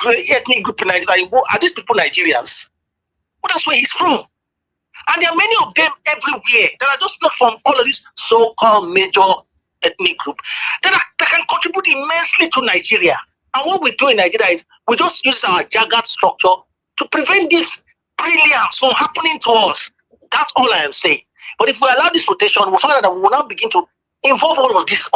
ethnic group in Nigeria. Are these people Nigerians? Well, that's where he's from. And there are many of them everywhere that are just not from all of these so-called major ethnic group that can contribute immensely to Nigeria. And what we do in Nigeria is we just use our jagged structure to prevent this brilliance from happening to us. That's all I am saying. But if we allow this rotation, we'll find out that we will now begin to involve all of these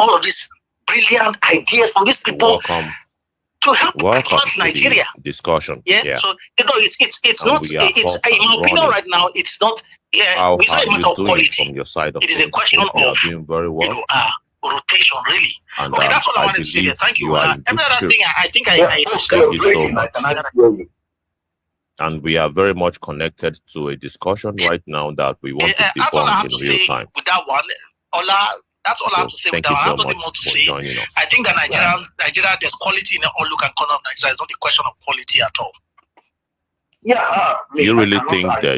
brilliant ideas from these people to help advance Nigeria. Discussion. Yeah. So it's not. It's in my opinion right now. It's not. Yeah. It's not a matter of quality. From your side of it is a question of doing very well. Rotation, really. And, okay, that's all I wanted to say. Thank you. Every other thing, I think I thank you so much. And we are very much connected to a discussion right now that we want to debunk in real time. With that one, Ola, that's all I have to say with that one. I have nothing more to say. I think that Nigeria, there's quality in all look and corner of Nigeria. It's not a question of quality at all. Yeah. You really think that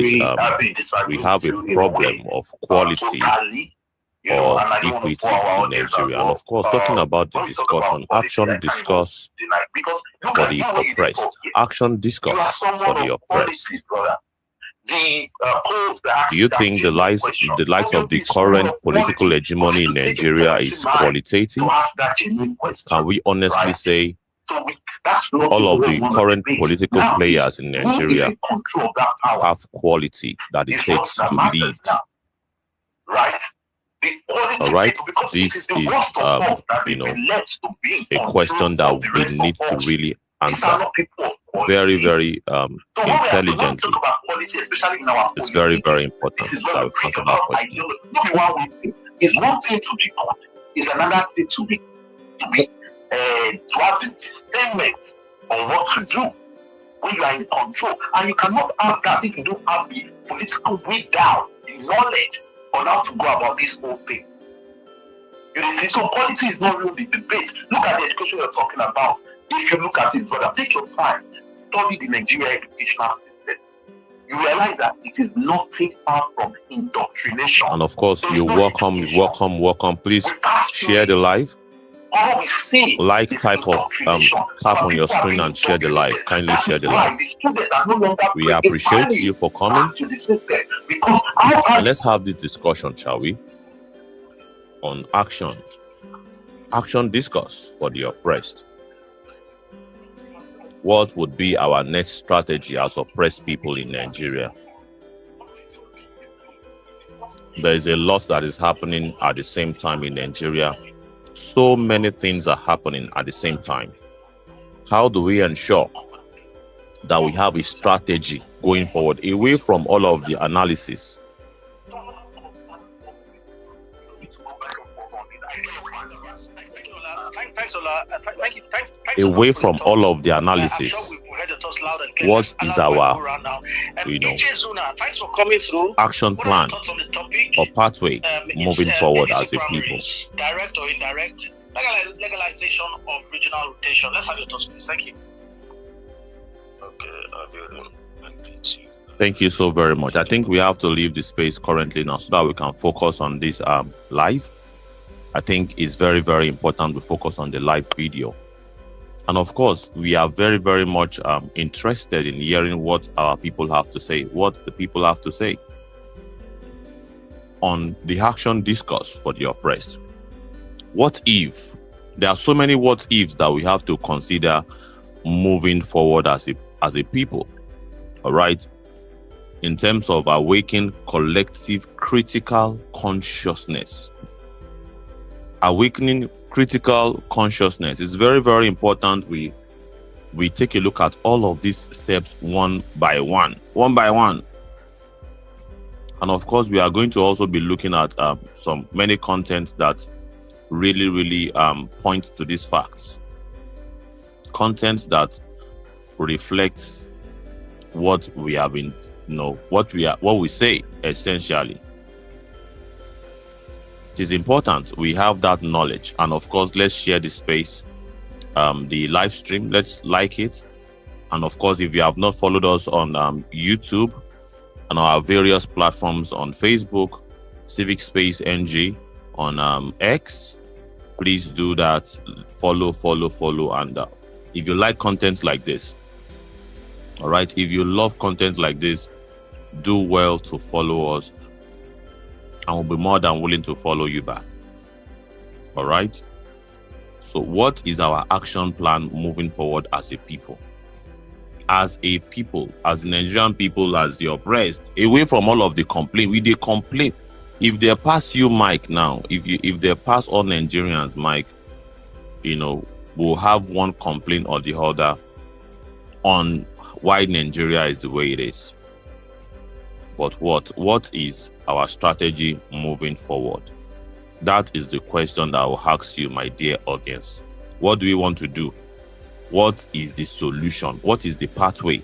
we have a problem of quality or equity in Nigeria? And of course, talking about the discussion, action discuss for the oppressed. Action discuss for the oppressed. Do you think the likes of the current political hegemony in Nigeria is qualitative? Can we honestly say all of the current political players in Nigeria have quality that it takes to lead? All right, this is a question that we need to really answer very, very intelligently. It's very, very important that we answer that question. It's one thing to be good, it's another thing to have entertainment on what to do when you are in control. And you cannot have that if you don't have the political breakdown, the knowledge on how to go about this whole thing. So quality is not really the debate. Look at the education you're talking about. If you look at it, brother, take your time, study the Nigerian educational system. You realize that it is nothing far from indoctrination. And of course, you welcome. Please share the live. Like, type tap on your screen and share the live. Kindly share the live. We appreciate you for coming. And let's have this discussion, shall we? On action discourse for the oppressed. What would be our next strategy as oppressed people in Nigeria? There is a lot that is happening at the same time in Nigeria. So many things are happening at the same time. How do we ensure that we have a strategy going forward away from all of the analysis? Away from all of the analysis, what is our action plan or pathway moving forward as a people? Direct or indirect legalization of regional rotation. Let's have your thoughts, please. Thank you. Okay, thank you so very much. I think we have to leave the space currently now so that we can focus on this live. I think it's very, very important we focus on the live video. And of course, we are very, very much interested in hearing what our people have to say, what the people have to say on the action discourse for the oppressed. What if? There are so many what ifs that we have to consider moving forward as a people. All right. In terms of awakening collective critical consciousness. Awakening critical consciousness is very, very important. We take a look at all of these steps one by one. And of course, we are going to also be looking at many contents that really point to these facts. Contents that reflects what we have been, what we say essentially. It is important we have that knowledge, and of course, let's share the space, the live stream. Let's like it, and of course, if you have not followed us on YouTube and our various platforms on Facebook, Civic Space NG, on X, please do that. Follow, and if you like contents like this, All right. If you love content like this, do well to follow us, and we'll be more than willing to follow you back. All right. So what is our action plan moving forward as a people? As a people, as Nigerian people, as the oppressed, away from all of the complaint. We complain. If they pass you, Mike, now, if they pass all Nigerians, Mike, we'll have one complaint or the other on why Nigeria is the way it is. But what is our strategy moving forward? That is the question that I will ask you, my dear audience. What do we want to do? What is the solution? What is the pathway?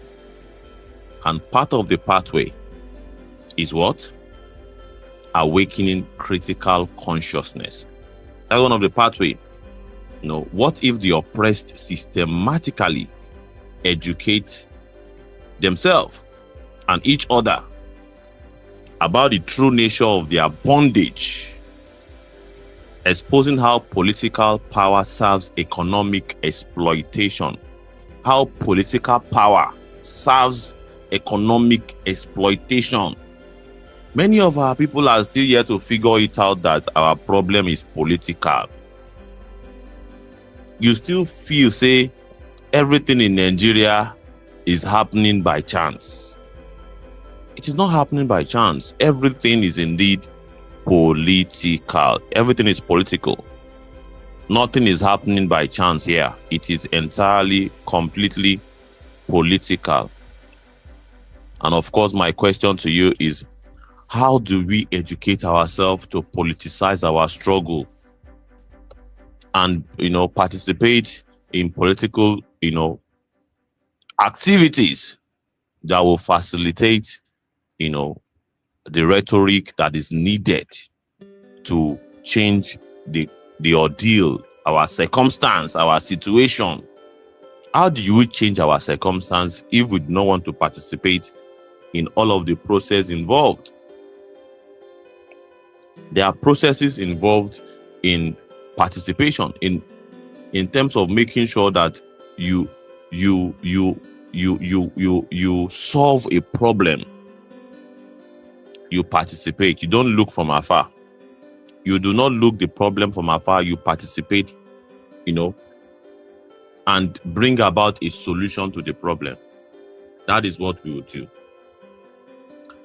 And part of the pathway is what? Awakening critical consciousness. That's one of the pathway. What if the oppressed systematically educate themselves and each other about the true nature of their bondage, exposing how political power serves economic exploitation, how political power serves economic exploitation. Many of our people are still yet to figure it out that our problem is political. You still feel, say, everything in Nigeria is happening by chance. It is not happening by chance. Everything is indeed political. Everything is political. Nothing is happening by chance here. It is entirely, completely political. And of course, my question to you is, how do we educate ourselves to politicize our struggle and, participate in political, activities that will facilitate, the rhetoric that is needed to change the ordeal, our circumstance, our situation? How do we change our circumstance if we do not want to participate in all of the process involved? There are processes involved in participation in terms of making sure that you solve a problem. You participate. You don't look from afar. You do not look the problem from afar. You participate, and bring about a solution to the problem. That is what we will do.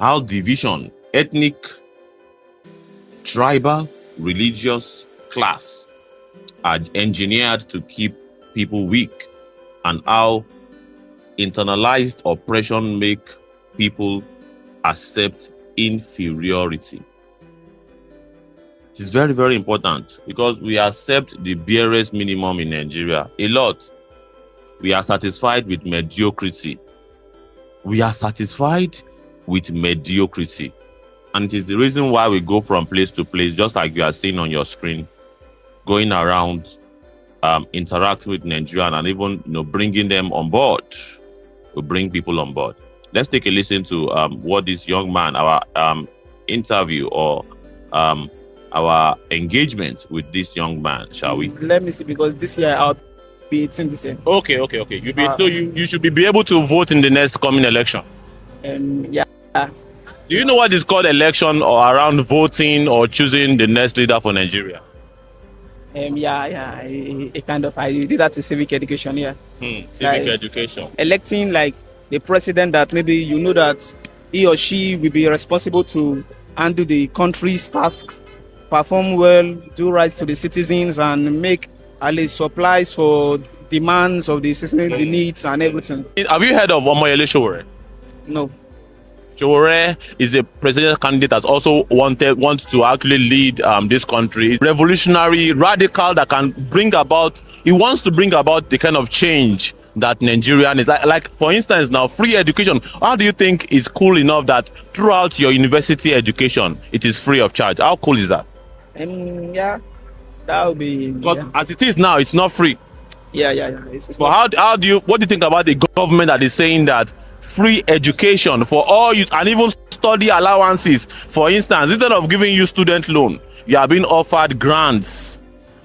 How division, ethnic, tribal, religious, class are engineered to keep people weak, and how internalized oppression make people accept inferiority. It is very, very important because we accept the barest minimum in Nigeria a lot. We are satisfied with mediocrity. We are satisfied with mediocrity. And it is the reason why we go from place to place, just like you are seeing on your screen, going around, interacting with Nigerians, and even bringing them on board. We bring people on board. Let's take a listen to what this young man, our interview or our engagement with this young man, shall we? Let me see, because this year I'll be 18 this year. Okay. So you should be able to vote in the next coming election. Yeah. Do you know what is called election or around voting or choosing the next leader for Nigeria? I did that to civic education, yeah. Civic education. Electing like the president that maybe that he or she will be responsible to handle the country's task, perform well, do right to the citizens, and make at least supplies for demands of the citizens, the needs and everything. Have you heard of Omoyele Sowore? No. Sowore is a presidential candidate that also wants to actually lead this country. He's revolutionary, radical, that can bring about. He wants to bring about the kind of change that Nigerian is like. For instance, now free education. How do you think is cool enough that throughout your university education it is free of charge? How cool is that? That would be. Because as it is now, it's not free. Yeah. But what do you think about the government that is saying that free education for all youth and even study allowances? For instance, instead of giving you student loan, you are being offered grants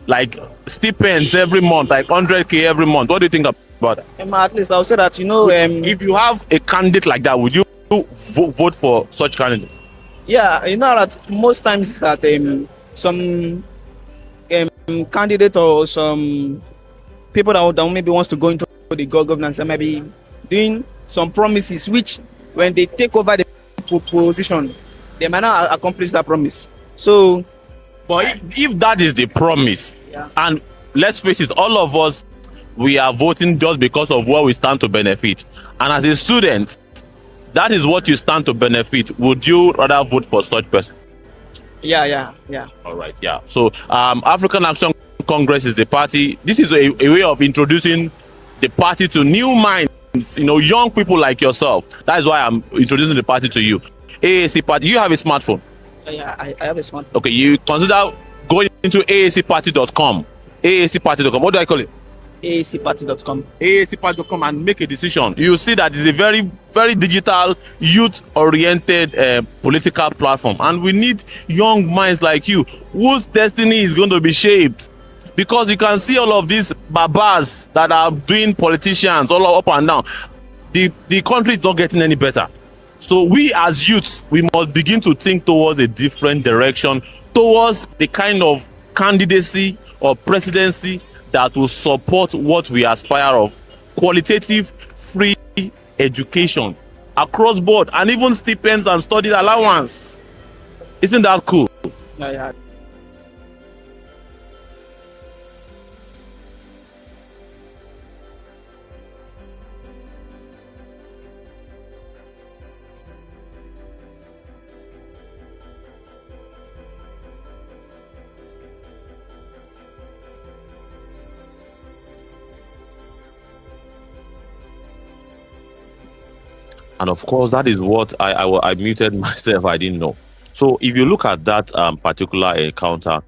like stipends every month, like 100K every month. What do you think about? But At least I'll say that, if you have a candidate like that, would you vote for such candidate? yeah, that most times that some candidate or some people that maybe wants to go into the governance, that might be doing some promises which when they take over the position, they might not accomplish that promise. So, but if that is the promise, yeah. And let's face it, all of us, we are voting just because of what we stand to benefit. And as a student, that is what you stand to benefit. Would you rather vote for such person? Yeah. All right, yeah. So African Action Congress is the party. This is a way of introducing the party to new minds, young people like yourself. That is why I'm introducing the party to you. AAC party, you have a smartphone? Yeah, I have a smartphone. Okay, you consider going into aacparty.com. aacparty.com. What do I call it? aacparty.com. aacparty.com and make a decision. You see that it's a very, very digital, youth-oriented political platform. And we need young minds like you whose destiny is going to be shaped. Because you can see all of these babas that are doing politicians all up and down. The country is not getting any better. So we as youths, we must begin to think towards a different direction, towards the kind of candidacy or presidency that will support what we aspire of: qualitative, free education across board, and even stipends and study allowance. Isn't that cool? Yeah. And of course, that is what I muted myself. I didn't know. So if you look at that particular encounter,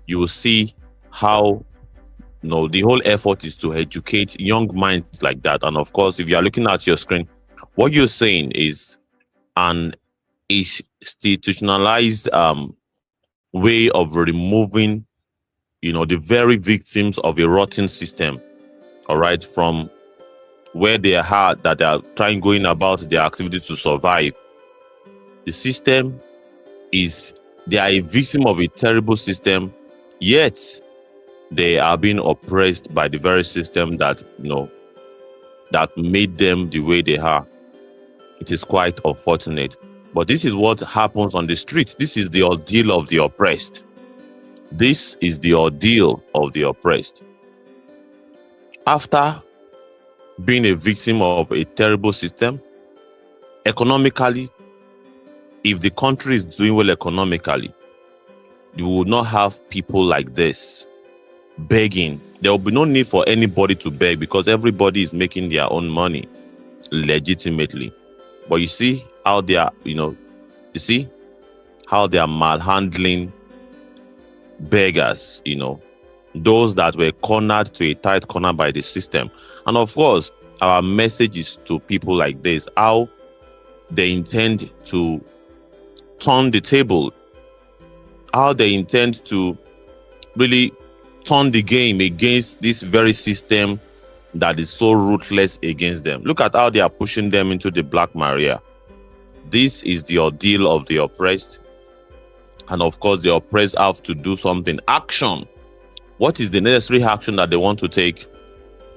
you will see how the whole effort is to educate young minds like that. And of course, if you are looking at your screen, what you're saying is an institutionalized way of removing, the very victims of a rotten system, all right, from where they are, that they are going about their activity to survive. The system they are a victim of a terrible system, yet they are being oppressed by the very system that, that made them the way they are. It is quite unfortunate. But this is what happens on the street. This is the ordeal of the oppressed. This is the ordeal of the oppressed. After being a victim of a terrible system, economically, if the country is doing well economically, you will not have people like this begging. There will be no need for anybody to beg because everybody is making their own money legitimately. But you see how they are, malhandling beggars, those that were cornered to a tight corner by the system. And of course, our message is to people like this, how they intend to turn the table, how they intend to really turn the game against this very system that is so ruthless against them. Look at how they are pushing them into the Black Maria. This is the ordeal of the oppressed. And of course, the oppressed have to do something. Action. What is the necessary action that they want to take?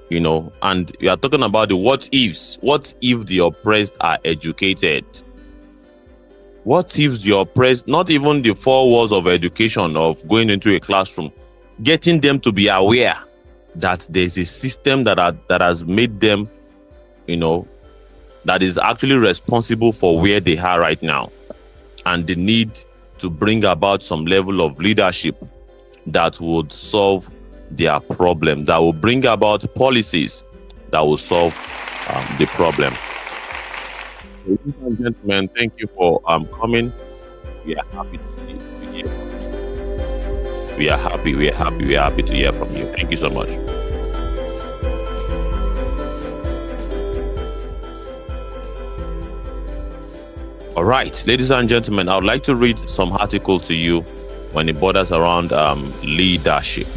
And we are talking about the what ifs. What if the oppressed are educated? What if the oppressed, not even the 4 walls of education, of going into a classroom, getting them to be aware that there's a system that has made them, that is actually responsible for where they are right now. And the need to bring about some level of leadership that would solve their problem, that will bring about policies that will solve the problem. Ladies and gentlemen, thank you for coming. We are happy to see you here. We are happy to hear from you. Thank you so much. All right, ladies and gentlemen, I would like to read some article to you when it borders around leadership.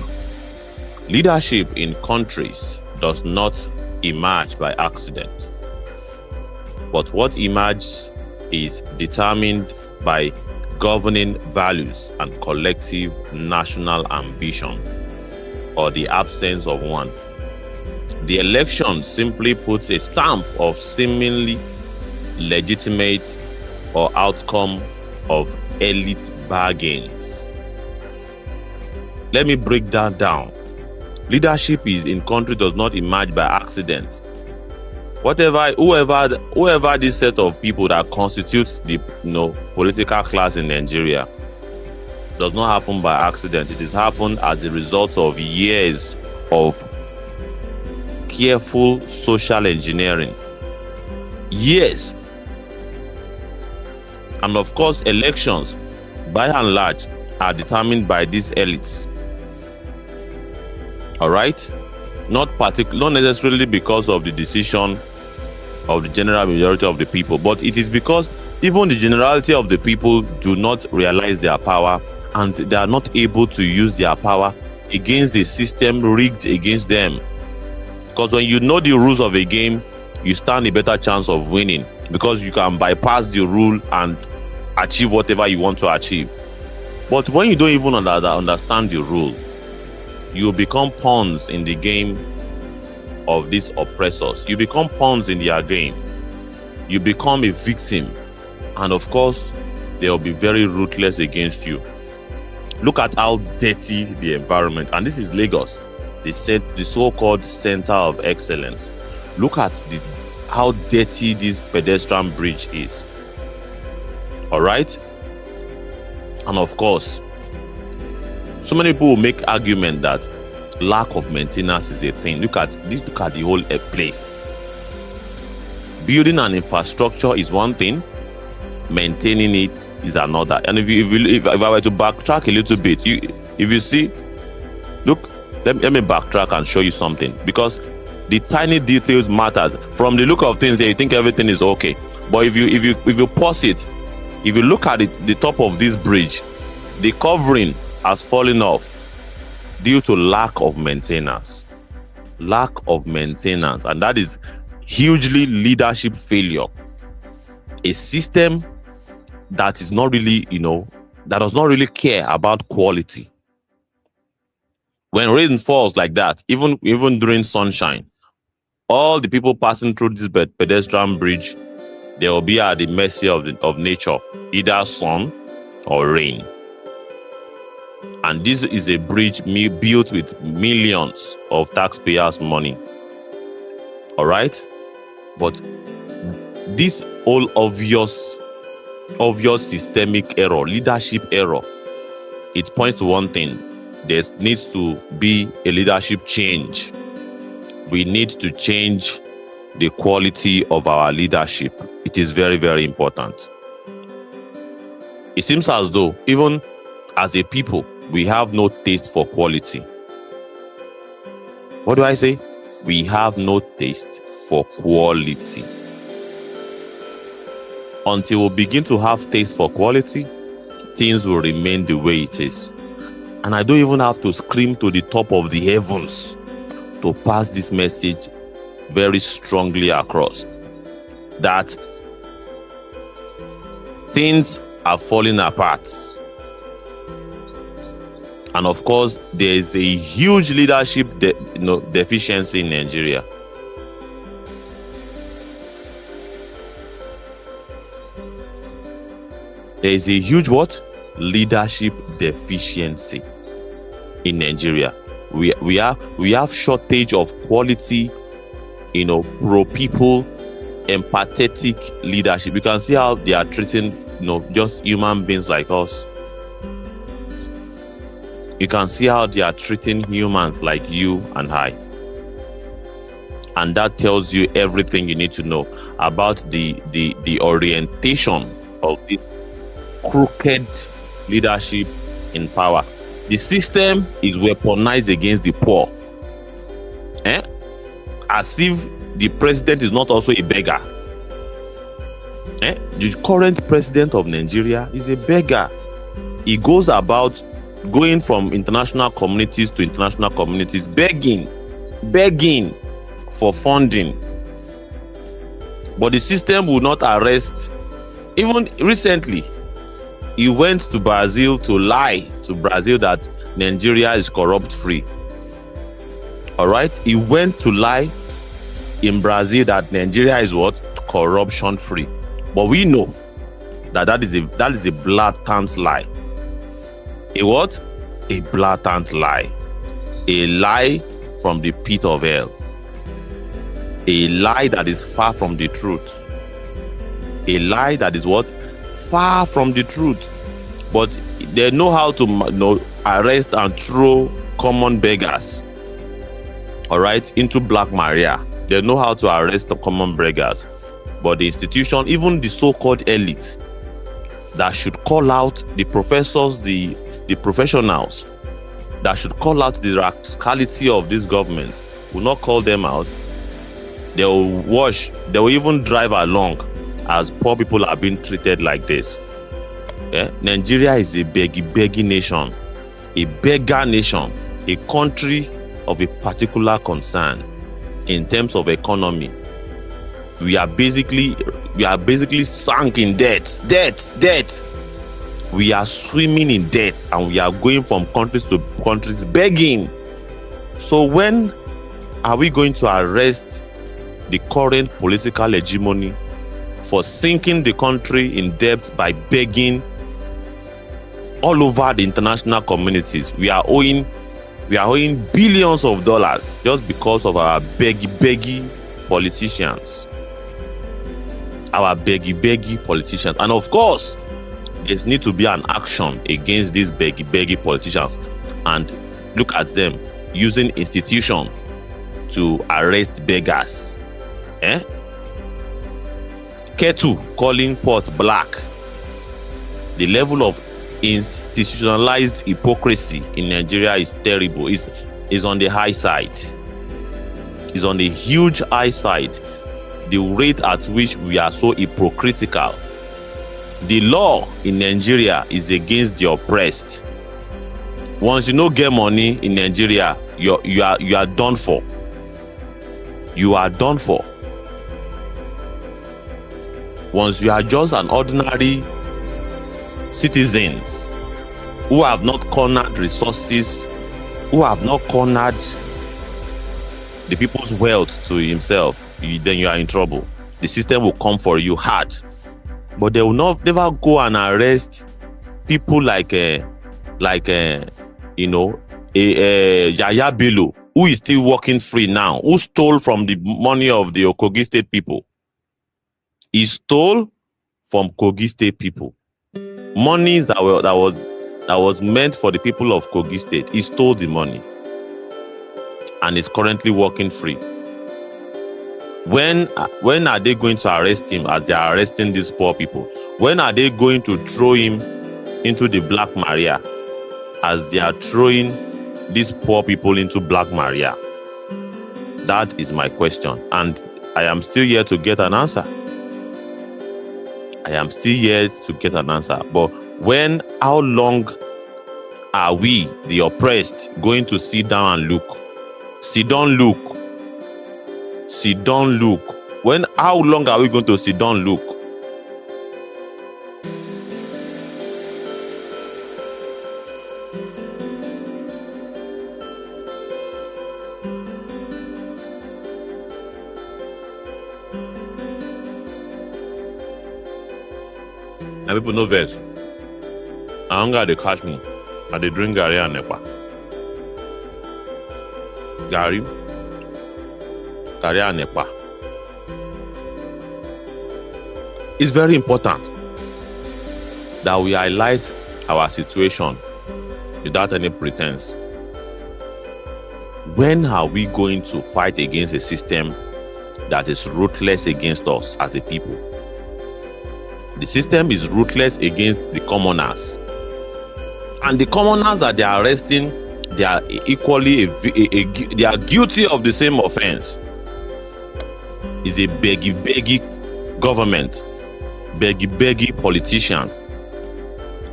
Leadership in countries does not emerge by accident. But what emerges is determined by governing values and collective national ambition, or the absence of one. The election simply puts a stamp of seemingly legitimate or outcome of elite bargains. Let me break that down. Leadership in country does not emerge by accident. Whoever this set of people that constitute the political class in Nigeria does not happen by accident. It has happened as a result of years of careful social engineering. Years. And of course, elections, by and large, are determined by these elites. All right? Not necessarily because of the decision of the general majority of the people, but it is because even the generality of the people do not realize their power, and they are not able to use their power against the system rigged against them. Because when you know the rules of a game, you stand a better chance of winning, because you can bypass the rule and achieve whatever you want to achieve. But when you don't even understand the rule, you become pawns in the game of these oppressors. You become pawns in their game. You become a victim. And of course, they'll be very ruthless against you. Look at how dirty the environment, and this is Lagos, the so-called center of excellence. Look at how dirty this pedestrian bridge is. All right? And of course, so many people will make argument that lack of maintenance is a thing. Look at the whole place. Building an infrastructure is one thing, maintaining it is another. And if I were to backtrack a little bit, if you see, look, let me backtrack and show you something, because the tiny details matters. From the look of things, you think everything is okay, but if you pause it, if you look at the top of this bridge, the covering has fallen off due to lack of maintenance. Lack of maintenance, and that is hugely leadership failure. A system that is not really, that does not really care about quality. When rain falls like that, even during sunshine, all the people passing through this pedestrian bridge, they will be at the mercy of nature, either sun or rain. And this is a bridge built with millions of taxpayers' money. All right? But this all obvious systemic error, leadership error, it points to one thing. There needs to be a leadership change. We need to change the quality of our leadership. It is very, very important. It seems as though even as a people, we have no taste for quality. What do I say? We have no taste for quality. Until we begin to have taste for quality, things will remain the way it is. And I don't even have to scream to the top of the heavens to pass this message very strongly across, that things are falling apart. And of course, there is a huge leadership deficiency in Nigeria. There is a huge what? Leadership deficiency in Nigeria. We have shortage of quality, pro people, empathetic leadership. You can see how they are treating, just human beings like us. You can see how they are treating humans like you and I. And that tells you everything you need to know about the orientation of this crooked leadership in power. The system is weaponized against the poor. As if the president is not also a beggar. The current president of Nigeria is a beggar. He goes about going from international communities to international communities, begging for funding. But the system will not arrest. Even recently, he went to Brazil to lie to Brazil that Nigeria is corrupt free. All right, he went to lie in Brazil that Nigeria is what? Corruption free. But we know that is a blatant lie. A what? A blatant lie. A lie from the pit of hell. A lie that is far from the truth. A lie that is what? Far from the truth. But they know how to arrest and throw common beggars, all right, into Black Maria. They know how to arrest the common beggars. But the institution, even the so-called elite, that should call out the professors, the professionals, that should call out the rascality of this government, will not call them out. They will watch, they will even drive along as poor people are being treated like this. Yeah? Nigeria is a begging nation, a beggar nation, a country of a particular concern in terms of economy. We are basically sunk in debt. We are swimming in debt, and we are going from countries to countries begging. So when are we going to arrest the current political hegemony for sinking the country in debt by begging all over the international communities? We are owing billions of dollars just because of our beggy politicians. Our beggy politicians. And of course, there needs to be an action against these beggy politicians. And look at them using institution to arrest beggars. Ketu calling pot black. The level of institutionalized hypocrisy in Nigeria is terrible. Is on the high side. Is on the huge high side. The rate at which we are so hypocritical. The law in Nigeria is against the oppressed. Once you don't get money in Nigeria, you are done for. You are done for. Once you are just an ordinary citizens who have not cornered resources, who have not cornered the people's wealth to himself, then you are in trouble. The system will come for you hard. But they will never go and arrest people like Yaya Bello, who is still working free now, who stole from the money of the Kogi State people. He stole from Kogi State people. Monies that was meant for the people of Kogi State. He stole the money and is currently working free. When are they going to arrest him as they are arresting these poor people? When are they going to throw him into the Black Maria as they are throwing these poor people into Black Maria? That is my question, and I am still here to get an answer. But how long are we, the oppressed, going to sit down and look? Sit down, look. How long are we going to sit down, look? And people know this. I hunger they catch me. And they drink Gary and Nepa. Gary and Nepa. It's very important that we highlight our situation without any pretense. When are we going to fight against a system that is ruthless against us as a people? The system is ruthless against the commoners. And the commoners that they are arresting, they are equally, they are guilty of the same offense. It's a beggy government, beggy politician.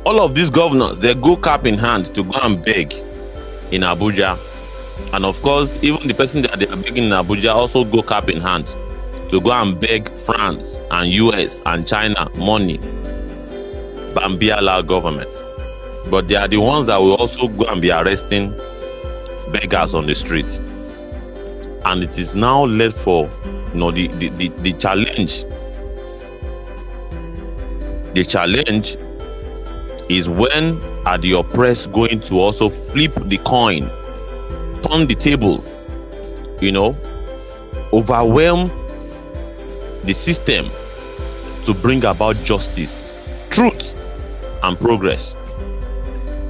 All of these governors, they go cap in hand to go and beg in Abuja And of course, even the person that they are begging in Abuja also go cap in hand to go and beg France and US and China money, Bambiala government. But they are the ones that will also go and be arresting beggars on the streets. And it is now led for the challenge. The challenge is when are the oppressed going to also flip the coin, turn the table, overwhelm the system to bring about justice, truth, and progress?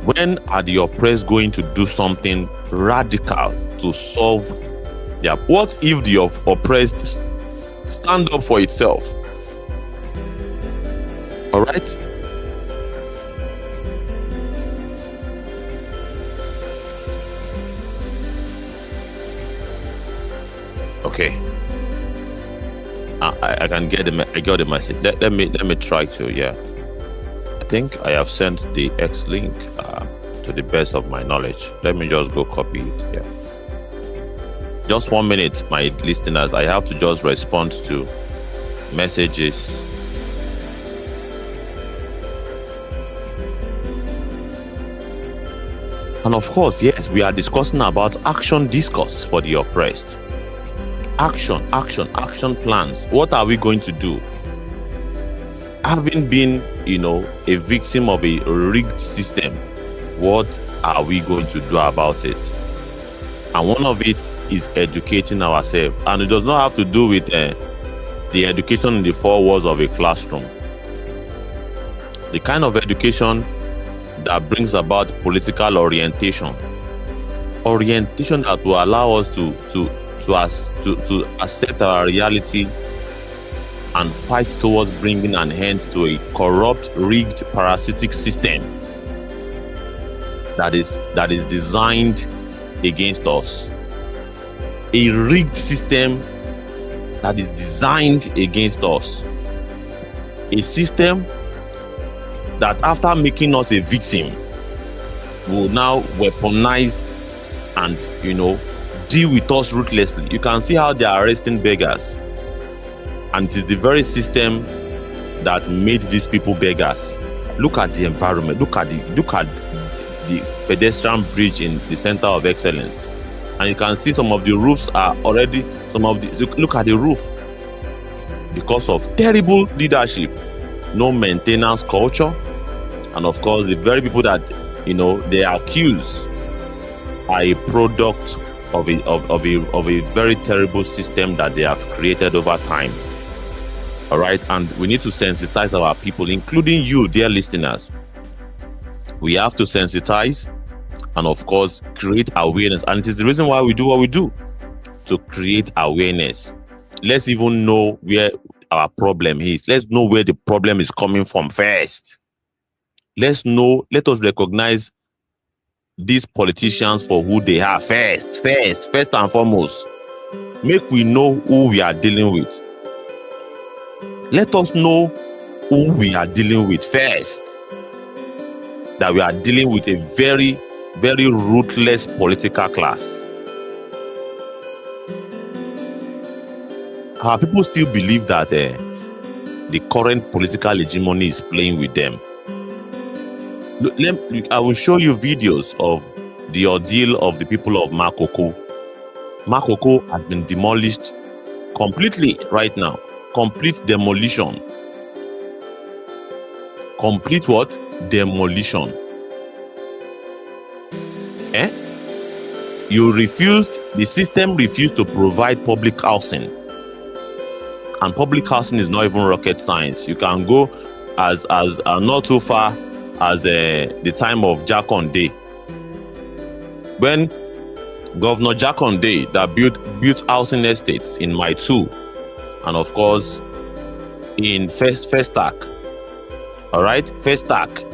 When are the oppressed going to do something radical to solve their... What if the oppressed stand up for itself? All right? Okay. I can get I got the message. Let me try to, yeah. I think I have sent the X link to the best of my knowledge. Let me just go copy it. Yeah. Just 1 minute, my listeners. I have to just respond to messages. And of course, yes, we are discussing about action discourse for the oppressed. Action plans. What are we going to do? Having been, a victim of a rigged system, what are we going to do about it? And one of it is educating ourselves. And it does not have to do with the education in the four walls of a classroom. The kind of education that brings about political orientation that will allow us to accept our reality and fight towards bringing an end to a corrupt, rigged, parasitic system that is designed against us. A rigged system that is designed against us. A system that, after making us a victim, will now weaponize and, deal with us ruthlessly. You can see how they are arresting beggars. And it is the very system that made these people beggars. Look at the environment. Look at the pedestrian bridge in the center of excellence. And you can see some of the roofs are already, look at the roof. Because of terrible leadership, no maintenance culture, and of course the very people that they accuse are a product of a very terrible system that they have created over time. All right, and we need to sensitize our people, including you, dear listeners. We have to sensitize and, of course, create awareness. And it is the reason why we do what we do, to create awareness. Let's even know where our problem is. Let's know where the problem is coming from first. Let us recognize these politicians for who they are first and foremost. Make we know who we are dealing with. Let us know who we are dealing with first. That we are dealing with a very, very ruthless political class. Our people still believe that the current political hegemony is playing with them. I will show you videos of the ordeal of the people of Makoko. Makoko has been demolished completely right now. Complete demolition. Complete what? Demolition. The system refused to provide public housing. And public housing is not even rocket science. You can go as not too far as the time of Jakonde, when Governor Jakonde that built housing estates in Maitu, and of course in Festac. All right, Festac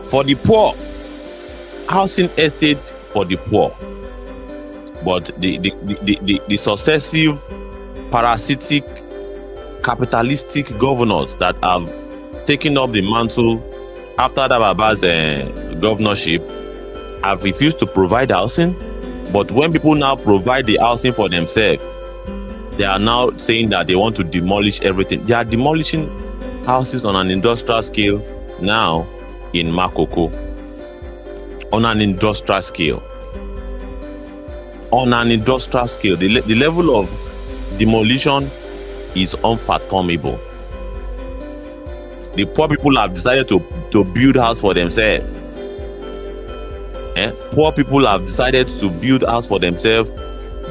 for the poor, housing estate for the poor. But the successive parasitic capitalistic governors that have taken up the mantle after Dababa's governorship have refused to provide housing, but when people now provide the housing for themselves, they are now saying that they want to demolish everything. They are demolishing houses on an industrial scale now in Makoko. On an industrial scale. On an industrial scale. The level of demolition is unfathomable. The poor people have decided to build house for themselves. Poor people have decided to build house for themselves,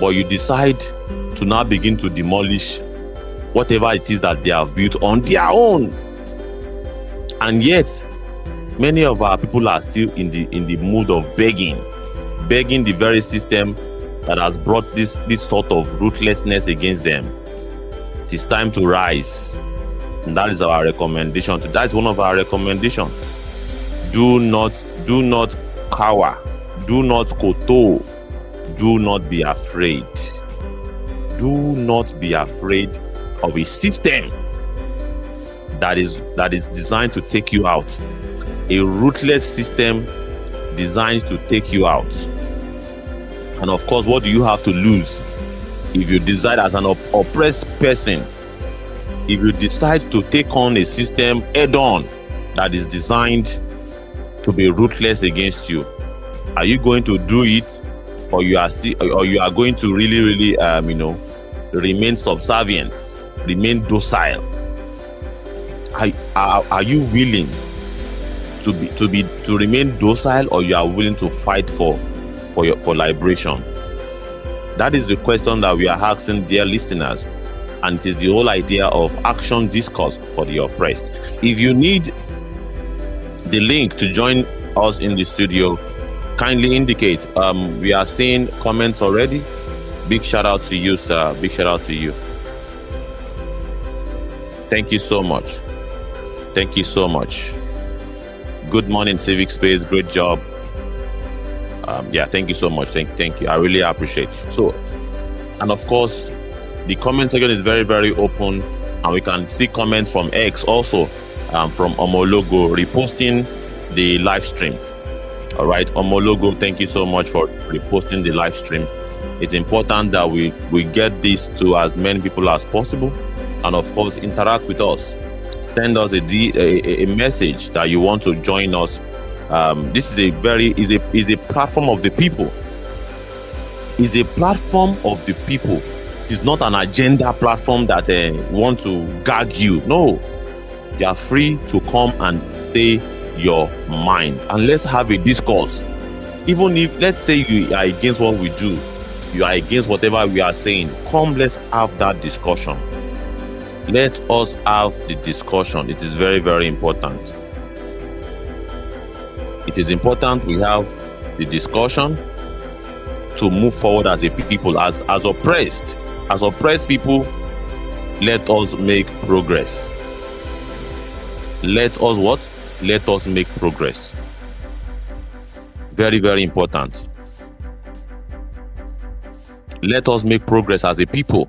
but you decide to now begin to demolish whatever it is that they have built on their own. And yet, many of our people are still in the mood of begging the very system that has brought this sort of ruthlessness against them. It is time to rise. And that is our recommendation. That is one of our recommendations. Do not cower. Do not koto. Do not be afraid. Do not be afraid of a system that is designed to take you out. A ruthless system designed to take you out. And of course, what do you have to lose if you decide as an oppressed person, if you decide to take on a system head on that is designed to be ruthless against you? Are you going to do it, or you are going to really remain subservient, remain docile? Are you willing to remain docile, or you are willing to fight for liberation? That is the question that we are asking, dear listeners, and it is the whole idea of action discourse for the oppressed. If you need the link to join us in the studio, kindly indicate. We are seeing comments already. Big shout out to you, sir. Big shout out to you. Thank you so much. Thank you so much. Good morning, Civic Space. Great job. Thank you so much. Thank you. I really appreciate it. So, and of course, the comment section is very, very open, and we can see comments from X also, from Omologo reposting the live stream. All right, Omologo, thank you so much for reposting the live stream. It's important that we get this to as many people as possible, and of course, interact with us. Send us a message that you want to join us. This is a platform of the people. It's a platform of the people. It is not an agenda platform that want to gag you. No, you are free to come and say your mind, and let's have a discourse. Even if, let's say, you are against what we do, you are against whatever we are saying, come, let's have that discussion. Let us have the discussion. It is very, very important. It is important we have the discussion to move forward as a people, as oppressed people. Let us make progress. Let us what? Let us make progress. Very, very important. Let us make progress as a people.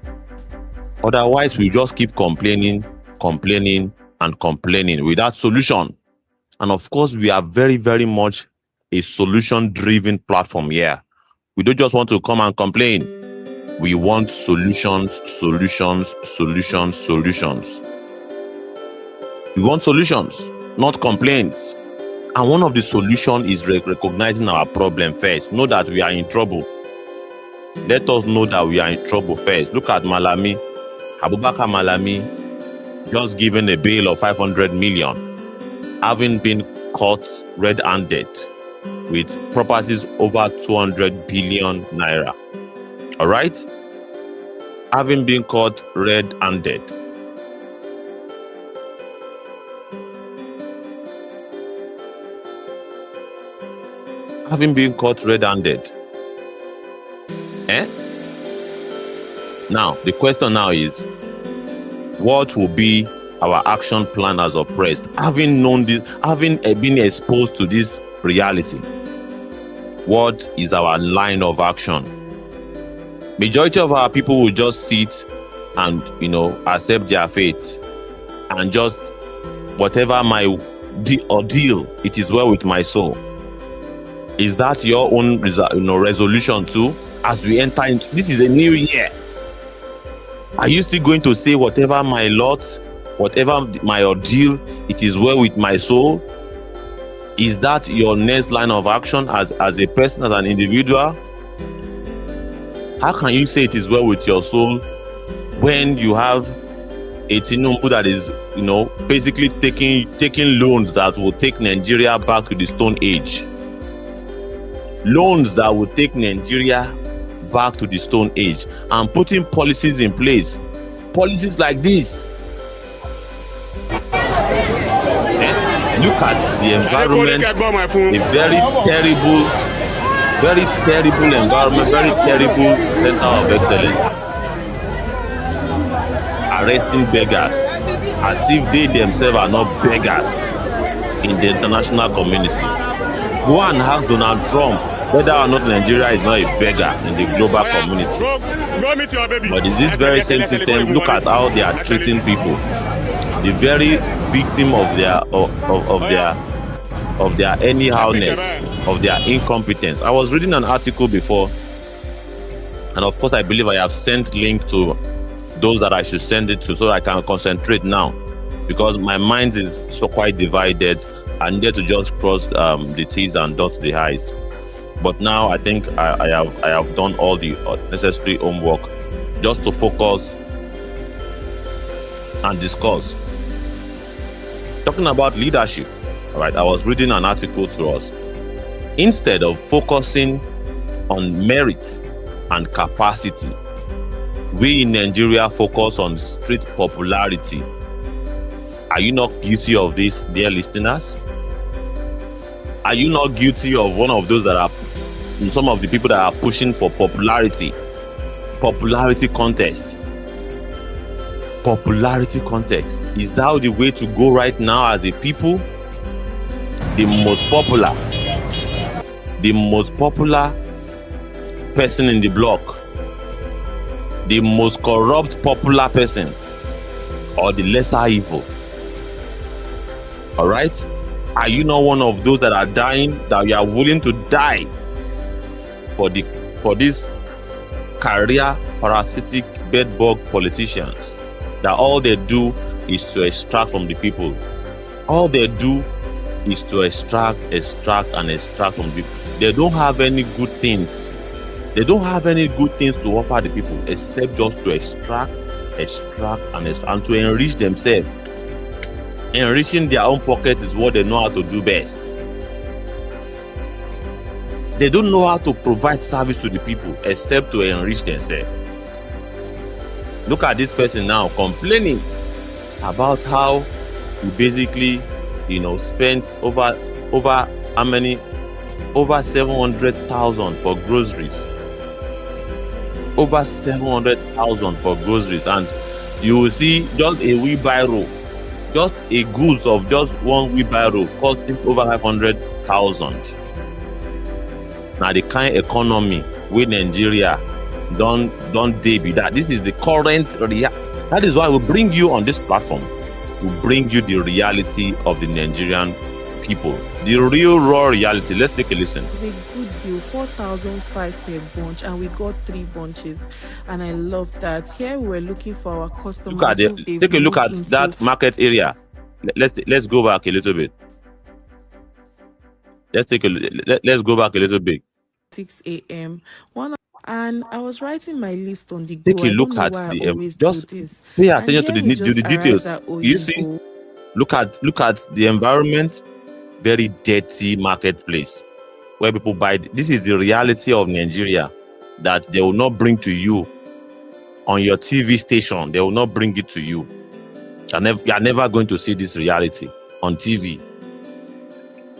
Otherwise, we just keep complaining without solution. And of course, we are very, very much a solution-driven platform here. We don't just want to come and complain. We want solutions. We want solutions, not complaints. And one of the solutions is recognizing our problem first. Know that we are in trouble. Let us know that we are in trouble first. Look at Malami. Abubakar Malami, just given a bail of 500 million, having been caught red-handed with properties over 200 billion naira. All right? Having been caught red-handed. Having been caught red-handed. Now, the question now is, what will be our action plan as oppressed? Having known this, having been exposed to this reality, what is our line of action? Majority of our people will just sit and, accept their fate and just, whatever my ordeal, it is well with my soul. Is that your own resolution too? As we enter into this is a new year, are you still going to say whatever my lot, whatever my ordeal, it is well with my soul? Is that your next line of action as a person, as an individual? How can you say it is well with your soul when you have a Tinubu that is, basically taking loans that will take Nigeria back to the Stone Age? Loans that will take Nigeria back to the Stone Age, and putting policies in place. Policies like this. Look at the environment, a very terrible environment, very terrible center of excellence. Arresting beggars as if they themselves are not beggars in the international community. Go and ask Donald Trump whether or not Nigeria is not a beggar in the global community. But in this very same system, look at how they are treating people. The very victim of their anyhowness, of their incompetence. I was reading an article before, and of course I believe I have sent link to those that I should send it to so I can concentrate now, because my mind is so quite divided. I needed to just cross the T's and dot the I's. But now I think I have done all the necessary homework just to focus and discuss. Talking about leadership, all right, I was reading an article to us. Instead of focusing on merits and capacity, we in Nigeria focus on street popularity. Are you not guilty of this, dear listeners? Are you not guilty of one of those that are some of the people that are pushing for popularity contest? Popularity contest. Is that the way to go right now as a people? The most popular person in the block, the most corrupt popular person, or the lesser evil? All right? Are you not one of those that are dying, that you are willing to die for these career parasitic bedbug politicians that all they do is to extract from the people? All they do is to extract from people. They don't have any good things. They don't have any good things to offer the people except just to extract and to enrich themselves. Enriching their own pockets is what they know how to do best. They don't know how to provide service to the people except to enrich themselves. Look at this person now complaining about how he basically, spent over how many? Over 700,000 for groceries. Over 700,000 for groceries, and you will see just a wheelbarrow, just a goods of just one wheelbarrow costing over 500,000. Now the kind of economy with Nigeria don't be that. This is the current that is why we bring you on this platform. We bring you the reality of the Nigerian people, the real raw reality. Let's take a listen. It's a good deal, 4,005 per bunch, and we got 3 bunches, and I love that. Here we were looking for our customers. Take a look at that market area. Let's go back a little bit. Let's go back a little bit. 6 a.m. And I was writing my list on the go. Take a look at just pay attention to the details. You see, look at the environment. Very dirty marketplace where people buy. This is the reality of Nigeria that they will not bring to you on your TV station. They will not bring it to you. You are never going to see this reality on TV.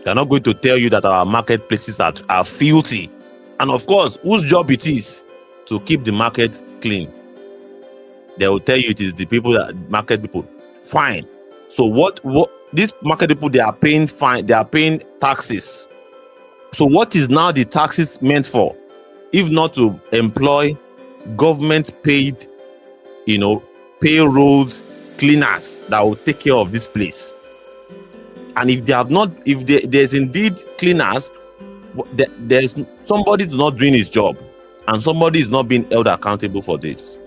They're not going to tell you that our marketplaces are filthy. And of course, whose job it is to keep the market clean? They will tell you it is the people that market people. Fine. So what these market people, they are paying fine, they are paying taxes. So what is now the taxes meant for? If not to employ government paid, payrolls, cleaners that will take care of this place. And if they have not, there's indeed cleaners there's somebody's not doing his job, and somebody is not being held accountable for this.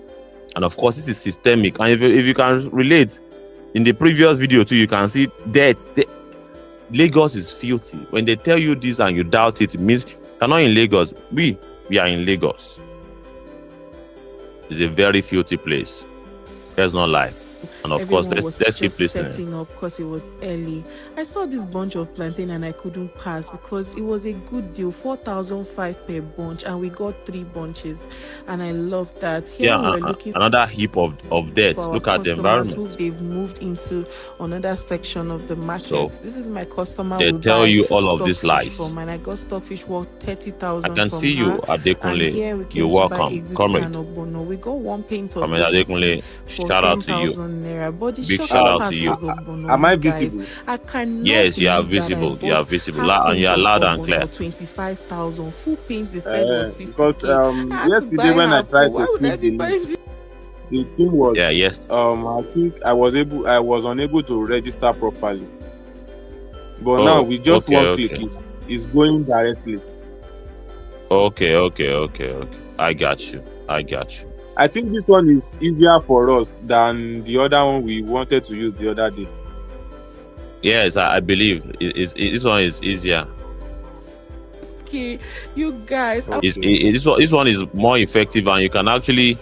And of course, this is systemic. And if you can relate, in the previous video too, you can see that Lagos is filthy. When they tell you this and you doubt it, it means you're not in Lagos. We are in Lagos. It's a very filthy place. Let's not lie. And of Everyone course, was let's keep just listening. setting up because it was early. I saw this bunch of plantain and I couldn't pass because it was a good deal, 4,005 per bunch, and we got 3 bunches, and I love that. Here Yeah, we're looking another heap of deaths. for our Look at the customers environment. who they've moved into another section of the market. So, This is my customer. they we tell buy you all of these stockfish lies. from, and I got stockfish worth 30,000. I can from see you, her. And Adekunle. here we came You're to buy welcome. egusi Comrade. and ogbono. We got one paint of Comrade Adekunle, egusi for shout out to you. 10,000 naira. But the Big shocking shout out part to you. was ogbono, Am I you guys. visible? I cannot. Yes, you are believe that I visible. You are bought visible. half And you are paint of loud and ogbono clear. for 25,000. Full paint they said was 50K. Because I had to yesterday buy when I half. tried Why to would I click be the buying link, this? the thing was Yeah, yes. I think I was unable to register properly. But Oh, now with just okay, one okay. click it's going directly. Okay. I got you. I think this one is easier for us than the other one we wanted to use the other day. Yes, I believe this one is easier. Okay, you guys. Okay. This one is more effective, and you can actually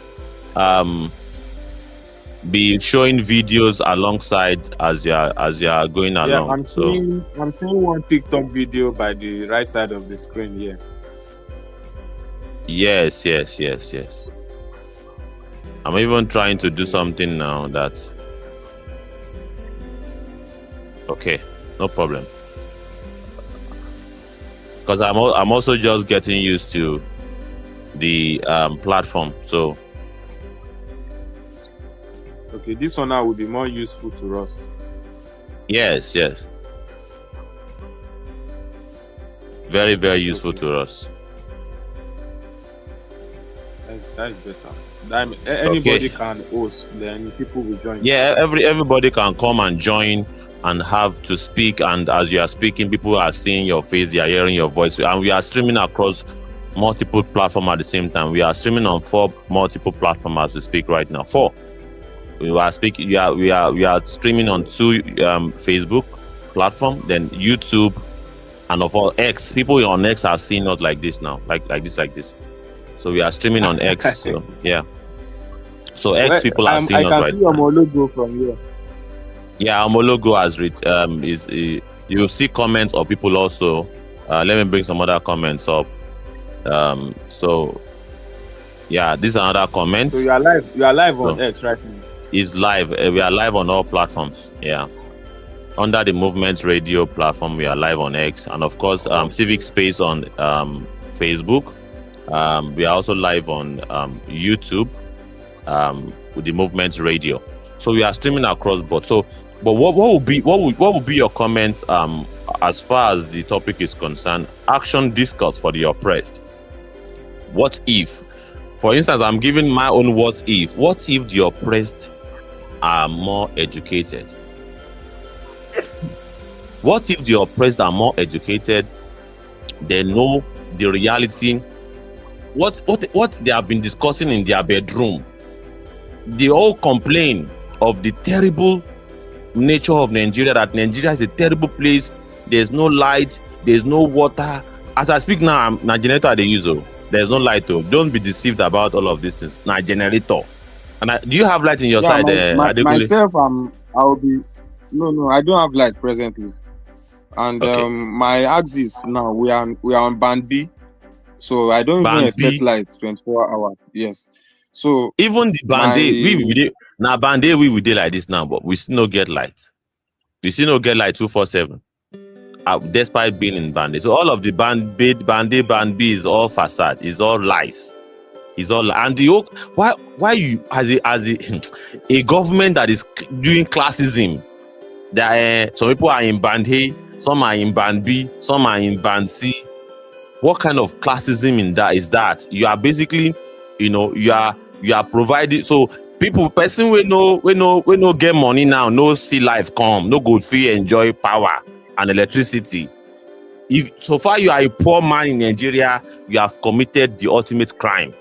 be showing videos alongside as you are going Yeah, along. I'm seeing one TikTok video by the right side of the screen here. Yes. I'm even trying to do something now that. Okay, no problem. Because I'm also just getting used to the platform. So Okay, this one now will be more useful to us. yes. Very, very useful Okay. to us. That's better. Anybody Okay. can host, then people will join. Yeah, everybody can come and join and have to speak, and as you are speaking, people are seeing your face, they are hearing your voice, and we are streaming across multiple platforms at the same time. We are streaming on 4 multiple platforms as we speak right now. 4. We are speaking. We are streaming on 2 Facebook platform, then YouTube, and of all X. People on X are seeing us like this now, like this. So we are streaming on X. So, yeah. So X people are seeing us I right can see now. your logo from here. Yeah, our logo has you'll see comments of people also. Let me bring some other comments up. So yeah, this is another comment. So you are live on So, X right now. Is live. We are live on all platforms. Yeah. Under the Movement Radio platform, we are live on X, and of course, Civic Space on Facebook. We are also live on YouTube with the Movement Radio. So we are streaming across board. So, but what will be your comments as far as the topic is concerned? Action discourse for the oppressed. What if, for instance, I'm giving my own what if. What if the oppressed are more educated? What if the oppressed are more educated? They know the reality. What they have been discussing in their bedroom. They all complain of the terrible nature of Nigeria, that Nigeria is a terrible place. There's no light, there's no water. As I speak now, I'm na generator they use. There's no light. Don't be deceived about all of these things. Na generator. And do you have light in your side? Myself, I'll be. No, I don't have light presently. And Okay. my axis now we are on band B, so I don't Band even expect B? light 24 hours. Yes. So Even the band A, My- we did now band A we did like this now, but we still no get light. We still no get light 247. Despite being in band A. So all of the band A, band B is all facade, is all lies. Is all, and the why you as a government that is doing classism, that some people are in band A, some are in band B, some are in band C. What kind of classism in that is that? You are basically, you are providing, so person we no get money now, no see life come, no go free enjoy power and electricity. If so far you are a poor man in Nigeria, you have committed the ultimate crime.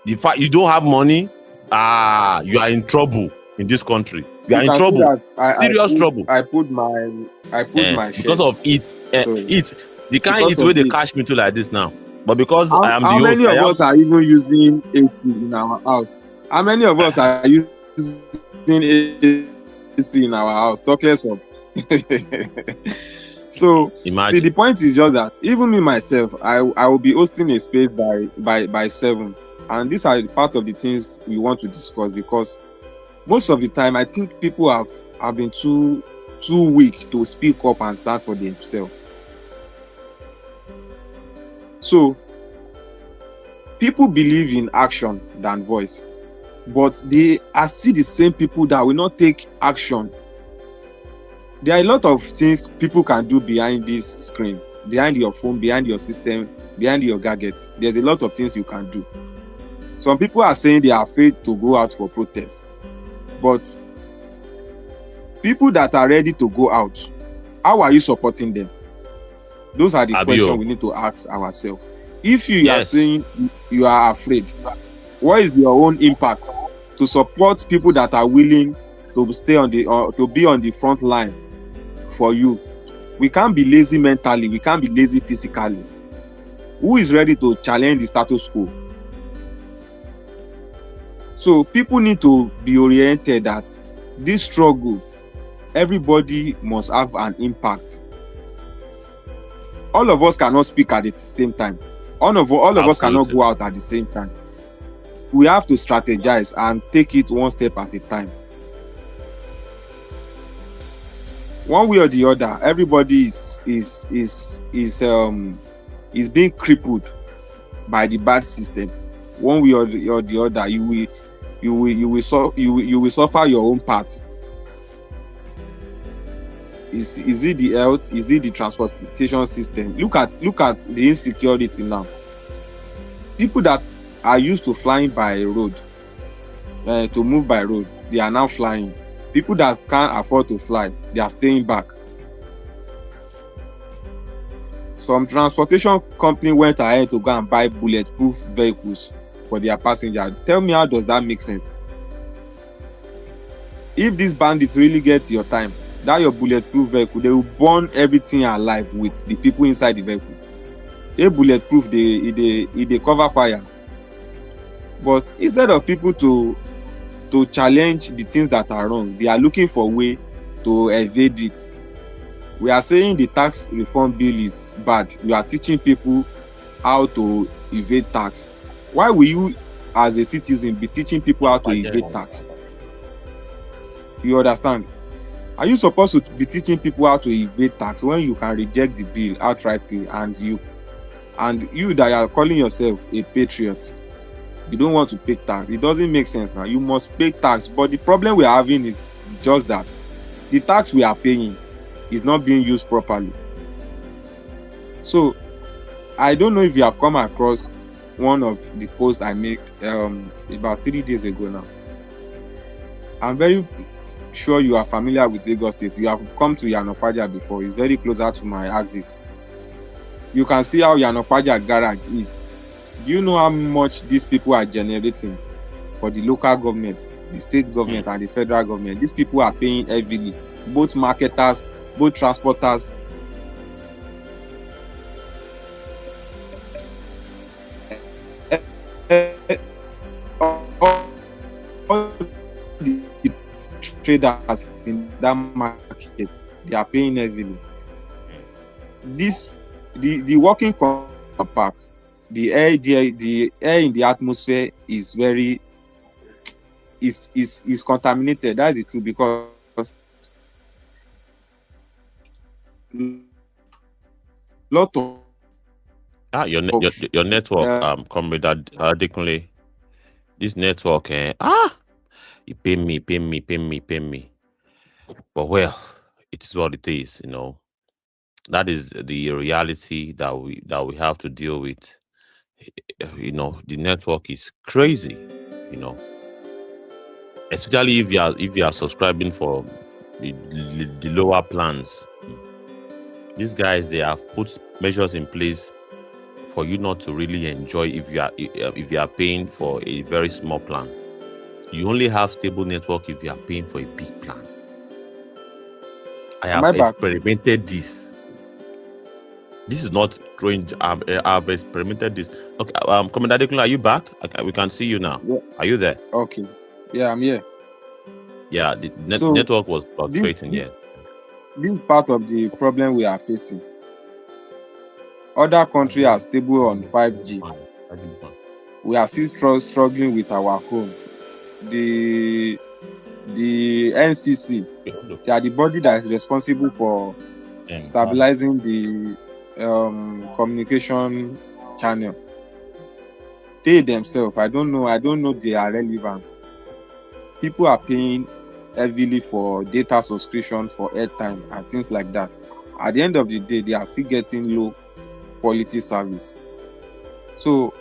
The fact you don't have money, you are in trouble in this country. You are You in can see trouble, that serious trouble. I put my Because shirts. of it, So it. They can't because eat where of they it, catch me to like this now. But because I am the how host, many I of have. us are even using AC in our house? How many of us are using AC in our house? Talk less of. So see, the Imagine. point is just that even me myself, I will be hosting a space by 7, and these are part of the things we want to discuss, because most of the time I think people have been too weak to speak up and stand for themselves. So people believe in action than voice, but they are still the same people that will not take action. There are a lot of things people can do behind this screen, behind your phone, behind your system, behind your gadgets. There's a lot of things you can do. Some people are saying they are afraid to go out for protest, but people that are ready to go out, how are you supporting them? Those are the questions we need to ask ourselves. If you are saying you are afraid, what is your own impact to support people that are willing to stay on the to be on the front line for you? We can't be lazy mentally, we can't be lazy physically. Who is ready to challenge the status quo? So people need to be oriented that this struggle, everybody must have an impact. All of us cannot speak at the same time. All of us cannot go out at the same time. We have to strategize and take it one step at a time. One way or the other, everybody is being crippled by the bad system. One way or the other, you will suffer your own part. Is it the health? Is it the transportation system? Look at the insecurity now. People that are used to flying by road, to move by road, they are now flying. People that can't afford to fly, they are staying back. Some transportation company went ahead to go and buy bulletproof vehicles for their passengers. Tell me, how does that make sense? If these bandits really get your time, that your bulletproof vehicle, they will burn everything alive with the people inside the vehicle. They bulletproof, they cover fire. But instead of people to challenge the things that are wrong, they are looking for a way to evade it. We are saying the tax reform bill is bad. You are teaching people how to evade tax. Why will you, as a citizen, be teaching people how to evade tax? You understand? Are you supposed to be teaching people how to evade tax when you can reject the bill outrightly, and you that are calling yourself a patriot, you don't want to pay tax? It doesn't make sense now. You must pay tax. But the problem we are having is just that the tax we are paying is not being used properly. So I don't know if you have come across one of the posts I made about 3 days ago now. I'm very sure you are familiar with Lagos State. You have come to Yanopaja before. It's very closer to my axis. You can see how Yanopaja garage is. Do you know how much these people are generating for the local government, the state government, and the federal government? These people are paying heavily, both marketers, both transporters. All the traders in that market, they are paying heavily. The working park, the air in the atmosphere is very is contaminated. That's the truth, because lot of your network, comrade Adekunle. This network, you pay me. But well, it is what it is, you know. That is the reality that we have to deal with. You know, the network is crazy, you know. Especially if you are subscribing for the lower plans. These guys, they have put measures in place for you not to really enjoy if you are paying for a very small plan. You only have stable network if you are paying for a big plan. I Am have I back? experimented this. This is not strange. I've experimented this. Okay, Commander Adekunle, are you back? Okay, we can see you now. Yeah. Are you there? Okay. Yeah, I'm here. Yeah, the So, network was This fluctuating. Yeah. this is part of the problem we are facing. Other countries are stable on 5G. We are still struggling with our home. The NCC, they are the body that is responsible for stabilizing the communication channel. They themselves, I don't know their relevance. People are paying heavily for data subscription, for airtime and things like that. At the end of the day, they are still getting low quality service. So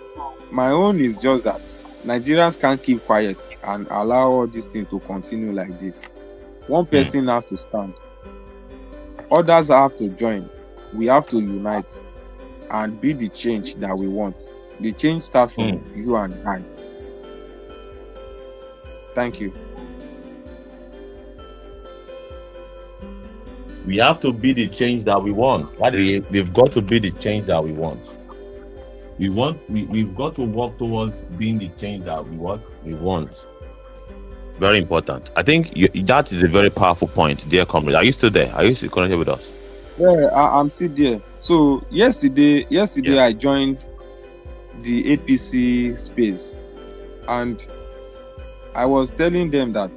my own is just that Nigerians can't keep quiet and allow all these things to continue like this. One person has to stand. Others have to join. We have to unite and be the change that we want. The change starts from you and I. Thank you. We have to be the change that we want. We've got to be the change that we want. We've got to work towards being the change that we want. Very important. I think that is a very powerful point, dear comrade. Are you still there? Are you still connected with us? Yeah, I'm still there. So yesterday I joined the APC space, and I was telling them that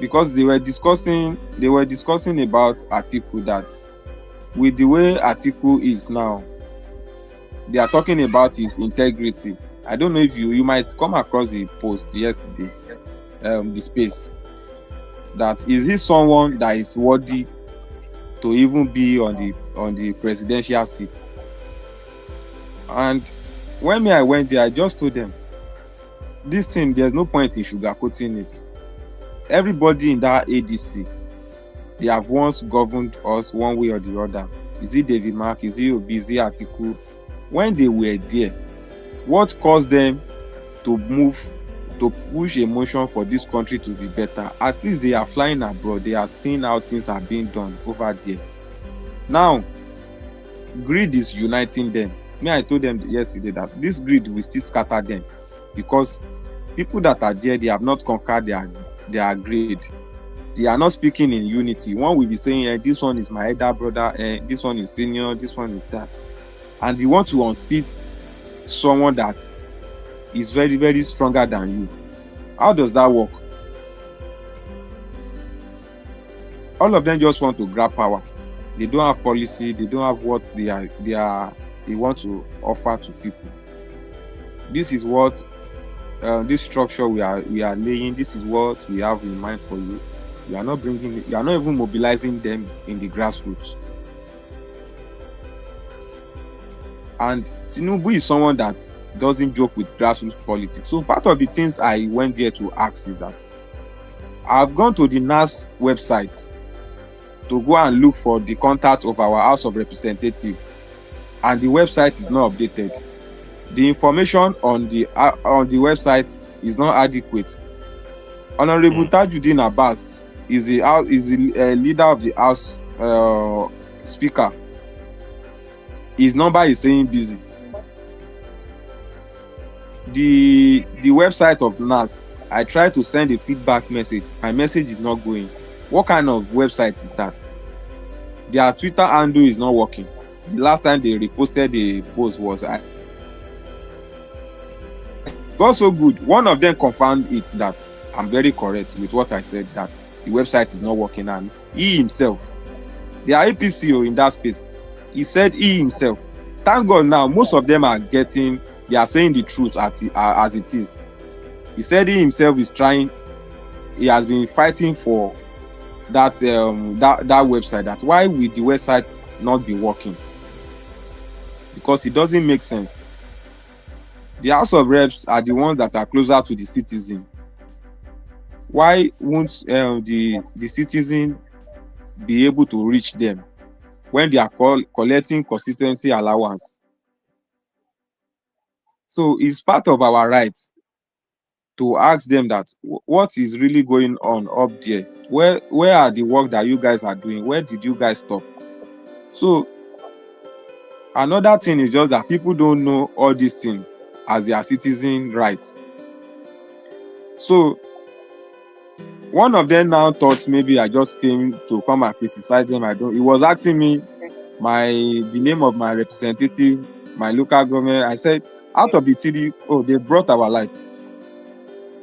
because they were discussing about Atiku, that with the way Atiku is now, they are talking about his integrity. I don't know if you might come across the post yesterday, the space, that is he someone that is worthy to even be on the presidential seat. And when I went there, I just told them, this thing, there's no point in sugarcoating it. Everybody in that ADC, they have once governed us one way or the other. Is it David Mark? Is it Obi? Is it Atiku? When they were there, what caused them to push a motion for this country to be better? At least they are flying abroad. They are seeing how things are being done over there. Now, greed is uniting them. I told them yesterday that this greed will still scatter them, because people that are there, they have not conquered their greed. They are not speaking in unity. One will be saying, this one is my elder brother, this one is senior, this one is that. And they want to unseat someone that is very, very stronger than you. How does that work? All of them just want to grab power. They don't have policy. They don't have what they want to offer to people. This is what this structure we are laying. This is what we have in mind for you. You are not even mobilizing them in the grassroots. And Tinubu is someone that doesn't joke with grassroots politics. So part of the things I went there to ask is that I've gone to the NAS website to go and look for the contact of our House of Representatives, and the website is not updated. The information on the website is not adequate. Honorable Tajuddin Abbas is the leader of the House Speaker. His number is saying busy. The website of NAS, I tried to send a feedback message. My message is not going. What kind of website is that? Their Twitter handle is not working. The last time they reposted the post was got so good. One of them confirmed it, that I'm very correct with what I said, that the website is not working, and he himself, the APCO in that space, he said he himself. Thank God now most of them they are saying the truth as it is. He said he himself is trying. He has been fighting for that website. That why will the website not be working? Because it doesn't make sense. The House of Reps are the ones that are closer to the citizen. Why won't the citizen be able to reach them? when they are collecting consistency allowance. So it's part of our right to ask them that what is really going on up there? Where are the work that you guys are doing? Where did you guys stop? So another thing is just that people don't know all these things as their citizen rights. So one of them now thought maybe I just came to come and criticize them. He was asking me the name of my representative, my local government. I said, out of the three, they brought our light.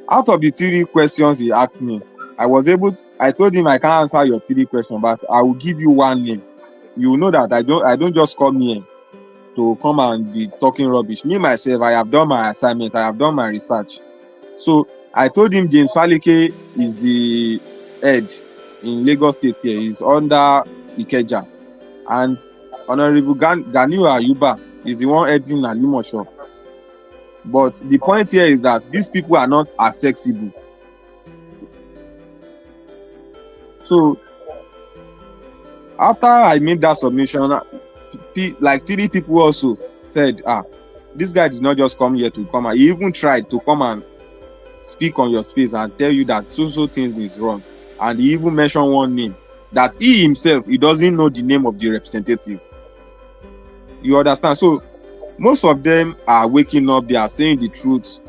Out of the three questions he asked me, I told him I can't answer your three questions, but I will give you one name. You know that I don't just come here to come and be talking rubbish. Me myself, I have done my assignment, I have done my research. So I told him James Falike is the head in Lagos State here. He's under Ikeja. And Honorable Ganiu Ayuba is the one heading Alimosho. But the point here is that these people are not accessible. So after I made that submission, like 3 people also said, this guy did not just come here to come. He even tried to come and speak on your space and tell you that so things is wrong. And he even mentioned one name that he himself, he doesn't know the name of the representative. You understand? So most of them are waking up, they are saying the truth. So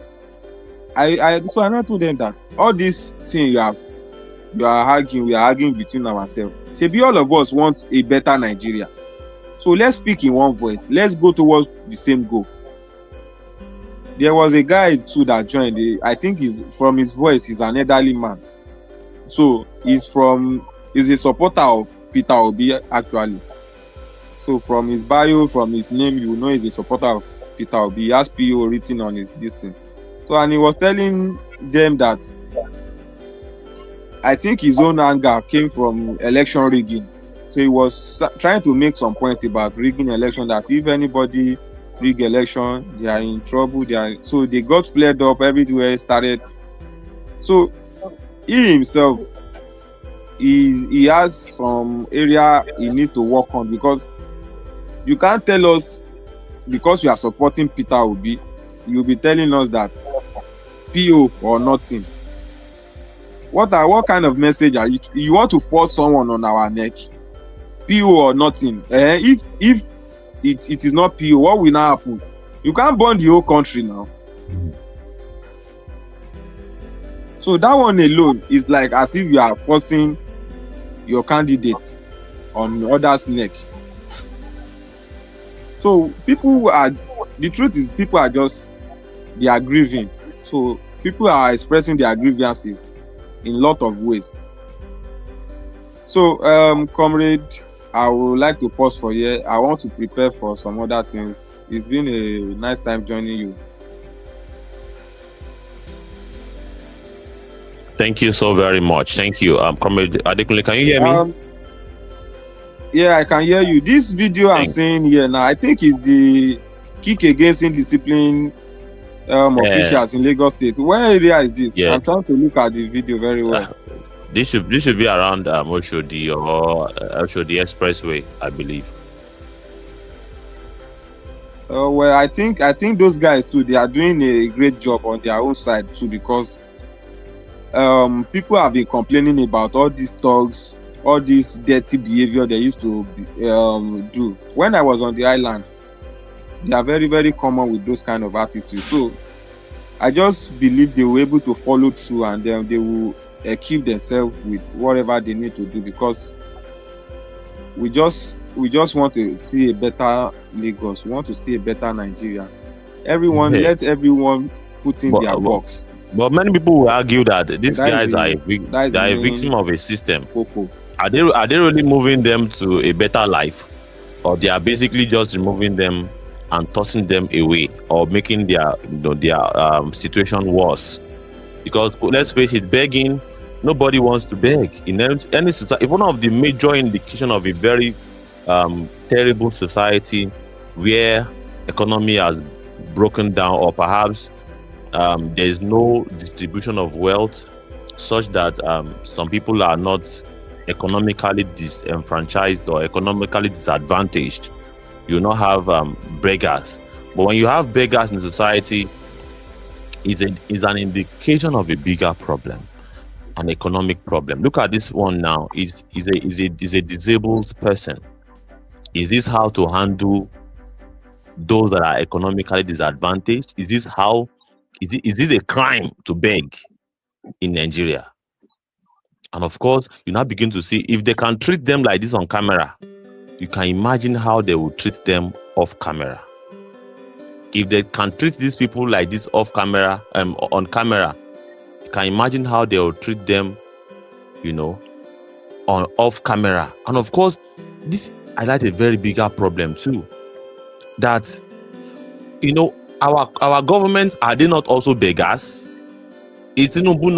I told them that all this thing we are arguing between ourselves. Maybe all of us want a better Nigeria. So let's speak in one voice. Let's go towards the same goal. There was a guy too that joined. I think from his voice, he's an elderly man. So he's a supporter of Peter Obi actually. So from his bio, from his name, you know he's a supporter of Peter Obi. He has PO written on his thing. So and he was telling them that I think his own anger came from election rigging. So he was trying to make some point about rigging election, that if anybody rig election, they are in trouble. So they got flared up everywhere. Started. So he himself, he has some area he needs to work on, because you can't tell us because you are supporting Peter Obi, you'll be telling us that PO or nothing. What kind of message are you want to force someone on our neck? PO or nothing. If it is not PO, what will now happen? You can't burn the whole country now. So that one alone is like as if you are forcing your candidates on others' neck. So the truth is people are grieving. So people are expressing their grievances in a lot of ways. So, comrade, I would like to pause for here. I want to prepare for some other things. It's been a nice time joining you. Thank you so very much. Thank you. Comrade Adekunle, can you hear me? Yeah, I can hear you. This video I'm seeing here now, I think is the kick against indiscipline officials in Lagos State. Where area is this? Yeah. I'm trying to look at the video very well. This should be around Oshodi or Oshodi Expressway, I believe. Well, I think those guys too, they are doing a great job on their own side too, because people have been complaining about all these thugs, all this dirty behavior they used to do. When I was on the island, they are very, very common with those kind of attitudes. So I just believe they were able to follow through, and then they will equip themselves with whatever they need to do, because we just want to see a better Lagos. We want to see a better Nigeria. Let everyone put in their box. But many people will argue that these guys are a victim of a system. Are they really moving them to a better life, or they are basically just removing them and tossing them away, or making their situation worse? Because let's face it, begging, nobody wants to beg in any society. One of the major indication of a very terrible society where economy has broken down, or perhaps there is no distribution of wealth, such that some people are not economically disenfranchised or economically disadvantaged, you not have beggars. But when you have beggars in society, is an indication of a bigger problem, an economic problem. Look at this one now. Is a disabled person. Is this how to handle those that are economically disadvantaged? Is this a crime to beg in Nigeria? And of course, you now begin to see if they can treat them like this on camera, you can imagine how they will treat them off camera. If they can treat these people like this off camera, on camera, you can imagine how they will treat them, on off camera. And of course, this highlights a very bigger problem too. That, our government, are they not also beggars? Is Tinubu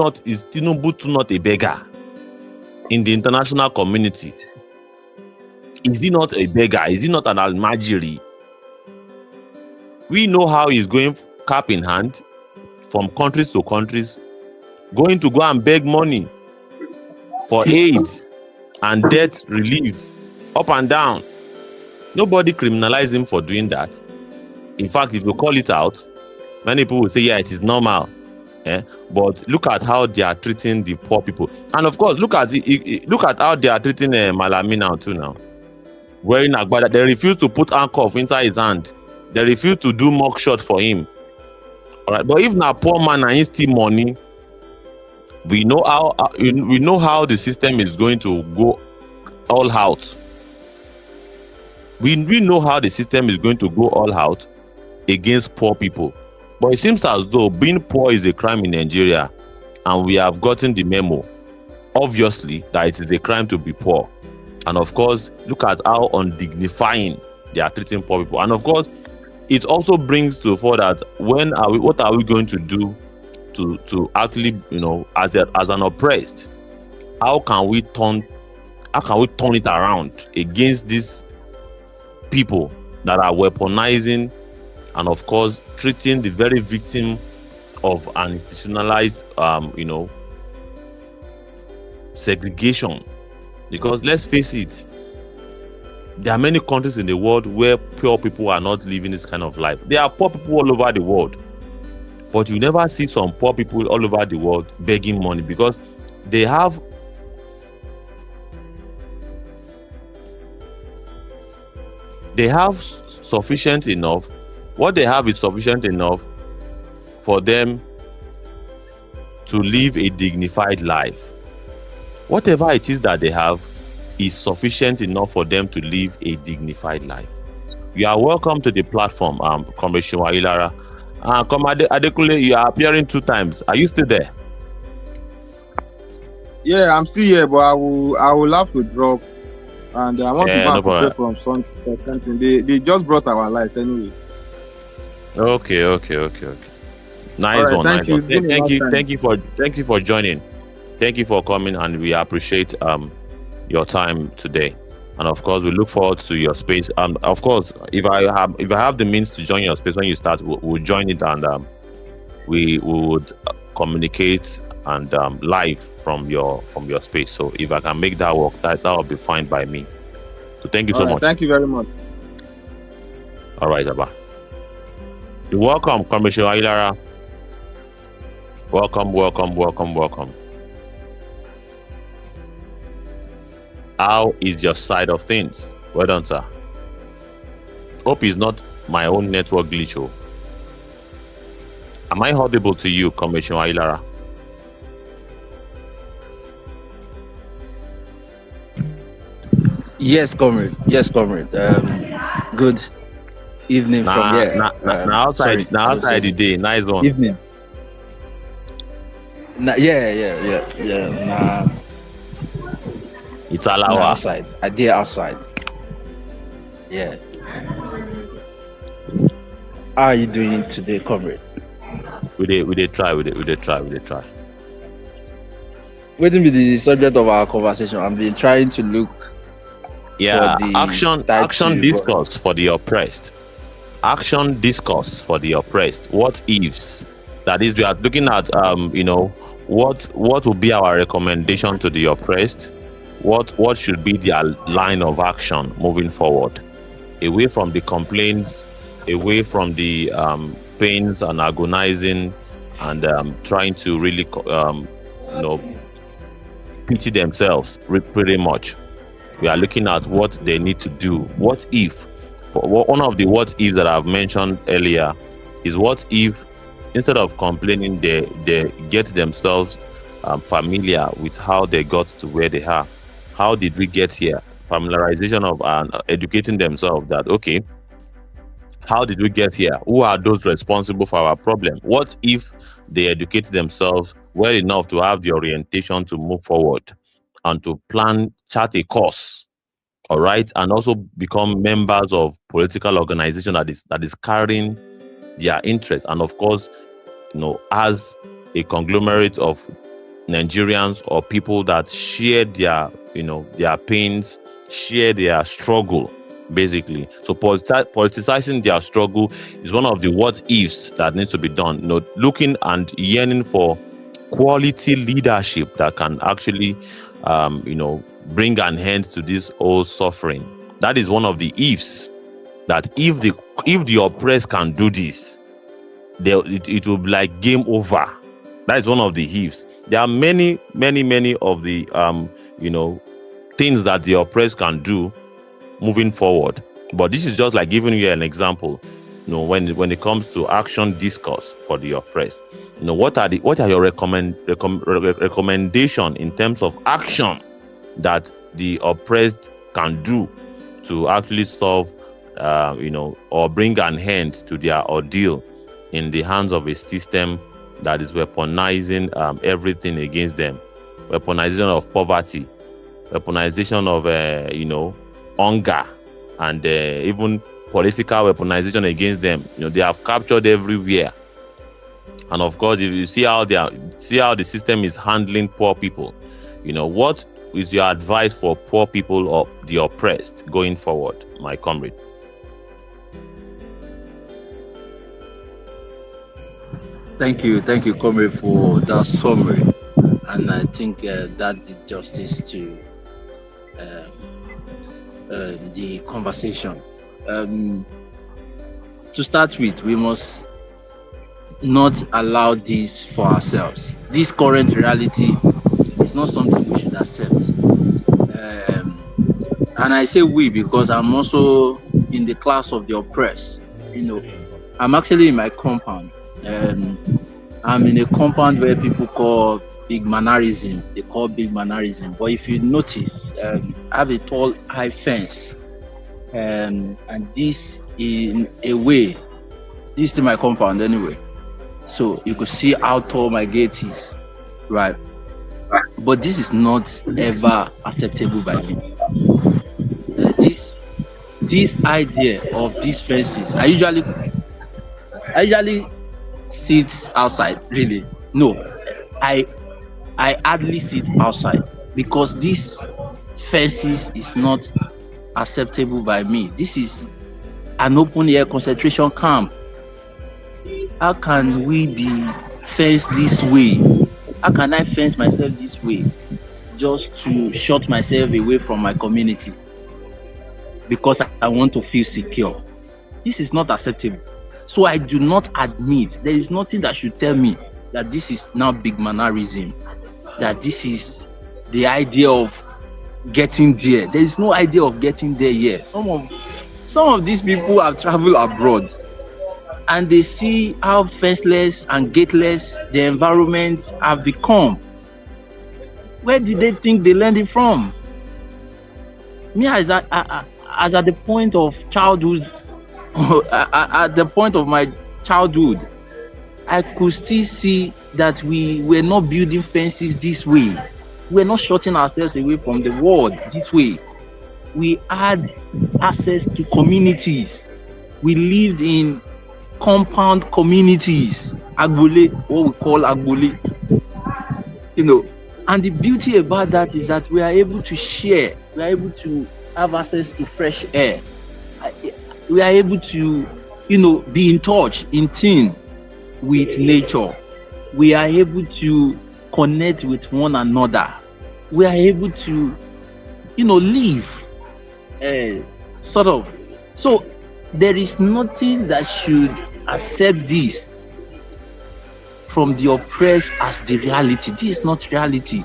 not a beggar in the international community? Is he not a beggar? Is he not an almajiri? We know how he's going cap in hand from countries to countries, going to go and beg money for AIDS and debt relief up and down. Nobody criminalized him for doing that. In fact, if you call it out, many people will say, yeah, it is normal. But look at how they are treating the poor people. And of course, look at how they are treating Malami now too now. Wearing agbada, they refuse to put handcuff inside his hand. They refuse to do mock shot for him. All right, but if na poor man and he steal money, we know how the system is going to go all out. We know how the system is going to go all out against poor people. But it seems as though being poor is a crime in Nigeria, and we have gotten the memo, obviously, that it is a crime to be poor. And of course, look at how undignifying they are treating poor people. And of course, it also brings to the fore that what are we going to do to actually, as an oppressed, how can we turn it around against these people that are weaponizing and of course treating the very victim of an institutionalized segregation? Because let's face it, there are many countries in the world where poor people are not living this kind of life. There are poor people all over the world, but you never see some poor people all over the world begging money because they have sufficient enough. What they have is sufficient enough for them to live a dignified life. Whatever it is that they have is sufficient enough for them to live a dignified life. You are welcome to the platform, Comrade Ilara. Comrade Adekule, you are appearing 2 times. Are you still there? Yeah, I'm still here, but I will have to drop. And I want to go and prepare from something. They just brought our lights anyway. Okay. Nice right, one. Thank you. Thank you for joining. Thank you for coming, and we appreciate your time today. And of course, we look forward to your space. Of course, if I have the means to join your space when you start, we'll join it, and we would communicate and live from your space. So if I can make that work, that will be fine by me. So thank you so much. Thank you very much. All right, Abba. You're welcome, Commissioner Ilara. Welcome. How is your side of things? Well done, sir. Hope it's not my own network glitch. Am I audible to you, Commissioner Ilara? Yes, comrade. Good evening from here. Outside the day. Nice one. Evening. Yeah. It's allowed outside. I did outside. Yeah. How are you doing today, comrade? We did try. What will be the subject of our conversation? I've been trying to look. Yeah, action discourse for the oppressed. Action discourse for the oppressed. What ifs? That is, we are looking at what will be our recommendation to the oppressed what should be their line of action moving forward, away from the complaints, away from the pains and agonizing, and trying to really pity themselves pretty much. We are looking at what they need to do. What if, one of the what if that I've mentioned earlier is, what if instead of complaining, they get themselves familiar with how they got to where they are. How did we get here? Familiarization of educating themselves that, okay, how did we get here? Who are those responsible for our problem? What if they educate themselves well enough to have the orientation to move forward and to chart a course, all right, and also become members of political organization that is carrying their interest, and of course, as a conglomerate of Nigerians or people that share their pains, share their struggle, basically. So politicizing their struggle is one of the what ifs that needs to be done. Looking and yearning for quality leadership that can actually bring an end to this whole suffering. That is one of the ifs, that if the oppressed can do this, it will be like game over. That is one of the ifs. There are many of the things that the oppressed can do moving forward, but this is just like giving you an example. When it comes to action discourse for the oppressed, what are your recommendation in terms of action that the oppressed can do to actually solve or bring an end to their ordeal in the hands of a system that is weaponizing everything against them? Weaponization of poverty, weaponization of hunger, and even political weaponization against them. They have captured everywhere. And of course, if you see how the system is handling poor people, what is your advice for poor people or the oppressed going forward, my comrade? Thank you, comrade, for that summary, and I think that did justice to the conversation. To start with, we must not allow this for ourselves. This current reality is not something we should accept. And I say we because I'm also in the class of the oppressed. I'm actually in my compound. I'm in a compound where people call big mannerism. They call big mannerism. But if you notice, I have a tall, high fence. And this, in a way, this is my compound anyway. So you could see how tall my gate is, right? But this is not ever acceptable by me. This idea of these fences, I usually sit outside. Really, no, I hardly sit outside because this fences is not acceptable by me. This is an open air concentration camp. How can we be fenced this way? How can I fence myself this way just to shut myself away from my community because I want to feel secure? This is not acceptable. So I do not admit, there is nothing that should tell me that this is now big mannerism, that this is the idea of getting there. There is no idea of getting there yet. Some of these people have traveled abroad and they see how fenceless and gateless the environment have become. Where did they think they learned it from? Me, as at the point of childhood, at the point of my childhood, I could still see that we were not building fences this way. We're not shutting ourselves away from the world this way. We had access to communities. We lived in compound communities, agbole, what we call agbole. And the beauty about that is that we are able to share. We are able to have access to fresh air. We are able to, be in touch, in tune with nature. We are able to connect with one another. We are able to live. Sort of. So there is nothing that should accept this from the oppressed as the reality. This is not reality.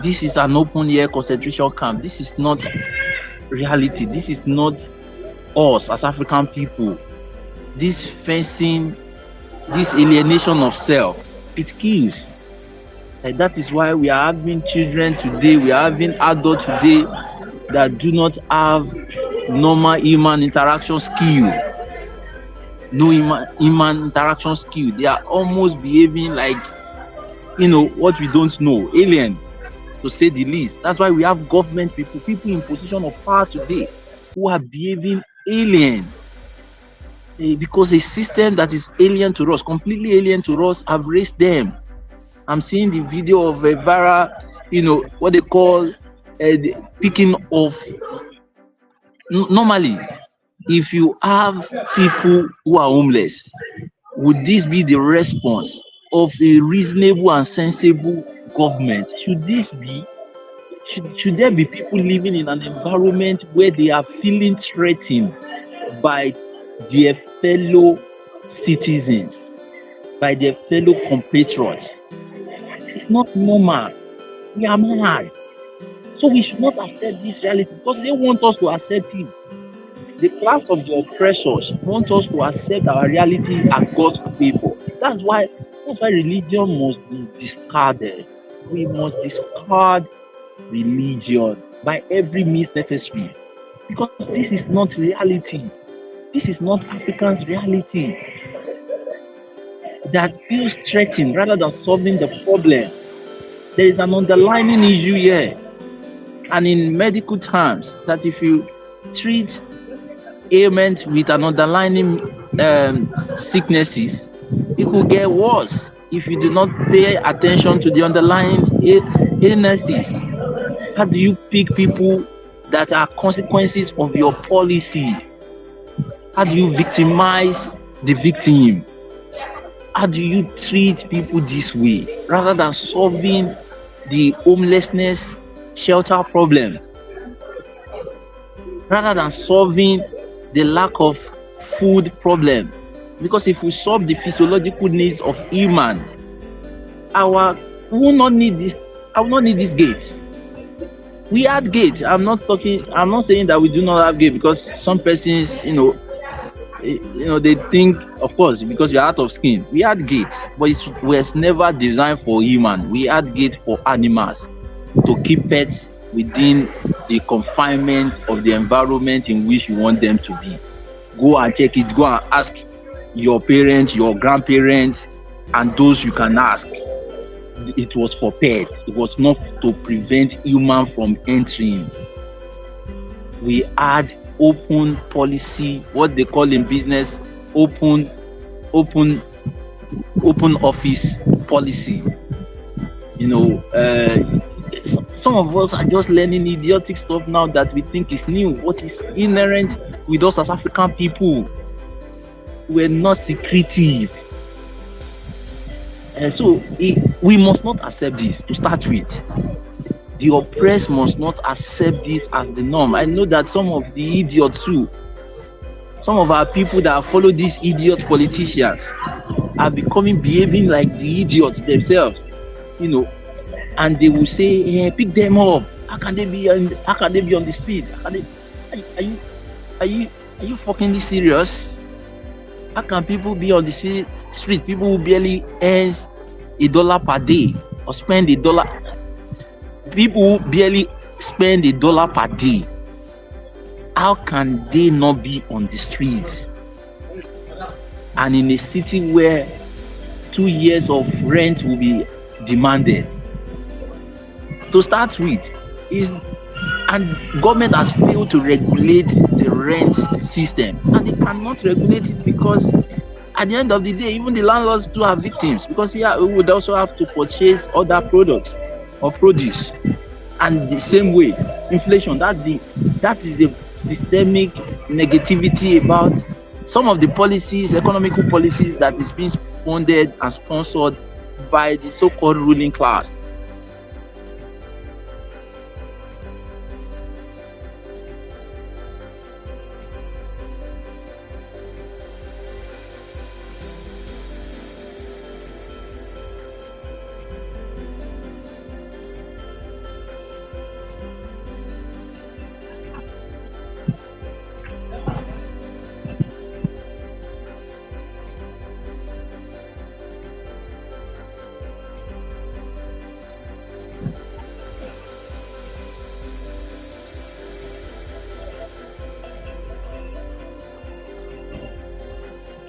This is an open air concentration camp. This is not reality. This is not us as African people. This fencing, this alienation of self, it kills. And that is why we are having children today, we are having adults today that do not have normal human interaction skill. No human interaction skill. They are almost behaving like, what we don't know, alien, to say the least. That's why we have government people in position of power today who are behaving alien. Because a system that is alien to us, completely alien to us, have raised them. I'm seeing the video of a viral, what they call the picking of. Normally, if you have people who are homeless, would this be the response of a reasonable and sensible government? Should there be people living in an environment where they are feeling threatened by their fellow citizens, by their fellow compatriots? It's not normal. We are mad. So we should not accept this reality because they want us to accept it. The class of the oppressors want us to accept our reality as God's people. That's why religion must be discarded. We must discard religion by every means necessary. Because this is not reality. This is not African's reality. That feels threatened rather than solving the problem. There is an underlying issue here. And in medical terms, that if you treat ailment with an underlying sicknesses, it could get worse if you do not pay attention to the underlying illnesses. How do you pick people that are consequences of your policy? How do you victimize the victim? How do you treat people this way rather than solving the homelessness shelter problem, rather than solving the lack of food problem? Because if we solve the physiological needs of human, we will not need this. I will not need this gate. We had gate. I'm not saying that we do not have gate, because some persons, they think, of course, because you're out of skin. We had gate, but it was never designed for human. We had gate for animals, to keep pets within the confinement of the environment in which you want them to be. Go and check it. Go and ask your parents, your grandparents, and those you can ask. It was for pets. It was not to prevent human from entering. We had open policy, what they call in business, open office policy. Some of us are just learning idiotic stuff now that we think is new. What is inherent with us as African people? We're not secretive. And so we must not accept this to start with. The oppressed must not accept this as the norm. I know that some of the idiots too, some of our people that follow these idiot politicians are behaving like the idiots themselves, and they will say, "Yeah, pick them up. How can they be on the street? Are you fucking serious? How can people be on the street? People who barely earns $1 per day or spend $1. People who barely spend $1 per day. How can they not be on the streets? And in a city where 2 years of rent will be demanded." To start with, and government has failed to regulate the rent system, and they cannot regulate it because at the end of the day, even the landlords too are victims, because we would also have to purchase other products or produce. And the same way, inflation, that is the systemic negativity about some of the policies, economical policies that is being funded and sponsored by the so-called ruling class.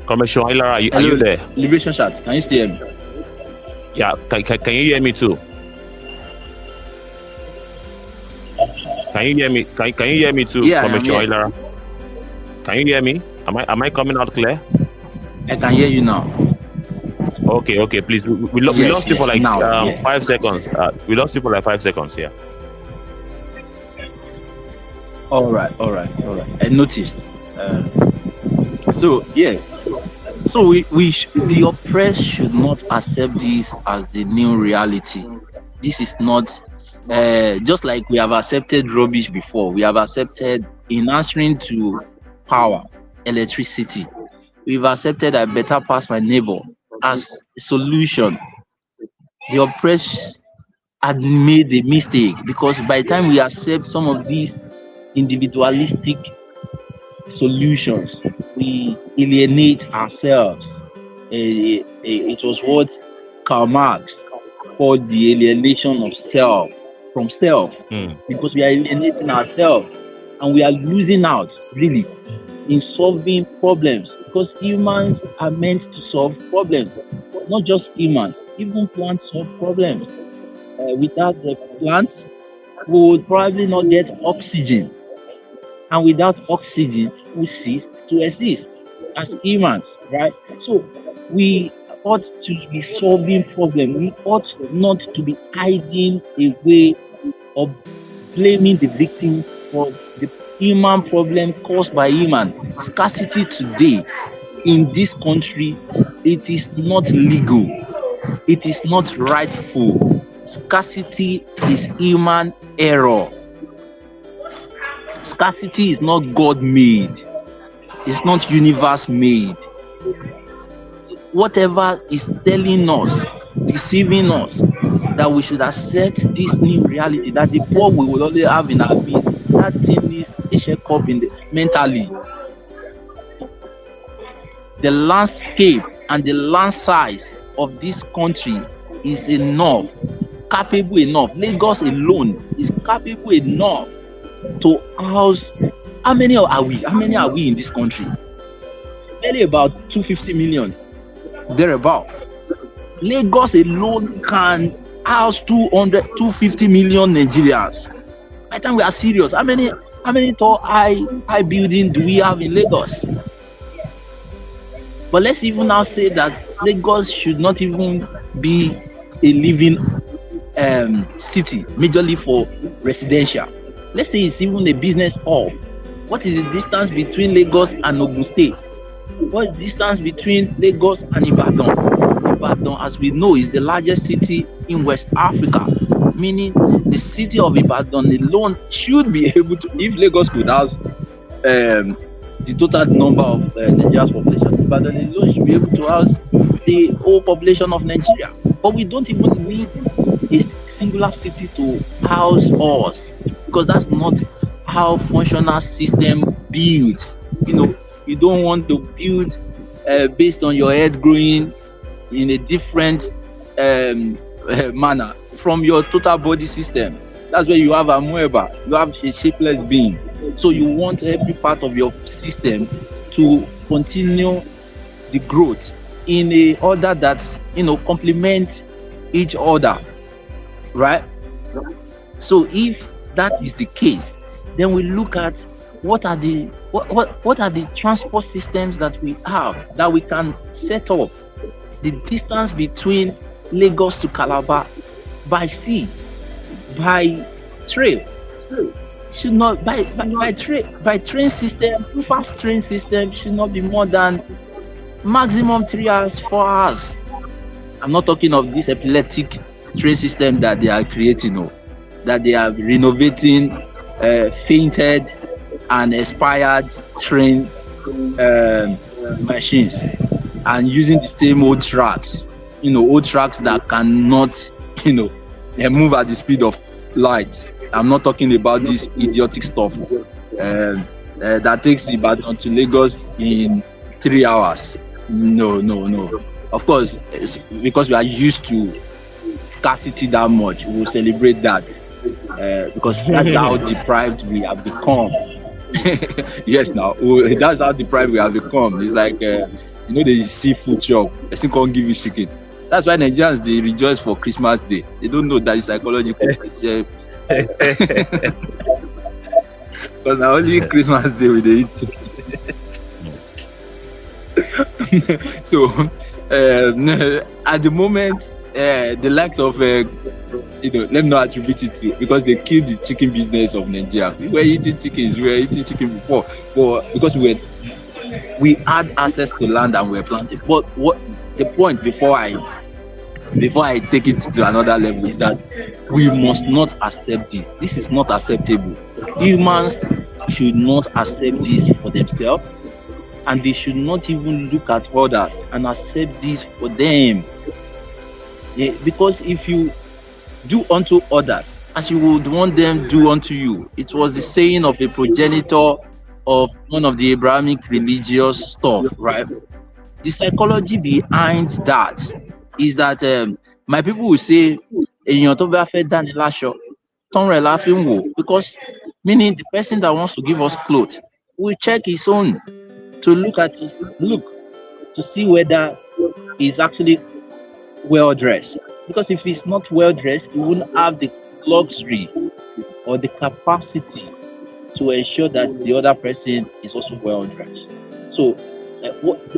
Commissioner Ilara, are you Hello, there? Liberation Chat. Can you still hear me? Yeah, can you hear me too? Can you hear me? Can you hear me too, Yeah, I am Commissioner here. Ilara? Can you hear me? Am I coming out clear? I can hear you now. Okay, please. We Yes, lost you for yes, like now, yeah. 5 seconds. We lost you for like 5 seconds. Yeah. All right. I noticed. So yeah. So the oppressed should not accept this as the new reality. This is not just like we have accepted rubbish before. We have accepted in answering to power, electricity. We've accepted I better pass my neighbor as a solution. The oppressed had made a mistake, because by the time we accept some of these individualistic solutions, we alienate ourselves. It was what Karl Marx called the alienation of self from self, because we are alienating ourselves and we are losing out really in solving problems, because humans are meant to solve problems. Not just humans, even plants solve problems. Without the plants, we would probably not get oxygen, and without oxygen, we cease to exist as humans, right? So we ought to be solving problems. We ought not to be hiding away or blaming the victim for the human problem caused by human. Scarcity today in this country, it is not legal. It is not rightful. Scarcity is human error. Scarcity is not God made. It's not universe made. Whatever is telling us, deceiving us, that we should accept this new reality, that the poor we will only have in our midst, that thing is a shake up in the mentally. The landscape and the land size of this country is enough, capable enough. Lagos alone is capable enough to house. How many are we? How many are we in this country? Barely about 250 million, thereabout. Lagos alone can house 250 million Nigerians. By the time we are serious, how many tall high building do we have in Lagos? But let's even now say that Lagos should not even be a living city, majorly for residential. Let's say it's even a business hub. What is the distance between Lagos and Ogun State? What is the distance between Lagos and Ibadan? Ibadan, as we know, is the largest city in West Africa, meaning the city of Ibadan alone should be able to, if Lagos could house the total number of Nigeria's population, Ibadan alone should be able to house the whole population of Nigeria. But we don't even need a singular city to house us, because that's not how functional system builds. You don't want to build based on your head growing in a different manner from your total body system. That's where you have amoeba, you have a shapeless being. So you want every part of your system to continue the growth in a order that complement each other, right? So if that is the case, then we look at what are the transport systems that we have that we can set up. The distance between Lagos to Calabar by sea, by trail, should not by train system, fast train system should not be more than maximum 3 hours, 4 hours. I'm not talking of this epileptic train system that they are creating, that they are renovating fainted and expired train machines and using the same old tracks, old tracks that cannot, move at the speed of light. I'm not talking about this idiotic stuff that takes Ibadan to Lagos in 3 hours. No. Of course, it's because we are used to scarcity that much, we will celebrate that because that's how deprived we have become. Yes, now that's how deprived we have become. It's like You know, they see food shop, person can't give you chicken. That's why Nigerians, they rejoice for Christmas Day. They don't know that it's psychological. Because now only Christmas Day we dey eat chicken. So at the moment, the likes of let me not attribute it to, because they killed the chicken business of Nigeria. We were eating chickens, we were eating chicken before, but because we had access to land and we were planting. But what the point before I take it to another level is that we must not accept it. This is not acceptable. Humans should not accept this for themselves, and they should not even look at others and accept this for them. Yeah, because if you do unto others as you would want them do unto you, it was the saying of a progenitor of one of the Abrahamic religious stuff, right? The psychology behind that is that my people will say, because meaning the person that wants to give us clothes will check his own to look at his look to see whether he's actually well dressed. Because if he's not well dressed, he wouldn't have the luxury or the capacity to ensure that the other person is also well dressed. So,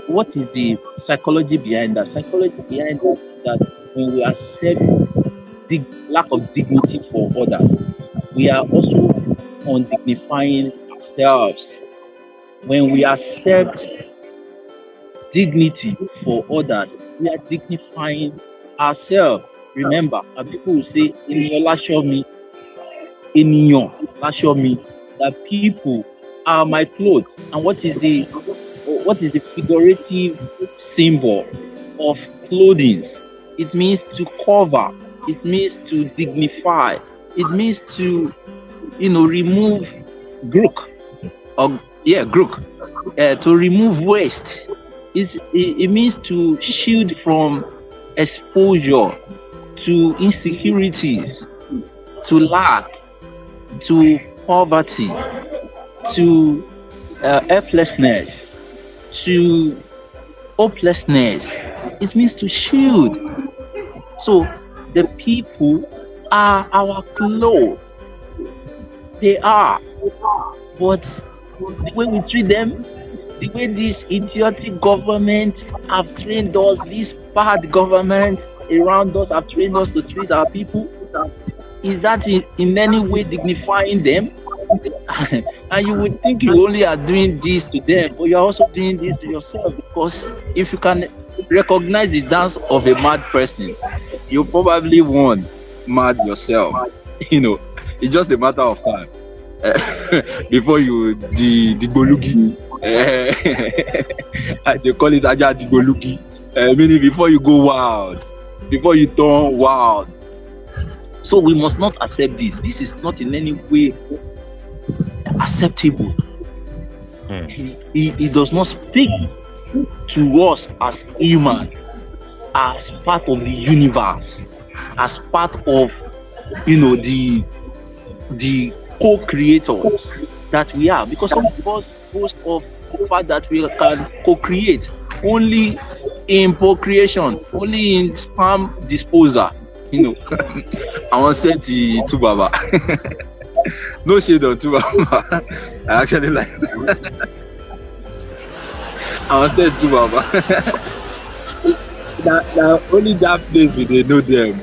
what is the psychology behind that? Psychology behind that is that when we accept the lack of dignity for others, we are also undignifying ourselves. When we accept dignity for others, we are dignifying ourselves. Remember, people will say, show me, that people are my clothes. And what is the figurative symbol of clothing? It means to cover, it means to dignify, it means to remove crook, to remove waste. It means to shield from exposure to insecurities, to lack, to poverty, to helplessness, to hopelessness. It means to shield. So the people are our clothes. They are. But the way we treat them, the way this idiotic government have trained us, this bad government around us have trained us to treat our people, is that in any way dignifying them? And you would think you only are doing this to them, but you're also doing this to yourself. Because if you can recognize the dance of a mad person, you probably won't mad yourself. It's just a matter of time before you the golugi. They call it aja the golugi. Meaning before you go wild, before you turn wild. So we must not accept this. This is not in any way acceptable. He does not speak to us as human, as part of the universe, as part of the co-creators that we are. Because some of us boast of the fact that we can co-create only in procreation, only in sperm disposal. I want to say to Baba. No shade on to Baba. I actually like that. I want to say to Baba. Now only that place where they know them.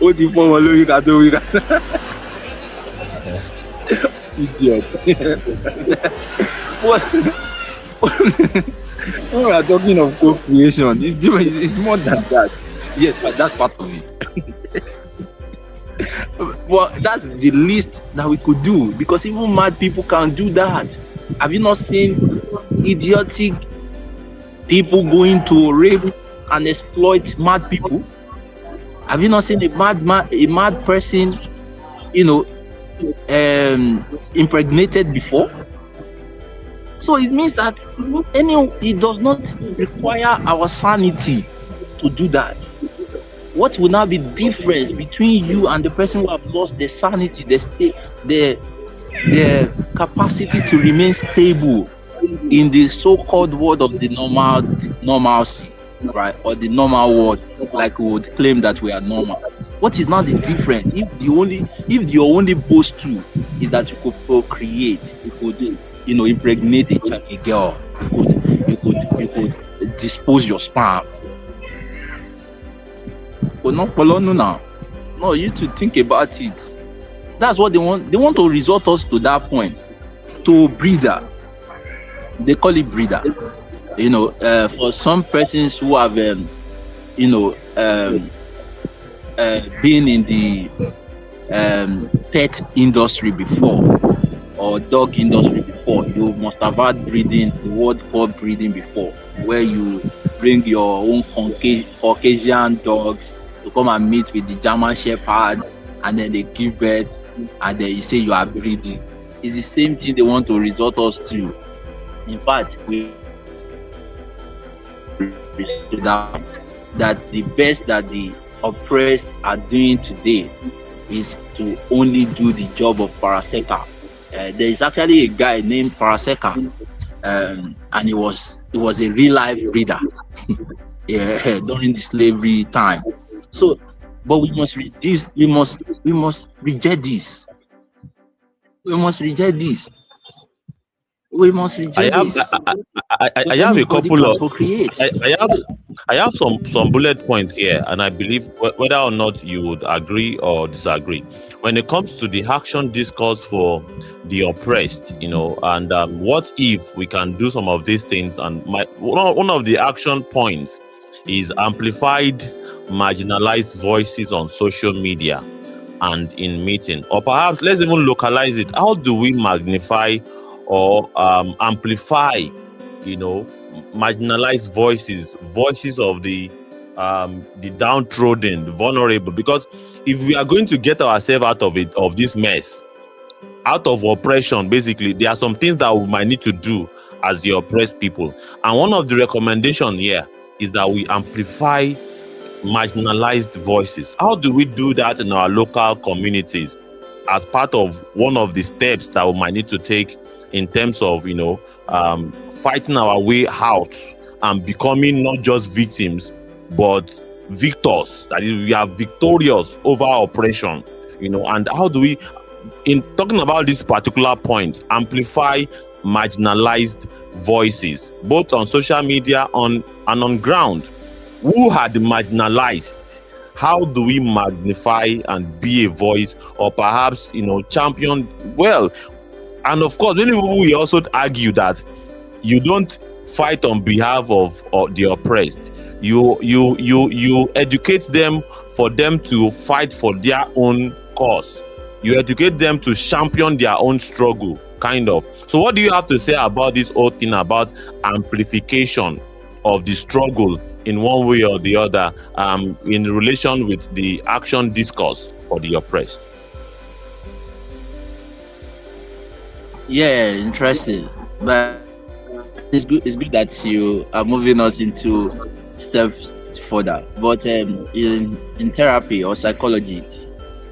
Only for you can do it. Idiot. When we are talking of co-creation, it's different. It's more than that. Yes, but that's part of it. Well, that's the least that we could do, because even mad people can do that. Have you not seen idiotic people going to rape and exploit mad people? Have you not seen a mad person, impregnated before? So it means that it does not require our sanity to do that. What will now be the difference between you and the person who have lost their sanity, their capacity to remain stable? in the so-called world of the normalcy, right, or the normal world, like we would claim that we are normal. What is now the difference? If your only boast too is that you could procreate, you could, impregnate a girl, you could dispose your sperm. But not Polono now. No, you to think about it. That's what they want. They want to resort us to that point, to breeder. They call it breeder. For some persons who have, been in the pet industry before, or dog industry before, you must have had breeding, the word called breeding before, where you bring your own Caucasian dogs to come and meet with the German Shepherd, and then they give birth, and then you say you are breeding. It's the same thing they want to resort us to. In fact, we that the best that the oppressed are doing today is to only do the job of Paraseka. There is actually a guy named Paraseka, and he was a real life breeder during the slavery time. So, but we must reject this. We must reject this. We must reject this. I have a couple of I have some bullet points here, and I believe whether or not you would agree or disagree when it comes to the action discourse for the oppressed, and what if we can do some of these things. And one of the action points is amplified marginalized voices on social media and in meeting, or perhaps let's even localize it. How do we magnify or amplify, marginalized voices of the downtrodden, the vulnerable? Because if we are going to get ourselves out of this mess, out of oppression, basically, there are some things that we might need to do as the oppressed people. And one of the recommendations here is that we amplify marginalized voices. How do we do that in our local communities as part of one of the steps that we might need to take in terms of, fighting our way out and becoming not just victims, but victors? That is, we are victorious over oppression, and how do we, in talking about this particular point, amplify marginalized voices, both on social media and on ground? Who are the marginalized? How do we magnify and be a voice, or perhaps, champion? Well, and of course, many people will also argue that you don't fight on behalf of the oppressed. You educate them for them to fight for their own cause. You educate them to champion their own struggle, kind of. So what do you have to say about this whole thing about amplification of the struggle in one way or the other, in relation with the action discourse for the oppressed? Yeah, interesting. But it's good that you are moving us into steps further. But in therapy or psychology,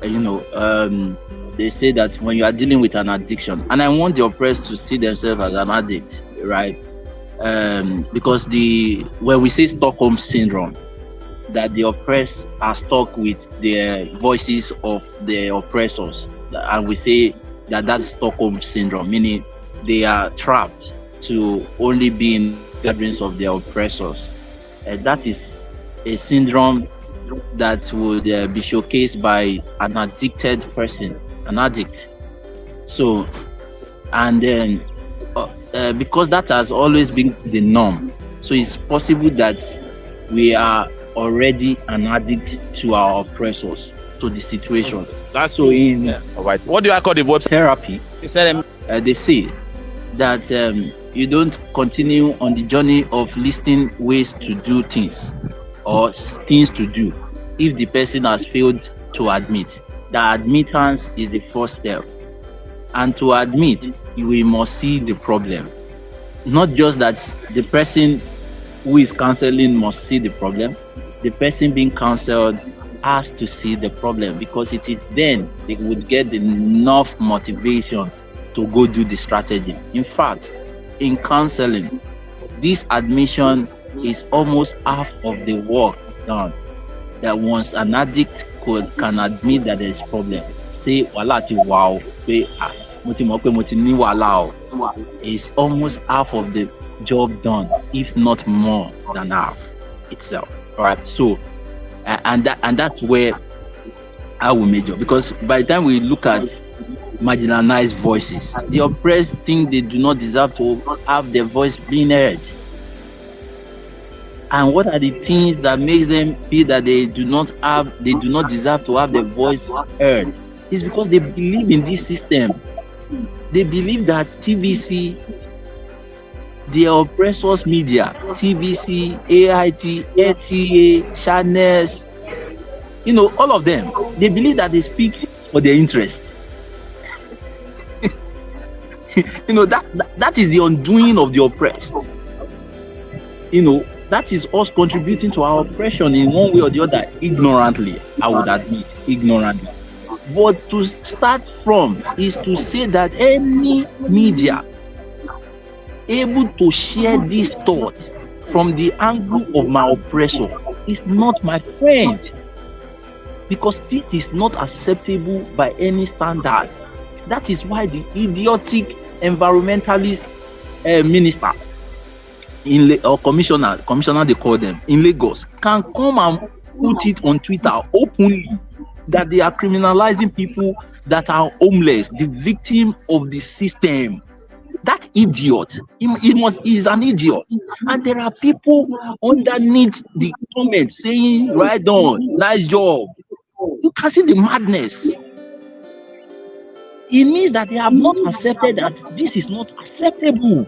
they say that when you are dealing with an addiction, and I want the oppressed to see themselves as an addict, right? Because when we say Stockholm syndrome, that the oppressed are stuck with the voices of the oppressors, and we say that's Stockholm syndrome, meaning they are trapped to only be in gatherings of their oppressors. That is a syndrome that would be showcased by an addicted person, an addict. So, and then because that has always been the norm, so it's possible that we are already an addict to our oppressors, to the situation. That's so in all right. What do I call the word therapy? You said they say that you don't continue on the journey of listing ways to do things or things to do if the person has failed to admit. The admittance is the first step, and to admit, we must see the problem. Not just that the person who is counseling must see the problem. The person being counseled has to see the problem, because it is then they would get enough motivation to go do the strategy. In fact, in counseling, this admission is almost half of the work done. That once an addict can admit that there is problem, say wàhálà ti wà o, pé mo ti mọ̀ pé mo ti ní wàhálà o, is almost half of the job done, if not more than half itself. All right. So, and that's where I will major, because by the time we look at marginalized voices, the oppressed think they do not deserve to have their voice being heard. And what are the things that makes them feel that they do not deserve to have their voice heard? It's because they believe in this system. They believe that TVC, the oppressors media, TVC, AIT, ATA, channels, all of them, they believe that they speak for their interest. That is the undoing of the oppressed. That is us contributing to our oppression in one way or the other, ignorantly, I would admit, ignorantly. But to start from is to say that any media able to share this thought from the angle of my oppressor is not my friend, because this is not acceptable by any standard. That is why the idiotic environmentalist minister or commissioner they call them in Lagos can come and put it on Twitter openly that they are criminalizing people that are homeless, the victim of the system. That idiot, he's an idiot. And there are people underneath the comments saying, right on, nice job. You can see the madness. It means that they have not accepted that this is not acceptable.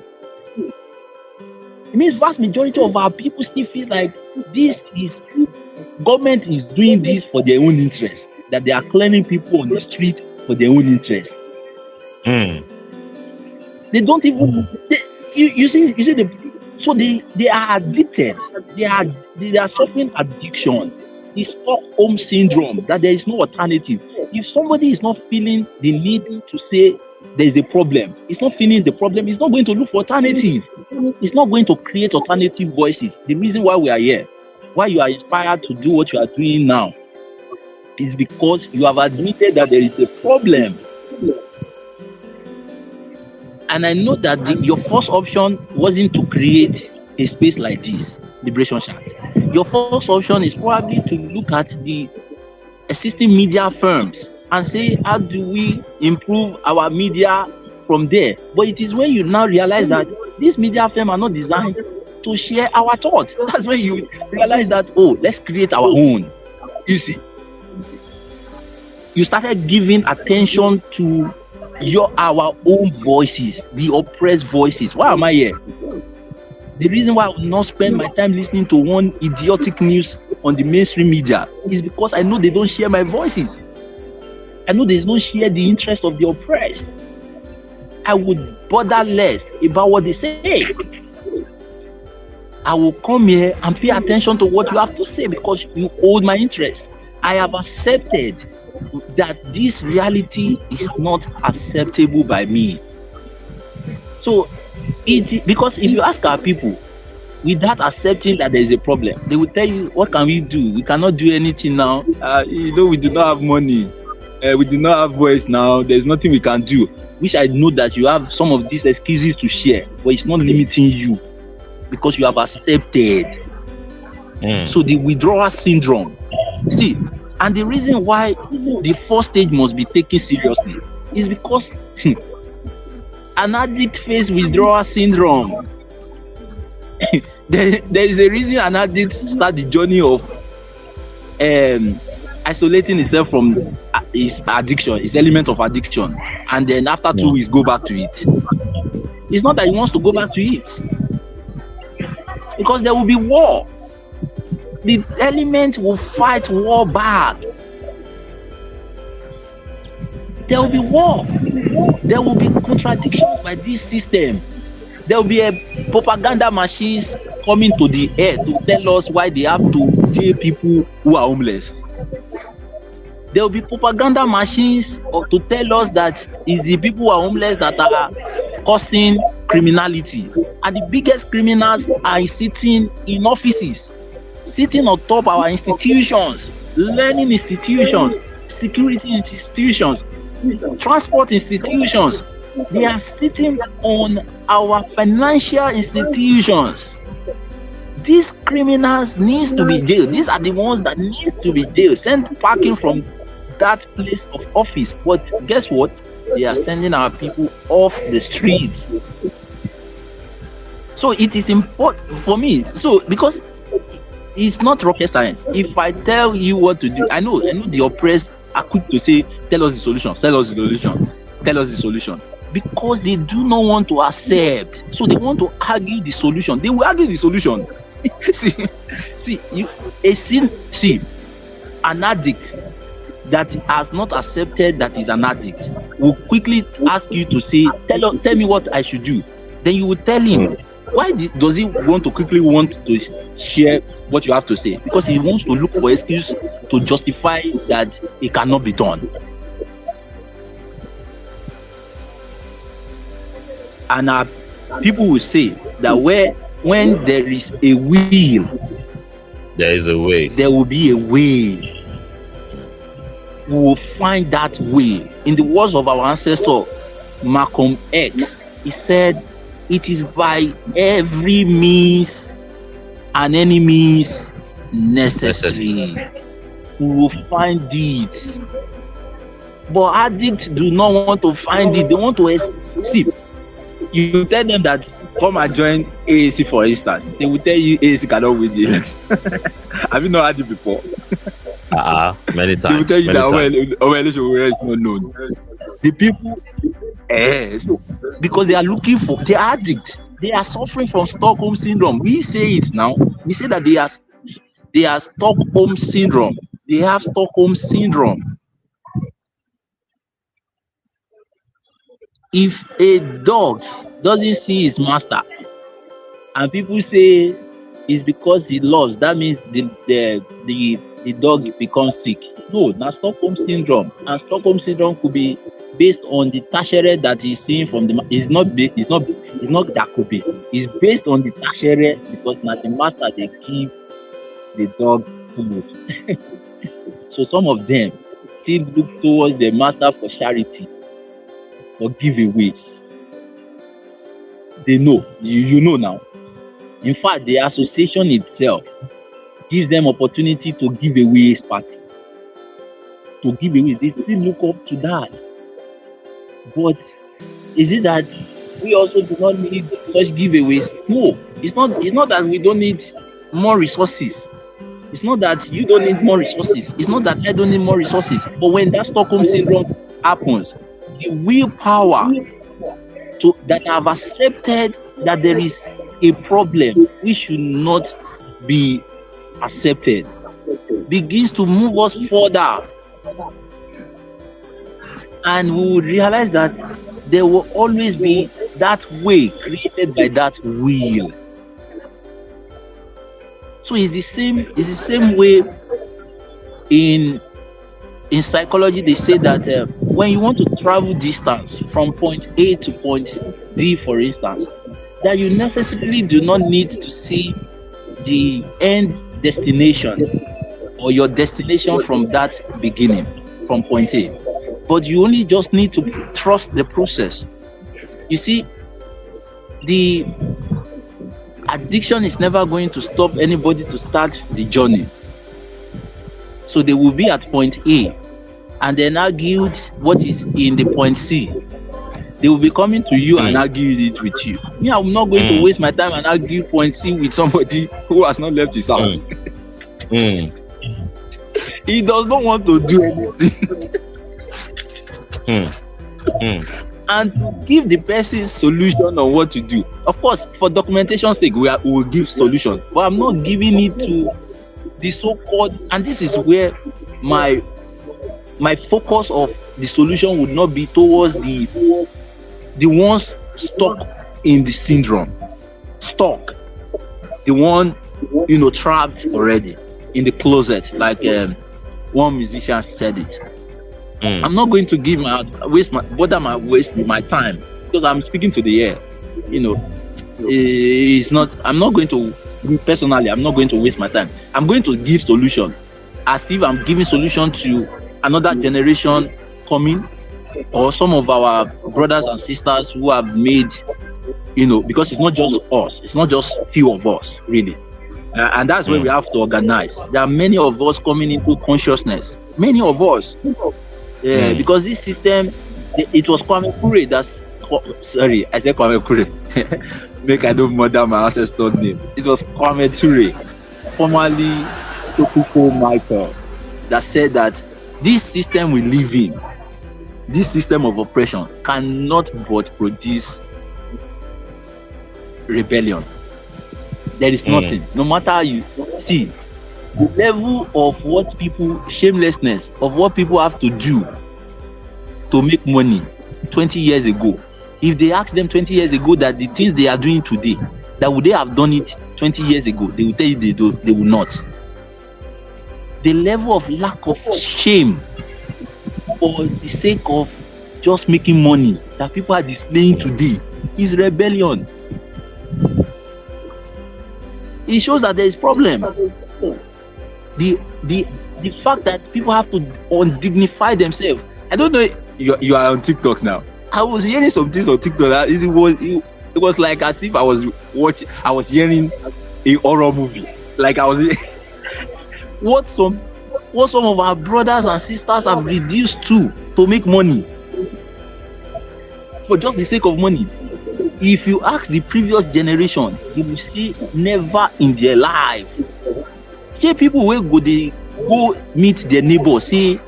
It means vast majority of our people still feel like government is doing this for their own interest, that they are clearing people on the street for their own interest. They don't even so they are addicted. They are suffering addiction. The Stockholm syndrome, that there is no alternative. If somebody is not feeling the need to say there is a problem, he's not feeling the problem, he's not going to look for alternative. He's not going to create alternative voices. The reason why we are here, why you are inspired to do what you are doing now, is because you have admitted that there is a problem. And I know that your first option wasn't to create a space like this, Liberation Chat. Your first option is probably to look at the existing media firms and say, how do we improve our media from there? But it is when you now realize that these media firms are not designed to share our thoughts. That's when you realize that, let's create our own. You see, you started giving attention to our own voices, the oppressed voices. Why am I here? The reason why I will not spend my time listening to one idiotic news on the mainstream media is because I know they don't share my voices. I know they don't share the interest of the oppressed. I would bother less about what they say. I will come here and pay attention to what you have to say because you hold my interest. I have accepted that this reality is not acceptable by me. So, because if you ask our people, without accepting that there is a problem, they will tell you, what can we do? We cannot do anything now. We do not have money. We do not have voice now. There's nothing we can do. Which I know that you have some of these excuses to share, but it's not limiting you because you have accepted. So the withdrawal syndrome. See, and the reason why the first stage must be taken seriously is because an addict face withdrawal syndrome. there is a reason an addict start the journey of isolating himself from his addiction, his element of addiction, and then after 2 weeks go back to it. It's not that he wants to go back to it, because there will be war. The element will fight war back. There will be war. There will be contradiction by this system. There will be a propaganda machines coming to the air to tell us why they have to jail people who are homeless. There will be propaganda machines to tell us that it's the people who are homeless that are causing criminality, and the biggest criminals are sitting in offices, sitting on top of our institutions, learning institutions, security institutions, transport institutions. They are sitting on our financial institutions. These criminals needs to be jailed. These are the ones that needs to be jailed, sent packing from that place of office. But guess what? They are sending our people off the streets. So it is important for me. So because it's not rocket science. If I tell you what to do, I know the oppressed are quick to say, tell us the solution, tell us the solution, tell us the solution. Because they do not want to accept. So they want to argue the solution. They will argue the solution. An addict that has not accepted that is an addict will quickly ask you to say, tell me what I should do. Then you will tell him. Why does he want to share what you have to say? Because he wants to look for excuse to justify that it cannot be done. And people will say that when there is a will, there is a way. There will be a way. We will find that way. In the words of our ancestor Malcolm X, he said, "It is by every means and any means necessary. We will find it." But addicts do not want to find it. They want to see. You tell them that come and join AAC, for instance. They will tell you AAC cannot win the election. Have you not heard it before? Many times. They will tell you that our election is not known. The people, so, because they are looking for, they are addicts. They are suffering from Stockholm syndrome. We say it now. We say that they are Stockholm syndrome. They have Stockholm syndrome. If a dog doesn't see his master, and people say it's because he loves, that means the dog becomes sick. No, that's Stockholm syndrome. And Stockholm syndrome could be based on the tertiary that he's seeing from the. It's not that could be. It's based on the tertiary because now the master they give the dog food. So some of them still look towards the master for charity or giveaways. They know, you know now. In fact, the association itself gives them opportunity to give away his party. To give away, they still look up to that. But is it that we also do not need such giveaways? No, it's not that we don't need more resources. It's not that you don't need more resources. It's not that I don't need more resources. But when that Stockholm syndrome happens, the willpower that have accepted that there is a problem which should not be accepted begins to move us further, and we will realize that there will always be that way created by that will. So it's the same way in psychology. They say that when you want to travel distance from point A to point D, for instance, that you necessarily do not need to see the end destination or your destination from that beginning, from point A, but you only just need to trust the process. You see, the addiction is never going to stop anybody to start the journey. So they will be at point A and then argued what is in the point C. They will be coming to you and arguing it with you. Me, I'm not going to waste my time and argue point C with somebody who has not left his house. He does not want to do anything. And give the person solution on what to do. Of course, for documentation's sake, we will give solution. But I'm not giving it to the so-called, and this is where my focus of the solution would not be towards the ones stuck in the syndrome, stuck, the one trapped already in the closet, like one musician said it. I'm not going to waste my time because I'm speaking to the air. you know, it's not. I'm not going to personally. I'm not going to waste my time. I'm going to give solution, as if I'm giving solution to another generation coming, or some of our brothers and sisters who have made, because it's not just us. It's not just few of us, really. And that's where we have to organize. There are many of us coming into consciousness. Many of us. Because this system, it was Kwame Kure that's... Sorry, I said Kwame Kure. Make I don't murder my ancestor's name. It was Kwame Ture, formerly Stokoko Michael, that said that this system we live in, this system of oppression, cannot but produce rebellion. There is nothing. No matter how you see, the level of what people, shamelessness of what people have to do to make money 20 years ago. If they ask them 20 years ago that the things they are doing today, that would they have done it 20 years ago, they will tell you they will not. The level of lack of shame for the sake of just making money that people are displaying today is rebellion. It shows that there is problem. The fact that people have to undignify themselves. I don't know. You are on TikTok now. I was hearing some things on TikTok. It was like as if I was hearing a horror movie. Like I was what some of our brothers and sisters have reduced to make money for just the sake of money. If you ask the previous generation, you will see never in their life. See people will go meet their neighbor, say,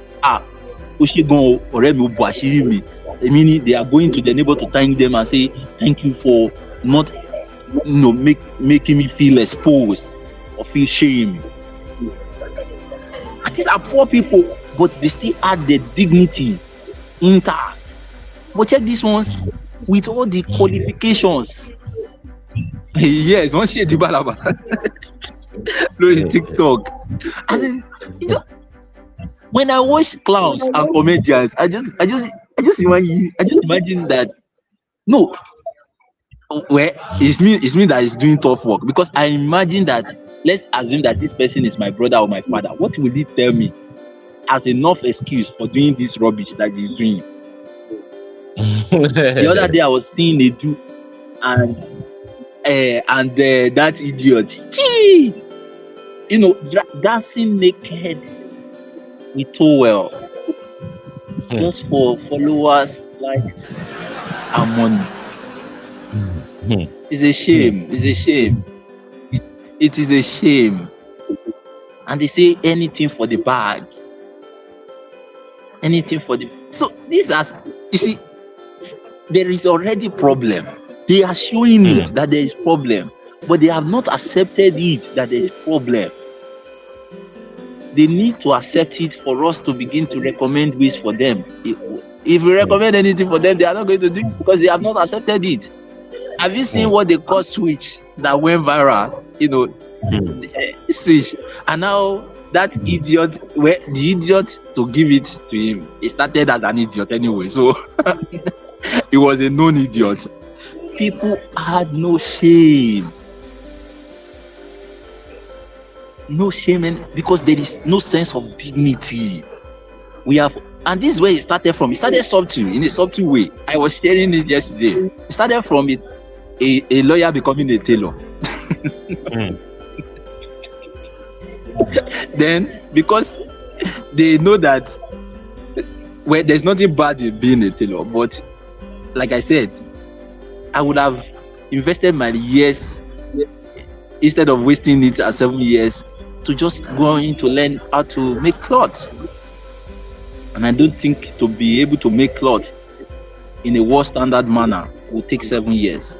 meaning they are going to the neighbor to thank them and say, thank you for not making me feel exposed or feel shame. And these are poor people, but they still had their dignity intact. But check these ones with all the qualifications. Yes, one share the balaba. TikTok. When I watch clowns and comedians, I just imagine that it's me that is doing tough work, because I imagine that, let's assume that this person is my brother or my father. What will he tell me as enough excuse for doing this rubbish that he's doing? The other day I was seeing a dude and that idiot, dancing naked with towel just for followers, likes, and money. It's a shame. It's a shame. It is a shame. And they say anything for the bag. Anything for the... So these are... You see, there is already problem. They are showing it that there is problem, but they have not accepted it that there is problem. They need to accept it for us to begin to recommend ways for them. If we recommend anything for them, they are not going to do it because they have not accepted it. Have you seen what they call switch that went viral? Switch. And now that idiot, the idiot to give it to him, he started as an idiot anyway. So he was a known idiot. People had no shame. No shame, because there is no sense of dignity. We have, and this is where it started from. It started subtle, in a subtle way. I was sharing it yesterday. It started from a lawyer becoming a tailor. Then, because they know that there's nothing bad in being a tailor, but like I said, I would have invested my years instead of wasting it at 7 years to just go in to learn how to make clothes. And I don't think to be able to make clothes in a world standard manner will take 7 years.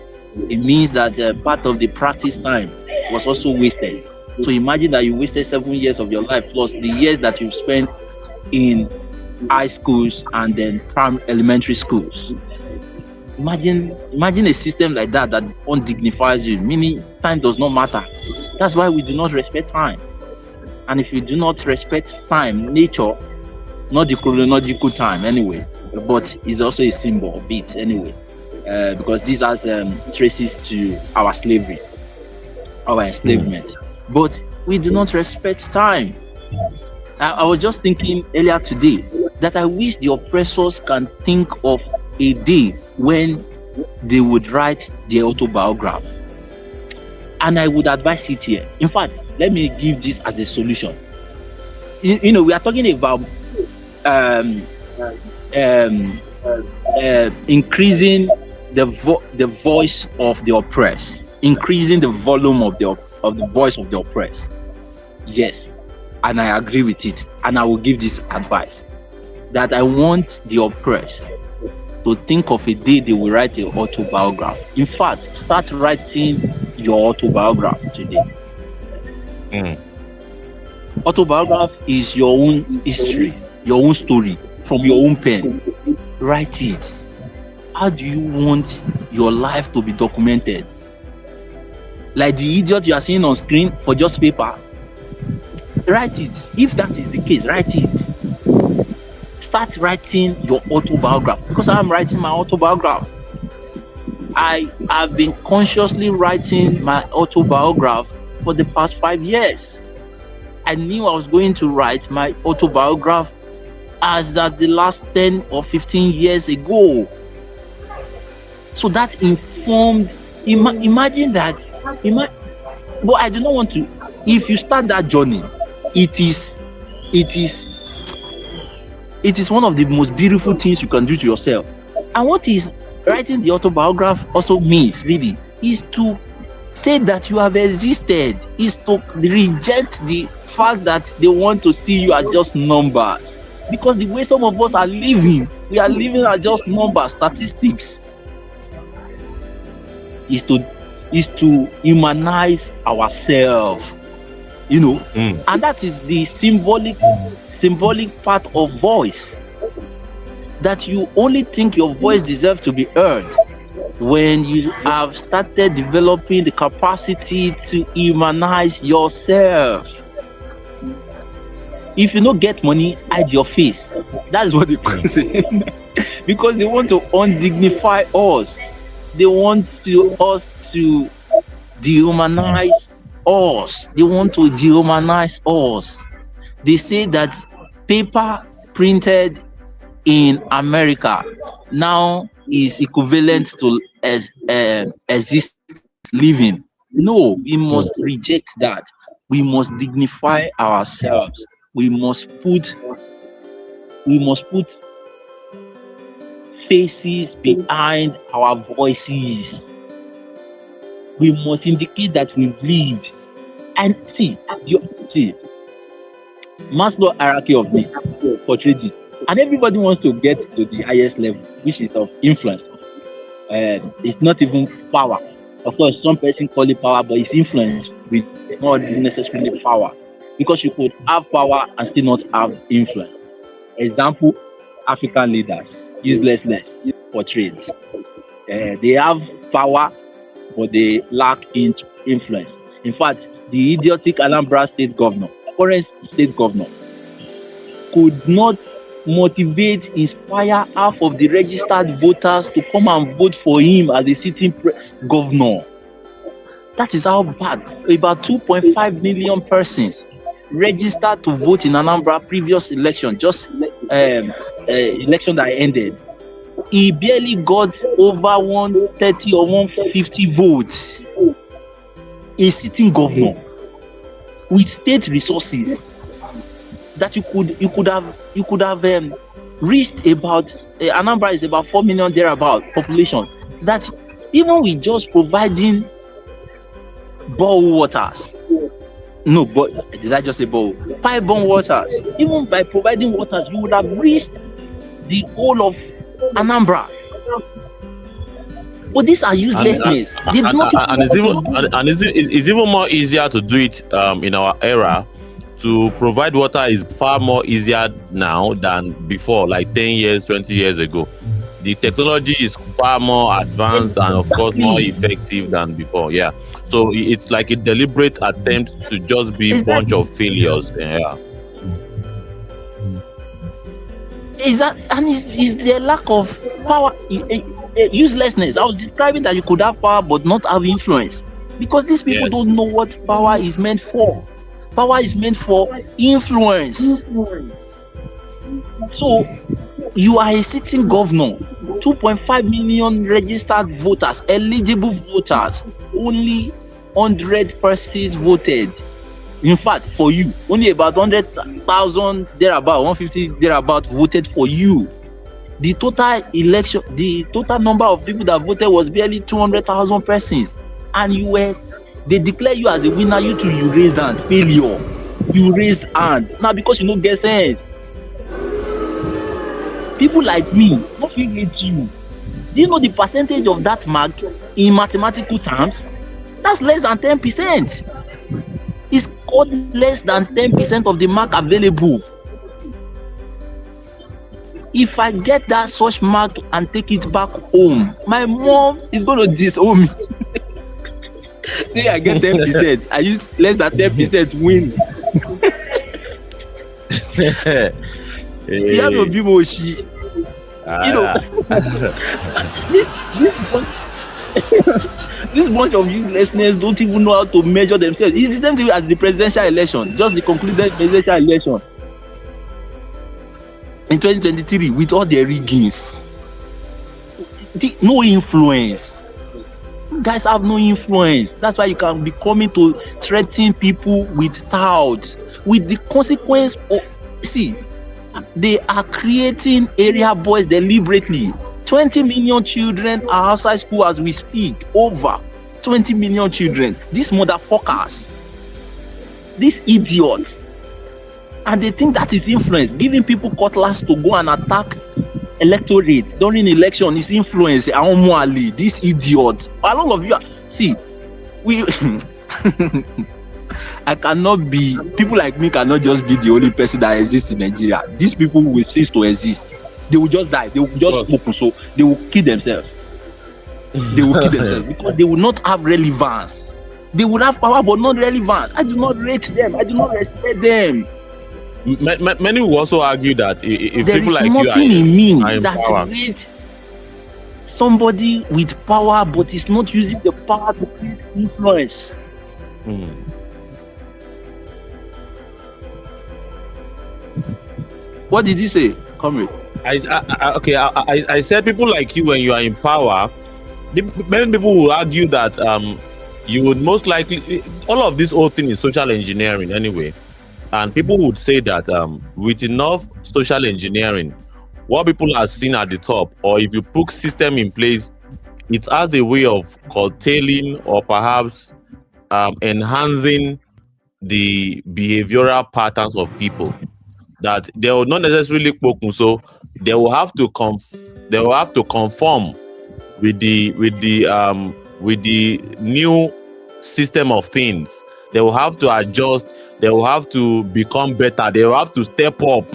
It means that part of the practice time was also wasted. So imagine that you wasted 7 years of your life plus the years that you spent in high schools and then elementary schools. Imagine a system like that undignifies you, meaning time does not matter. That's why we do not respect time. And if you do not respect time, nature, not the chronological time anyway, but it's also a symbol of it anyway. because this has traces to our slavery, our enslavement. But we do not respect time. I was just thinking earlier today that I wish the oppressors can think of a day when they would write their autobiography. And I would advise it here. In fact, let me give this as a solution. We are talking about increasing the voice of the oppressed, increasing the volume of the voice of the oppressed. Yes, and I agree with it. And I will give this advice that I want the oppressed to think of a day they will write an autobiography. In fact, start writing your autobiography today. Autobiography is your own history, your own story, from your own pen. Write it. How do you want your life to be documented? Like the idiot you are seeing on screen for just paper? Write it. If that is the case, write it. Start writing your autobiography, because I am writing my autobiography. I have been consciously writing my autobiography for the past 5 years. I knew I was going to write my autobiography as that the last 10 or 15 years ago. So that informed, imagine that, but I do not want to, if you start that journey, it is one of the most beautiful things you can do to yourself. And what is writing the autobiography also means, really, is to say that you have existed, is to reject the fact that they want to see you as just numbers. Because the way some of us are living, we are living as just numbers, statistics. Is to humanize ourselves, and that is the symbolic part of voice. That you only think your voice deserves to be heard when you have started developing the capacity to humanize yourself. If you don't get money, hide your face. That's what they say. Because they want to undignify us. They want us to dehumanize us. They want to dehumanize us. They say that paper printed in America now is equivalent to exist living. No, we must reject that. We must dignify ourselves. We must put faces behind our voices. We must indicate that we've lived. And see, Maslow hierarchy of needs portrays this. And everybody wants to get to the highest level, which is of influence. It's not even power. Of course, some person call it power, but it's influence. It's not necessarily power. Because you could have power and still not have influence. Example, African leaders, uselessness portrayed. They have power, but they lack influence. In fact, the idiotic Anambra state governor, current state governor, could not motivate, inspire half of the registered voters to come and vote for him as a sitting governor. That is how bad. About 2.5 million persons registered to vote in Anambra previous election, just election that ended. He barely got over 130 or 150 votes. A sitting governor with state resources that you could have reached about Anambra is about 4 million thereabout population. That even with just providing bore waters. No, but did I just say bore? Pipe-borne waters. Even by providing waters, you would have reached the whole of Anambra. But these are uselessness. It's even more easier to do it in our era. To provide water is far more easier now than before, like 10 years, 20 years ago. The technology is far more advanced and, of course, more effective than before. Yeah. So it's like a deliberate attempt to just be a bunch of failures. Yeah. Is that, and is there lack of power? Uselessness. I was describing that you could have power but not have influence, because these people Yes. don't know what power is meant for. Power is meant for influence. So you are a sitting governor, 2.5 million registered voters, eligible voters, only 100 persons voted. In fact, for you, only about 100,000 thereabout, 150 thereabout voted for you. The total election, the total number of people that voted was barely 200,000 persons, and they declare you as a winner. You raise hand, failure. You raised hand now because you don't get sense. People like me, not hate you. Do you know the percentage of that mark in mathematical terms? That's less than 10%. It's called less than 10% of the mark available. If I get that such mark and take it back home, my mom is going to disown me. Say I get 10%, I use less than 10% win. You have no people, you know, this bunch of uselessness don't even know how to measure themselves. It's the same thing as the presidential election, just the concluded presidential election in 2023 with all the riggings. No influence. You guys have no influence. That's why you can be coming to threaten people with touts, with the consequence of, see, they are creating area boys deliberately. 20 million children are outside school as we speak. Over 20 million children. These motherfuckers, these idiots, and they think that is influence. Giving people cutlass to go and attack electorate during election is influence. These idiots. All of you are, see, we I cannot be, people like me cannot just be the only person that exists in Nigeria. These people will cease to exist. They will just die. They will just open, so they will kill themselves. They will kill themselves because they will not have relevance. They will have power but not relevance. I do not rate them. I do not respect them. Many will also argue that if there people is like nothing you in me are in that power, made somebody with power but is not using the power to create influence. What did you say, comrade? I said people like you, when you are in power, many people will argue that you would most likely, all of this whole thing is social engineering anyway, and people would say that with enough social engineering, what people are seeing at the top, or if you put system in place, it has a way of curtailing or perhaps enhancing the behavioral patterns of people, that they will not necessarily spoken, so they will have to conform with the new system of things. They will have to adjust. They will have to become better. They will have to step up,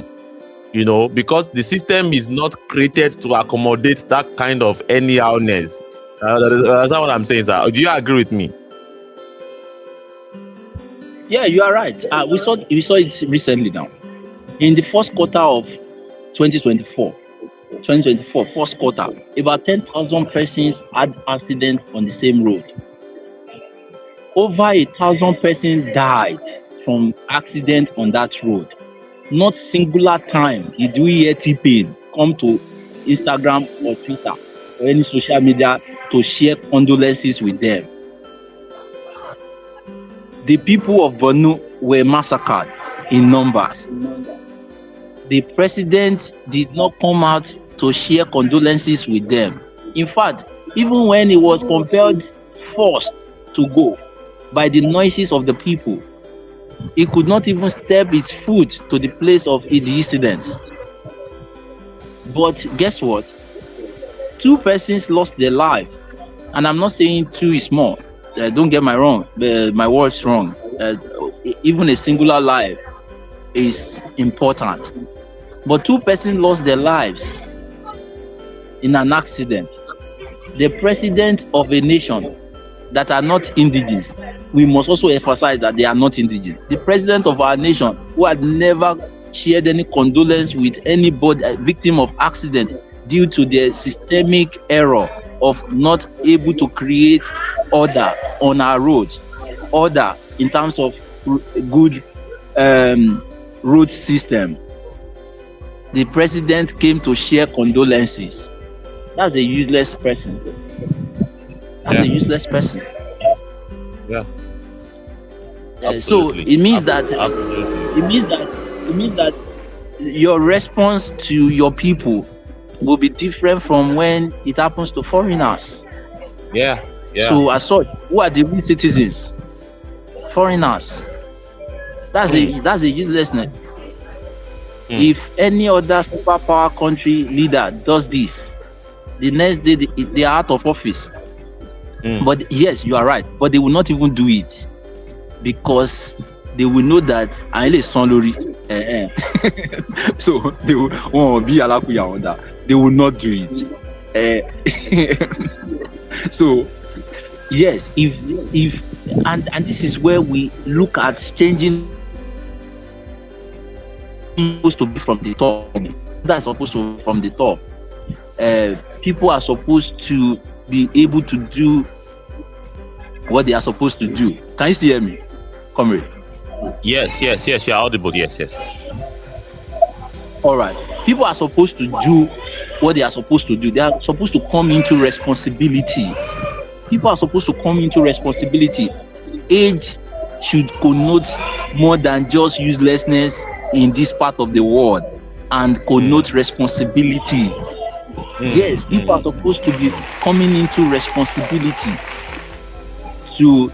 because the system is not created to accommodate that kind of anyhowness. That's not what I'm saying, sir. Do you agree with me? Yeah, you are right. We saw it recently now. In the first quarter of 2024, first quarter, about 10,000 persons had accidents on the same road. Over 1,000 persons died from accident on that road. Not singular time did we hear T-Pain come to Instagram or Twitter or any social media to share condolences with them. The people of Borno were massacred in numbers. The president did not come out to share condolences with them. In fact, even when he was forced to go by the noises of the people, he could not even step his foot to the place of the incident. But guess what? 2 persons lost their life. And I'm not saying 2 is small. Don't get my words wrong. Even a singular life is important. But 2 persons lost their lives in an accident. The president of a nation that are not indigenous, we must also emphasize that they are not indigenous. The president of our nation, who had never shared any condolence with anybody, victim of accident, due to the systemic error of not able to create order on our roads, order in terms of good road system. The president came to share condolences. That's a useless person. That's a useless person. Yeah. So it means that Absolutely. it means that your response to your people will be different from when it happens to foreigners. Yeah. Yeah. So as such, who are the real citizens? Foreigners. That's a uselessness. If any other superpower country leader does this, the next day they are out of office. But yes, you are right. But they will not even do it because they will know that I only son lori. So they will be alakuya on that. They will not do it. So yes, if and this is where we look at changing. Supposed to be from the top. That's supposed to be from the top. People are supposed to be able to do what they are supposed to do. Can you still hear me, comrade? Yes. You're audible. Yes. All right. People are supposed to do what they are supposed to do. They are supposed to come into responsibility. People are supposed to come into responsibility. Age should connote more than just uselessness in this part of the world and connote responsibility. Yes, people are supposed to be coming into responsibility to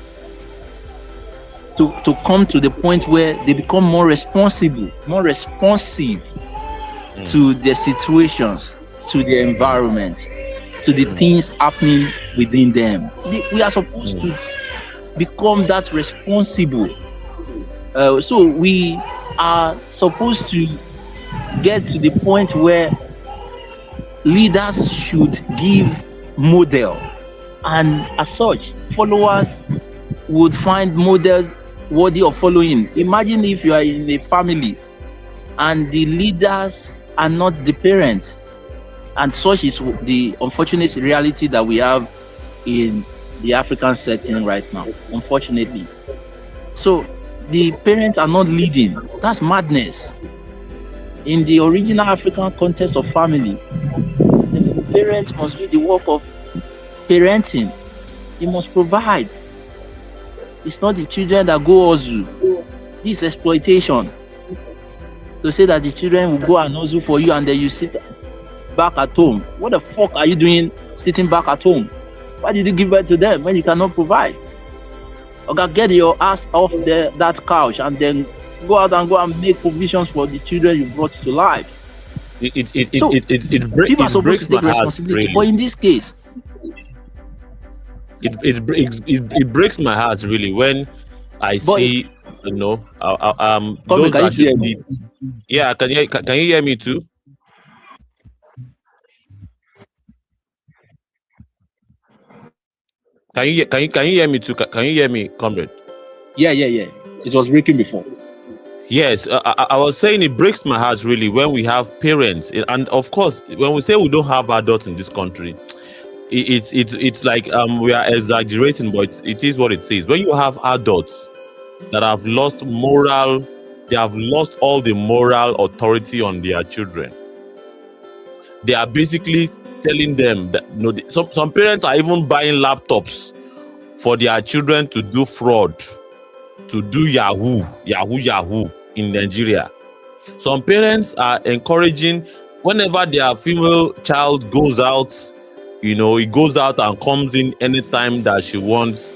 come to the point where they become more responsible, more responsive to their situations, to the environment, to the things happening within them. We are supposed to become that responsible. So we are supposed to get to the point where leaders should give model, and as such, followers would find models worthy of following. Imagine if you are in a family and the leaders are not the parents, and such is the unfortunate reality that we have in the African setting right now, unfortunately. So the parents are not leading. That's madness. In the original African context of family, the parents must do the work of parenting. They must provide. It's not the children that go hustle. This is exploitation. To say that the children will go and hustle for you and then you sit back at home. What the fuck are you doing sitting back at home? Why did you give birth to them when you cannot provide? Okay, get your ass off that couch and then go out and make provisions for the children you brought to life. People are supposed to take responsibility, really. But in this case, it breaks my heart really when I see, you know, those can you hear me? Yeah, can you hear me too? Can you hear me too? Can you hear me, comrade? Yeah. It was breaking before. Yes, I was saying it breaks my heart really when we have parents, and of course, when we say we don't have adults in this country, it's like we are exaggerating, but it is what it is. When you have adults that have lost moral, they have lost all the moral authority on their children. They are basically telling them that, you know, some parents are even buying laptops for their children to do fraud, to do yahoo in Nigeria. Some parents are encouraging, whenever their female child goes out, you know, he goes out and comes in anytime that she wants,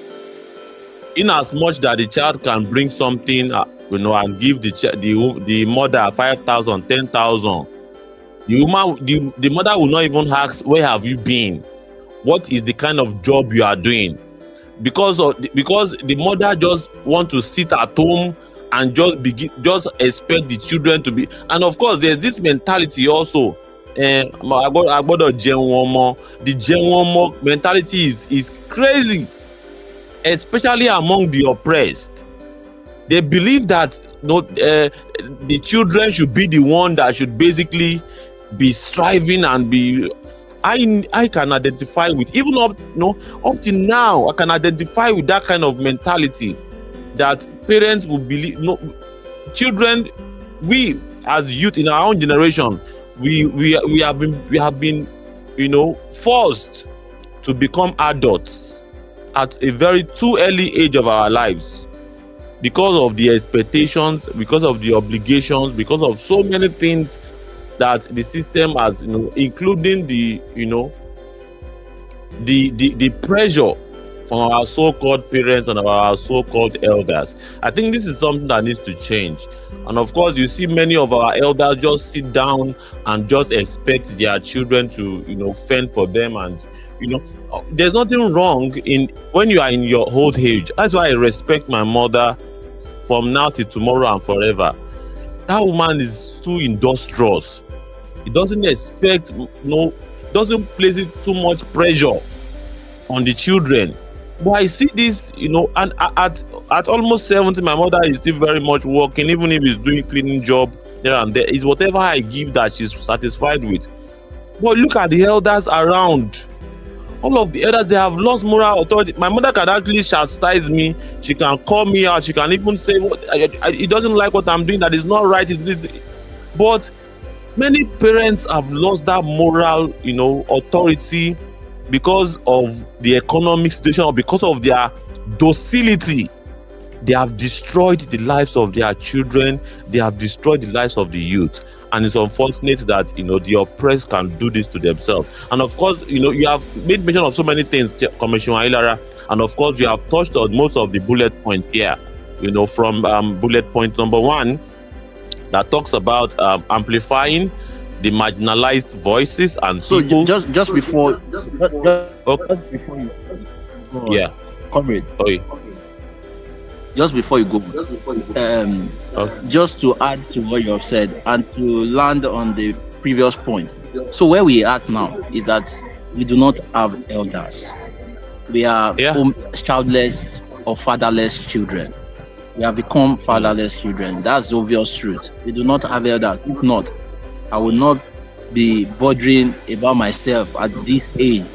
in as much that the child can bring something, you know, and give the mother 5,000, 10,000. The mother will not even ask, where have you been? What is the kind of job you are doing? Because the mother just want to sit at home and just expect the children to be. And of course, there's this mentality also. I got a Gen The Gen mentality is crazy, especially among the oppressed. They believe that the children should be the one that should basically be striving and be. I can identify with, even up till now, I can identify with that kind of mentality that parents will believe. No, children, we as youth in our own generation, we have been forced to become adults at a very too early age of our lives, because of the expectations, because of the obligations, because of so many things that the system has, including the pressure from our so-called parents and our so-called elders. I think this is something that needs to change. And of course, you see many of our elders just sit down and just expect their children to, fend for them. And, there's nothing wrong in when you are in your old age. That's why I respect my mother from now till tomorrow and forever. That woman is too industrious. It doesn't expect, doesn't place it too much pressure on the children. But I see this, and at almost 70, my mother is still very much working, even if he's doing cleaning job there and there. It's whatever I give that she's satisfied with. But look at the elders around. All of the elders, they have lost moral authority. My mother can actually chastise me. She can call me out. She can even say, "He doesn't like what I'm doing. That is not right." But many parents have lost that moral, authority because of the economic situation or because of their docility. They have destroyed the lives of their children. They have destroyed the lives of the youth. And it's unfortunate that, the oppressed can do this to themselves. And of course, you have made mention of so many things, Commissioner Ilara. And of course, you have touched on most of the bullet points here, from bullet point number 1 that talks about amplifying the marginalized voices and So people. just before Okay. you go, Yeah. comrade, Okay. just before you go, Okay. just to add to what you have said and to land on the previous point. So where we are at now is that we do not have elders. We are childless or fatherless children. We have become fatherless children. That's the obvious truth. We do not have elders. If not, I will not be bothering about myself at this age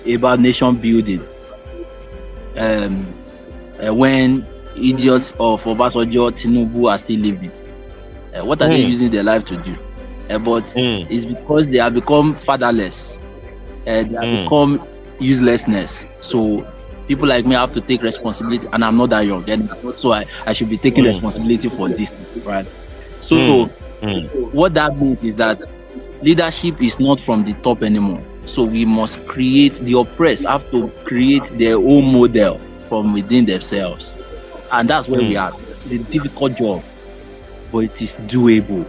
about nation building. When idiots of Obasanjo, Tinubu are still living, what are they using their life to do? But it's because they have become fatherless. They have become uselessness. So people like me have to take responsibility, and I'm not that young, and so I should be taking responsibility for this, right? So what that means is that leadership is not from the top anymore. So we must create, the oppressed have to create their own model from within themselves. And that's where we are. It's a difficult job, but it is doable.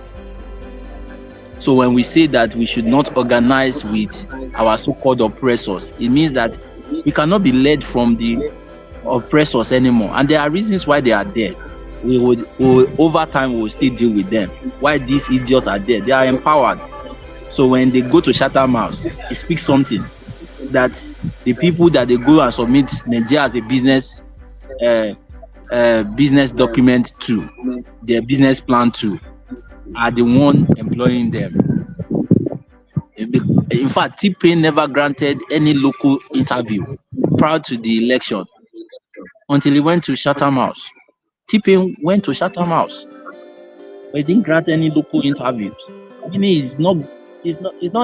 So when we say that we should not organize with our so-called oppressors, it means that we cannot be led from the oppressors anymore. And there are reasons why they are there. We would over time we will still deal with them. Why these idiots are there? They are empowered. So when they go to Chatham House, it speaks something that the people that they go and submit Nigeria as a business document to, their business plan to, are the one employing them. In fact, T-Pain never granted any local interview prior to the election until he went to Chatham House. T-Pain went to Chatham House, but he didn't grant any local interviews. I mean, he's not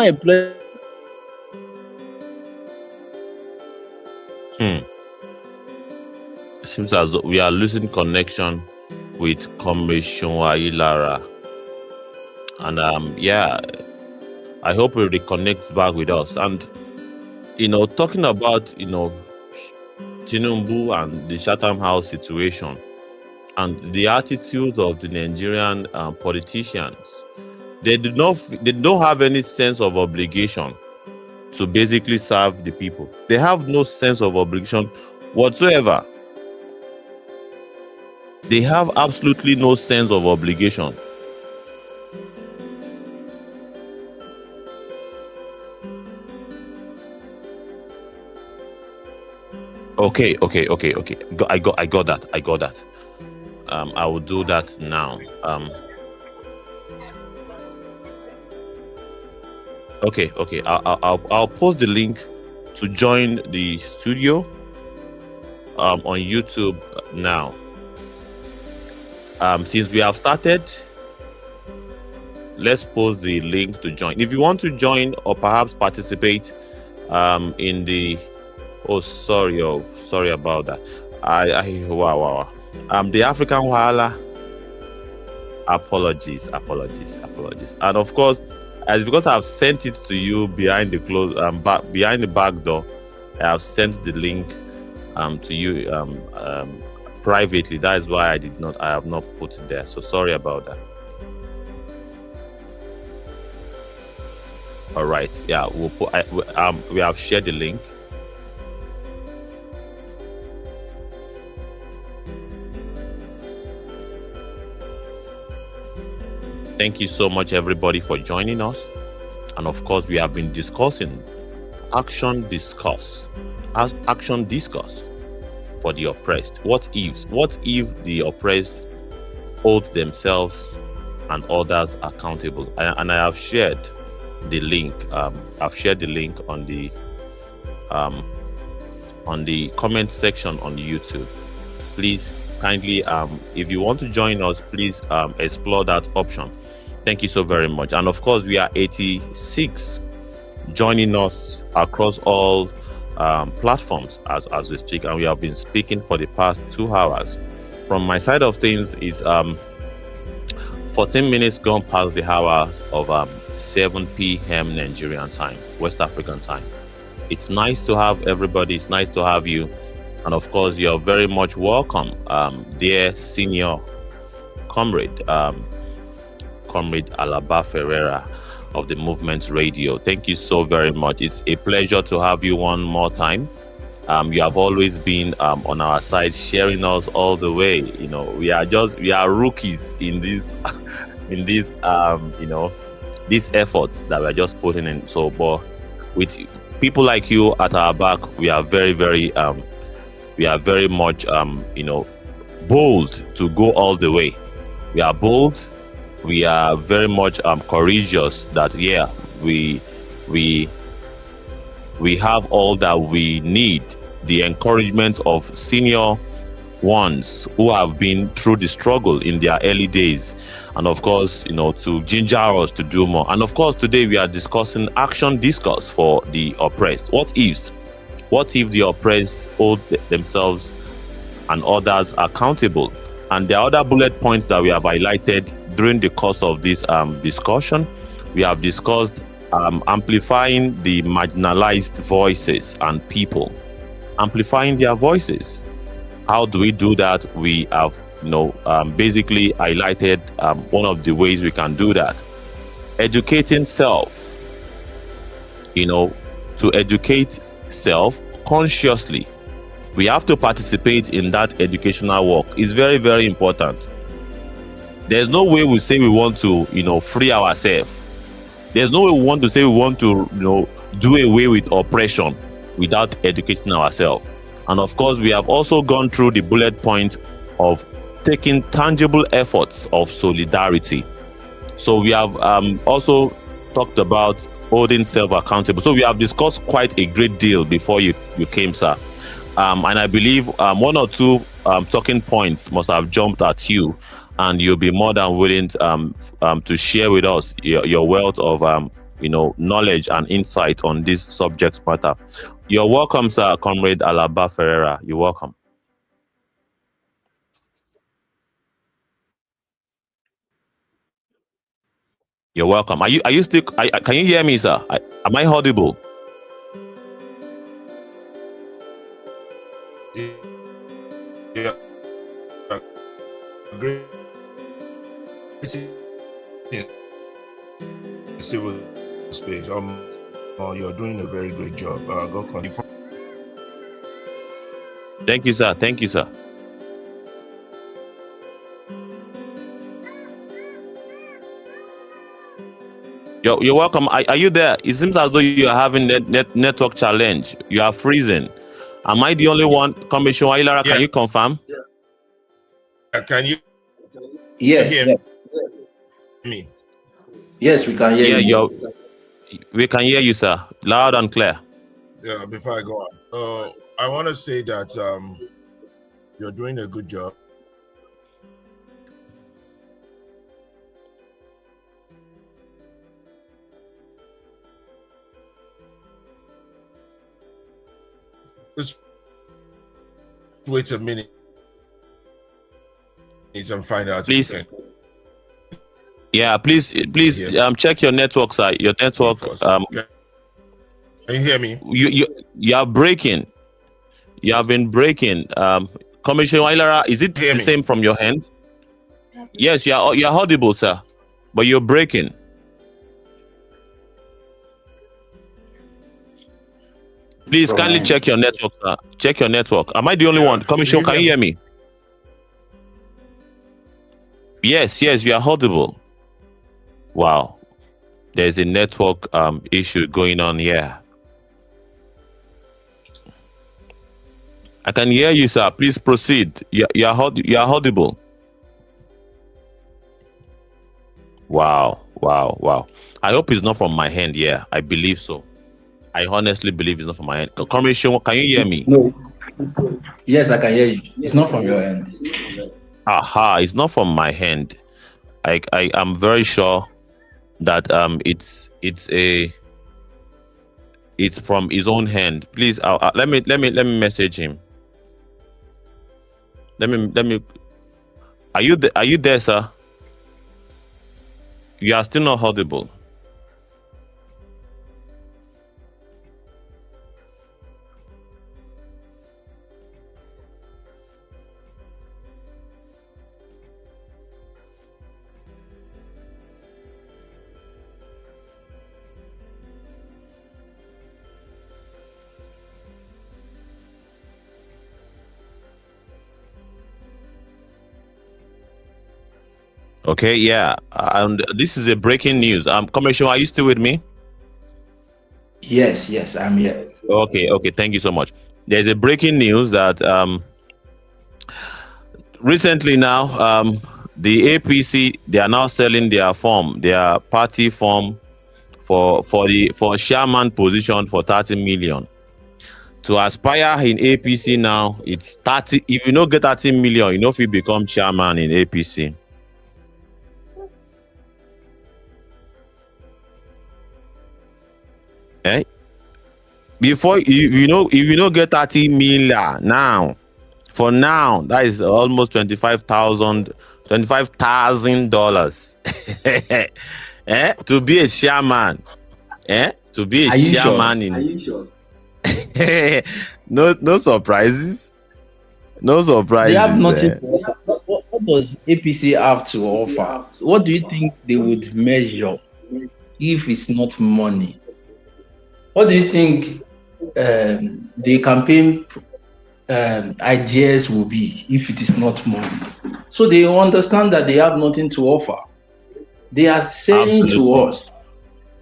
employed. It seems as though we are losing connection with Commissioner Ilara. And I hope he reconnects back with us. And talking about Tinubu and the Chatham House situation and the attitude of the Nigerian politicians, they don't have any sense of obligation to basically serve the people. They have no sense of obligation whatsoever. They have absolutely no sense of obligation. Okay. I got that. I will do that now. Okay, okay. I'll post the link to join the studio on YouTube now. Since we have started, let's post the link to join. If you want to join or perhaps participate in the sorry about that. Wow. The African Wahala. Apologies. And of course, as because I've sent it to you behind the behind the back door, I have sent the link to you privately. That is why I have not put it there. So sorry about that. All right. Yeah, we'll put. We have shared the link. Thank you so much, everybody, for joining us. And of course, we have been discussing action discuss for the oppressed. What if the oppressed hold themselves and others accountable? And I have shared the link. I've shared the link on the comment section on YouTube. Please kindly, if you want to join us, please explore that option. Thank you so very much. And of course, we are 86 joining us across all platforms as we speak, and we have been speaking for the past 2 hours. From my side of things is 14 minutes gone past the hours of 7 p.m. Nigerian time, West African time. It's nice to have everybody. It's nice to have you. And of course, you're very much welcome, dear senior comrade, Comrade Alaba Ferreira of the Movement Radio. Thank you so very much. It's a pleasure to have you one more time. You have always been on our side, sharing us all the way. You know, we are rookies in this these efforts that we're just putting in. So, but with people like you at our back, we are very much bold to go all the way. We are bold. We are very much courageous that we have all that we need, the encouragement of senior ones who have been through the struggle in their early days, and of course, to ginger us to do more. And of course, today we are discussing action discourse for the oppressed. What if the oppressed hold themselves and others accountable? And the other bullet points that we have highlighted during the course of this discussion, we have discussed amplifying the marginalized voices and people, amplifying their voices. How do we do that? We have basically highlighted one of the ways we can do that. Educating self, to educate self consciously. We have to participate in that educational work. It's very, very important. There's no way we say we want to, free ourselves. There's no way we want to say we want to, do away with oppression without educating ourselves. And of course, we have also gone through the bullet point of taking tangible efforts of solidarity. So we have also talked about holding self accountable. So we have discussed quite a great deal before you came, sir. And I believe one or two talking points must have jumped at you, and you'll be more than willing to share with us your wealth of knowledge and insight on this subject matter. You're welcome, sir, Comrade Alaba Ferreira. You're welcome. You're welcome. Are you still? Can you hear me, sir? Am I audible? Yeah. Great. Civil space. You're doing a very great job. Go continue. Thank you, sir. Thank you, sir. You're welcome. Are you there? It seems as though you are having network challenge. You are freezing. Am I the only one? Commissioner Ilara, can you confirm? Can you Yes. hear me? Yes, we can hear you. We can hear you, sir, loud and clear. Yeah, before I go on, I want to say that you're doing a good job. Just wait a minute and find out. Please. Yeah, please, check your network, sir. Your network. Can you hear me? You are breaking. You have been breaking. Commissioner Wailara, is it the same from your end? Yes, you're audible, sir, but you're breaking. Please kindly check your network, sir. Check your network. Am I the only one? Commissioner, can you hear me? Yes, you are audible. Wow, there's a network issue going on here. I can hear you, sir. Please proceed. You are audible. Wow. I hope it's not from my hand. Yeah, I believe so. I honestly believe it's not from my end. Commissioner, can you hear me? No. Yes, I can hear you. It's not from your end. Aha, it's not from my hand. I am very sure that it's from his own hand. Please, let me message him. Let me. Are you there, sir? You are still not audible. Okay, yeah, and this is a breaking news. Commissioner, are you still with me? Yes, I'm here. Okay, thank you so much. There's a breaking news that recently now the APC, they are now selling their party form for chairman position for 30 million. To aspire in APC now, it's 30. If you don't get 30 million, you know if you become chairman in APC. Before if you don't get 30 million now, for now that is almost $25,000 to be a chairman, to be a chairman Are you sure? no surprises. They have nothing. What does APC have to offer? What do you think they would measure if it's not money? What do you think the campaign ideas will be if it is not money? So they understand that they have nothing to offer. They are saying to us,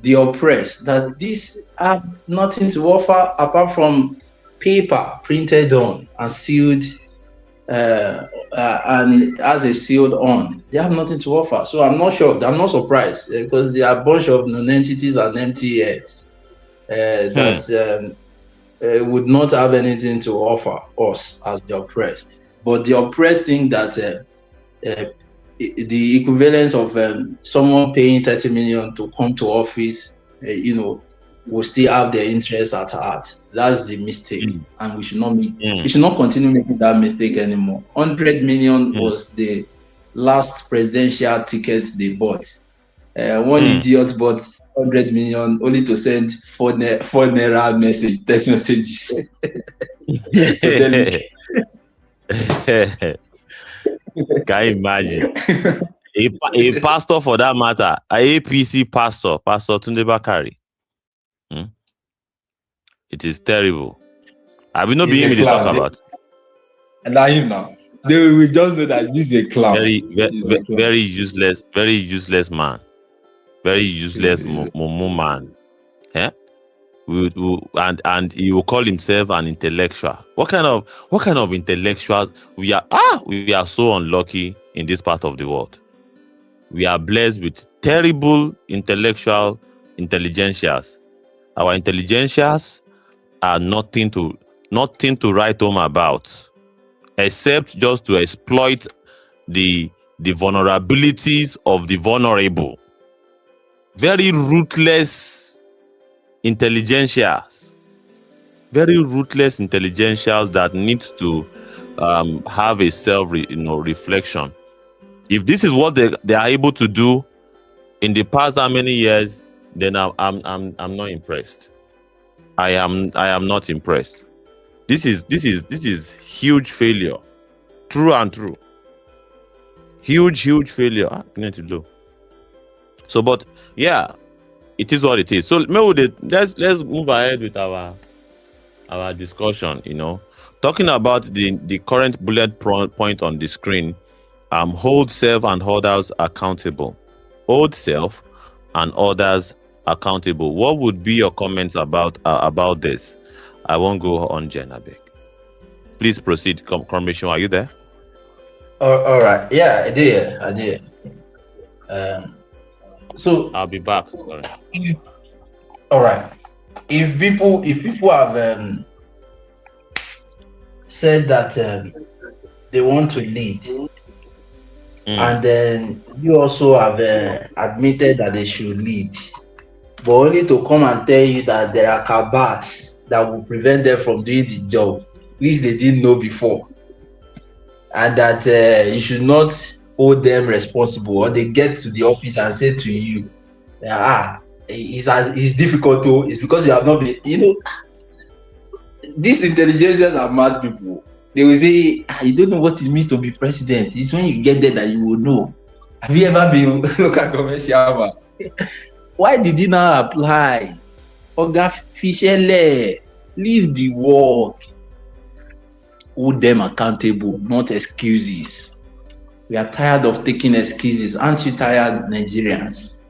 the oppressed, that these have nothing to offer apart from paper printed on and sealed and as a sealed on. They have nothing to offer. So I'm not sure. I'm not surprised because they are a bunch of non-entities and empty heads that would not have anything to offer us as the oppressed. But the oppressed think that the equivalence of someone paying 30 million to come to office, will still have their interests at heart. That's the mistake, and we should not we should not continue making that mistake anymore. 100 million was the last presidential ticket they bought. One idiot bought 100 million only to send four naira text messages. Can you imagine? A pastor, for that matter, a APC pastor, Pastor Tunde Bakari. It is terrible. I will not be able to talk about. And now him now. They will just know that he's a clown. Very useless man. Very useless man. Yeah? And he will call himself an intellectual. What kind of intellectuals we are? We are so unlucky in this part of the world. We are blessed with terrible intellectual intelligentsias. Our intelligentsias are nothing to write home about, except just to exploit the vulnerabilities of the vulnerable. Very ruthless intelligentsias. Very ruthless intelligentsias that need to have a reflection. If this is what they are able to do in the past how many years, then I'm not impressed. I am not impressed. This is huge failure. True and true. Huge failure. So, but yeah, it is what it is. So maybe let's move ahead with our discussion. Talking about the current bullet point on the screen. Hold self and others accountable. Hold self and others accountable. What would be your comments about this? I won't go on, Jenabek. Please proceed. Commission, are you there? All right. Yeah, I did. So I'll be back. Sorry. All right. If people have said that they want to lead, and then you also have admitted that they should lead, but only to come and tell you that there are cabals that will prevent them from doing the job, which they didn't know before, and that you should not hold them responsible, or they get to the office and say to you, it's difficult to, it's because you have not been, these intelligences are mad people. They will say, you don't know what it means to be president. It's when you get there that you will know. Have you ever been local government chairman? Why did you not apply? Oga Fischele, leave the work. Hold them accountable, not excuses. We are tired of taking excuses. Aren't you tired, Nigerians?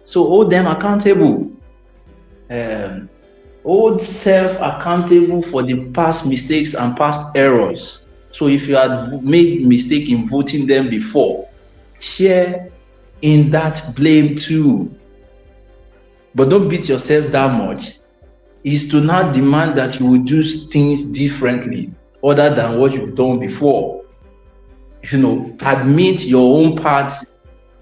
So hold them accountable. Hold self accountable for the past mistakes and past errors. So if you had made mistake in voting them before, share in that blame too. But don't beat yourself that much. Is to not demand that you will do things differently other than what you've done before. Admit your own part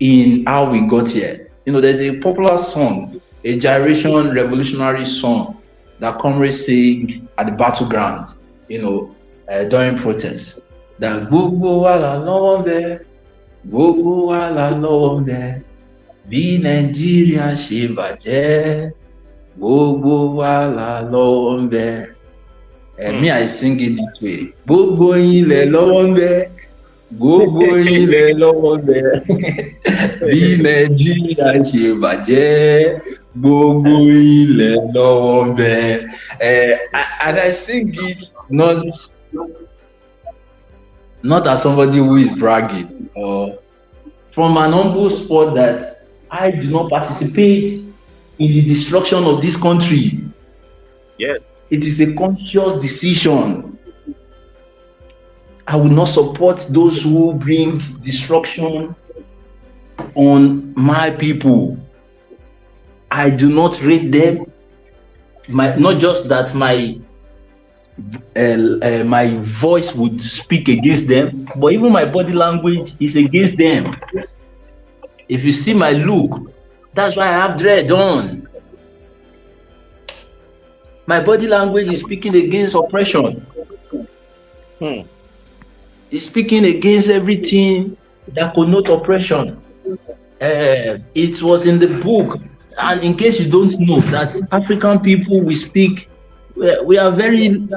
in how we got here. There's a popular song, a gyration revolutionary song that comrades sing at the battleground, during protests. That gbogbo wa la lọ́wọ́ ńbẹ̀, gbogbo wa la lọ́wọ́ ńbẹ̀, bí Nàìjíríà ṣe bàjẹ́, gbogbo wa la lọ́wọ́ ńbẹ̀. Me, I sing it this way. Gbogbo yín lẹ lọ́wọ́ ńbẹ̀, gbogbo yín lẹ lọ́wọ́ ńbẹ̀, bí Nàìjíríà ṣe bàjẹ́, gbogbo yín lẹ lọ́wọ́ ńbẹ̀. And I sing it not as somebody who is bragging, or from an humble spot that I do not participate in the destruction of this country. Yes. It is a conscious decision. I will not support those who bring destruction on my people. I do not rate them. Not just that my voice would speak against them, but even my body language is against them. If you see my look, that's why I have dread on. My body language is speaking against oppression. It's speaking against everything that connotes oppression. It was in the book, and in case you don't know, that African people, we are very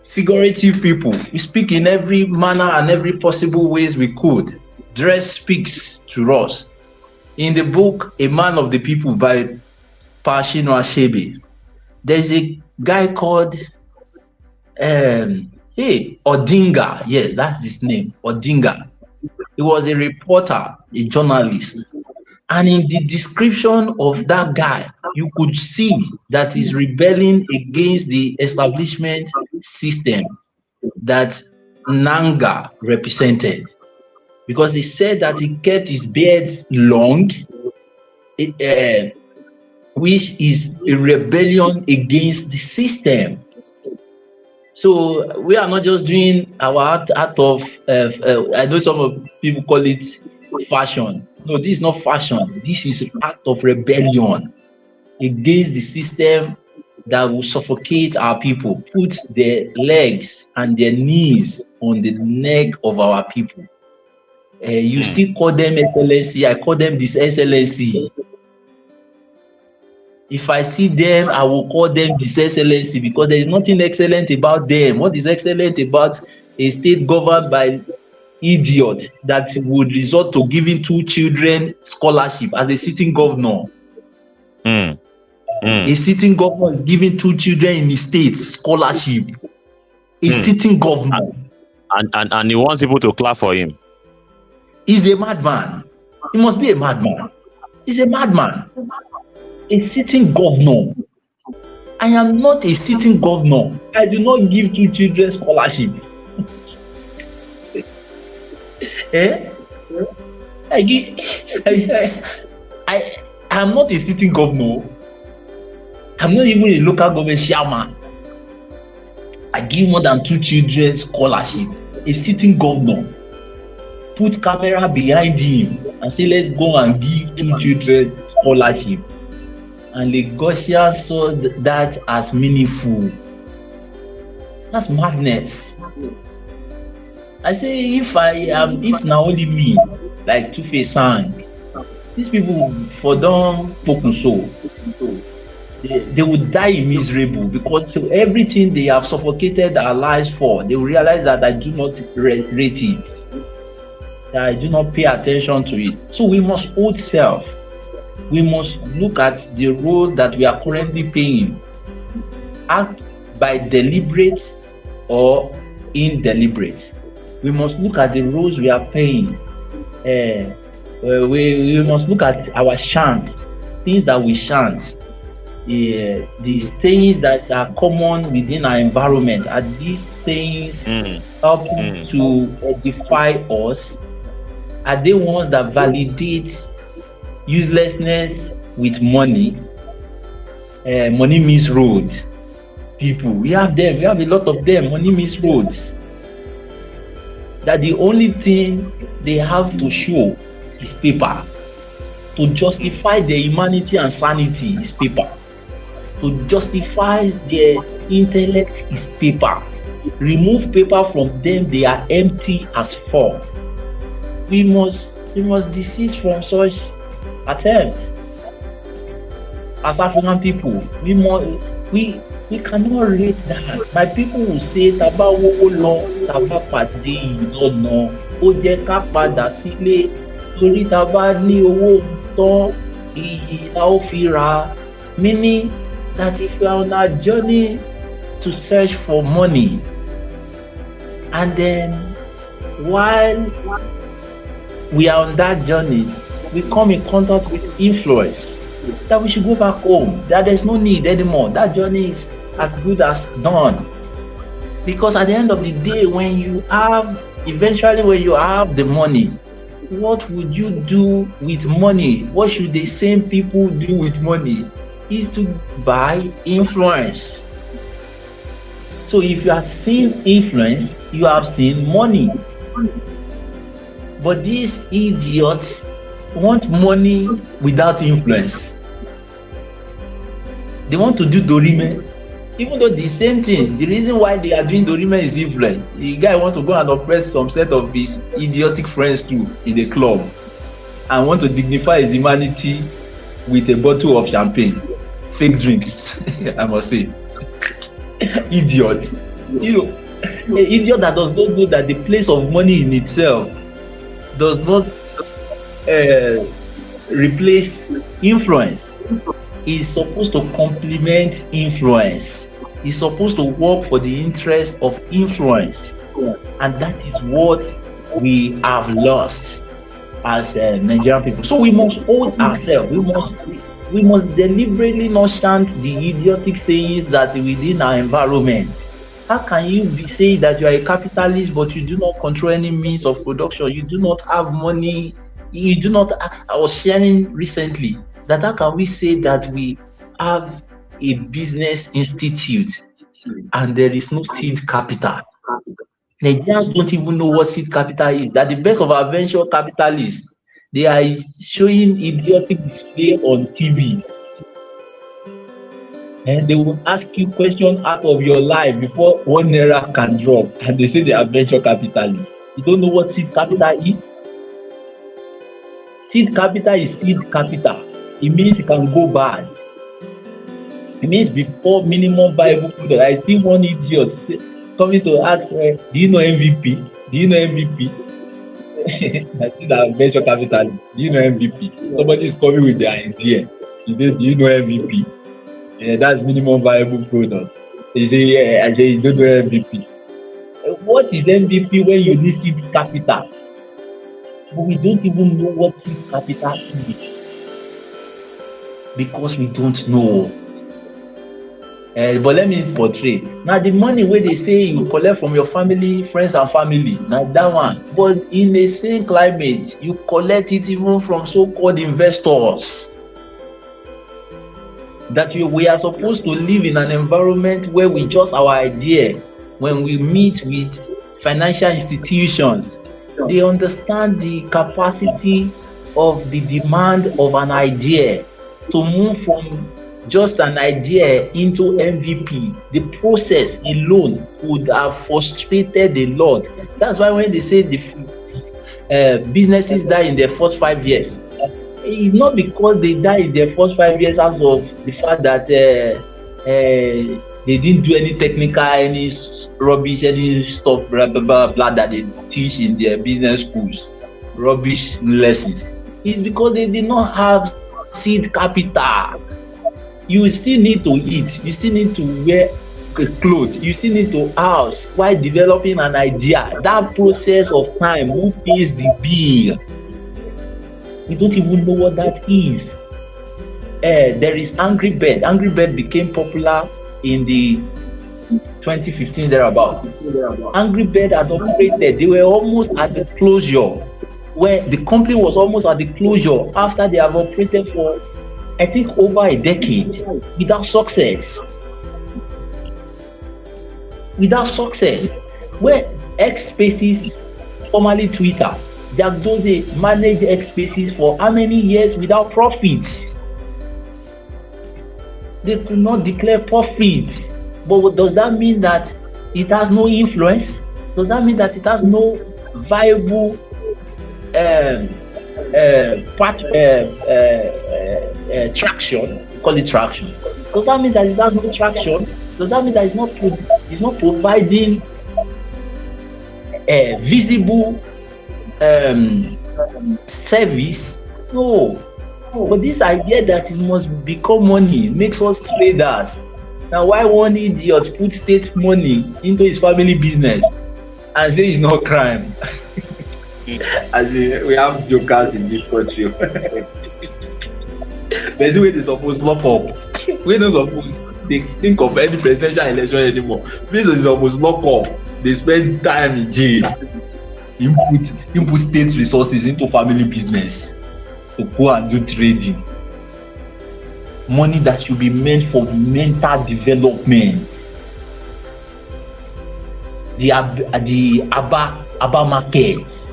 figurative people. We speak in every manner and every possible ways we could. Dress speaks to us. In the book, A Man of the People by Pashino Ashebe, there's a guy called Odinga. Yes, that's his name, Odinga. He was a reporter, a journalist. And in the description of that guy, you could see that he's rebelling against the establishment system that Nanga represented. Because they said that he kept his beard long which is a rebellion against the system. So we are not just doing our art of, I know some of people call it fashion. No, this is not fashion. This is act of rebellion against the system that will suffocate our people, put their legs and their knees on the neck of our people. You still call them SLSC, I call them this SLSC. If I see them, I will call them this SLSC because there is nothing excellent about them. What is excellent about a state governed by idiot that would resort to giving 2 children scholarship as a sitting governor? A sitting governor is giving 2 children in the state scholarship. A sitting governor. And he wants people to clap for him. He's a madman. He must be a madman. He's a madman. A sitting governor. I am not a sitting governor. I do not give 2 children scholarship. I am not a sitting governor. I'm not even a local government chairman. I give more than 2 children scholarship. A sitting governor. Put camera behind him and say, let's go and give 2 children scholarship. And Lagosians saw that as meaningful. That's madness. I say, if now only me, like Two-Face sang, these people for them spoken so, they would die miserable because to everything they have suffocated our lives for, they will realize that I do not rate it, that I do not pay attention to it. So we must hold self. We must look at the role that we are currently playing. Act by deliberate or indeliberate. We must look at the roles we are playing. We must look at our chant, things that we chant. The sayings that are common within our environment. Are these sayings helping to edify us? Are they ones that validate uselessness with money? Money means roads. People, we have them. We have a lot of them. Money means roads. That the only thing they have to show is paper. To justify their humanity and sanity is paper. To justify their intellect is paper. Remove paper from them, they are empty as fuck. We must desist from such attempt. As African people, we cannot rate that. My people will say taba wowo lo taba pade ilono ó jẹ́ ká padà sílé torí taba ní owó tán iyì la ó fi rà. Meaning that if you are on a journey to search for money and then while we are on that journey we come in contact with influence, that we should go back home, that there's no need anymore, that journey is as good as done. Because at the end of the day, when you have the money, what would you do with money? What should the same people do with money? Is to buy influence. So if you have seen influence, you have seen money. But these idiots want money without influence. They want to do Dorime, even though the same thing. The reason why they are doing Dorime is influence. The guy want to go and oppress some set of his idiotic friends too in the club, and want to dignify his humanity with a bottle of champagne, fake drinks. I must say, idiot. You know, an idiot that does not know that the place of money in itself does not replace influence. Is supposed to complement influence. Is supposed to work for the interest of influence, and that is what we have lost as Nigerian people. So we must hold ourselves. We must deliberately not chant the idiotic sayings that within our environment. How can you be saying that you are a capitalist but you do not control any means of production? You do not have money. You do not. I was sharing recently that how can we say that we have a business institute and there is no seed capital? Nigerians don't even know what seed capital is. That the best of our venture capitalists, they are showing idiotic display on TVs. And they will ask you questions out of your life before 1 naira can drop. And they say they are venture capitalists. You don't know what seed capital is? Seed capital is seed capital. It means it can go bad. It means before minimum viable product. I see one idiot coming to ask, do you know MVP? Do you know MVP? I think that venture capitalist. Do you know MVP? Somebody is coming with their idea. He says, do you know MVP? Yeah, that's minimum viable product. He say, yeah. I say, you don't know MVP. What is MVP when you need seed capital? But we don't even know what seed capital is. Because we don't know. But let me portray. Now, the money where they say you collect from your family, friends and family, now that one. But in the same climate, you collect it even from so-called investors. That we are supposed to live in an environment where we just our idea. When we meet with financial institutions, they understand the capacity of the demand of an idea to move from just an idea into MVP. The process alone would have frustrated a lot. That's why when they say the businesses die in their first 5 years, it's not because they die in their first 5 years out of the fact that they didn't do any technical, any rubbish, any stuff, blah, blah, blah, blah, that they teach in their business schools, rubbish lessons. It's because they did not have seed capital. You still need to eat, you still need to wear clothes, you still need to house while developing an idea. That process of time, who pays the bill? We don't even know what that is. There is Angry Bird. Angry Bird became popular in the 2015 thereabout. Angry Bird had operated. They were almost at the closure, where the company was almost at the closure after they have operated for, I think, over a decade without success. Without success. Where X Spaces, formerly Twitter, Jack Dorsey managed X Spaces for how many years without profits? They could not declare profits. But does that mean that it has no influence? Does that mean that it has no viable traction? Call it traction. Does that mean that it has no traction? Does that mean that it's not providing a visible service? No. But this idea that it must become money makes us traders. Now, why one idiot put state money into his family business and say it's not crime? As in, we have jokers in this country. There's a way they're supposed to lock up. We don't supposed to think of any presidential election anymore. This is supposed to lock up. They spend time in jail. Input state resources into family business to go and do trading. Money that should be meant for mental development. The Aba market,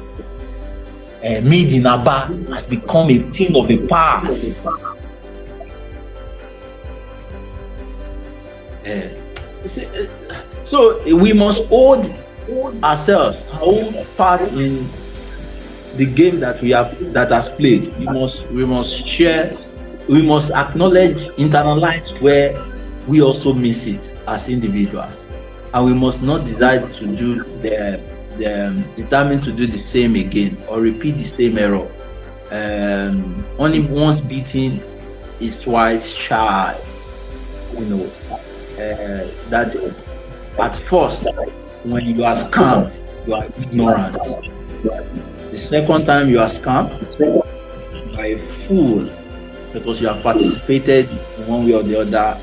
made in Aba, has become a thing of the past. So we must hold ourselves, our own part in the game that has played. We must share. We must acknowledge, internalize where we also miss it as individuals, and we must not decide to do determined to do the same again or repeat the same error. Only once beaten is twice shy. That at first, when you are scammed, you are ignorant. The second time you are scammed, you are a fool, because you have participated in one way or the other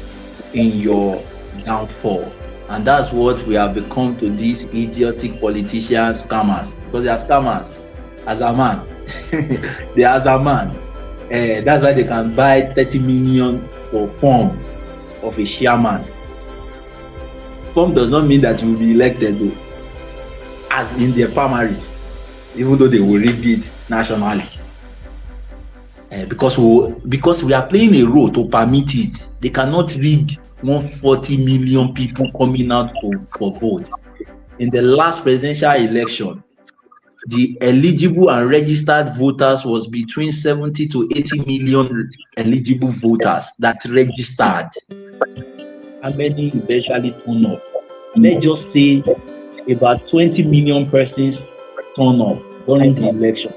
in your downfall. And that's what we have become to these idiotic politicians, scammers, because they are scammers as a man. They are as a man. That's why they can buy 30 million for form of a chairman. Form does not mean that you will be elected though, as in their primary, even though they will rig it nationally. Because we are playing a role to permit it. They cannot rig 140 million people coming out for vote. In the last presidential election, the eligible and registered voters was between 70 to 80 million eligible voters that registered. How many eventually turned up? Let's just say about 20 million persons turn up during the election.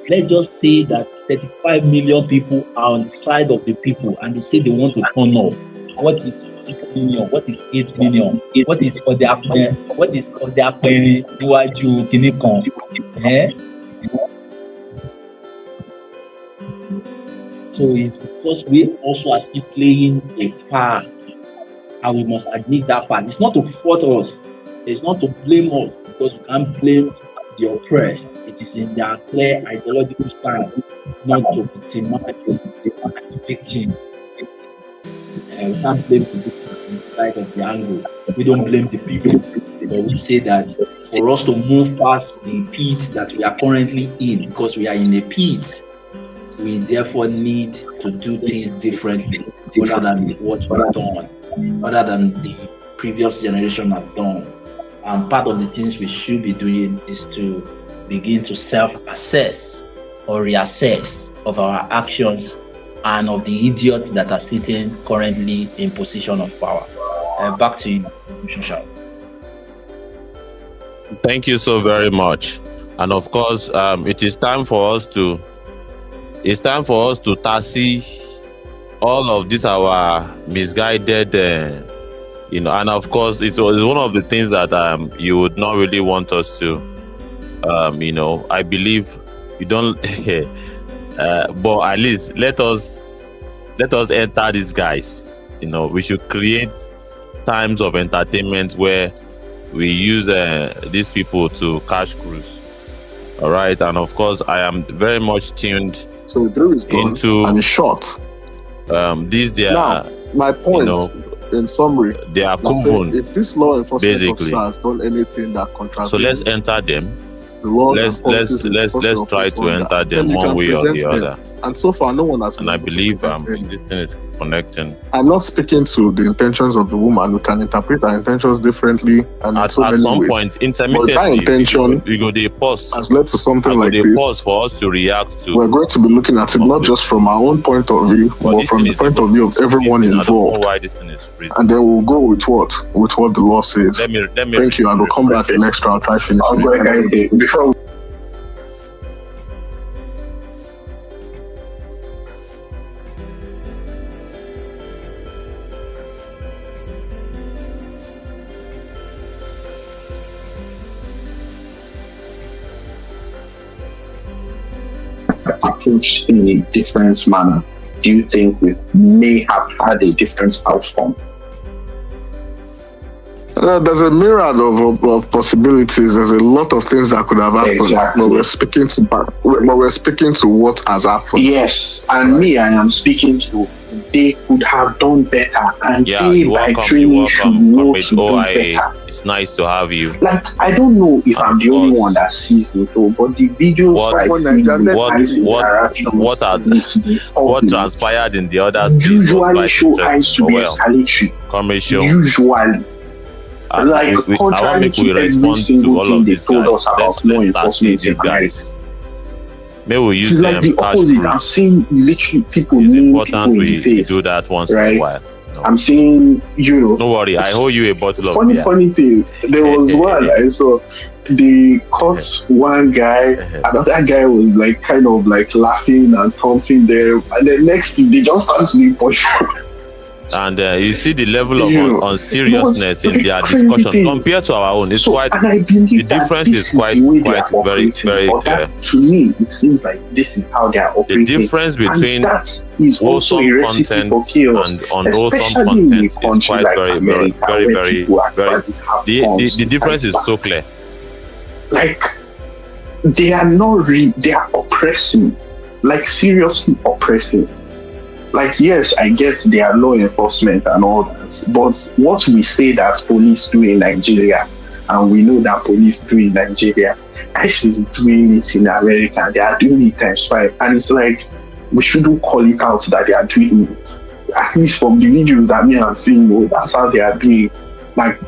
Let's just say that 35 million people are on the side of the people and they say they want to turn up. What is 6 million? What is 8 million? What is níwájú kíní kan? So it's because we also are still playing a part, and we must admit that part. It's not to fault us. It's not to blame us, because we can't blame the oppressed. It is in their clear ideological stand not to victimize the victim. We can't blame the victim inside of the angle. We don't blame the people, but we say that for us to move past the pit that we are currently in, because we are in a pit, we therefore need to do things differently, other than what we've done, other than the previous generation have done. And part of the things we should be doing is to begin to self-assess or reassess of our actions and of the idiots that are sitting currently in position of power. Back to you, Shusha. Thank you so very much. And of course, it is time for us to tassy all of this our misguided, and of course it's one of the things that you would not really want us to, I believe you don't, but at least let us enter these guys. We should create times of entertainment where we use these people to cash cruise. All right, and of course I am very much tuned. So the drill is gone and it's short. Now, my point, in summary, they are proven. If this law enforcement basically officer has done anything that contradicts, so let's enter them. The law let's try to enter them one way or the other. And so far, no one has. And I believe this thing is connecting. I'm not speaking to the intentions of the woman. We can interpret our intentions differently, and at some ways. Point, intermittently, that intention we go the pause has led to something like this. Pause for us to react to. We're going to be looking at it not just from our own point of view, but from the point of view of everyone involved. I don't know why this thing is freezing. And then we'll go with what the law says. Let me Thank you. I will come back the next round. Try finish. Before. Approached in a different manner, do you think we may have had a different outcome? There's a myriad of possibilities. There's a lot of things that could have happened. Exactly. But we're speaking to what has happened. Yes, and me, I am speaking to they could have done better, and they by training should know to do better. It's nice to have you. Like, I don't know if I'm the only one that sees it, but the videos what transpired in the other space usually show eyes to be escalatory. Usually. I want make we respond to all of these guys. Let's start seeing these guys. Maybe we use them like the opposite. I'm seeing literally people it's name important people in the face. We do that once in a while. I'm seeing, Don't worry, I owe you a bottle of beer. Funny things. There was one I saw. They caught one guy, another guy was like kind of like laughing and taunting them, and the next thing they just started to be punched. And you see the level of unseriousness in their discussion compared to our own. It's quite the difference is quite very clear. To me, it seems like this is how they are operating. The difference between wholesome content and unwholesome content is quite very. The difference is so clear. Like they are not they are oppressing. like seriously oppressive. Like, yes, I get their law enforcement and all that, but what we say that police do in Nigeria, and we know that police do in Nigeria, ICE is doing it in America. They are doing it times 5, and it's like we shouldn't call it out that they are doing it. At least from the videos that me and seeing, that's how they are doing. Like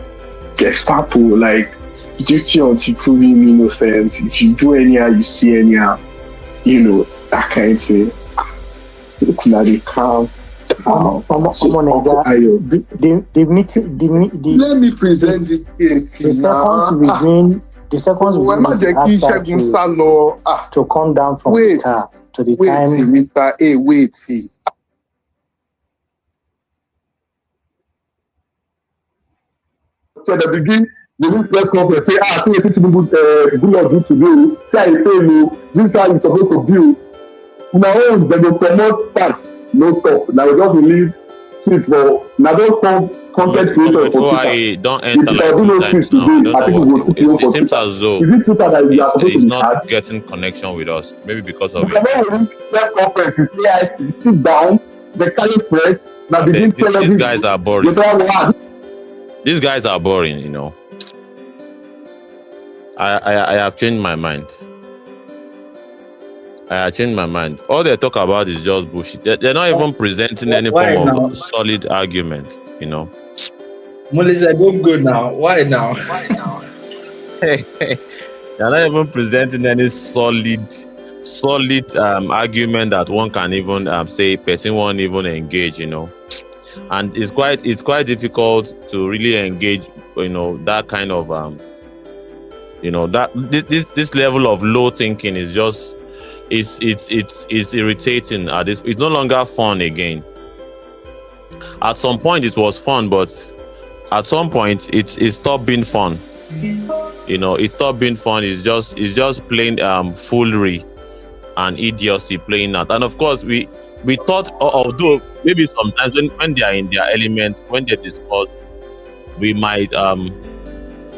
Gestapo, like duty until proving innocent. If you do anyhow, you see anyhow, that kind of thing. Look now, they calm. Let me present this case. The seconds to come down from the car to the time. Mr. A, wait. So the beginning, the news press conference say, I think people do today. Say I tell you, this is how it's supposed to do. Now they will promote tax, no stop. Now we just believe it for now don't content creators for Twitter. Don't enter like 2 times now. It seems as though it's not getting connection with us. Maybe because of it. Sit down, the carry press. Now these guys are boring. These guys are boring, I have changed my mind. All they talk about is just bullshit. They're not even presenting any form of solid argument, Molisa, don't go now. Why now? They're not even presenting any solid argument that one can even say person won't even engage, And it's quite difficult to really engage, that kind of that this level of low thinking is just it's irritating at this. It's no longer fun again. At some point it was fun, but at some point it stopped being fun. It stopped being fun. It's just plain foolery and idiocy playing out. And of course we thought, although maybe sometimes when they are in their element, when they discuss, we might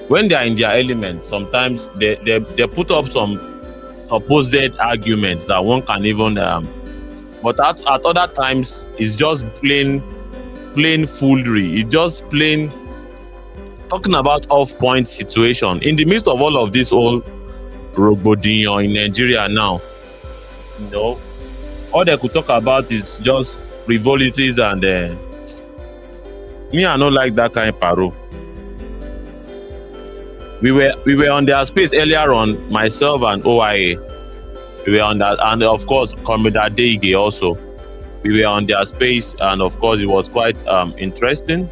when they are in their element, sometimes they put up some supposed arguments that one can even but at other times it's just plain foolery. It's just plain talking about off-point situation in the midst of all of this old rogbodinho in Nigeria now. All they could talk about is just frivolities, and me, I don't like that kind of paro. We were on their space earlier on, myself and OIA. We were on that, and of course, Comrade Adeige also. We were on their space, and of course, it was quite interesting.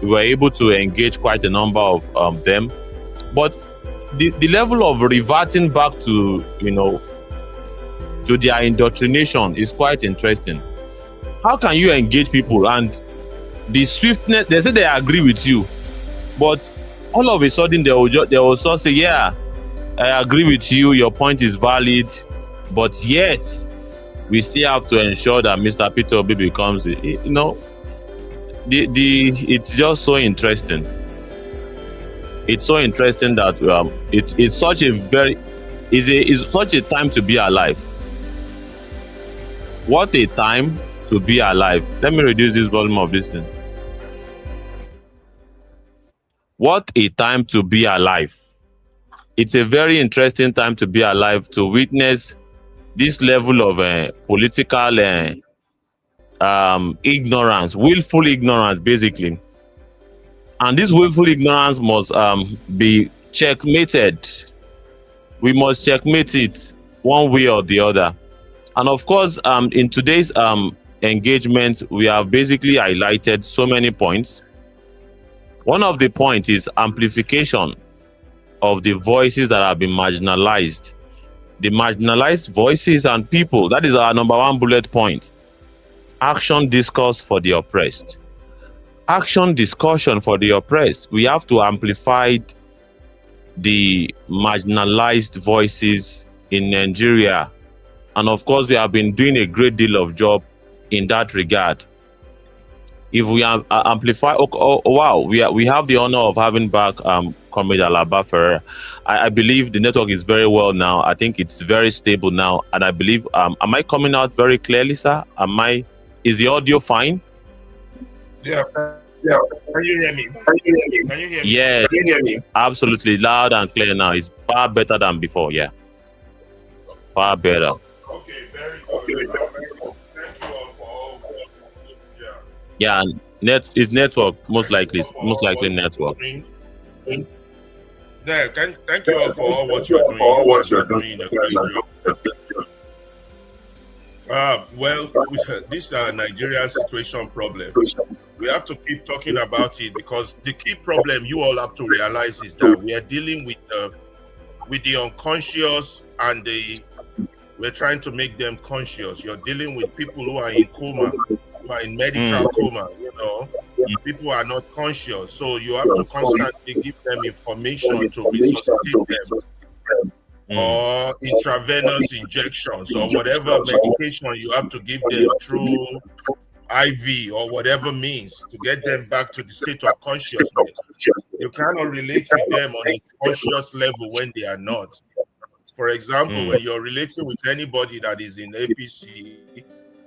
We were able to engage quite a number of them, but the level of reverting back to to their indoctrination is quite interesting. How can you engage people and the swiftness? They say they agree with you, but all of a sudden they will also say, yeah, I agree with you, your point is valid, but yet we still have to ensure that Mr. Peter Obi becomes, it's just so interesting. It's so interesting that it's such a it's such a time to be alive. What a time to be alive. Let me reduce this volume of this thing. What a time to be alive. It's a very interesting time to be alive, to witness this level of political ignorance, willful ignorance, basically. And this willful ignorance must be checkmated. We must checkmate it one way or the other. And of course, in today's engagement, we have basically highlighted so many points. One of the points is amplification of the voices that have been marginalized. The marginalized voices and people, that is our number one bullet point. Action discourse for the oppressed. Action discussion for the oppressed. We have to amplify the marginalized voices in Nigeria. And of course, we have been doing a great deal of job in that regard. if we amplify, wow, we have the honor of having back Comrade Alaba Ferreira. I believe the network is very well now. I think it's very stable now, and I believe am I coming out very clearly, sir? Is the audio fine? Yeah. Yeah. Can you hear me? Can you hear me? Can you hear me? Yeah, Can you hear me? absolutely loud and clear now. It's far better than before. Yeah, far better. Okay, very good. Thank you all for all. Yeah, it's network most likely. Most likely network. Yeah, thank you all for all what you're doing. You guys are doing a great job. Well, this Nigerian situation problem, we have to keep talking about it, because the key problem you all have to realize is that we are dealing with the unconscious, and we're trying to make them conscious. You're dealing with people who are in coma, who are in medical coma, you know. People are not conscious, so you have to constantly give them information to resuscitate them, or intravenous injections, or whatever medication you have to give them through IV or whatever means to get them back to the state of consciousness. You cannot relate with them on a conscious level when they are not. For example, when you're relating with anybody that is in APC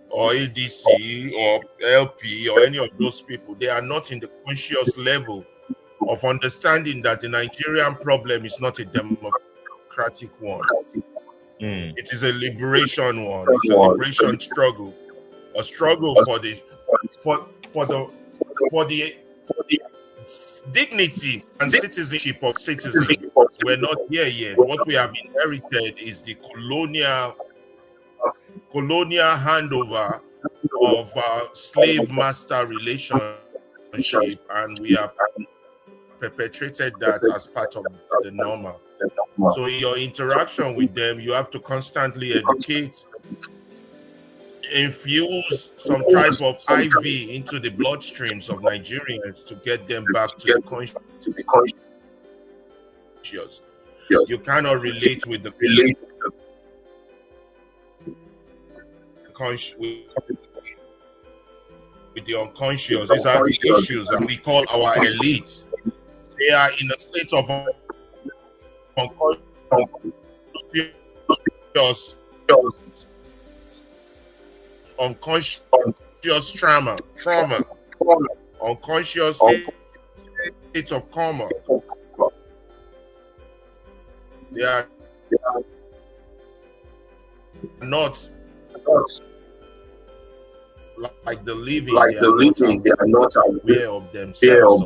or ADC or LP or any of those people, they are not in the conscious level of understanding that the Nigerian problem is not a democratic one. It is a liberation one. It's a liberation struggle, a struggle for the dignity and citizenship of citizens. We're not here yet. What we have inherited is the colonial handover of slave master relationship, and we have perpetrated that as part of the normal. So in your interaction with them, you have to constantly educate, infuse some type of IV into the bloodstreams of Nigerians to get them back to the conscious. You cannot relate with the with the unconscious. These are the issues that we call our elites. They are in a state of unconscious trauma, unconscious state of coma. They are not like the living. They are not aware of themselves.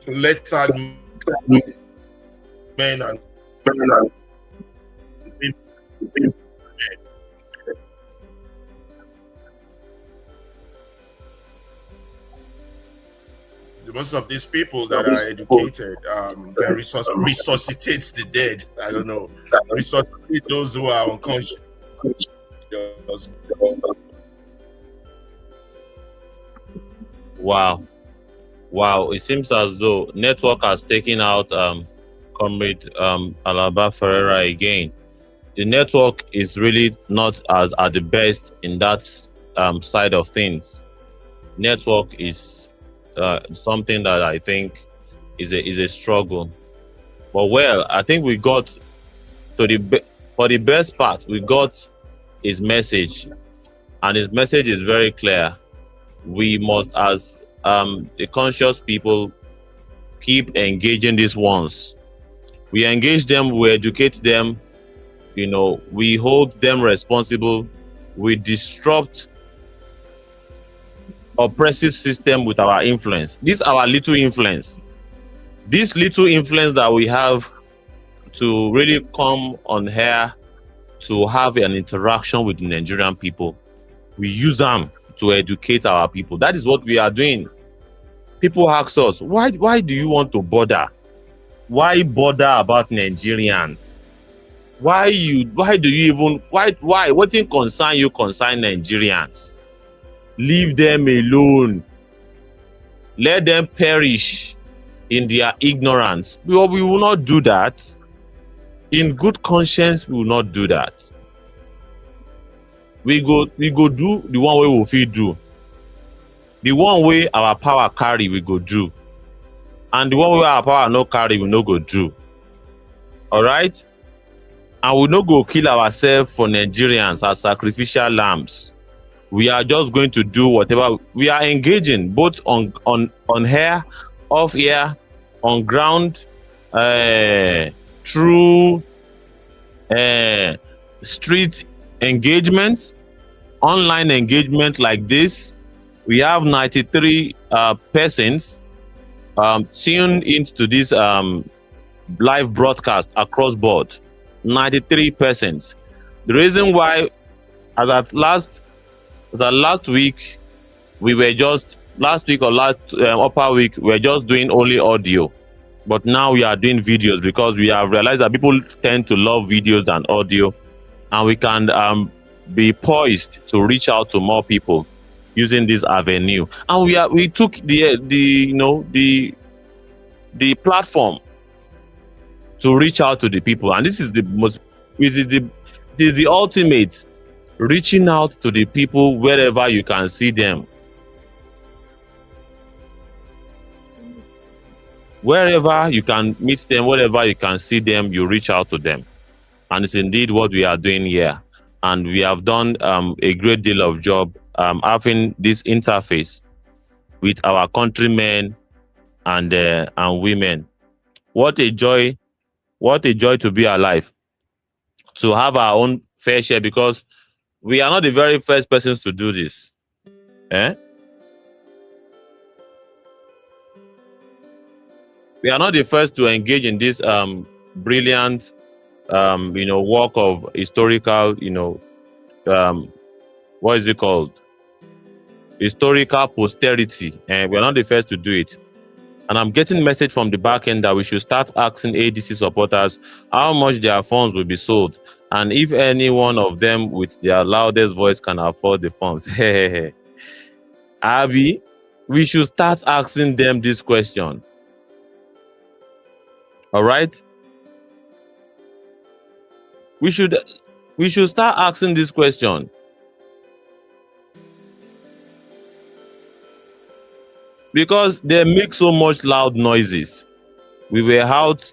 Let men and most of these people that are educated can resuscitate the dead. I don't know. Resuscitate those who are unconscious. Wow, it seems as though network has taken out Comrade Alaba Ferreira again. The network is really not at the best in that side of things. Network is something that I think is a struggle. But well, I think we got to for the best part, we got his message, and his message is very clear. We must, as the conscious people, keep engaging these ones. We engage them, we educate them, you know, we hold them responsible, we disrupt oppressive system with our influence. This is our little influence. This little influence that we have to really come on here to have an interaction with the Nigerian people, we use them to educate our people. That is what we are doing. People ask us, why do you want to bother? Why bother about Nigerians? Why do you even what thing concern you concern Nigerians? Leave them alone. Let them perish in their ignorance. We will not do that. In good conscience, we will not do that. we go do the one way we fit do. The one way our power carry, we go do. And the one way our power no carry, we no go do. All right? And we no go kill ourselves for Nigerians as sacrificial lambs. We are just going to do whatever. We are engaging both on air, off air, on ground, through street engagement, online engagement like this. We have 93 persons tuned into this live broadcast across board. 93 persons. The reason why, as at last week, we were just last week or last upper week, we were just doing only audio, but now we are doing videos because we have realized that people tend to love videos than audio, and we can be poised to reach out to more people using this avenue. And we took the platform to reach out to the people, and this is the ultimate, reaching out to the people wherever you can see them. Wherever you can meet them, wherever you can see them, you reach out to them. And it's indeed what we are doing here. And we have done a great deal of job having this interface with our countrymen and women. What a joy to be alive, to have our own fair share, because we are not the very first persons to do this. We are not the first to engage in this brilliant work of historical, what is it called? Historical posterity. And we're not the first to do it. And I'm getting message from the back end that we should start asking ADC supporters how much their funds will be sold, and if any one of them with their loudest voice can afford the funds. Abby, we should start asking them this question. All right? We should start asking this question. Because they make so much loud noises. We were out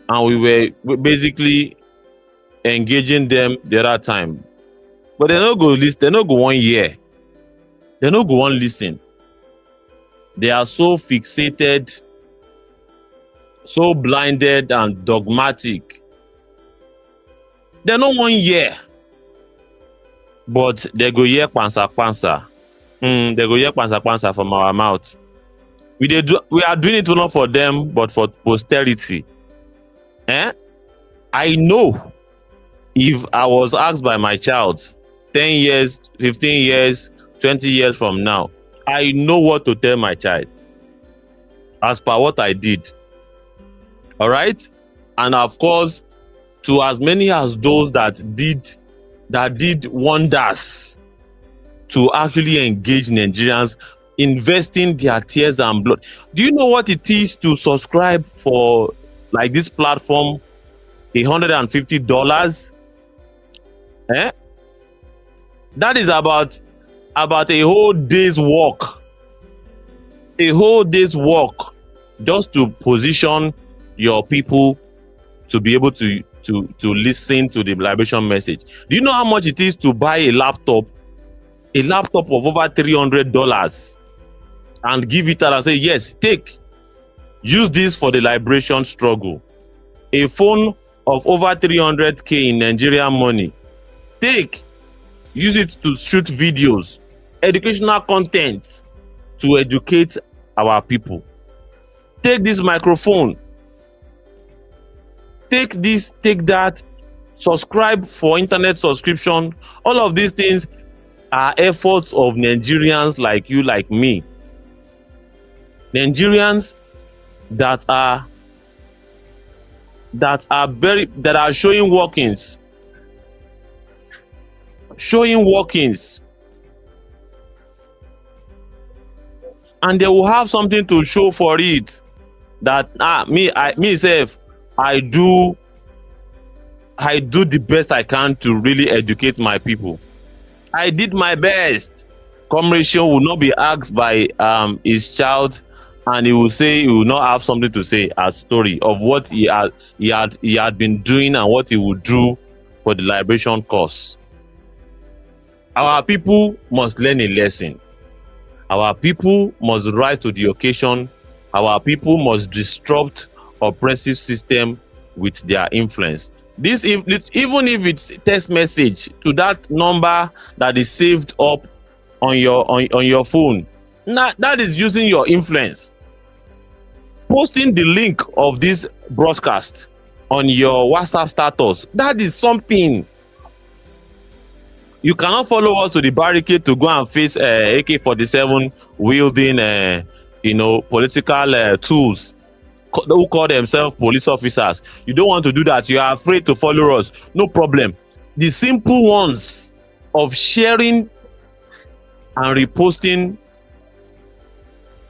and we were basically engaging them the other time. But they don't go listen, they don't go 1 year. They don't go on listen. They are so fixated, so blinded and dogmatic. They don't 1 year. But they go hear pansa. They go hear pansa from our mouth. We are doing it not for them, but for posterity. I know if I was asked by my child 10 years, 15 years, 20 years from now, I know what to tell my child as per what I did. All right? And of course, to as many as those that did wonders to actually engage Nigerians, investing their tears and blood. Do you know what it is to subscribe for like this platform? $150? That is about a whole day's work. A whole day's work just to position your people to be able to listen to the liberation message. Do you know how much it is to buy a laptop of over $300 and give it out and say, yes, use this for the liberation struggle? A phone of over 300K in Nigerian money, use it to shoot videos, educational content to educate our people. Take this microphone, take that, subscribe for internet subscription. All of these things are efforts of Nigerians like you, like me. Nigerians that are showing workings. And they will have something to show for it. That myself, I do the best I can to really educate my people. I did my best. Comrade Seun will not be asked by his child, and he will say he will not have something to say as story of what he had been doing and what he would do for the liberation cause. Our people must learn a lesson. Our people must rise to the occasion. Our people must disrupt oppressive system with their influence. This, even if it's text message to that number that is saved up on your phone, that is using your influence. Posting the link of this broadcast on your WhatsApp status, that is something. You cannot follow us to the barricade to go and face AK-47 wielding political tools who call themselves police officers. You don't want to do that. You are afraid to follow us. No problem. The simple ones of sharing and reposting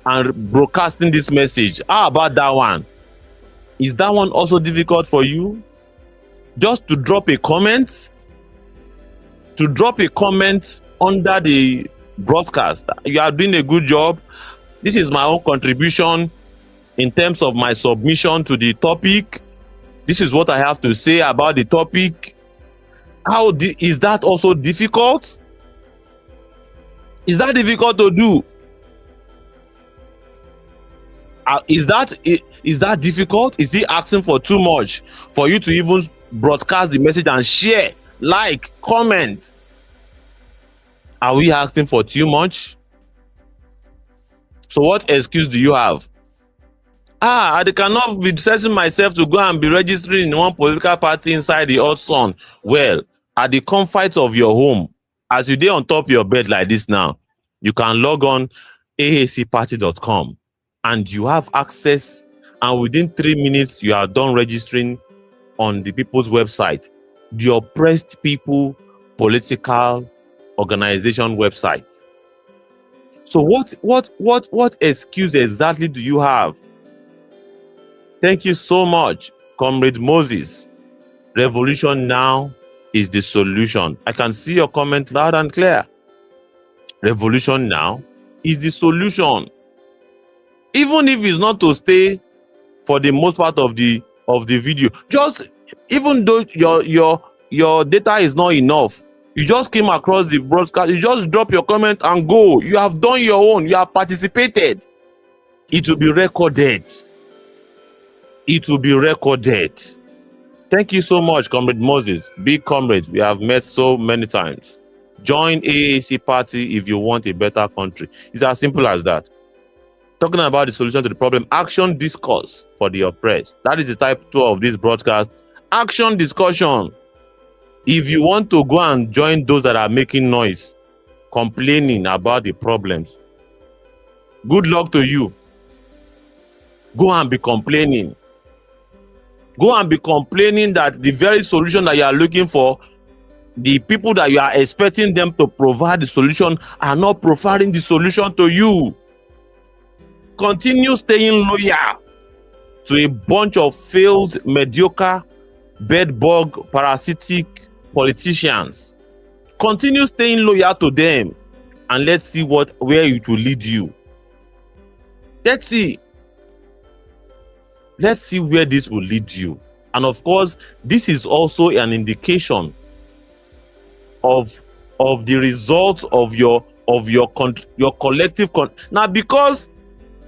and broadcasting this message. How about that one? Is that one also difficult for you? Just to drop a comment? To drop a comment under the broadcast. You are doing a good job. This is my own contribution in terms of my submission to the topic. This is what I have to say about the topic. Is that also difficult? Is that difficult to do? Is that difficult? Is he asking for too much for you to even broadcast the message and share, like, comment? Are we asking for too much? So what excuse do you have? I cannot be stressing myself to go and be registering in one political party inside the hot sun. Well, at the comfort of your home, as you dey on top of your bed like this now, you can log on aacparty.com and you have access, and within 3 minutes you are done registering on the people's website, the oppressed people political organization website. So what excuse exactly do you have? Thank you so much, Comrade Moses. Revolution now is the solution. I can see your comment loud and clear. Revolution now is the solution. Even if it's not to stay for the most part of the video, just even though your data is not enough, you just came across the broadcast, you just drop your comment and go. You have done your own, you have participated. It will be recorded. It will be recorded. Thank you so much, Comrade Moses. Big comrade, we have met so many times. Join AAC party if you want a better country. It's as simple as that. Talking about the solution to the problem, action discourse for the oppressed. That is the type 2 of this broadcast. Action discussion. If you want to go and join those that are making noise, complaining about the problems, good luck to you. Go and be complaining. Go and be complaining that the very solution that you are looking for, the people that you are expecting them to provide the solution are not providing the solution to you. Continue staying loyal to a bunch of failed, mediocre, bedbug, parasitic politicians. Continue staying loyal to them, and let's see where it will lead you. Let's see where this will lead you. And of course, this is also an indication of the results of your collective now, because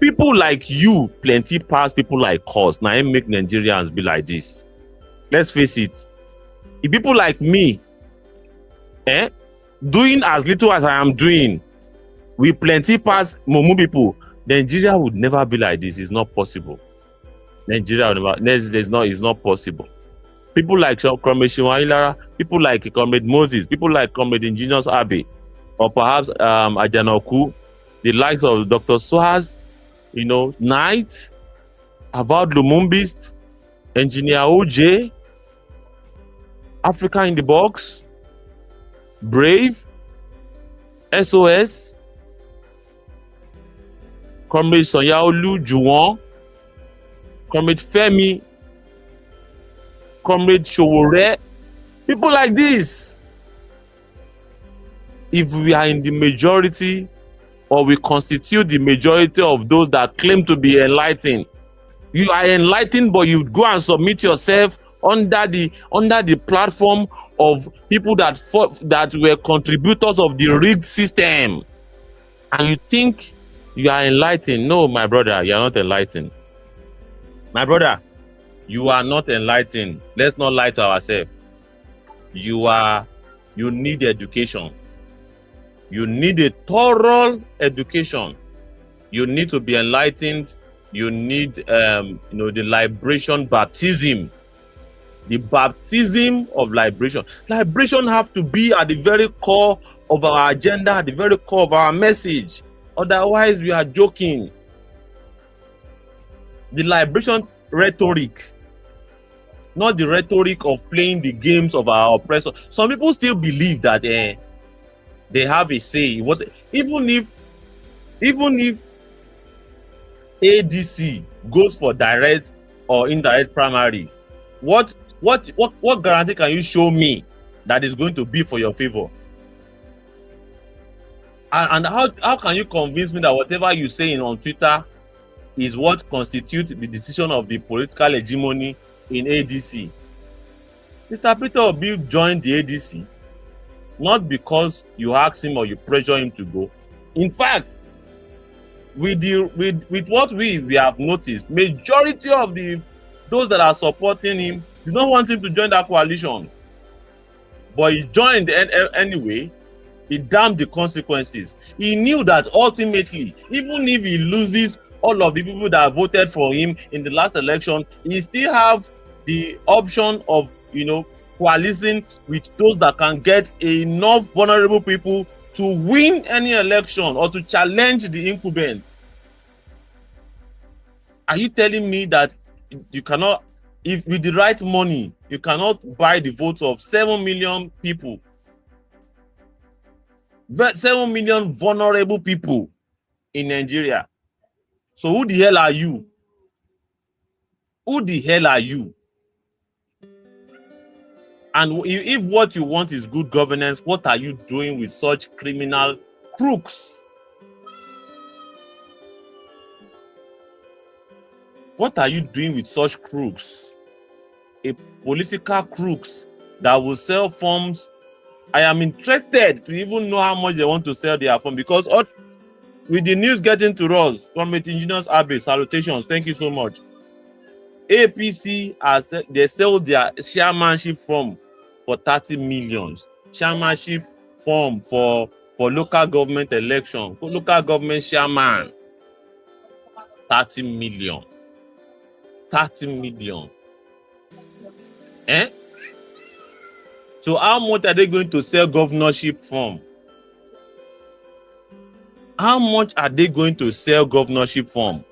people like you plenty pass people like us. Now, make Nigerians be like this. Let's face it. If people like me, doing as little as I am doing, we plenty pass Mumu people, Nigeria would never be like this. It's not possible. Nigeria would never. It's not possible. People like Comrade Shiwailara, people like Comrade Moses, people like Comrade Ingenious Abe, or perhaps Ajanoku, the likes of Dr. Swaz, Knight, Avad Lumumbist, Engineer OJ, Africa in the Box, Brave, SOS, Comrade Sonyaolu Juwon, Comrade Femi, Comrade Showore, people like this. if we are in the majority, or we constitute the majority of those that claim to be enlightened, you are enlightened, but you go and submit yourself under the platform of people that were contributors of the rigged system, and you think you are enlightened. No, my brother, you are not enlightened. My brother, you are not enlightened. Let's not lie to ourselves. You need education. You need a thorough education. You need to be enlightened. You need the liberation baptism. The baptism of liberation. Liberation have to be at the very core of our agenda, at the very core of our message. Otherwise, we are joking. The liberation rhetoric, not the rhetoric of playing the games of our oppressor. Some people still believe that they have a say. Even if ADC goes for direct or indirect primary, what guarantee can you show me that is going to be for your favor? And how can you convince me that whatever you say on Twitter is what constitutes the decision of the political hegemony in ADC? Mr. Peter Obi joined the ADC not because you asked him or you pressure him to go. In fact, with what we have noticed, majority of those that are supporting him do not want him to join that coalition. But he joined anyway. He damned the consequences. He knew that ultimately, even if he loses all of the people that voted for him in the last election, he still have the option of coalescing with those that can get enough vulnerable people to win any election or to challenge the incumbent. Are you telling me that you cannot, if with the right money, you cannot buy the votes of 7 million people? But 7 million vulnerable people in Nigeria. So who the hell are you? Who the hell are you? And if what you want is good governance, what are you doing with such criminal crooks? What are you doing with such crooks? A political crooks that will sell forms. I am interested to even know how much they want to sell their form, because with the news getting to us from Engineers Abbey, salutations, thank you so much. APC they sell their chairmanship form for 30 million. Chairmanship form for local government election, for local government chairman, 30 million. 30 million. So how much are they going to sell governorship form? How much are they going to sell governorship form?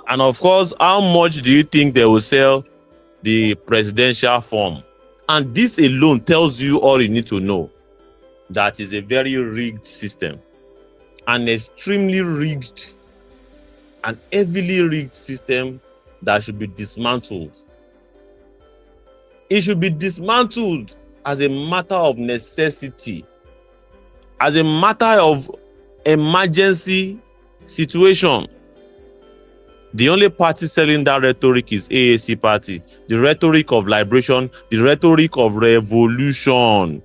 And of course, how much do you think they will sell the presidential form? And this alone tells you all you need to know. That is a very rigged system. An extremely rigged and heavily rigged system that should be dismantled. It should be dismantled as a matter of necessity, as a matter of emergency situation. The only party selling that rhetoric is AAC party. The rhetoric of liberation, the rhetoric of revolution.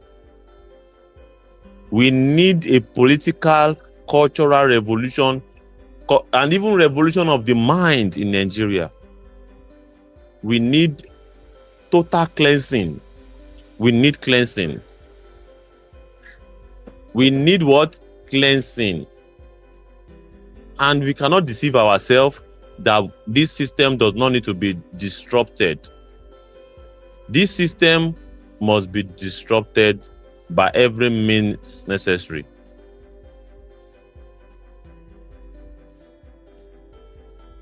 We need a political, cultural revolution, and even revolution of the mind in Nigeria. We need total cleansing. We need cleansing. We need what? Cleansing. And we cannot deceive ourselves that this system does not need to be disrupted. This system must be disrupted by every means necessary.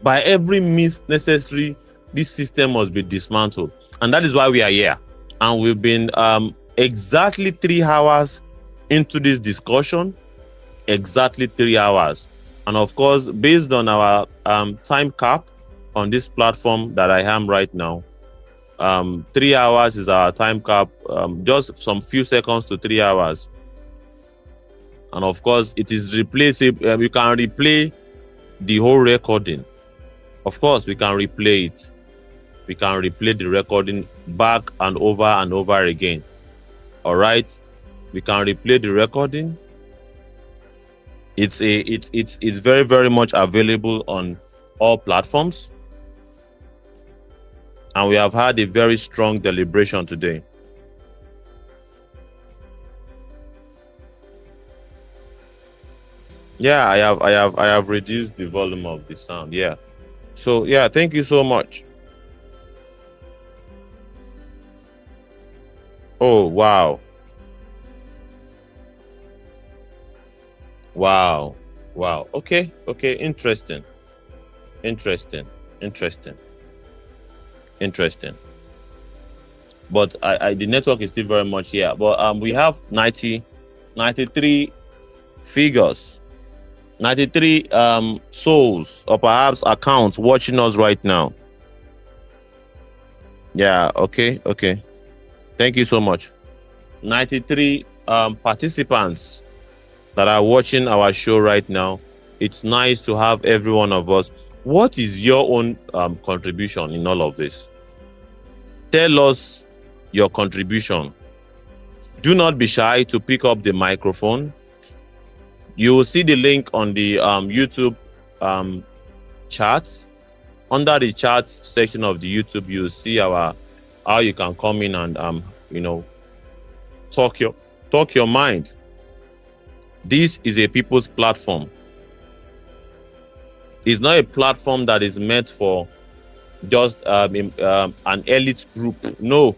By every means necessary, this system must be dismantled. And that is why we are here. And we've been exactly 3 hours into this discussion. Exactly 3 hours. And of course, based on our time cap on this platform that I am right now, 3 hours is our time cap, just some few seconds to 3 hours. And of course, it is replaceable. You can replay the whole recording. Of course, we can replay it. We can replay the recording back and over again. All right, we can replay the recording. It's very, very much available on all platforms. And we have had a very strong deliberation today. Yeah, I have reduced the volume of the sound. Yeah. So yeah, thank you so much. Oh wow. Wow. Wow. Okay. Interesting. But the network is still very much here. But we have 93 figures, 93 souls, or perhaps accounts watching us right now. Yeah. Okay. Thank you so much. 93 participants that are watching our show right now. It's nice to have every one of us. What is your own contribution in all of this? Tell us your contribution. Do not be shy to pick up the microphone. You will see the link on the YouTube charts. Under the charts section of the YouTube, you will see how you can come in and talk your mind. This is a people's platform. It's not a platform that is meant for just an elite group. No.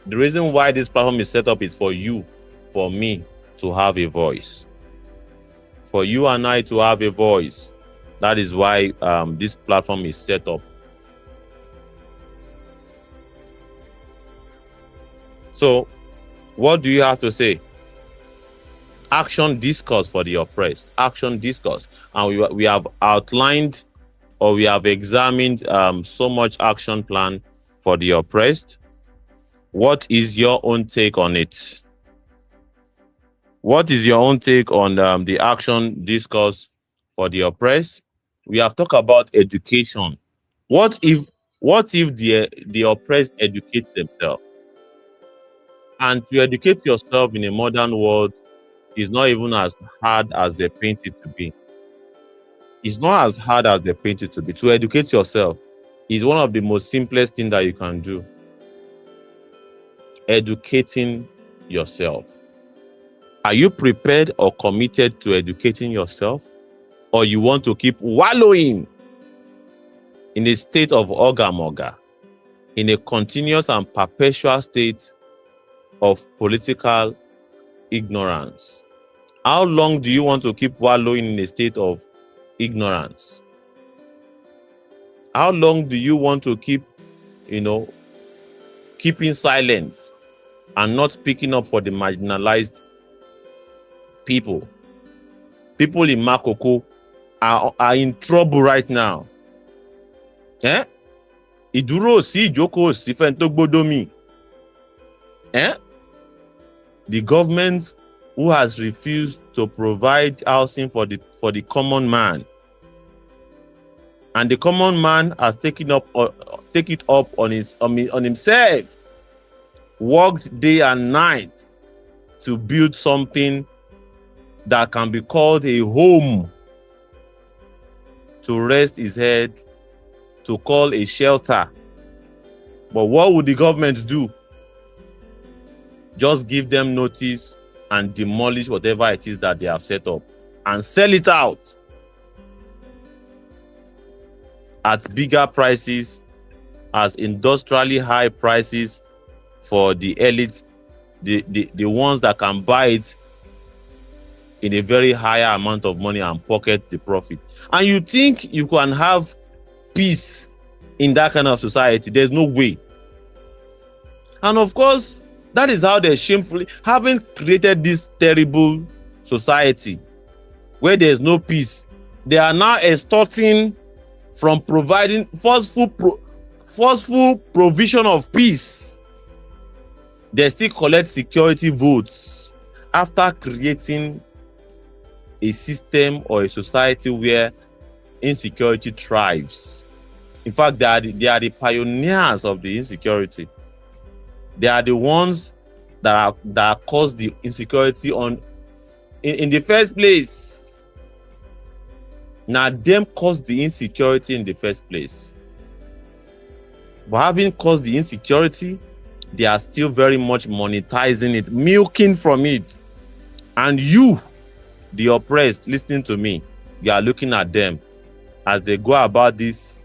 The reason why this platform is set up is for you, for me to have a voice. For you and I to have a voice. That is why this platform is set up. So, what do you have to say? Action discourse for the oppressed. Action discourse. And we have outlined, or we have examined so much action plan for the oppressed. What is your own take on it? What is your own take on the action discourse for the oppressed? We have talked about education. What if the oppressed educate themselves? And to educate yourself in a modern world is not even as hard as they paint it to be. It's not as hard as they paint it to be. To educate yourself is one of the most simplest things that you can do. Educating yourself. Are you prepared or committed to educating yourself? Or you want to keep wallowing in a state of ogamoga, in a continuous and perpetual state of political ignorance? How long do you want to keep wallowing in a state of ignorance? How long do you want to keep, keeping silence and not speaking up for the marginalized people? People in Makoko are in trouble right now. Iduro si joko si fento gbodomi. The government who has refused to provide housing for the common man, and the common man has take it up on himself, worked day and night to build something that can be called a home, to rest his head, to call a shelter. But what would the government do? Just give them notice and demolish whatever it is that they have set up and sell it out at bigger prices, as industrially high prices for the elite, the ones that can buy it in a very higher amount of money and pocket the profit. And you think you can have peace in that kind of society? There's no way. And of course, that is how they shamefully, having created this terrible society where there's no peace, they are now extorting from providing forceful forceful provision of peace, they still collect security votes after creating a system or a society where insecurity thrives. In fact, they are the pioneers of the insecurity. They are the ones that cause the insecurity in the first place. Now, them cause the insecurity in the first place. But having caused the insecurity, they are still very much monetizing it, milking from it. And you, the oppressed, listening to me, you are looking at them as they go about this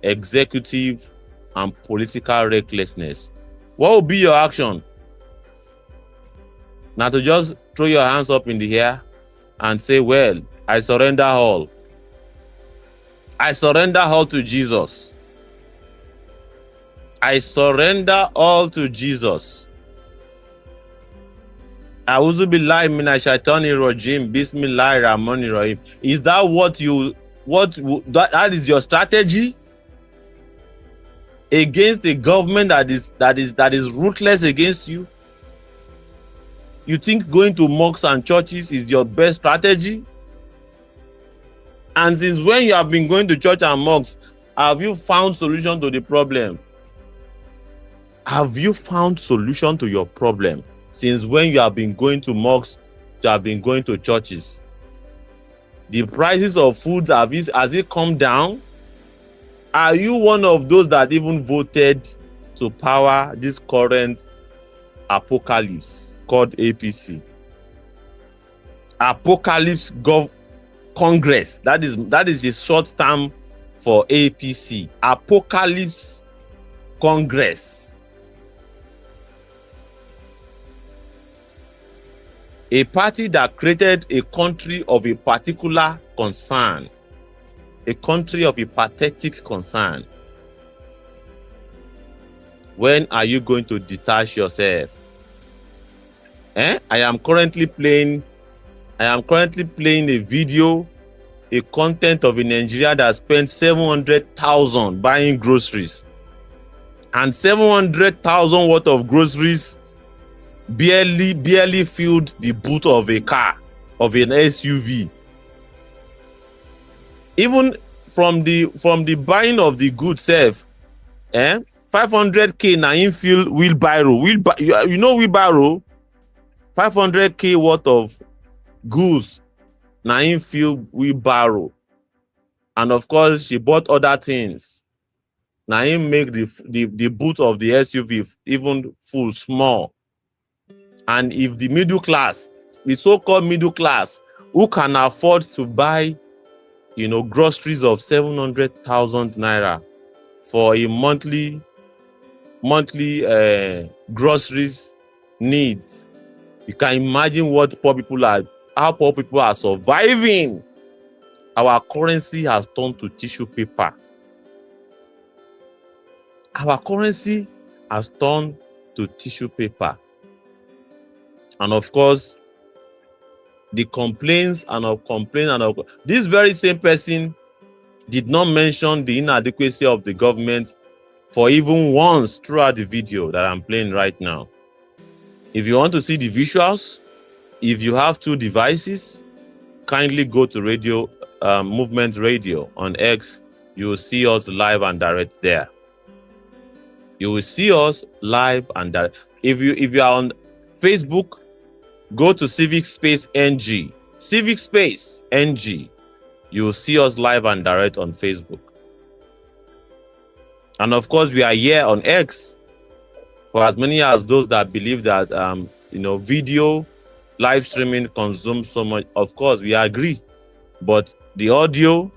executive and political recklessness. What will be your action? Now to just throw your hands up in the air and say, well, I surrender all. I surrender all to Jesus. I surrender all to Jesus. A'udhu billahi minash shaitani rajim. Bismillahir rahmanir rahim. Is that that is your strategy against a government that is ruthless against you? You think going to mosques and churches is your best strategy? And since when you have been going to church and mosques, have you found solution to the problem? Have you found solution to your problem since when you have been going to mosques, you have been going to churches? The prices of food, has it come down? Are you one of those that even voted to power this current apocalypse called APC? Apocalypse Congress. That is the short term for APC. Apocalypse Congress. A party that created a country of a particular concern, a country of a pathetic concern. When are you going to detach yourself? I am currently playing a video, a content of a Nigeria that spent 700,000 buying groceries, and 700,000 worth of groceries barely filled the boot of a car, of an SUV. Even from the buying of the goods self, 500k na in fill wheelbarrow. You know wheelbarrow? 500k worth of goods na in fill wheelbarrow. And of course, she bought other things. Na in make the boot of the SUV even full small. And if the middle class, the so-called middle class, who can afford to buy, groceries of 700,000 naira for a monthly groceries needs, you can imagine how poor people are surviving. Our currency has turned to tissue paper. Our currency has turned to tissue paper. And of course, the complaints this very same person did not mention the inadequacy of the government for even once throughout the video that I'm playing right now. If you want to see the visuals, if you have 2 devices, kindly go to Movement Radio on X. You will see us live and direct there. You will see us live and direct. If you are on Facebook, go to Civic Space NG. Civic Space NG. You will see us live and direct on Facebook. And of course, we are here on X for as many as those that believe that video live streaming consumes so much. Of course, we agree. But the audio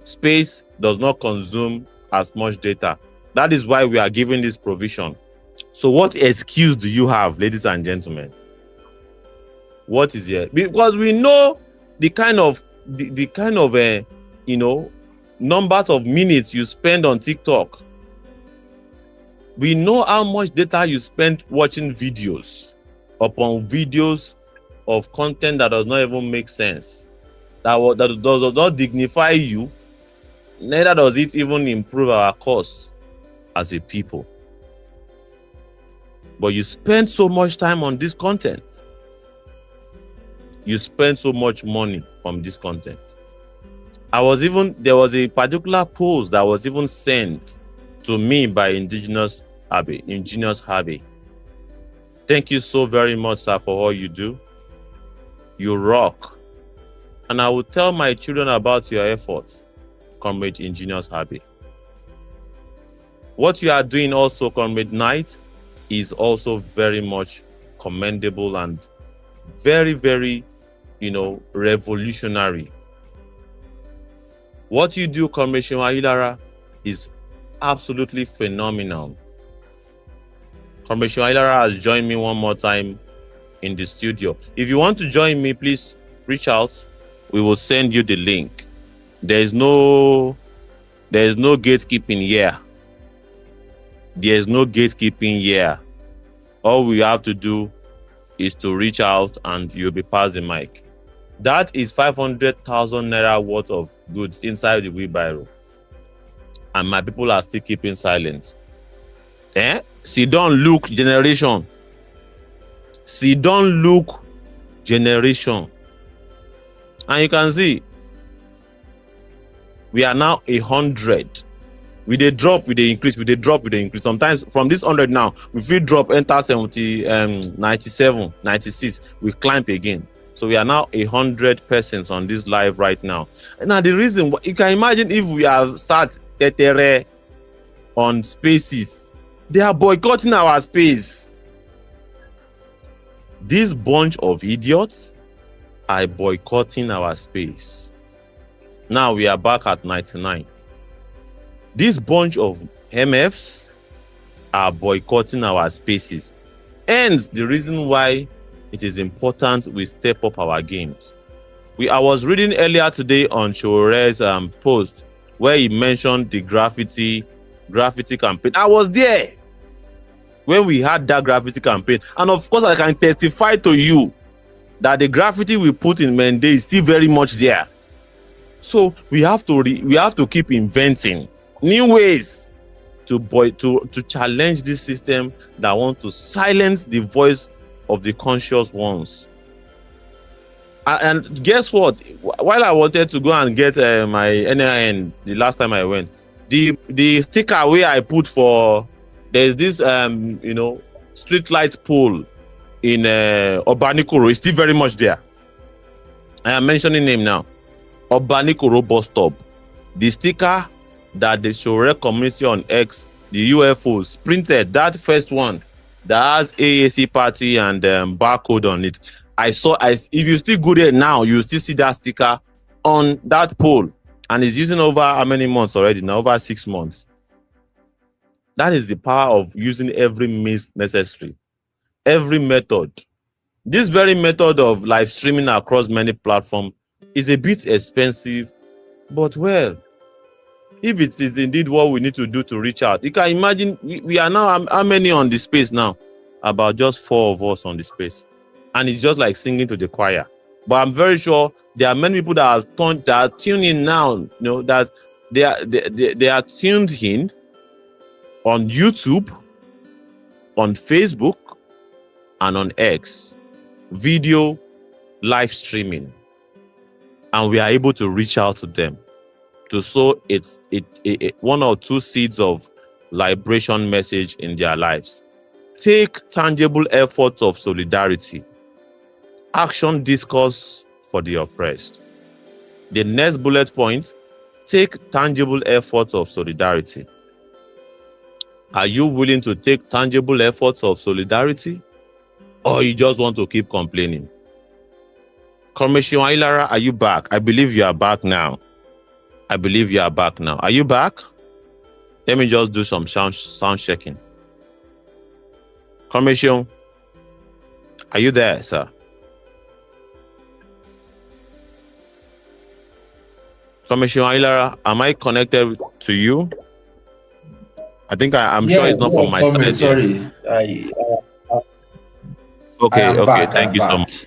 space does not consume as much data. That is why we are giving this provision. So what excuse do you have, ladies and gentlemen? What is here? Because we know the kind of numbers of minutes you spend on TikTok. We know how much data you spend watching videos upon videos of content that does not even make sense. That does not dignify you. Neither does it even improve our cause. as a people. But you spend so much time on this content. You spend so much money from this content. There was a particular post that was even sent to me by Ingenious Harvey. Thank you so very much, sir, for all you do. You rock. And I will tell my children about your efforts, Comrade Ingenious Harvey. What you are doing also, Comrade Knight, is also very much commendable and very, very, revolutionary. What you do, Comrade Ilara, is absolutely phenomenal. Comrade Ilara has joined me one more time in the studio. If you want to join me, please reach out. We will send you the link. There's no gatekeeping here. There's no gatekeeping here. All we have to do is to reach out and you'll be passed the mic. That is 500,000 naira worth of goods inside the wheelbarrow. And my people are still keeping silent. See, don't look generation. See, don't look generation. And you can see, we are now 100. We dey drop, we dey increase, we dey drop, we dey increase. Sometimes from this 100 now, we feel drop, enter 70, 97, 96, we climb again. So we are now 100 persons on this live right now. Now the reason, you can imagine if we have sat tetere on spaces, they are boycotting our space. This bunch of idiots are boycotting our space. Now we are back at 99. This bunch of MFs are boycotting our spaces. Hence the reason why it is important we step up our games. I was reading earlier today on Shore's post where he mentioned the graffiti campaign. I was there when we had that graffiti campaign, and of course I can testify to you that the graffiti we put in Mende is still very much there. So we have to keep inventing new ways to challenge this system that wants to silence the voice of the conscious ones. And guess what? While I wanted to go and get my NIN the last time I went, the sticker where I put for, there's this street light pole in Obanikoro is still very much there. I am mentioning name now. Obanikoro bus stop. The sticker that the Shore community on X, the UFOs printed, that first one that has AAC party and barcode on it. If you still go there now, you still see that sticker on that pole, and it's using over how many months already? Now over 6 months. That is the power of using every means necessary, every method. This very method of live streaming across many platforms is a bit expensive, but well, if it is indeed what we need to do to reach out, you can imagine we are now how many on the space now? About just 4 of us on the space, and it's just like singing to the choir. But I'm very sure there are many people that are tuned in now. That they are tuned in on YouTube, on Facebook, and on X, video live streaming, and we are able to reach out to them to sow one or two seeds of liberation message in their lives. Take tangible efforts of solidarity. Action discourse for the oppressed. The next bullet point, take tangible efforts of solidarity. Are you willing to take tangible efforts of solidarity, or you just want to keep complaining? Commissioner Ilara, are you back? I believe you are back now. Are you back? Let me just do some sound checking. Commissioner, are you there, sir? Commissioner Ilara, am I connected to you? I think I'm sure it's not from my side. Sorry. Okay, thank you so much.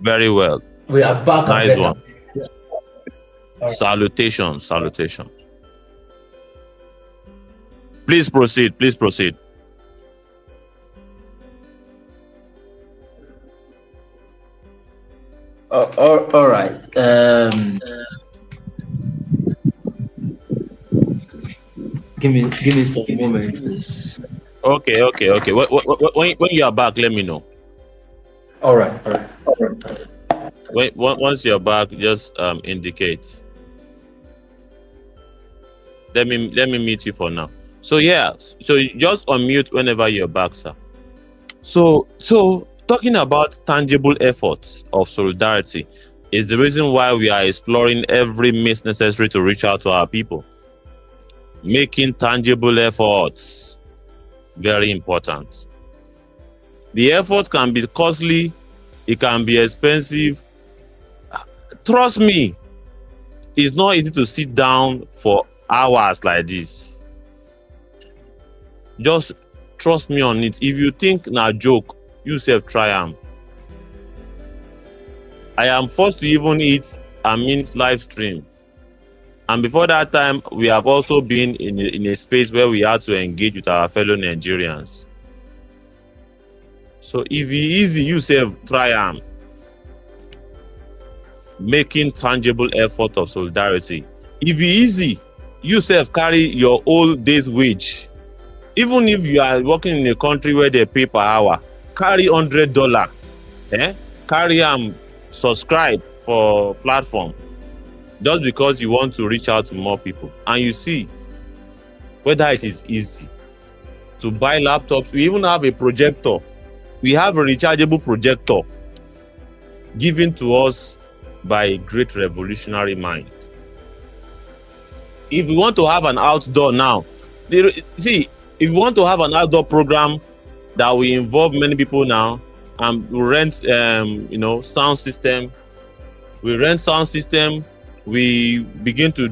Very well. We are back. Nice one. Salutation. Please proceed. Please proceed. All right. Give me some moment, please. Okay. When you are back, let me know. All right. Once you're back, just indicate. Let me meet you for now. So you just unmute whenever you're back, sir. So talking about tangible efforts of solidarity is the reason why we are exploring every means necessary to reach out to our people. Making tangible efforts, very important. The effort can be costly, it can be expensive. Trust me, it's not easy to sit down for hours like this. Just trust me on it. If you think na joke, you self try am. I am forced to even eat Amin's live stream. And before that time, we have also been in a space where we had to engage with our fellow Nigerians. So if it's easy, you self try am. Making tangible effort of solidarity. If it's easy, you self carry your old day's wage. Even if you are working in a country where they pay per hour, carry $100. Carry subscribe for platform. Just because you want to reach out to more people. And you see whether it is easy to buy laptops. We even have a projector. We have a rechargeable projector given to us by a great revolutionary mind. If we want to have an outdoor now, if you want to have an outdoor program that will involve many people now, and we rent sound system. We rent sound system. We begin to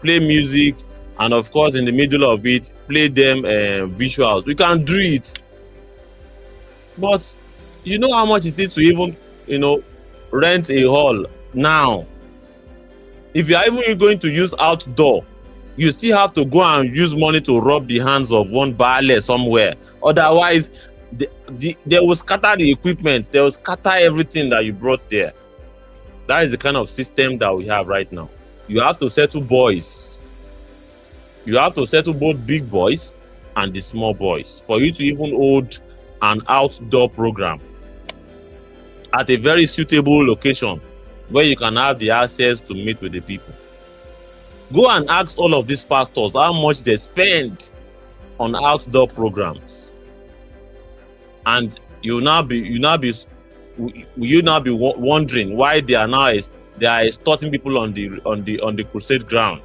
play music, and of course in the middle of it play them visuals. We can do it, but you know how much it is to even rent a hall now. If you are even going to use outdoor, you still have to go and use money to rub the hands of one baale somewhere. Otherwise they will scatter the equipment, they will scatter everything that you brought there. That is the kind of system that we have right now. You have to settle boys. You have to settle both big boys and the small boys for you to even hold an outdoor program at a very suitable location where you can have the access to meet with the people. Go and ask all of these pastors how much they spend on outdoor programs, and you'll now be wondering why they are extorting people on the crusade ground.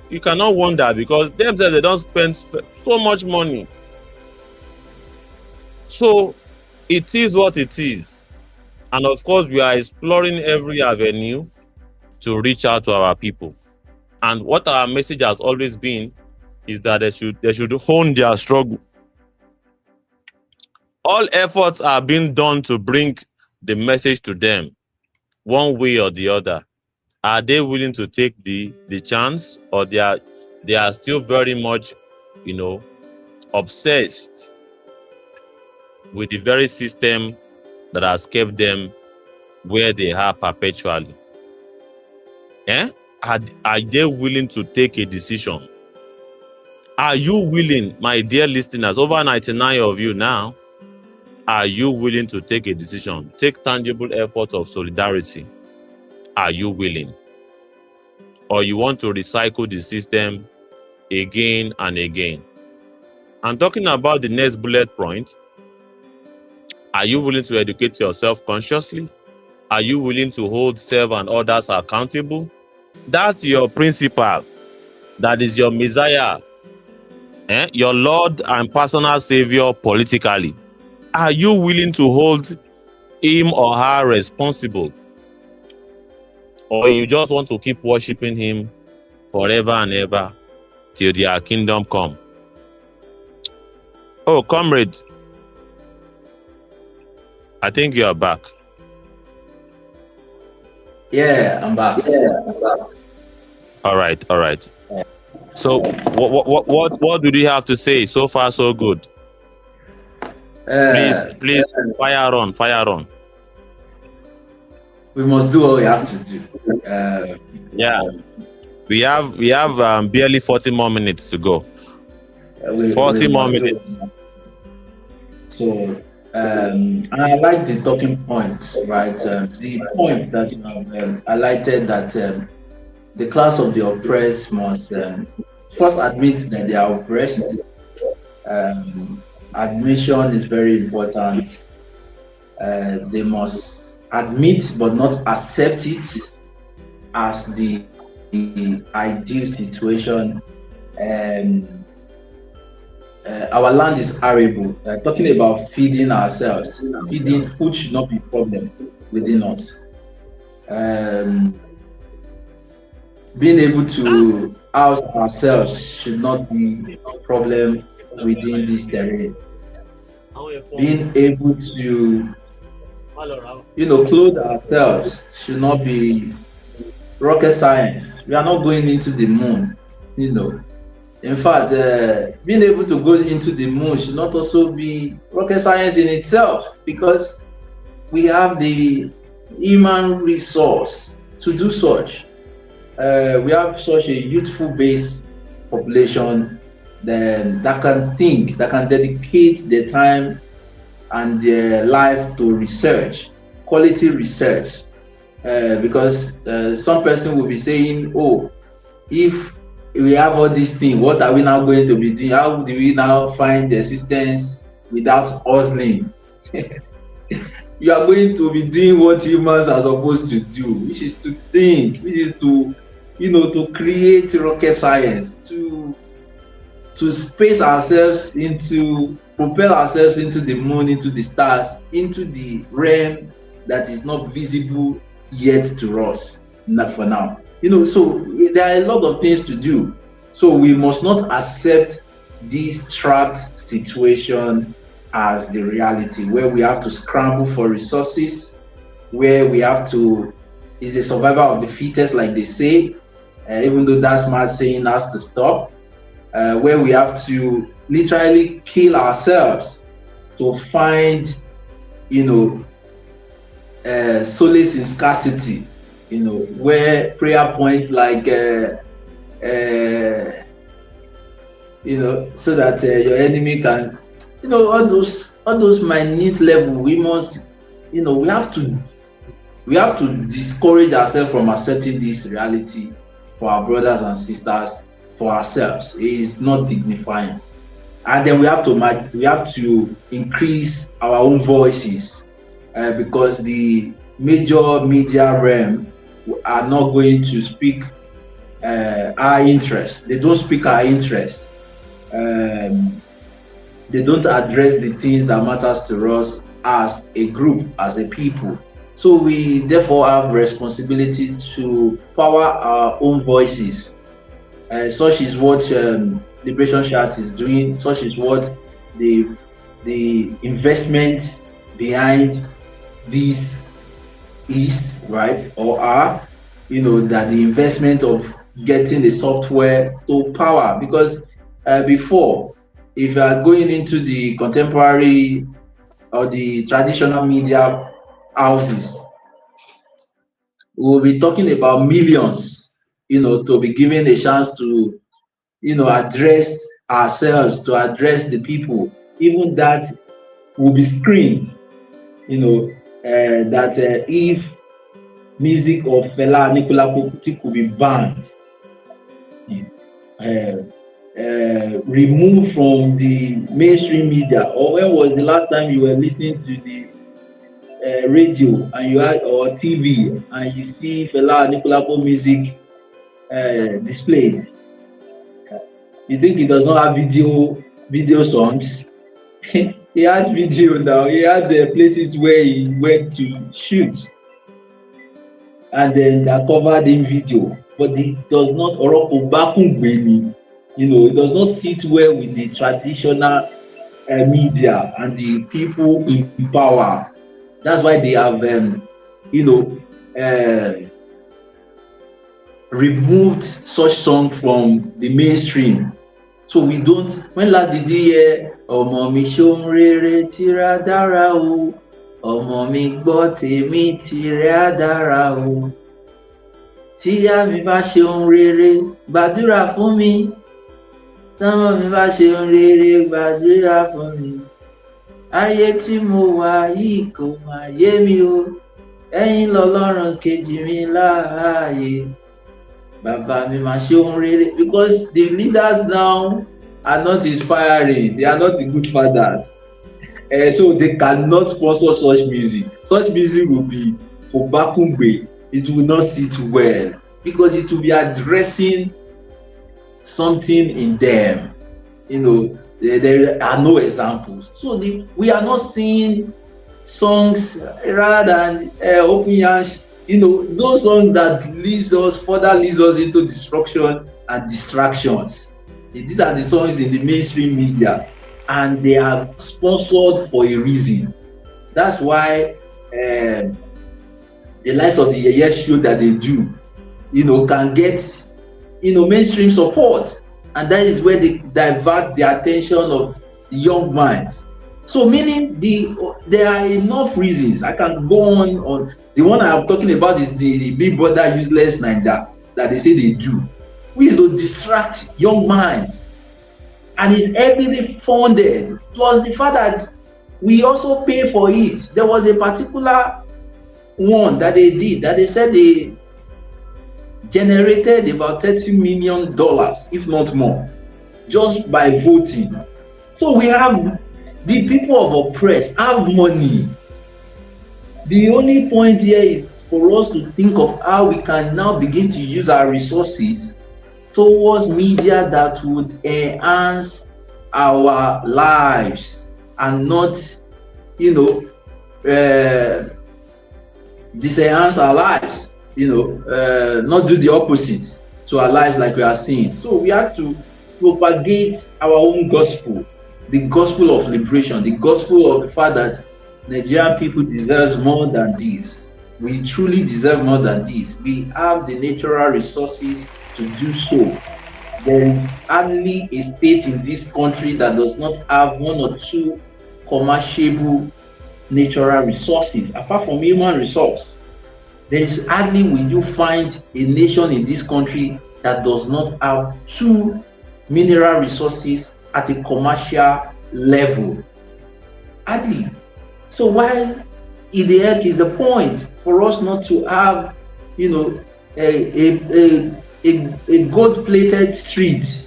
You cannot wonder, because themselves, they don't spend so much money. So it is what it is, and of course we are exploring every avenue to reach out to our people. And what our message has always been is that they should hone their struggle. All efforts are being done to bring the message to them, one way or the other. Are they willing to take the chance, or they are still very much, obsessed with the very system that has kept them where they are perpetually? Are they willing to take a decision? Are you willing, my dear listeners, over 99 of you now, are you willing to take a decision? Take tangible effort of solidarity. Are you willing? Or you want to recycle the system again and again? I'm talking about the next bullet point. Are you willing to educate yourself consciously? Are you willing to hold self and others accountable? That's your principal. That is your Messiah. Your Lord and personal Savior politically. Are you willing to hold him or her responsible? Or you just want to keep worshiping him forever and ever till their kingdom come? Oh, comrade, I think you are back. Yeah, I'm back. All right. So what do you have to say? So far, so good. Please, fire on. We must do what we have to do. Yeah, we have barely 40 more minutes to go. 40 more minutes. So, and I like the talking points, right? The point that you have highlighted that the class of the oppressed must first admit that they are oppressed. Admission is very important. They must admit but not accept it as the ideal situation. Our land is arable. Talking about feeding ourselves, feeding food should not be a problem within us. Being able to house ourselves should not be a problem within this terrain. Being able to, clothe ourselves should not be rocket science. We are not going into the moon, In fact, being able to go into the moon should not also be rocket science in itself, because we have the human resource to do such. We have such a youthful based population that can think, that can dedicate their time and their life to research, quality research. Because some person will be saying, oh, if we have all these things, what are we now going to be doing? How do we now find the assistance without hustling? You are going to be doing what humans are supposed to do, which is to think, which is to, to create rocket science, to space ourselves into, propel ourselves into the moon, into the stars, into the realm that is not visible yet to us, not for now. So there are a lot of things to do. So we must not accept this trapped situation as the reality, where we have to scramble for resources, where we have to, is a survival of the fittest, like they say, even though that smart saying has to stop, where we have to literally kill ourselves to find, solace in scarcity. Where prayer points like, so that your enemy can, all those minute level, we must, we have to discourage ourselves from accepting this reality for our brothers and sisters, for ourselves. It is not dignifying. And then we have to increase our own voices, because the major media realm are not going to speak our interest. They don't speak our interest. They don't address the things that matters to us as a group, as a people. So we therefore have responsibility to power our own voices. Such is what Liberation Chat is doing. Such is what the investment behind this is, right, or are, that the investment of getting the software to power. Because before, if you are going into the contemporary or the traditional media houses, we will be talking about millions, to be given a chance to, address ourselves, to address the people. Even that will be screened, that if music of Fela Anikulapo could be banned, removed from the mainstream media. Or when was the last time you were listening to the radio and you had, or TV, and you see Fela Anikulapo music displayed? You think he does not have video songs? He had video now. He had the places where he went to shoot, and then that covered in video. But it does not, it does not sit well with the traditional media and the people in power. That's why they have, removed such song from the mainstream. So we don't. When last did you hear ọmọ mi ṣohun rere tìrẹ á dára o, ọmọ mi gbọ́ tèmi tìrẹ á dára o, tíyá mi bá ṣeun rere gbàdúrà fún mi, tọ́mọ mi bá ṣeun rere gbàdúrà fún mi, ayé tí mo wà yìí kò mà yé mi o, ẹ̀yin lọ́lọ́run kejì mi láàyè, bàbá mi mà ṣeun rere. Because the leaders now are not inspiring, they are not the good fathers, so they cannot sponsor such music. Such music will be obakumbe, it will not sit well because it will be addressing something in them. You know, there are no examples. So we are not seeing songs rather than open yansh, you know, those songs that further leads us into destruction and distractions. These are the songs in the mainstream media, and they are sponsored for a reason. That's why the likes of the Yeye show that they do, you know, can get, you know, mainstream support, and that is where they divert the attention of the young minds. So meaning there are enough reasons. I can go on. The one I'm talking about is the Big Brother Useless Naija that they say they do, which is to distract young minds, and it's heavily funded. Plus the fact that we also pay for it. There was a particular one that they did that they said they generated about $30 million, if not more, just by voting. So we have the people of oppressed have money. The only point here is for us to think of how we can now begin to use our resources towards media that would enhance our lives and not, you know, disenhance our lives, you know, not do the opposite to our lives like we are seeing. So we have to propagate our own gospel, the gospel of liberation, the gospel of the fact that Nigerian people deserve more than this. We truly deserve more than this. We have the natural resources to do so. There is hardly a state in this country that does not have one or two commerciable natural resources, apart from human resource. There is hardly will you find a nation in this country that does not have two mineral resources at a commercial level. Hardly. So why in the heck is the point for us not to have, you know, a gold-plated street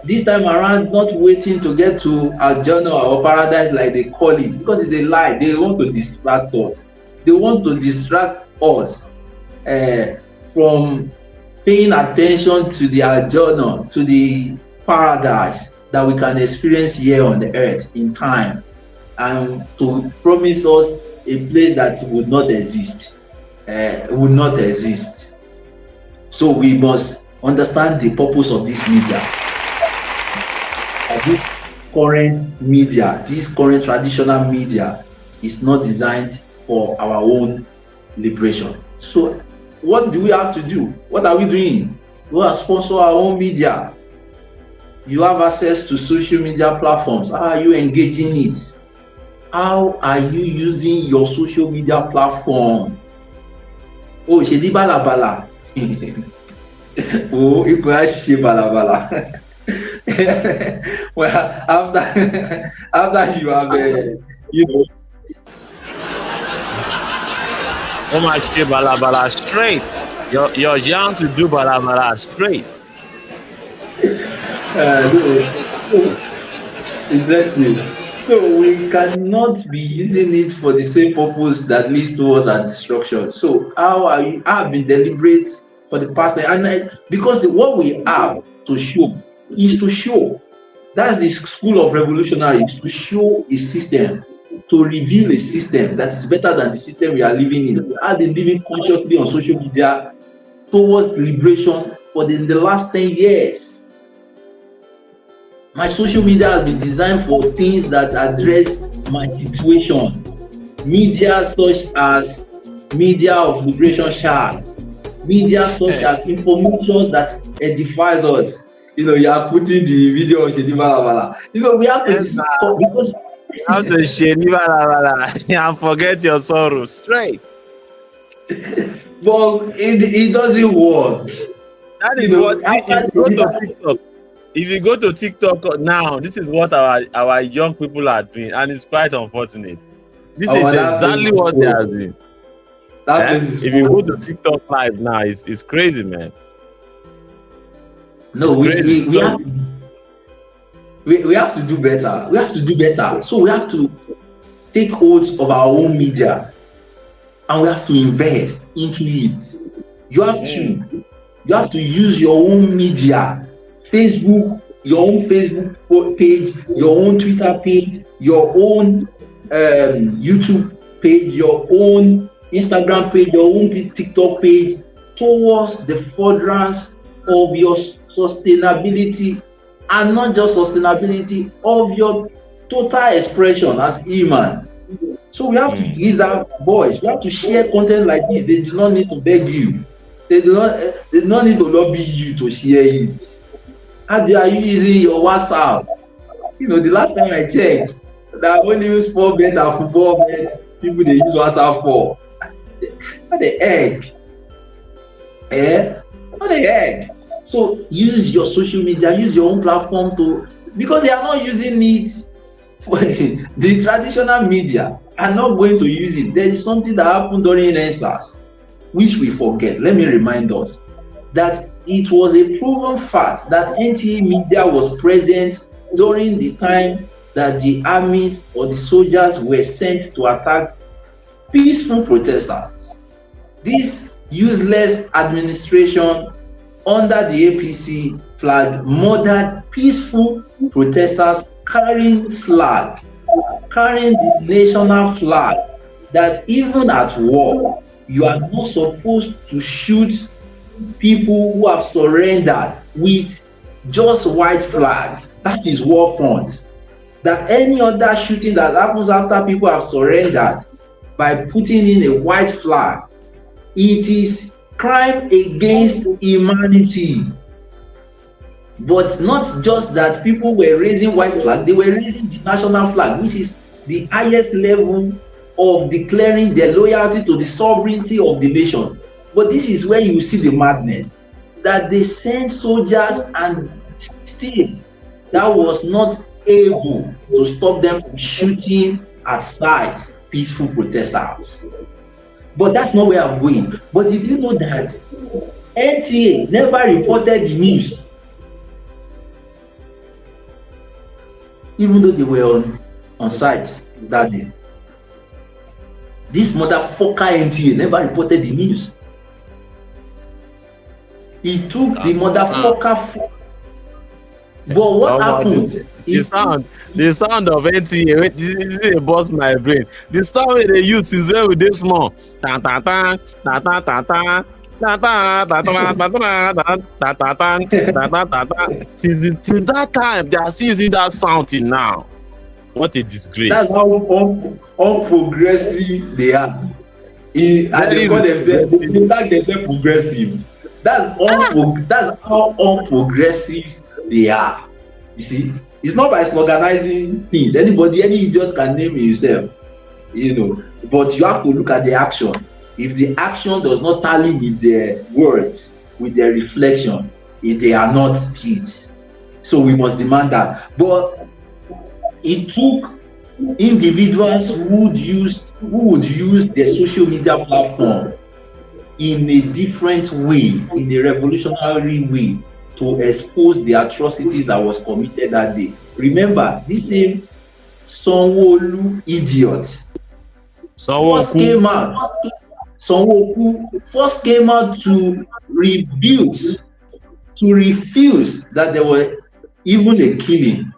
this time around, not waiting to get to Aljana or paradise like they call it, because it's a lie. They want to distract us. They want to distract us from paying attention to the Aljana, to the paradise that we can experience here on the earth in time, and to promise us a place that would not exist. So we must understand the purpose of this media. This current media, this current traditional media is not designed for our own liberation. So what do we have to do? What are we doing? We have to sponsor our own media. You have access to social media platforms. How are you engaging it? How are you using your social media platform? Oh, shedi balabala. Oh, you could shedi balabala. Well, after you have, you know. Oh my shit, balabala straight. You're young to do balabala straight. Interesting. So we cannot be using it for the same purpose that leads towards our destruction. So I've been deliberate for the past, because what we have to show is to show. That's the school of revolutionaries, to show a system, to reveal a system that is better than the system we are living in. We have been living consciously on social media towards liberation for the last 10 years. My social media has been designed for things that address my situation. Media such as Media of Liberation Chat, media such as information that edified us. You are putting the video on Shedi Balabala. We have to discuss because you have to Shedi Balabala and forget your sorrows straight. But it doesn't work. That is what. See, if you go to TikTok now, this is what our young people are doing, and it's quite unfortunate. This is exactly what they are doing. If you go to TikTok live now, it's crazy, man. No, we have to do better. We have to do better. So we have to take hold of our own media, and we have to invest into it. You have to use your own media, Facebook, your own Facebook page, your own Twitter page, your own YouTube page, your own Instagram page, your own TikTok page, towards the furtherance of your sustainability, and not just sustainability, of your total expression as human. So we have to give that voice. We have to share content like this. They do not need to beg you. They do not need to lobby you to share it. How are you using your WhatsApp? The last time I checked, that when you use sport bet and football bet, people they use WhatsApp for. What the heck? What the heck? So use your social media, use your own platform because they are not using it for the traditional media are not going to use it. There is something that happened during NSAS, which we forget. Let me remind us that it was a proven fact that NTA media was present during the time that the armies or the soldiers were sent to attack peaceful protesters. This useless administration under the APC flag murdered peaceful protesters carrying the national flag, that even at war, you are not supposed to shoot people who have surrendered with just white flag. That is war front. That any other shooting that happens after people have surrendered by putting in a white flag, it is crime against humanity. But not just that people were raising white flag, they were raising the national flag, which is the highest level of declaring their loyalty to the sovereignty of the nation. But this is where you see the madness, that they sent soldiers and still that was not able to stop them from shooting at sight peaceful protesters. But that's not where I'm going. But did you know that NTA never reported the news, even though they were on site that day? This motherfucker NTA never reported the news. He took the motherfucker. But what happened? The sound of NTA, this burst my brain. The sound they use since when we did small. Since that time, they are still using that sound till now. What a disgrace. That's how unprogressive they are. And they call themselves, they tag themselves progressive. That's how unprogressive they are. You see, it's not by sloganizing things. Any idiot can name himself, but you have to look at the action. If the action does not tally with their words, with their reflection, they are not it. So we must demand that. But it took individuals who would use their social media platform in a different way, in a revolutionary way, to expose the atrocities that was committed that day. Remember, this same Sanwo-Olu idiot first came out to refuse that there were even a killing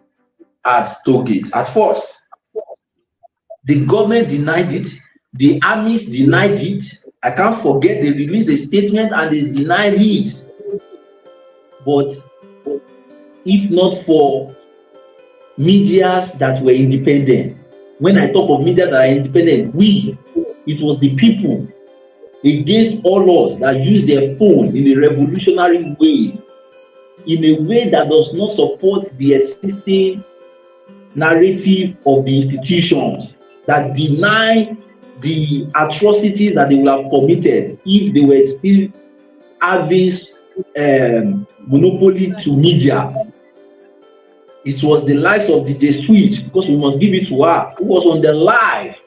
at Stogate. At first, the government denied it, the armies denied it. I can't forget, they released a statement and they denied it. But if not for medias that were independent, when I talk of media that are independent, it was the people against all us that use their phone in a revolutionary way, in a way that does not support the existing narrative of the institutions, that deny the atrocities that they would have committed if they were still having monopoly to media. It was the likes of DJ Switch, because we must give it to her, who was on the live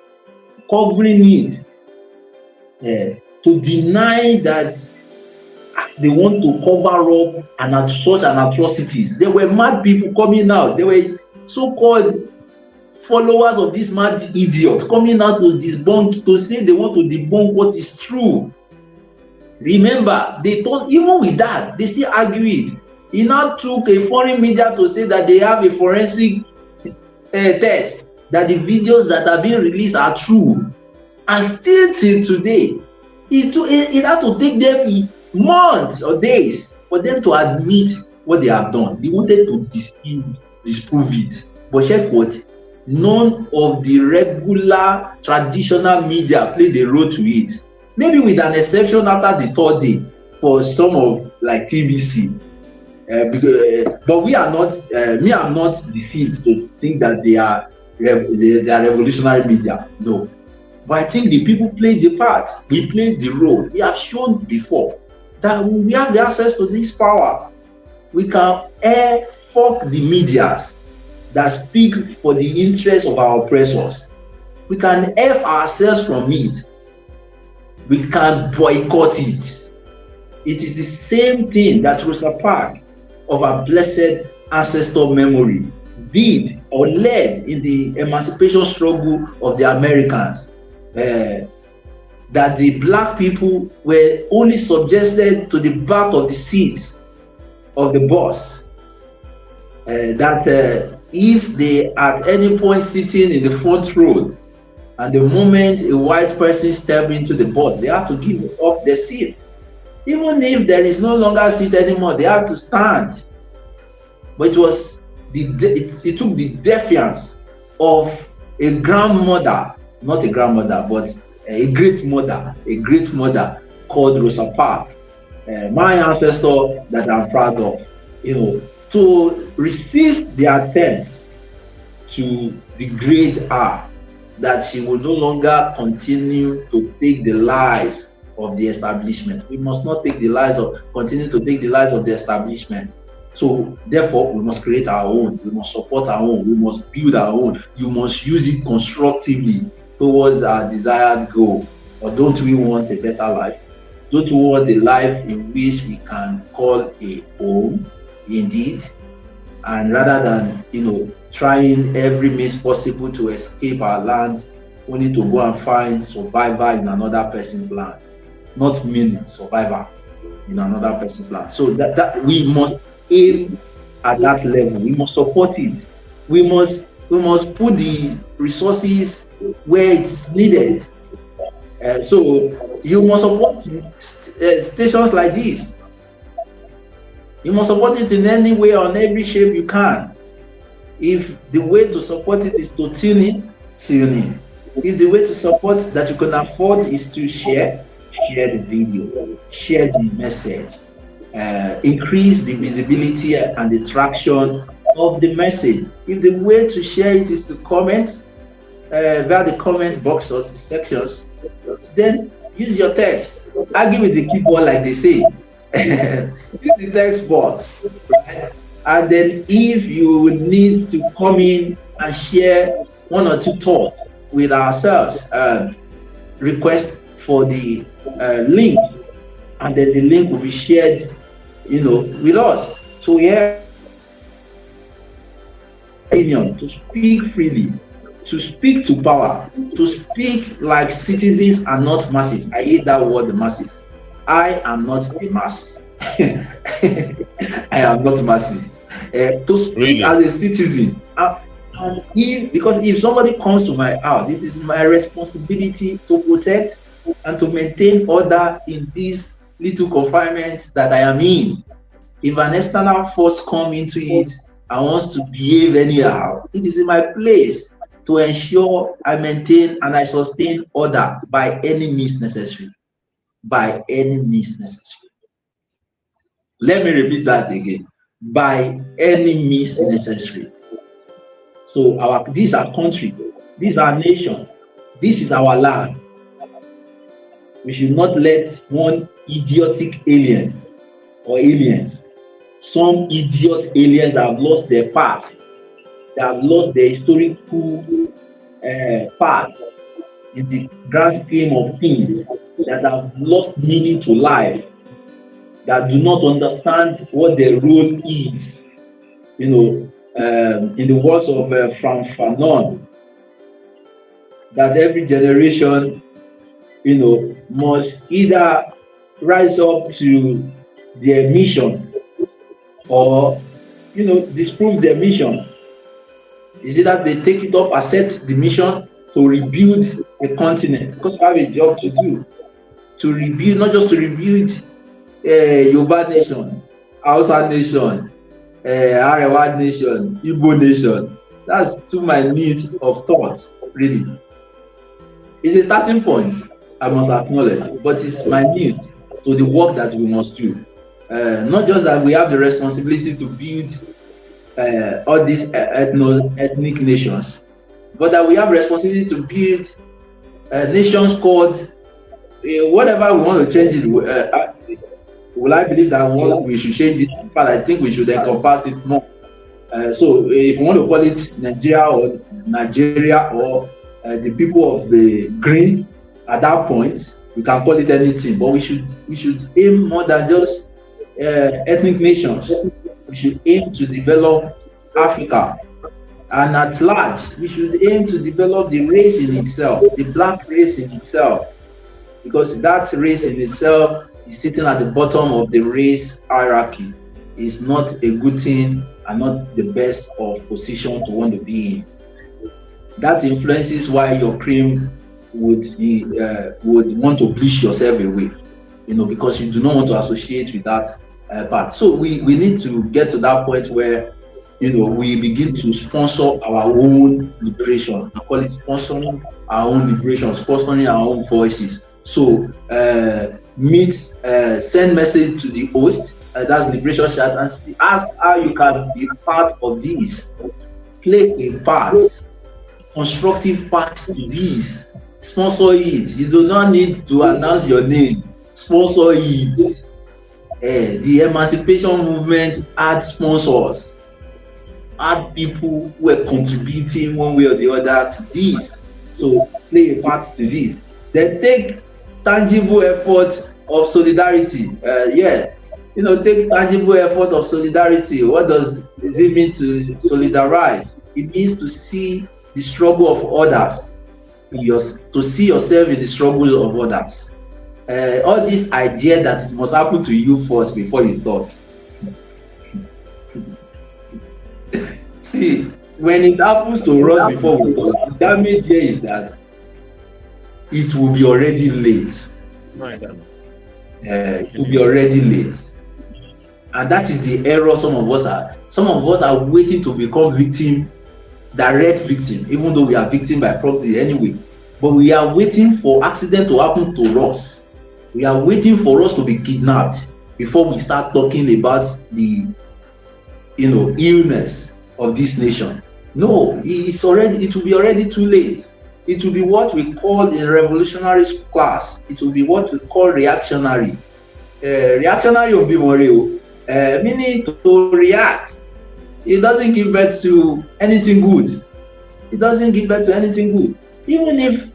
covering it, to deny that they want to cover up such an atrocities. There were mad people coming out. There were so-called followers of this mad idiot coming out to debunk, to say they want to debunk what is true. Remember, they thought, even with that, they still argue it. He now took a foreign media to say that they have a forensic test, that the videos that are being released are true. And still till today, it had to take them months or days for them to admit what they have done. They wanted to disprove it. But check what? None of the regular traditional media played a role to it. Maybe with an exception after the third day for some of like TBC. But we are not, me, I'm not deceived to think that they are revolutionary media. No. But I think the people played the part. We played the role. We have shown before that when we have the access to this power, we can fuck the medias that speak for the interests of our oppressors. We can F ourselves from it. We can boycott it. It is the same thing that Rosa Parks, of our blessed ancestor memory, did or led in the emancipation struggle of the Americans. That the black people were only subjected to the back of the seats of the bus. That if they at any point sitting in the front row, and the moment a white person steps into the bus, they have to give up their seat. Even if there is no longer a seat anymore, they have to stand. But it was it took the defiance of a grandmother, not a grandmother, but a great mother called Rosa Parks, my ancestor that I'm proud of, to resist the attempts to degrade her, that she will no longer continue to take the lies of the establishment. We must not continue to take the lies of the establishment. So therefore, we must create our own. We must support our own. We must build our own. You must use it constructively towards our desired goal. Or don't we want a better life? Don't we want a life in which we can call a home, indeed? And rather than, trying every means possible to escape our land, only to go and find survival in another person's land. Not mean survivor in another person's land. So that we must aim at that level. We must support it. We must put the resources where it's needed. So you must support stations like this. You must support it in any way, on every shape you can. If the way to support it is to tune in. If the way to support that you can afford is to share the video, share the message, increase the visibility and the traction of the message. If the way to share it is to comment via the comment box or the sections, then use your text. Argue with the keyboard, like they say. Use the text box, right? And then if you need to come in and share one or two thoughts with ourselves, request for the link, and then the link will be shared, with us. So we have opinion to speak freely, to speak to power, to speak like citizens and not masses. I hate that word, the masses. I am not a mass. I am not masses. To speak really? As a citizen. And if somebody comes to my house, it is my responsibility to protect and to maintain order in this little confinement that I am in. If an external force comes into it and wants to behave anyhow, it is in my place to ensure I maintain and I sustain order by any means necessary. by any means necessary. Let me repeat that again. By any means necessary. So this is our country, this is our nation, this is our land. We should not let one idiotic aliens, some idiot aliens that have lost their path, that have lost their historical path in the grand scheme of things, that have lost meaning to life, that do not understand what their role is. In the words of Frank Fanon, that every generation, must either rise up to their mission or, disprove their mission. Is it that they take it up, accept the mission to rebuild a continent? Because we have a job to do. To rebuild, not just to rebuild Yoruba nation, Hausa nation, Arewa nation, Igbo nation. That's too minute of thought, really. It's a starting point, I must acknowledge, but it's minute to the work that we must do. Not just that we have the responsibility to build all these ethnic nations, but that we have responsibility to build nations called whatever we want to change it. Will I believe that we should change it? In fact, I think we should encompass it more. So if you want to call it Nigeria or the people of the green, at that point we can call it anything. But we should aim more than just ethnic nations. We should aim to develop Africa, and at large we should aim to develop the race in itself, the black race in itself, because that race in itself is sitting at the bottom of the race hierarchy. Is not a good thing and not the best of position to want to be in. That influences why your cream would want to bleach yourself away, because you do not want to associate with that part. So we need to get to that point where we begin to sponsor our own liberation. I call it sponsoring our own liberation, sponsoring our own voices. So send message to the host, that's Liberation Chat, and ask how you can be part of this. Play a part, constructive part to this. Sponsor it. You do not need to announce your name. Sponsor it. The emancipation movement had sponsors, had people who were contributing one way or the other to this. So play a part to this. Then take tangible effort of solidarity. Take tangible effort of solidarity. What does it mean to solidarize? It means to see the struggle of others, to see yourself in the struggle of others. All this idea that it must happen to you first before you talk. See, when it happens to us before we talk, the damage there is that it will be already late. It will be already late. And that is the error some of us are waiting to become direct victim, even though we are victim by proxy anyway. But we are waiting for accident to happen to us. We are waiting for us to be kidnapped before we start talking about the illness of this nation. No, it will be already too late. It will be what we call in revolutionary class, it will be what we call reactionary. Reactionary will be more real, meaning to react. It doesn't give birth to anything good. It doesn't give birth to anything good. Even if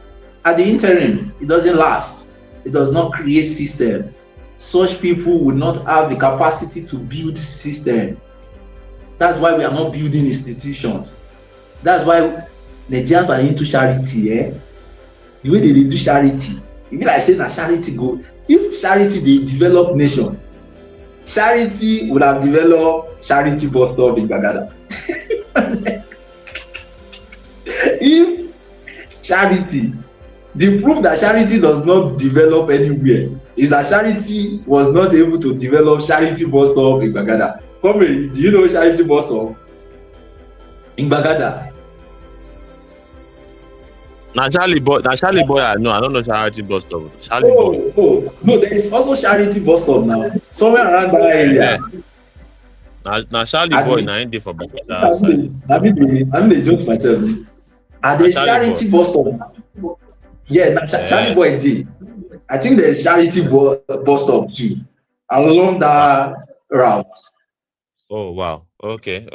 at the interim it doesn't last, it does not create system. Such people would not have the capacity to build system. That's why we are not building institutions. That's why Nigerians are into charity. The way they do charity, if I say that charity go, if charity they develop nation, charity would have developed charity bus stop in Bagada. If charity, the proof that charity does not develop anywhere is that charity was not able to develop charity bus stop in Bagada. Come here, do you know charity bus stop in Bagada? Now Charlie Boy, I know. I don't know Charity bus stop. Charlie Boy. No, there is also Charity bus stop now. Somewhere around that area. Now Charlie Boy, now ain't there for back outside. I mean, they joke myself. And there's Charity bus stop. Yeah, Charlie Boy did. I think there's Charity bus stop too, along that route. Oh wow. Okay.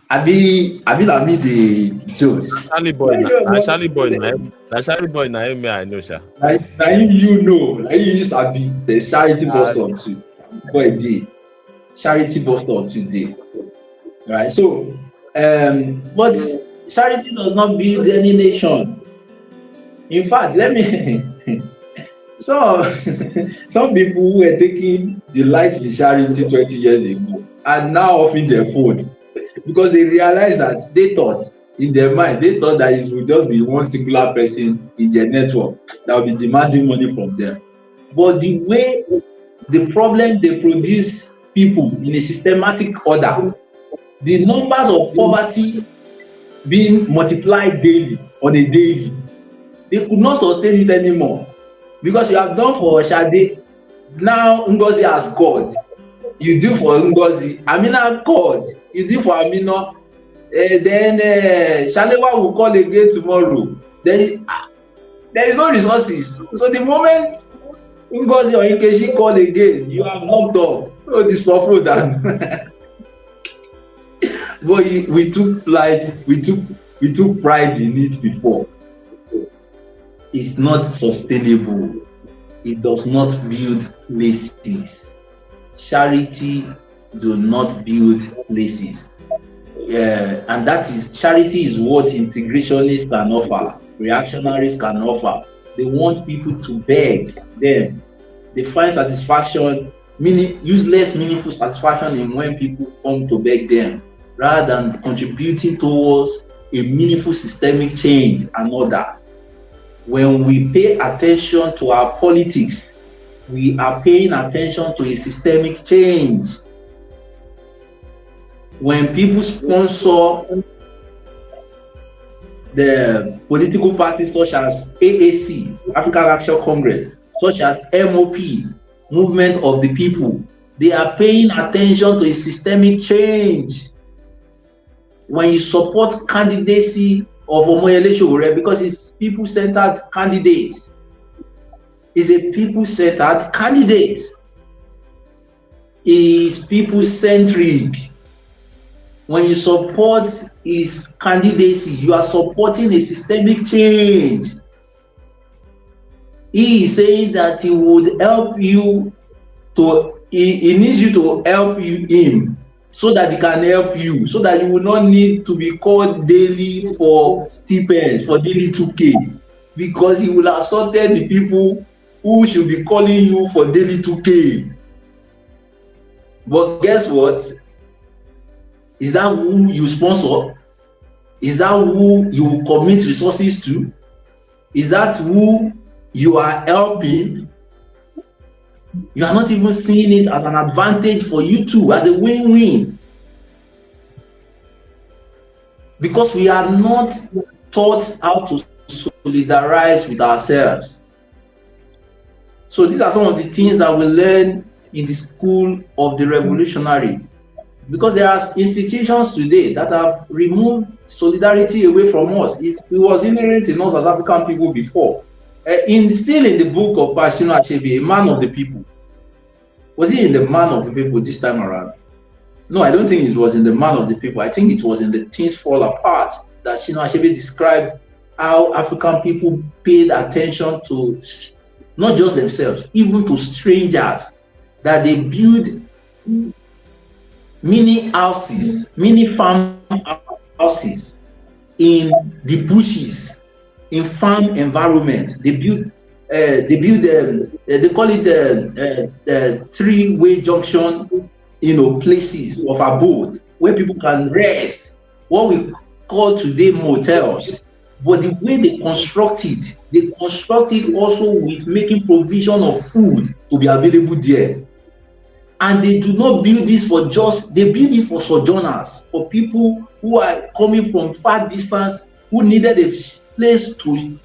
I be the jokes. Charlie Boy, Charlie Boy, I know, sir. You know, you sabi there's Charity bus stop too. Boy, did Charity bus stop today, right? So, but charity does not build any nation. In fact, let me. So, some people who were taking delight in charity 20 years ago are now offering their phone because they realized that they thought in their mind, that it would just be one singular person in their network that will be demanding money from them. But the problem they produce people in a systematic order, the numbers of poverty being multiplied daily on a daily, they could not sustain it anymore. Because you have done for Shade, now Ngozi has called. You do for Ngozi, Amina called. You do for Amina. Then Shalewa will call again tomorrow. Then there is no resources. So the moment Ngozi or Nkechi call again, you have locked up. Oh, the suffer down. But we took pride in it before. It's not sustainable. It does not build places. Charity do not build places. And that is, charity is what integrationists can offer, reactionaries can offer. They want people to beg them. They find satisfaction, useless, meaningful satisfaction in when people come to beg them, rather than contributing towards a meaningful systemic change and order. When we pay attention to our politics, we are paying attention to a systemic change. When people sponsor the political parties such as AAC, African Action Congress, such as MOP, Movement of the People, they are paying attention to a systemic change. When you support candidacy of Omoyele Sowore, because it's people-centered candidate. Is a people-centered candidate. Is people-centric. When you support his candidacy, you are supporting a systemic change. He is saying that he would help you he needs you to help him, so that he can help you, so that you will not need to be called daily for stipends, for daily 2K, because he will have sorted the people who should be calling you for daily 2K. But guess what? Is that who you sponsor? Is that who you commit resources to? Is that who you are helping? You are not even seeing it as an advantage for you too, as a win-win. Because we are not taught how to solidarize with ourselves. So these are some of the things that we learn in the school of the revolutionary. Because there are institutions today that have removed solidarity away from us. It was inherent in us as African people before. Still in the book of Chinua Achebe, a man of the people. Was he in the man of the people this time around? No, I don't think it was in the man of the people. I think it was in the Things Fall Apart that Chinua Achebe described how African people paid attention to not just themselves, even to strangers, that they build mini houses, mini farm houses in the bushes, in farm environment. They call it three-way junction, places of abode where people can rest, what we call today motels. But the way they construct it also with making provision of food to be available there. And they do not build this they build it for sojourners, for people who are coming from far distance who needed a place to,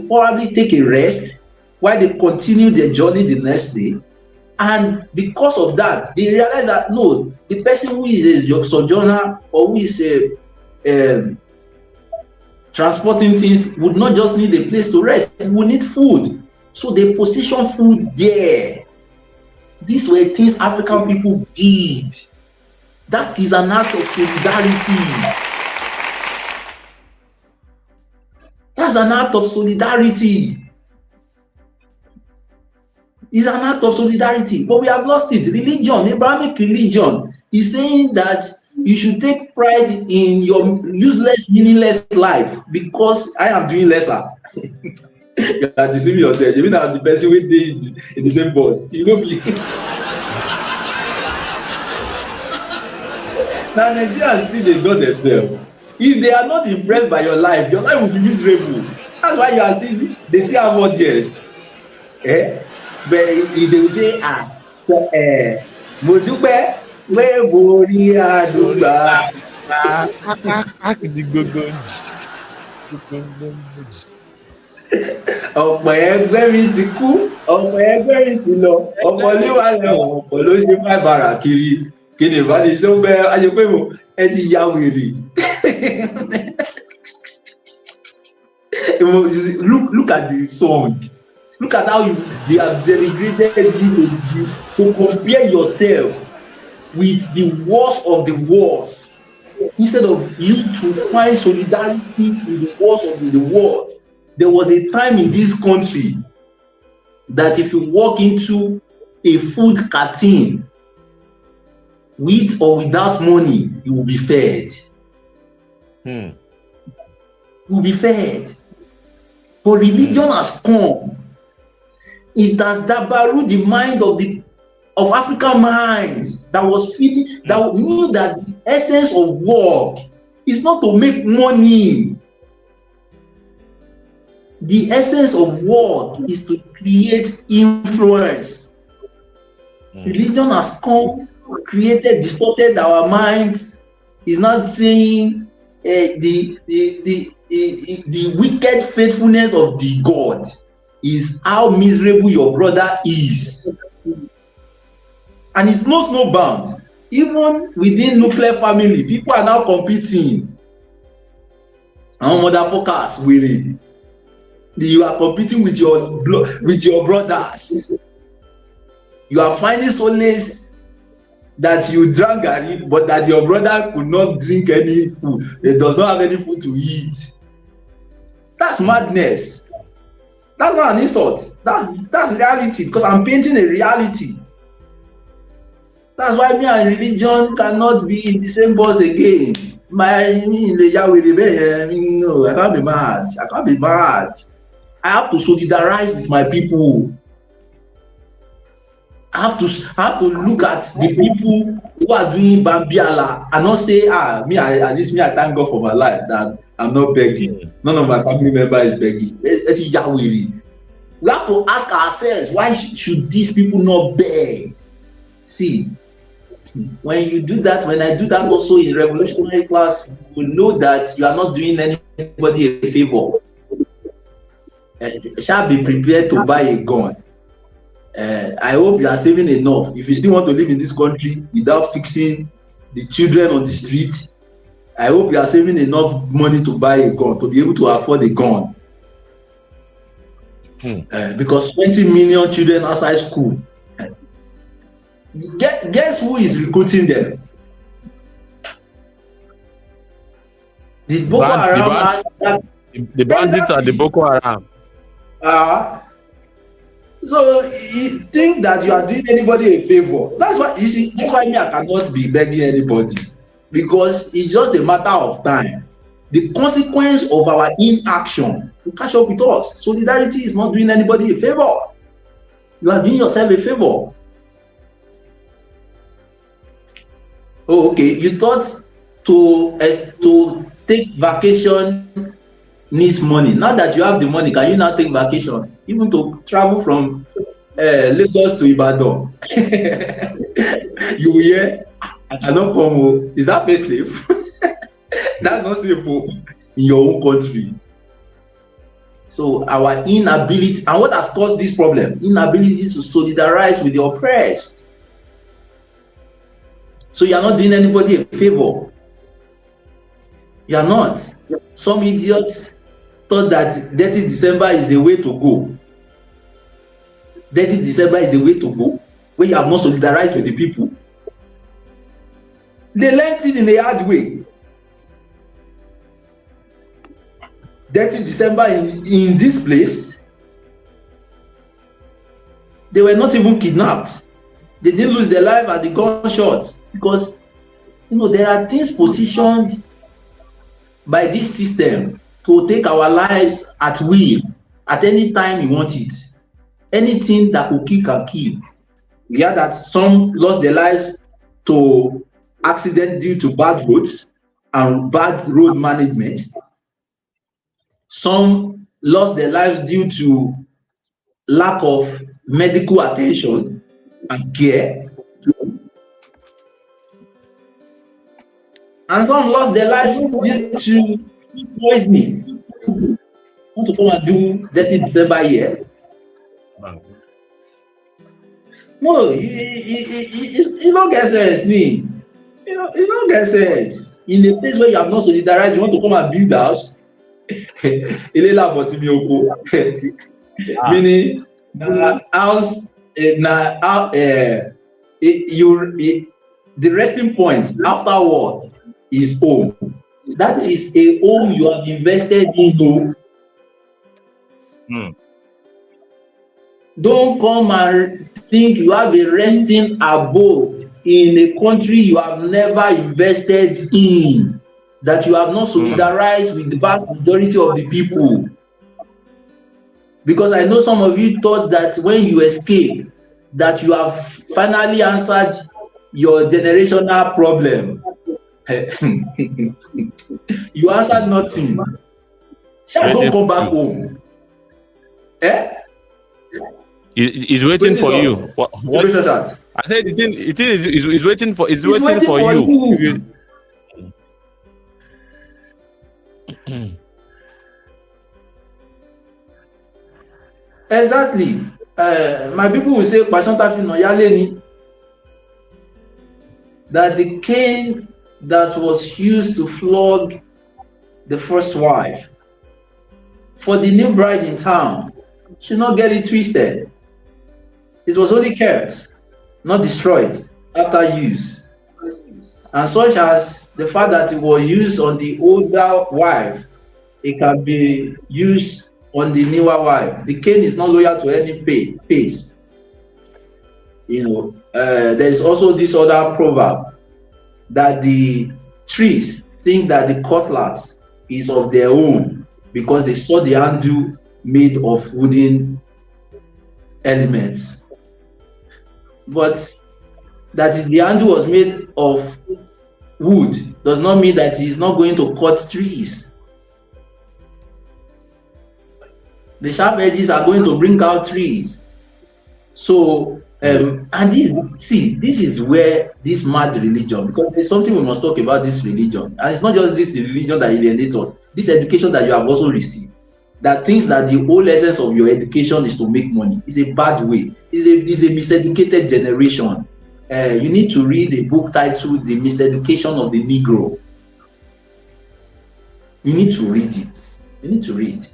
probably take a rest while they continue their journey the next day. And because of that, they realized that no, the person who is a sojourner or who is transporting things would not just need a place to rest, he would need food. So they position food there. These were things African people did. That is an act of solidarity. That's an act of solidarity. It's an act of solidarity. But we have lost it. Religion, Abrahamic religion, is saying that you should take pride in your useless, meaningless life because I am doing lesser. You are deceiving yourself. Even though the person with in the same bus, you know me. Now Nigerians still they know themselves. If they are not impressed by your life will be miserable. That's why you are still they still have audience. But if they will say mo dúpẹ́ wé borí àdúgbà. Ọ̀pọ̀ ẹgbẹ́ mi ti kú, ọ̀pọ̀ ẹgbẹ́ mi ti lọ, ọ̀pọ̀ olúwa lẹ́wọ̀n, ọ̀pọ̀ ló ṣe má bàrà kiri. Kí ni ìbánisọ́ bẹ́ẹ̀ ayé pé mo ẹ ti ya wèrè. Look at the song. Look at how they have denigrated you to compare yourself with the worst of the worst. Instead of you to find solidarity with the worst of the worst. There was a time in this country that if you walk into a food canteen, with or without money, you will be fed. You will be fed. But religion has come. It has dabarooed the mind of African minds that was feeding, that knew that the essence of work is not to make money. The essence of work is to create influence. Religion has come, created, distorted our minds. Is not saying the wicked faithfulness of the God is how miserable your brother is. And it knows no bound. Even within nuclear family, people are now competing. Our motherfuckers willing. You are competing with your brothers. You are finding solace that you drank garri, but that your brother could not drink any food. They does not have any food to eat. That's madness. That's not an insult. That's reality, because I'm painting a reality. That's why me and religion cannot be in the same bus again. No, I can't be mad. I can't be mad. I have to solidarize with my people. I have to look at the people who are doing Bambiala and not say, at least I thank God for my life that I'm not begging. None of my family members is begging. We have to ask ourselves, why should these people not beg? See, when you do that, when I do that also in revolutionary class, you will know that you are not doing anybody a favor. Shall be prepared to buy a gun. I hope you are saving enough. If you still want to live in this country without fixing the children on the street, I hope you are saving enough money to buy a gun, to be able to afford a gun. Because 20 million children outside school. Guess who is recruiting them? The Boko Haram. The bandits are the Boko Haram. So you think that you are doing anybody a favor. That's why you see, that's why me I cannot be begging anybody, because it's just a matter of time. The consequence of our inaction will catch up with us. Solidarity is not doing anybody a favor. You are doing yourself a favor. Oh, okay. You thought to take vacation needs money. Now that you have the money, can you now take vacation? Even to travel from Lagos to Ibadan. You will hear, I cannot come home. Is that pay slave? That's not safe. in your own country. So our inability, and what has caused this problem? Inability to solidarize with the oppressed. So you are not doing anybody a favor. You are not. Some idiots thought that 30 December is the way to go. 30 December is the way to go, when you have not solidarized with the people. They learned it in a hard way. 30 December in this place, they were not even kidnapped. They didn't lose their life at the gunshot, because there are things positioned by this system to take our lives at will, at any time you want it. Anything that could kill can kill. We heard that some lost their lives to accident due to bad roads and bad road management. Some lost their lives due to lack of medical attention and care. And some lost their lives due to poisoning. Want to come and do 30 December here? No, you don't get sense, me. You don't get sense. In a place where you have not solidarized, you want to come and build a house. Meaning, house, the resting point afterward is home. That is a home you have invested in. Don't come and think you have a resting abode in a country you have never invested in, that you have not solidarized with the vast majority of the people. Because I know some of you thought that when you escape, that you have finally answered your generational problem. You answered nothing. Don't come back home. He's waiting for you. What? I said the thing is waiting for you. Exactly. My people will say that the cane that was used to flog the first wife for the new bride in town should not get it twisted. It was only kept, not destroyed after use. And such as the fact that it was used on the older wife, it can be used on the newer wife. The cane is not loyal to any face. There's also this other proverb that the trees think that the cutlass is of their own because they saw the handle made of wooden elements. But that the handle was made of wood does not mean that he is not going to cut trees. The sharp edges are going to bring out trees. So, and this is where this mad religion, because there's something we must talk about this religion. And it's not just this religion that alienates us, this education that you have also received, that thinks that the whole essence of your education is to make money, is a bad way. Is a miseducated generation. You need to read a book titled The Miseducation of the Negro. You need to read it. You need to read.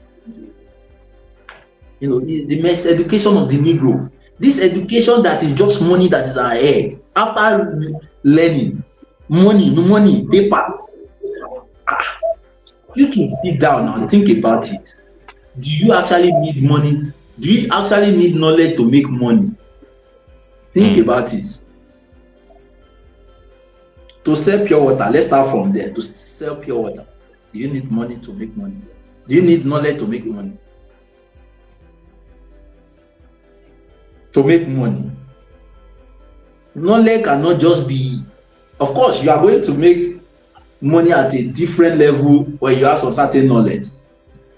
The miseducation of the Negro. This education that is just money that is our head. After learning, money, paper. You to sit down and think about it. Do you actually need money? Do you actually need knowledge to make money? Think about it. To sell pure water, let's start from there. To sell pure water, do you need money to make money? Do you need knowledge to make money? To make money. Knowledge cannot just be, of course, you are going to make money at a different level where you have some certain knowledge.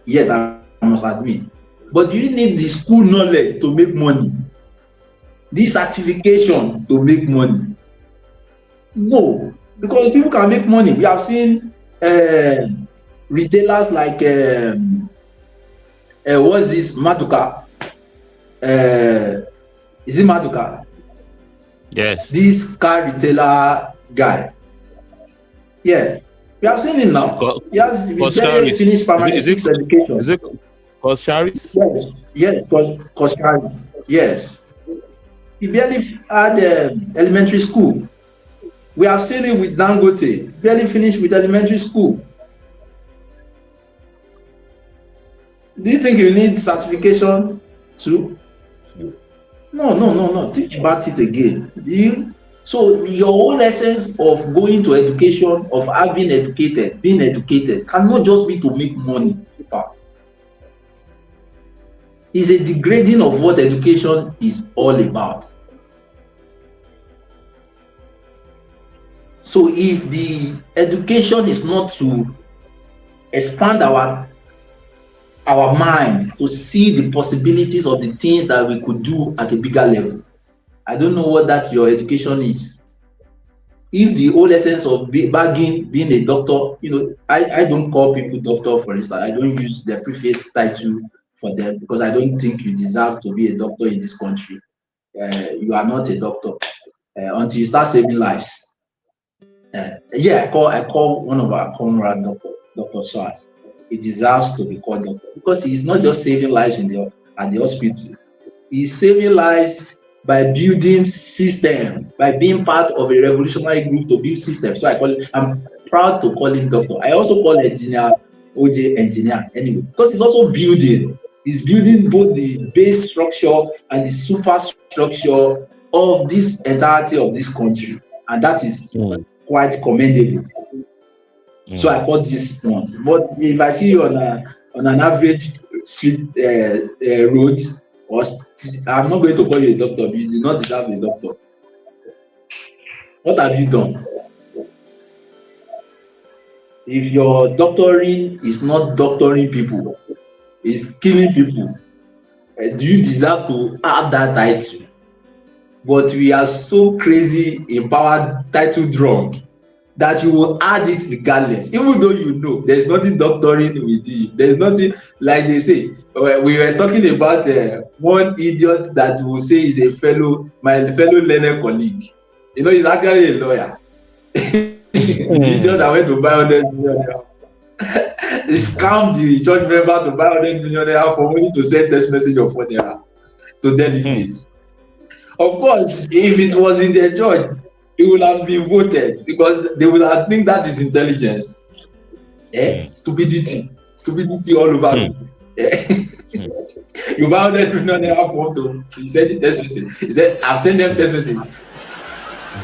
Yes, I must admit. But do you need the school knowledge to make money? This certification to make money? No, because people can make money. We have seen retailers like what's this Maduka? Is it Maduka? Yes. This car retailer guy. Yeah, we have seen him now. He has barely finished primary 6 education. Is it Kosharis? Yes, yes, Kosharis. Yes. He barely had elementary school. We have seen it with Dangote. Barely finished with elementary school. Do you think you need certification too? No. Think about it again. So your whole essence of going to education, of being educated, cannot just be to make money. It's a degrading of what education is all about. So if the education is not to expand our mind to see the possibilities of the things that we could do at a bigger level, I don't know what that your education is. If the whole essence of being a doctor, I don't call people doctor, for instance. I don't use the preface title for them because I don't think you deserve to be a doctor in this country. You are not a doctor until you start saving lives. I call one of our comrade Dr. Schwartz. He deserves to be called doctor because he is not just saving lives at the hospital. He's saving lives by building system, by being part of a revolutionary group to build systems. So I'm proud to call him doctor. I also call engineer OJ engineer anyway, because he's also building. He's building both the base structure and the superstructure of this entirety of this country, and that is quite commendable. So I call this once. But if I see you on an average street road, I'm not going to call you a doctor. You do not deserve a doctor. What have you done? If your doctoring is not doctoring people, it's killing people, do you deserve to have that title? But we are so crazy, empowered, title drunk that you will add it regardless, even though you know there's nothing doctoring with you. There's nothing, like they say. We were talking about one idiot that will say is my fellow learner colleague. He's actually a lawyer. The idiot that went to buy 100 million. He scammed the church member to buy 100 million for money to send text message of 4 naira to delegates. Of course, if it was in their church, it would have been voted because they would have think that is intelligence. Stupidity all over. You buy 100 million for to he sent the text message. He said, I've sent them text message.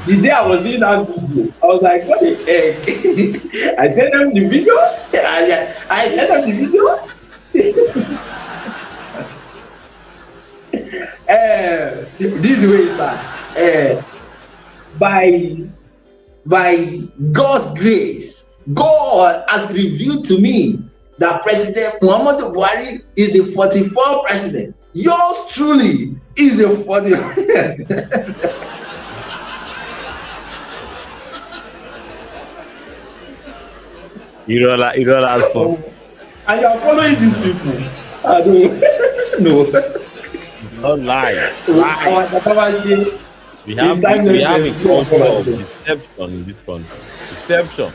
The day I was doing that video, I was like, what the heck? I sent them the video. I sent them the video. This is the way it starts. By God's grace, God has revealed to me that President Muhammadu Buhari is the 44th president. Yours truly is the 40th. You know, so. And you are following these people. I don't know. No lies. We have a culture of deception in this country. Deception.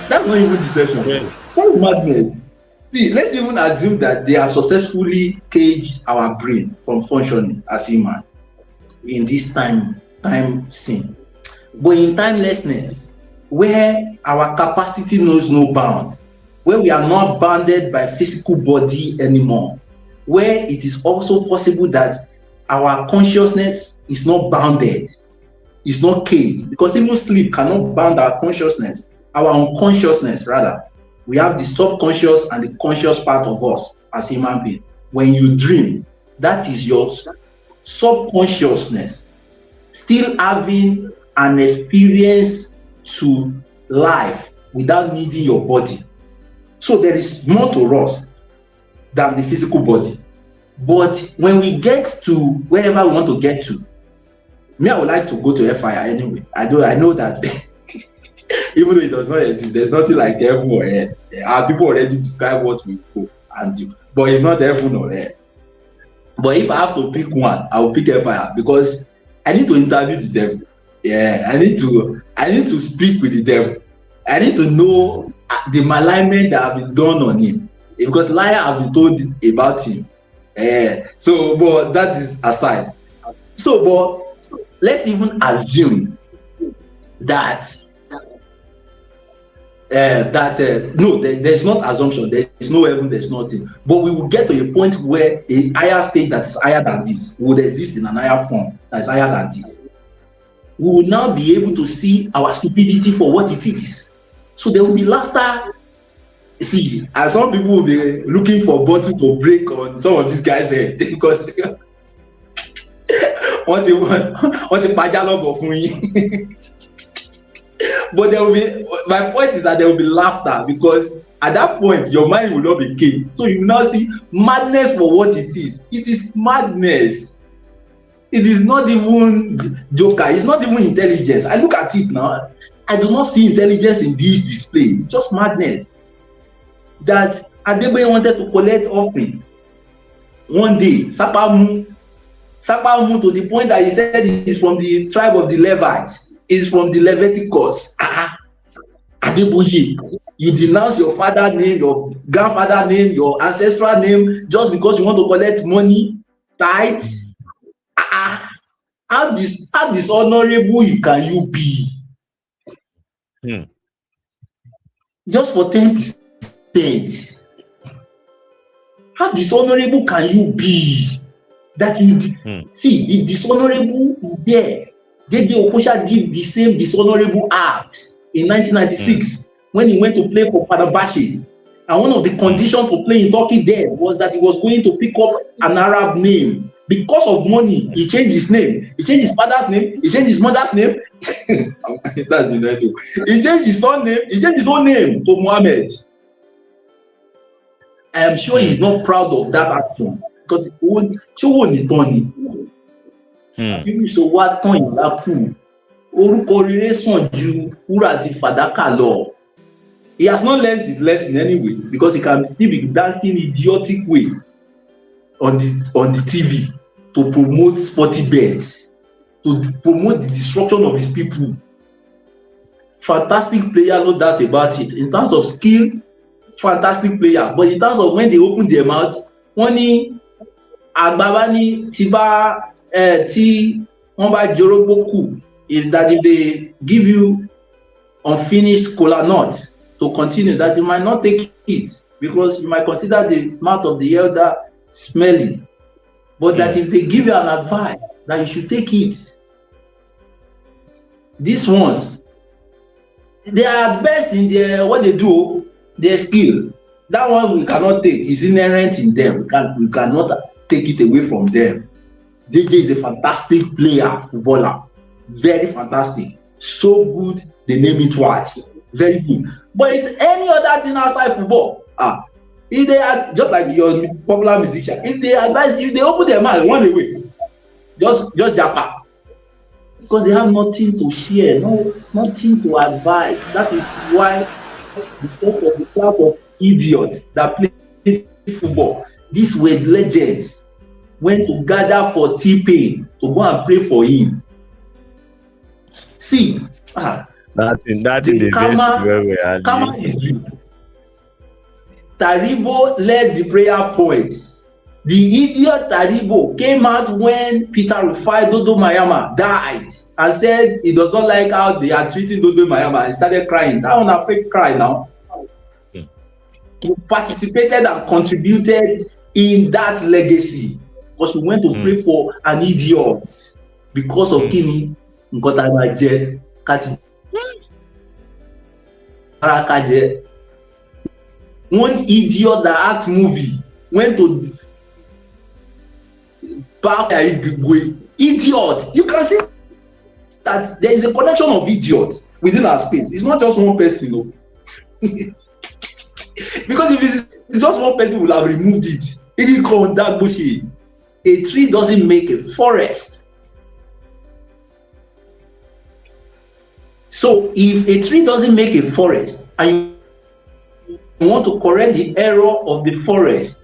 That's not even deception. Really? That's madness. See, let's even assume that they have successfully caged our brain from functioning as human in this time scene. But in timelessness, where our capacity knows no bound, where we are not bounded by physical body anymore, where it is also possible that our consciousness is not bounded, is not caged, because even sleep cannot bound our consciousness, our unconsciousness rather. We have the subconscious and the conscious part of us as human beings. When you dream, that is your subconsciousness still having an experience to life without needing your body. So there is more to us than the physical body. But when we get to wherever we want to get to, I would like to go to FIR anyway. I know that Even though it does not exist, there's nothing like heaven or hell. Our people already describe what we go and do, but it's not heaven or hell. But if I have to pick one, I will pick hellfire because I need to interview the devil. Yeah, I need to speak with the devil. I need to know the malignment that have been done on him, because liar have been told about him. So, but that is aside. So, but let's even assume that no, there's not assumption. There is no heaven. There's nothing. But we will get to a point where a higher state that is higher than this would exist in an higher form that is higher than this. We will now be able to see our stupidity for what it is. So there will be laughter. See, and some people will be looking for bottle to break on some of these guys' head because what the pajalo for me. But there will be, my point is that there will be laughter because at that point your mind will not be king. So you will now see madness for what it is. It is madness. It is not even joker. It's not even intelligence. I look at it now. I do not see intelligence in this display. It's just madness. That Adeboye wanted to collect offering. One day, Sapamu to the point that he said he's from the tribe of the Levites. Is from the Leviticus. Adeboye, you denounce your father's name, your grandfather's name, your ancestral name just because you want to collect money, tithes. How dishonorable can you be? Just for 10%. How dishonorable can you be? That you see the dishonorable is there. J.J. Okocha did the same dishonorable act in 1996 when he went to play for Fenerbahce. And one of the conditions to play in Turkey then was that he was going to pick up an Arab name. Because of money, he changed his name. He changed his father's name. He changed his mother's name. That's United. He changed his son's name. He changed his own name to Mohammed. I am sure he's not proud of that action because he won't Tony. People should what tán ìlà kù. Orúkọ rere sàn ju wúrà àti fàdákà lọ. He has not learned the lesson anyway because he can still be dancing idiotic way on the TV to promote sporty bets, to promote the destruction of his people. Fantastic player, no doubt about it. In terms of skill, fantastic player. But in terms of when they open their mouth, wọ́n ní àgbàbá ní tí wọ́n bá jorógbó kù is that if they give you unfinished kola nut to continue, that you might not take it because you might consider the mouth of the elder smelly. But that if they give you an advice, that you should take it. These ones, they are at best in their what they do, their skill. That one we cannot take. It's inherent in them. We cannot take it away from them. JJ is a fantastic player, footballer. Very fantastic. So good, they name it twice. Very good. But any other thing outside football, if they are just like your popular musician, if they open their mouth, run away. Just japa. Because they have nothing to share, nothing to advise. That is why the class of idiots that play football, these were legends, went to gather for T-Pain to go and pray for him. See, that's in the best where we are. Taribo led the prayer point. The idiot Taribo came out when Peter Rufai Dodo Mayama died and said he does not like how they are treating Dodo Mayama. He started crying. That one a fake cry now. He participated and contributed in that legacy because we went to pray for an idiot because of Kini Nkotaimaje Kati. One idiot that act movie went to back idiot. You can see that there is a collection of idiots within our space. It's not just one person, you know. Because if it's just one person, will have removed it. It called that bullshit. A tree doesn't make a forest. So if a tree doesn't make a forest and you want to correct the error of the forest,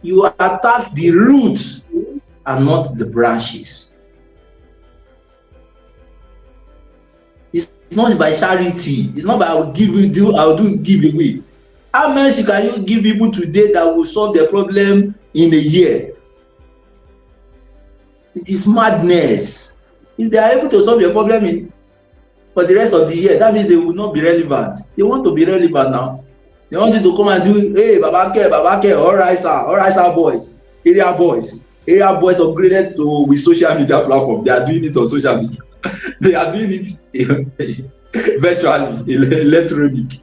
you attack the roots and not the branches. It's not by charity. It's not by I'll give away. How much can you give people today that will solve their problem in a year? It is madness. If they are able to solve your problem for the rest of the year, that means they will not be relevant. They want to be relevant now. They want you to come and do, hey, Babake, all right, sir, boys, area boys upgraded to with social media platform. They are doing it on social media. They are doing it virtually, electronic.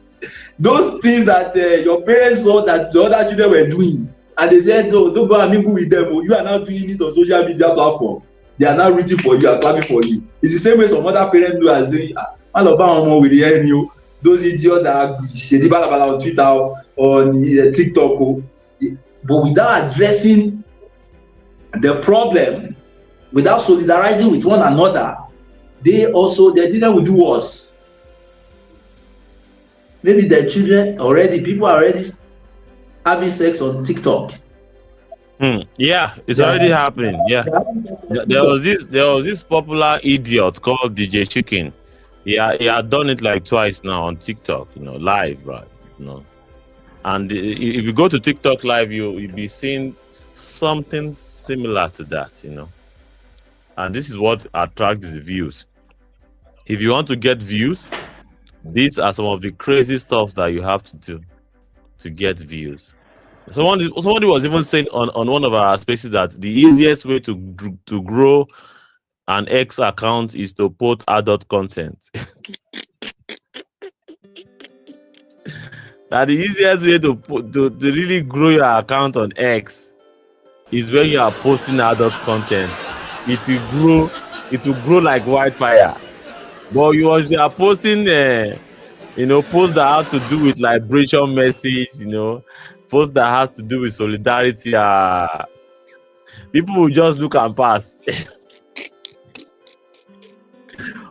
Those things that your parents saw that the other children were doing, and they said, no, don't go and mingle with them. You are now doing it on social media platform. They are now reaching for you and clapping for you. It's the same way some other parents do and say, with the those idiots that say on Twitter, on TikTok, but without addressing the problem, without solidarizing with one another, their children will do worse. Maybe their children people are already having sex on TikTok. Yeah, it's already happening. Yeah, there was this popular idiot called DJ Chicken. Yeah, he had done it like twice now on TikTok, live, right? And if you go to TikTok live, you'll be seeing something similar to that, And this is what attracts the views. If you want to get views, these are some of the crazy stuff that you have to do to get views. Somebody was even saying on one of our spaces that the easiest way to grow an X account is to post adult content. That the easiest way to really grow your account on X is when you are posting adult content. It will grow like wildfire. But you are posting posts that have to do with liberation message, posts that has to do with solidarity. People will just look and pass.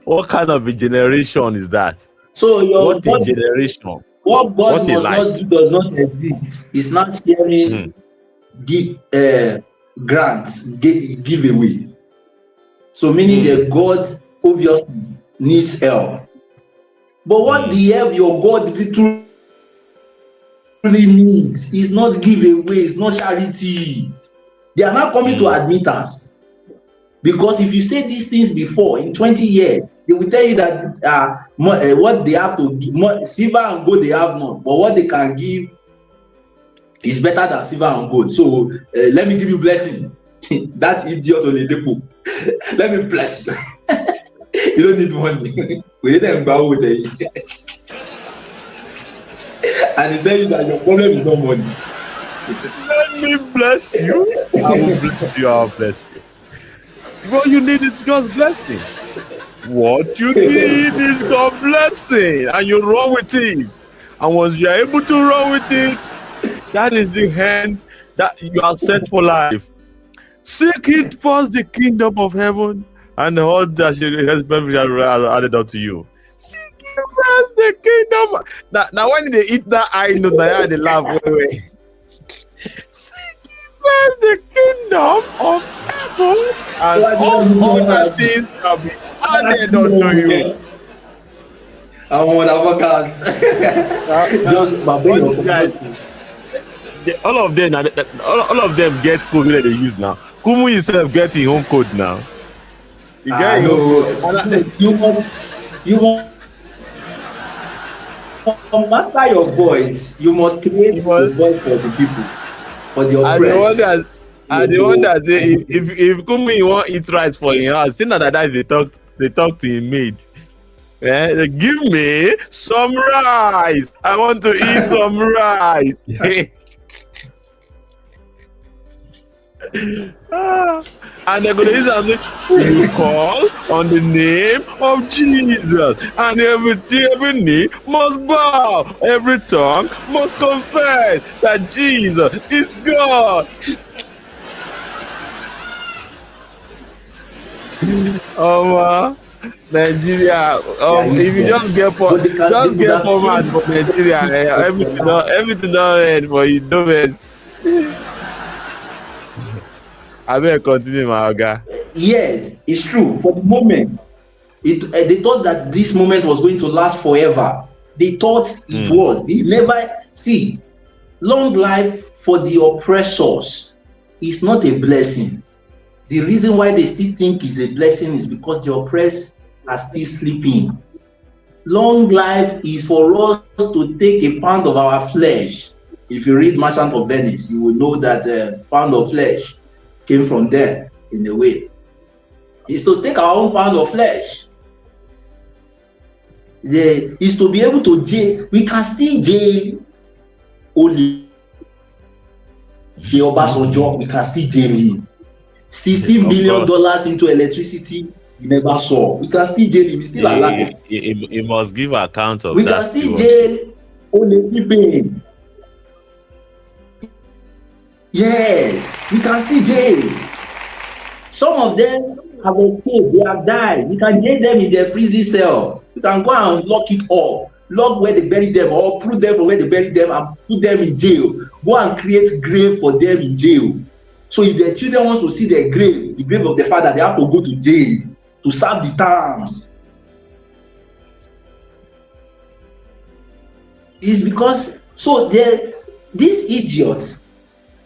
What kind of a generation is that? So what a generation. What God must not do does not exist. It's not sharing grants, giveaway. So meaning that God obviously needs help. But what the help your God literally needs is not giveaway, it's not charity. They are not coming to admittance. Because if you say these things before, in 20 years, they will tell you that what they have to give, silver and gold they have not, but what they can give is better than silver and gold. So let me give you blessing. That idiot on the depot. Let me bless you. You don't need money. We need them bow with you. And they tell you that your problem is not money. Let me bless you. I will bless you. I'll bless you. What you need is God's blessing. What you need is God's blessing, and you run with it. And once you are able to run with it, that is the hand that you are set for life. Seek it first, the kingdom of heaven, and all that shall added unto you. Seek it first, the kingdom. Now when they eat that, I know that they laugh away. Seek first the kingdom of heaven, and all other things shall be added unto you. I want motherfuckers. All of them get code that they use now. Kumu himself gets his own code now. You must master your voice. You must create a voice for the people, for the oppressed. And the one that say if Kumu want eat rice for him house, see that they talk to him maid. Give me some rice. I want to eat some rice. And they're going to use something. You call on the name of Jesus, and every knee must bow, every tongue must confess that Jesus is God. Nigeria. If you just get format for Nigeria, everything don't end for you. No mess. I better continue, my guy. Yes, it's true. For the moment, they thought that this moment was going to last forever. They thought it was. They never see long life for the oppressors is not a blessing. The reason why they still think it's a blessing is because the oppressed are still sleeping. Long life is for us to take a pound of our flesh. If you read Merchant of Venice, you will know that a pound of flesh came from there in a way. It's to take our own pound of flesh. Is to be able to jail. We can still jail only the Obasanjo. We can still jail him. $16 billion into electricity. We never saw. We can still jail him. He's still alive. He must give account of we that. We can still jail only. Yes, we can see jail. Some of them have escaped, they have died. We can jail them in their prison cell. We can go and lock it up, lock where they bury them, or prove them from where they bury them and put them in jail. Go and create grave for them in jail. So if their children want to see their grave, the grave of their father, they have to go to jail to serve the terms. It's because, so these idiots,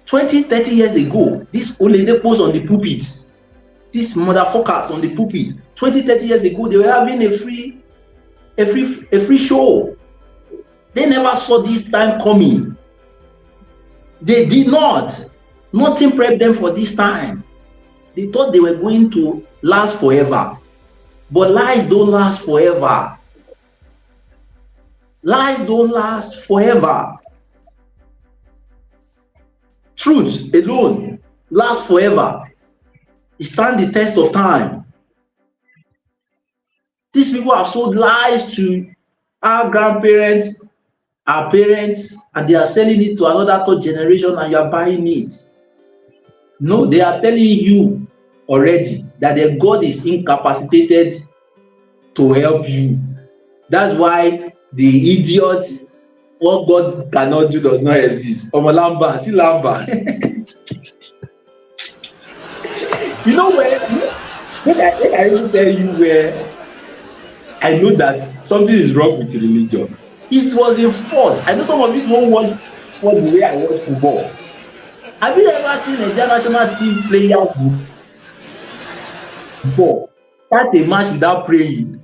20, 30 years ago, these Oledepos on the pulpits, these motherfuckers on the pulpit, 20, 30 years ago, they were having a free show. They never saw this time coming. They did not. Nothing prepped them for this time. They thought they were going to last forever. But lies don't last forever. Lies don't last forever. Truth alone lasts forever. It stands the test of time. These people have sold lies to our grandparents, our parents, and they are selling it to another third generation, and you are buying it. No, they are telling you already that their God is incapacitated to help you. That's why the idiot, what God cannot do does not exist. Omalamba, see Lamba. You know where? When I even tell you where I know that something is wrong with religion. It was a sport. I know some of you don't watch the way I watch football. Have you ever seen a national team player start a match without praying?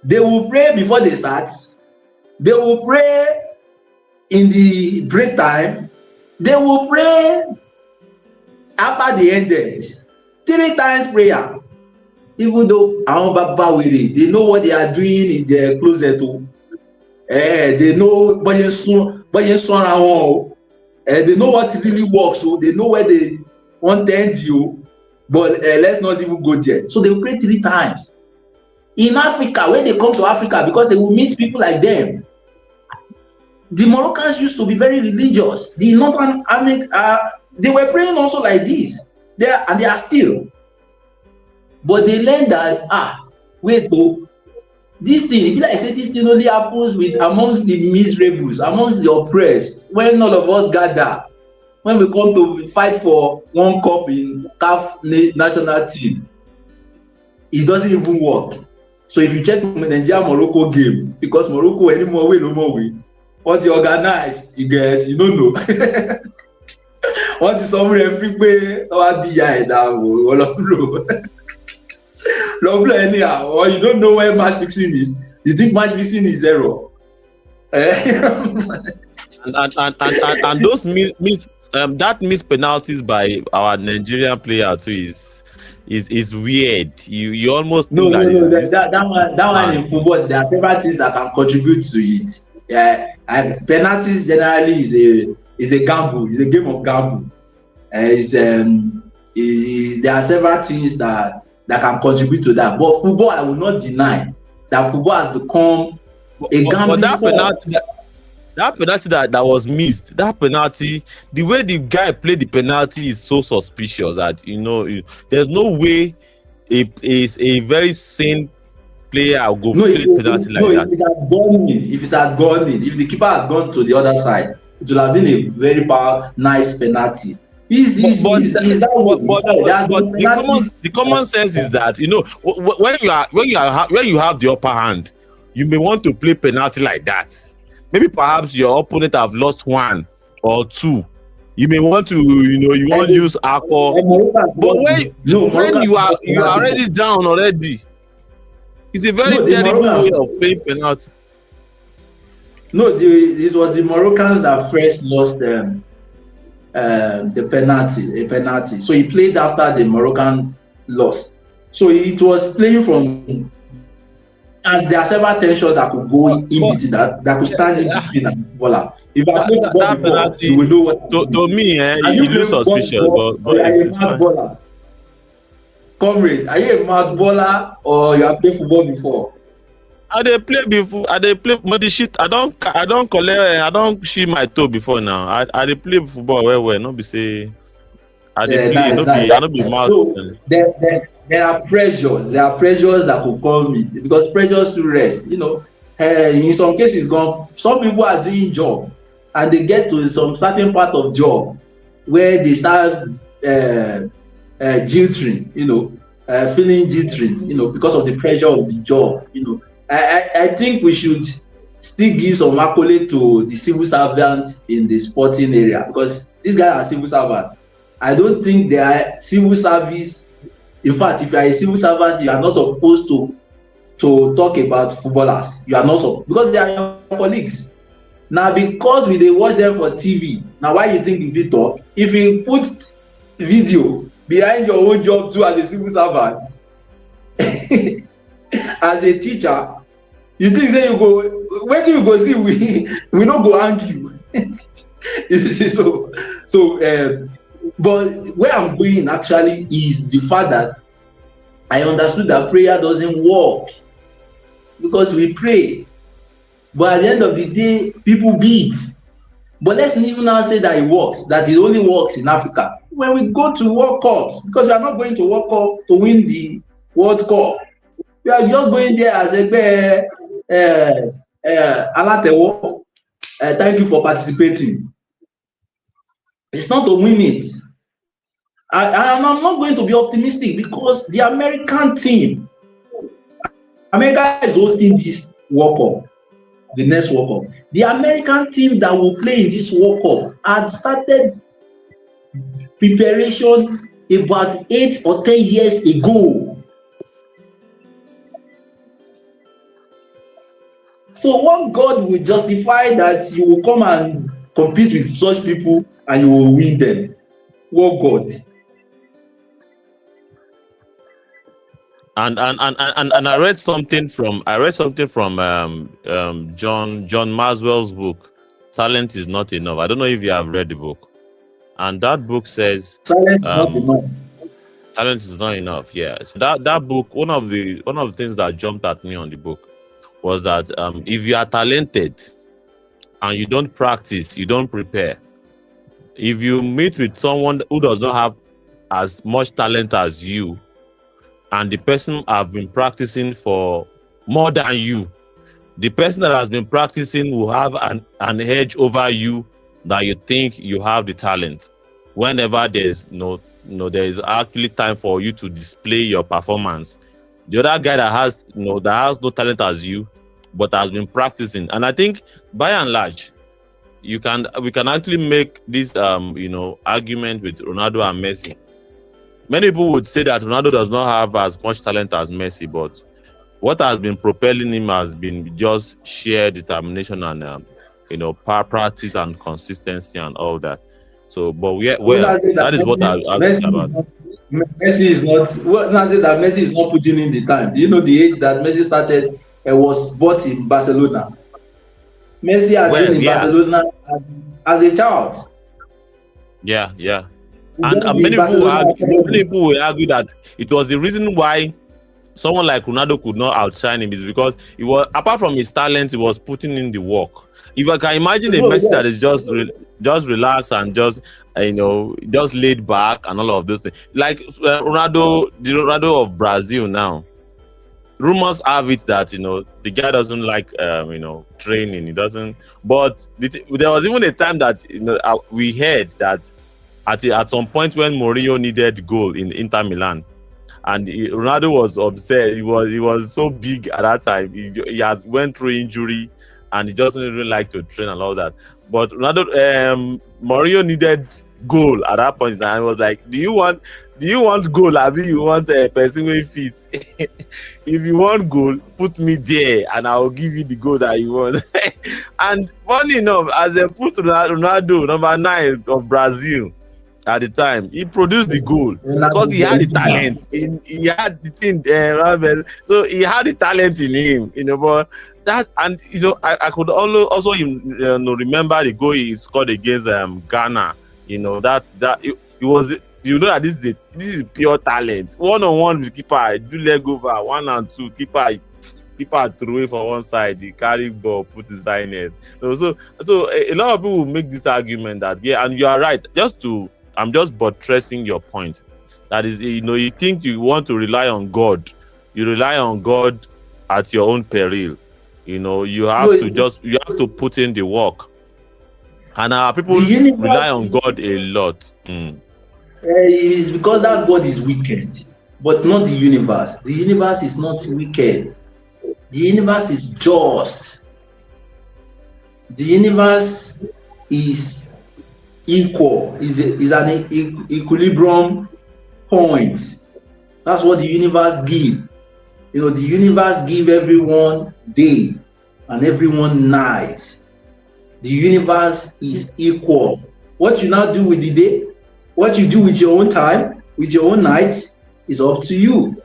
They will pray before they start. They will pray in the break time. They will pray after they ended. 3 times prayer. Even though they know what they are doing in their closet. They know they know what really works. So they know where they want to end you. But let's not even go there. So they will pray 3 times. In Africa, when they come to Africa, because they will meet people like them, the Moroccans used to be very religious. The Northern America, they were praying also like this. They are still. But they learned that, this thing, like I said, this thing only happens amongst the miserables, amongst the oppressed, when all of us gather, when we come to fight for one cup in CAF national team, it doesn't even work. So if you check the Nigeria-Morocco game, because Morocco anymore way, no more way, what you organize, you get, you don't know. What is some referee pay, or you don't know where match fixing is. You think match fixing is zero. and those that missed penalties by our Nigerian player too is weird. You almost that one in football, there are several things that can contribute to it. Yeah, and penalties generally is a gamble. It's a game of gamble. There are several things that can contribute to that. But football, I will not deny that football has become a gambling sport. That penalty that was missed, that penalty, the way the guy played the penalty is so suspicious that there's no way a very sane player will go play penalty like that. If it had gone in, if the keeper had gone to the other side, it would have been a very nice penalty. The common sense is that when you have the upper hand, you may want to play penalty like that. Maybe perhaps your opponent have lost 1 or 2. You may want to you want to use alcohol, but when you are already down already, it's a very terrible way of playing penalty. No, it was the Moroccans that first lost the penalty. So he played after the Moroccan lost. So it was playing from, and there are several tensions that could go in between that could stand in between and footballer. If I play football before, you will know what. To me, you lose suspicious, but it's fine. Baller. Comrade, are you a mad baller or you have played football before? I dey play before. I dey play but the shit. I don't collect. I don't shit my toe before now. I dey play football well. No be say. I dey play. I no be mad. So, there are pressures. There are pressures that could call me because pressures to rest. In some cases, some people are doing job and they get to some certain part of job where they start jilting. Feeling jilting. Because of the pressure of the job. I think we should still give some accolade to the civil servants in the sporting area because these guys are civil servants. I don't think they are civil service. In fact, if you are a civil servant, you are not supposed to talk about footballers. You are not supposed, because they are your colleagues. Now, because we dey watch them for TV, now why you think if you talk? If you put video behind your own job too as a civil servant, as a teacher, you think say you go, when you go see we no go hang you. But where I'm going actually is the fact that I understood that prayer doesn't work because we pray, but at the end of the day, people beat. But let's even now say that it works, that it only works in Africa. When we go to World Cups, because we are not going to World Cup to win the World Cup, we are just going there as a Alatewo. Thank you for participating. It's not to win it. And I'm not going to be optimistic because the American team, America is hosting this World Cup, the next World Cup. The American team that will play in this World Cup had started preparation about 8 or 10 years ago. So what God will justify that you will come and compete with such people and you will win them? What God? And I read something from John Maswell's book, Talent is Not Enough. I don't know if you have read the book. And that book says talent is not enough. Yeah. So that book, one of the things that jumped at me on the book was that if you are talented and you don't practice, you don't prepare, if you meet with someone who does not have as much talent as you, and the person have been practicing for more than you, the person that has been practicing will have an edge over you that you think you have the talent. Whenever there's there is actually time for you to display your performance, the other guy that has no talent as you, but has been practicing. And I think by and large, we can actually make this argument with Ronaldo and Messi. Many people would say that Ronaldo does not have as much talent as Messi, but what has been propelling him has been just sheer determination and practice and consistency and all that. So, but that is what I think about. Messi is not. What I say that Messi is not putting in the time. Do you know the age that Messi started? Was bought in Barcelona. Messi had been in Barcelona as a child. Yeah. And many people will argue that it was the reason why someone like Ronaldo could not outshine him is because he was, apart from his talent, he was putting in the work. If I can imagine a Messi that is just relaxed and just just laid back and all of those things, like Ronaldo, the Ronaldo of Brazil now. Rumors have it that the guy doesn't like training. He doesn't. But there was even a time that we heard that at some point when Mourinho needed goal in Inter Milan, and Ronaldo was upset. He was so big at that time. He had went through injury, and he doesn't really like to train and all that. But Ronaldo, Mourinho needed goal at that point, and I was like, "Do you want goal? I mean, you want a person with feet? If you want goal, put me there, and I will give you the goal that you want." And funny enough, as they put Ronaldo, number 9 of Brazil at the time, he produced the goal because he had the talent. He had the thing, so he had the talent in him, But that, and I could also remember the goal he scored against Ghana. That it was. That this is pure talent. 1-on-1 with keeper, do leg over 1 and 2. Keeper threw it for one side. He carried ball, put his eye in it. So a lot of people will make this argument that and you are right. I'm just buttressing your point. That is, you think you want to rely on God. You rely on God at your own peril. You have to put in the work. And people rely on God a lot. It is because that God is wicked, but not the universe. The universe is not wicked. The universe is just. The universe is equal, is an equilibrium point. That's what the universe gives. The universe gives everyone day and everyone night. The universe is equal. What you now do with the day, what you do with your own time, with your own night, is up to you.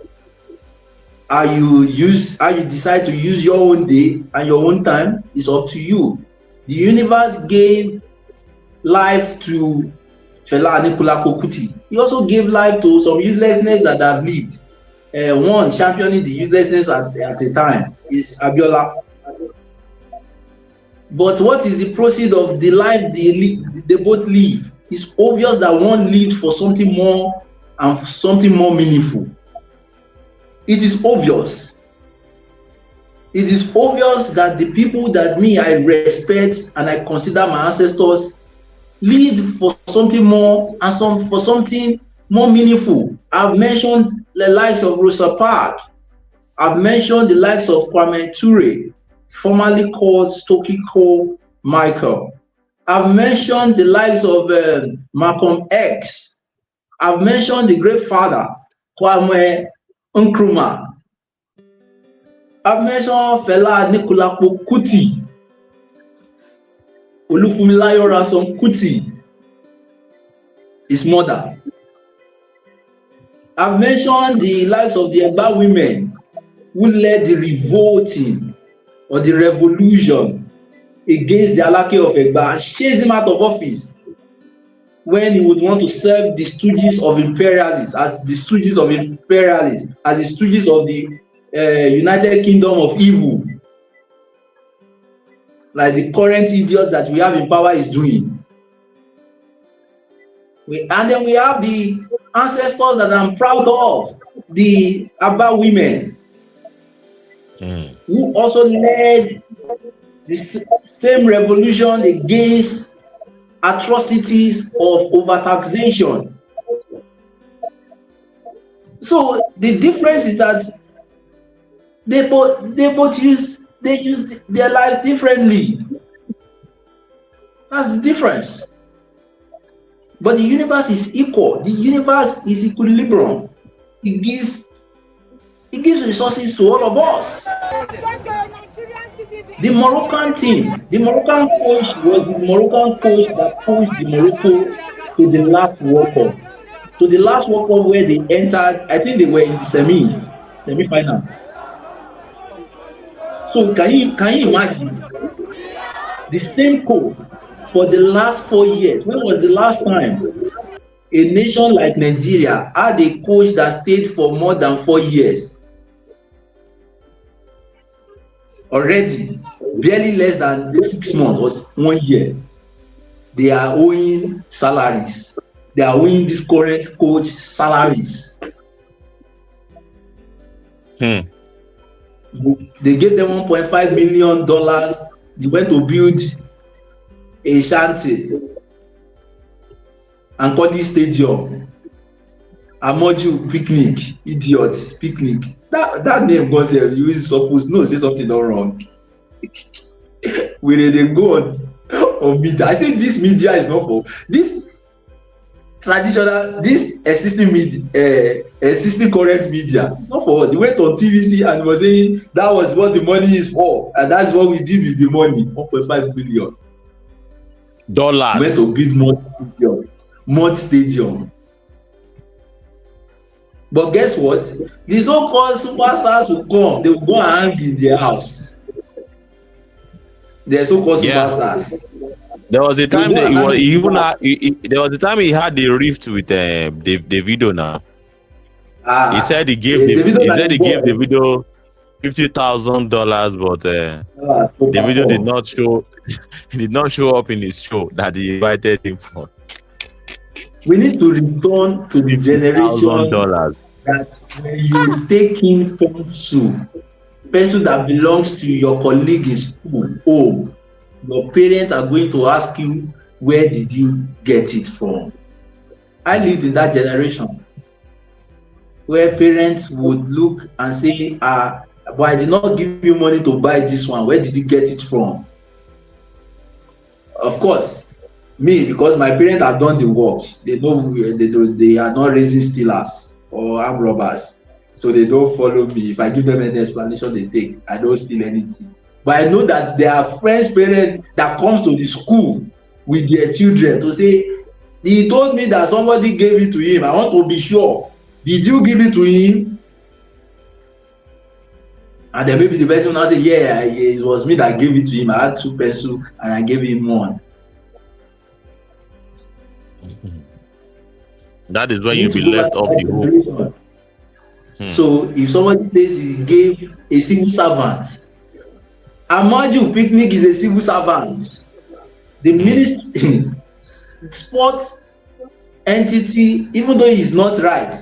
How you decide to use your own day and your own time is up to you. The universe gave life to Fela Anikulapo Kuti. He also gave life to some uselessness that have lived. One championing the uselessness at the time is Abiola. But what is the proceed of the life they both live? It's obvious that one lived for something more and something more meaningful. It is obvious. It is obvious that the people that I respect and I consider my ancestors lived for something more and for something more meaningful. I've mentioned the likes of Rosa Parks. I've mentioned the likes of Kwame Ture, formerly called Stokiko Michael. I've mentioned the likes of Malcolm X. I've mentioned the great father, Kwame Nkrumah. I've mentioned Fela Anikulapo Kuti, Olufunmilayo Ransome Kuti, his mother. I've mentioned the likes of the Egba women who led the revolting or the revolution against the Alake of Egba and chased him out of office when he would want to serve the stooges of imperialists, as the stooges of the United Kingdom of Evil, like the current idiot that we have in power is doing. And then we have the ancestors that I'm proud of, the Aba women, who also led the same revolution against atrocities of overtaxation. So the difference is that they both use their life differently. That's the difference. But the universe is equal. The universe is equilibrium. It gives resources to all of us. The Moroccan team, the Moroccan coach was the Moroccan coach that coached the Morocco to the last World Cup. To the last World Cup where they entered, I think they were in the semi-final. So can you imagine the same coach for the last 4 years? When was the last time a nation like Nigeria had a coach that stayed for more than 4 years already, barely less than 6 months or 1 year, they are owing salaries. They are owing this current coach salaries. They gave them $1.5 million. They went to build a shanty and call it stadium. Amoju picnic, idiot picnic. That name goes here. You is supposed no say something not wrong. When they go on media, I say this media is not for this traditional, this existing current media. It's not for us. He went on TVC and was saying that was what the money is for, and that's what we did with the money. $1.5 billion. We went to build Mod Stadium. But guess what? The so-called superstars will come. They will go and hang in their house. They're so-called superstars. There was a time that there was a time he had the rift with Davido now. He said he gave Davido $50,000, but Davido did not show up in his show that he invited him for. We need to return to the generation that when you take in pencil that belongs to your colleague in school, your parents are going to ask you, where did you get it from? I lived in that generation where parents would look and say, but I did not give you money to buy this one. Where did you get it from? Of course, me, because my parents have done the work. They know they are not raising stealers or armed robbers. So they don't follow me. If I give them any explanation, they take. I don't steal anything. But I know that there are friends' parents that comes to the school with their children to say, he told me that somebody gave it to him. I want to be sure. Did you give it to him? And then maybe the person will say, yeah, it was me that gave it to him. I had 2 pencils and I gave him 1. That is when you'll be left off the hook. So if somebody says he gave a civil servant, Amaju Picnic is a civil servant. The ministry, sports entity, even though he's not right,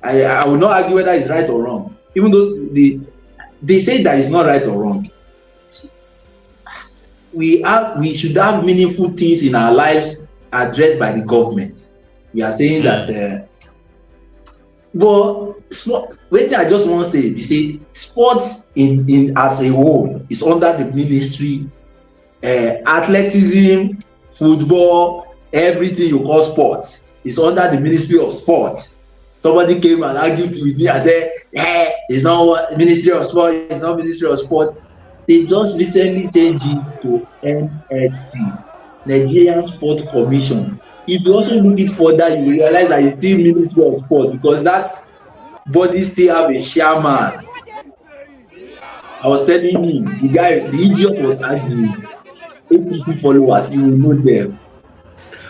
I will not argue whether he's right or wrong. Even though they say that it's not right or wrong, we should have meaningful things in our lives addressed by the government. We are saying that, but sport. Wait, I just want to say, you see, sports in as a whole is under the ministry. Athleticism, football, everything you call sports is under the Ministry of Sport. Somebody came and argued with me and said, it's not Ministry of Sport, it's not Ministry of Sport. They just recently changed it to NSC, Nigerian Sport Commission. If you also look it further, you will realize that it's still Ministry of Sport, because that body still have a chairman. I was telling him, the idiot was arguing. APC followers, you will know them.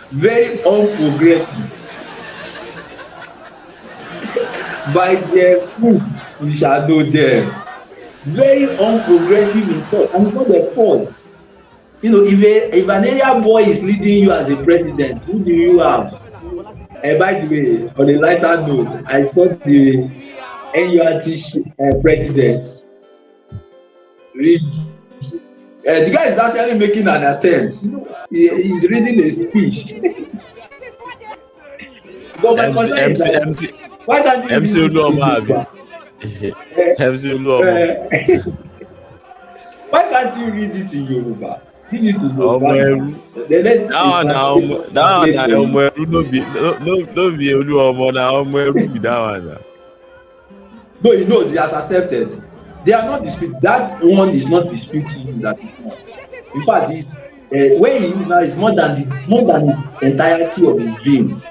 Very unprogressive. By their fruits, we shall know them. Very unprogressive in thought, and it's not their fault. You know, if an area boy is leading you as a president, who do you have? And by the way, on a lighter note, I saw the NURT president read. The guy is actually making an attempt. He's reading a speech. But my concern is that, why can't you MC Uluoma? Why can't you read it in Yoruba? Read it in Yoruba. No, he knows, he has accepted. They are not disputing. That one is not disputing that. In fact, where he is now is more than the entirety of his dream.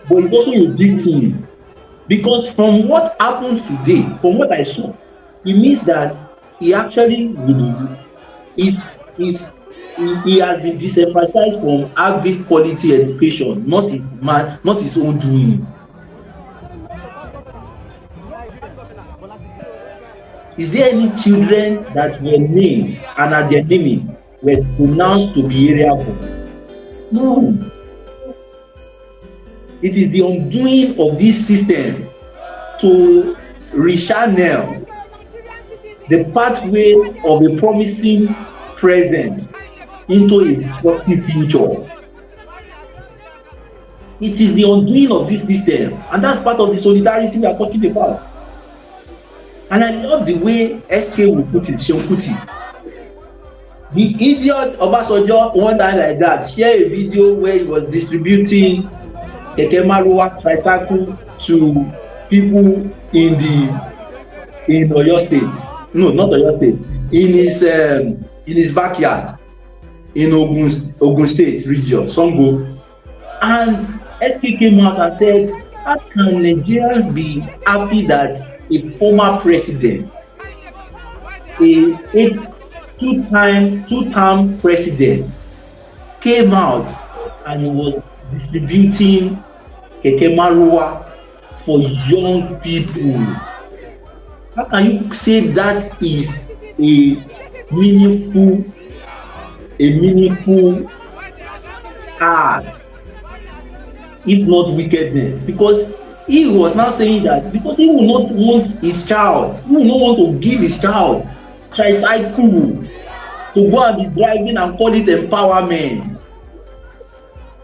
But it's also a big thing. Because from what happened today, from what I saw, it means that he actually he has been disemphasized from having quality education, not his own doing. Is there any children that were named and at their naming were pronounced to be area boy? No. It is the undoing of this system to rechannel the pathway of a promising present into a destructive future. It is the undoing of this system, and that's part of the solidarity we are talking about. And I love the way SK will put it, Seun Kuti. The idiot Obasanjo one time like that shared a video where he was distributing keke maruwa tricycle to people in Oyo State. No, not Oyo State. In his backyard in Ogun State region, Songo. And SK came out and said, how can Nigerians be happy that a former president, a two-term president, came out and he was distributing keke maruwa for young people? How can you say that is a meaningful act, if not wickedness? Because he was now saying that because he will not want his child, he will not want to give his child tricycle to go and be driving and call it empowerment.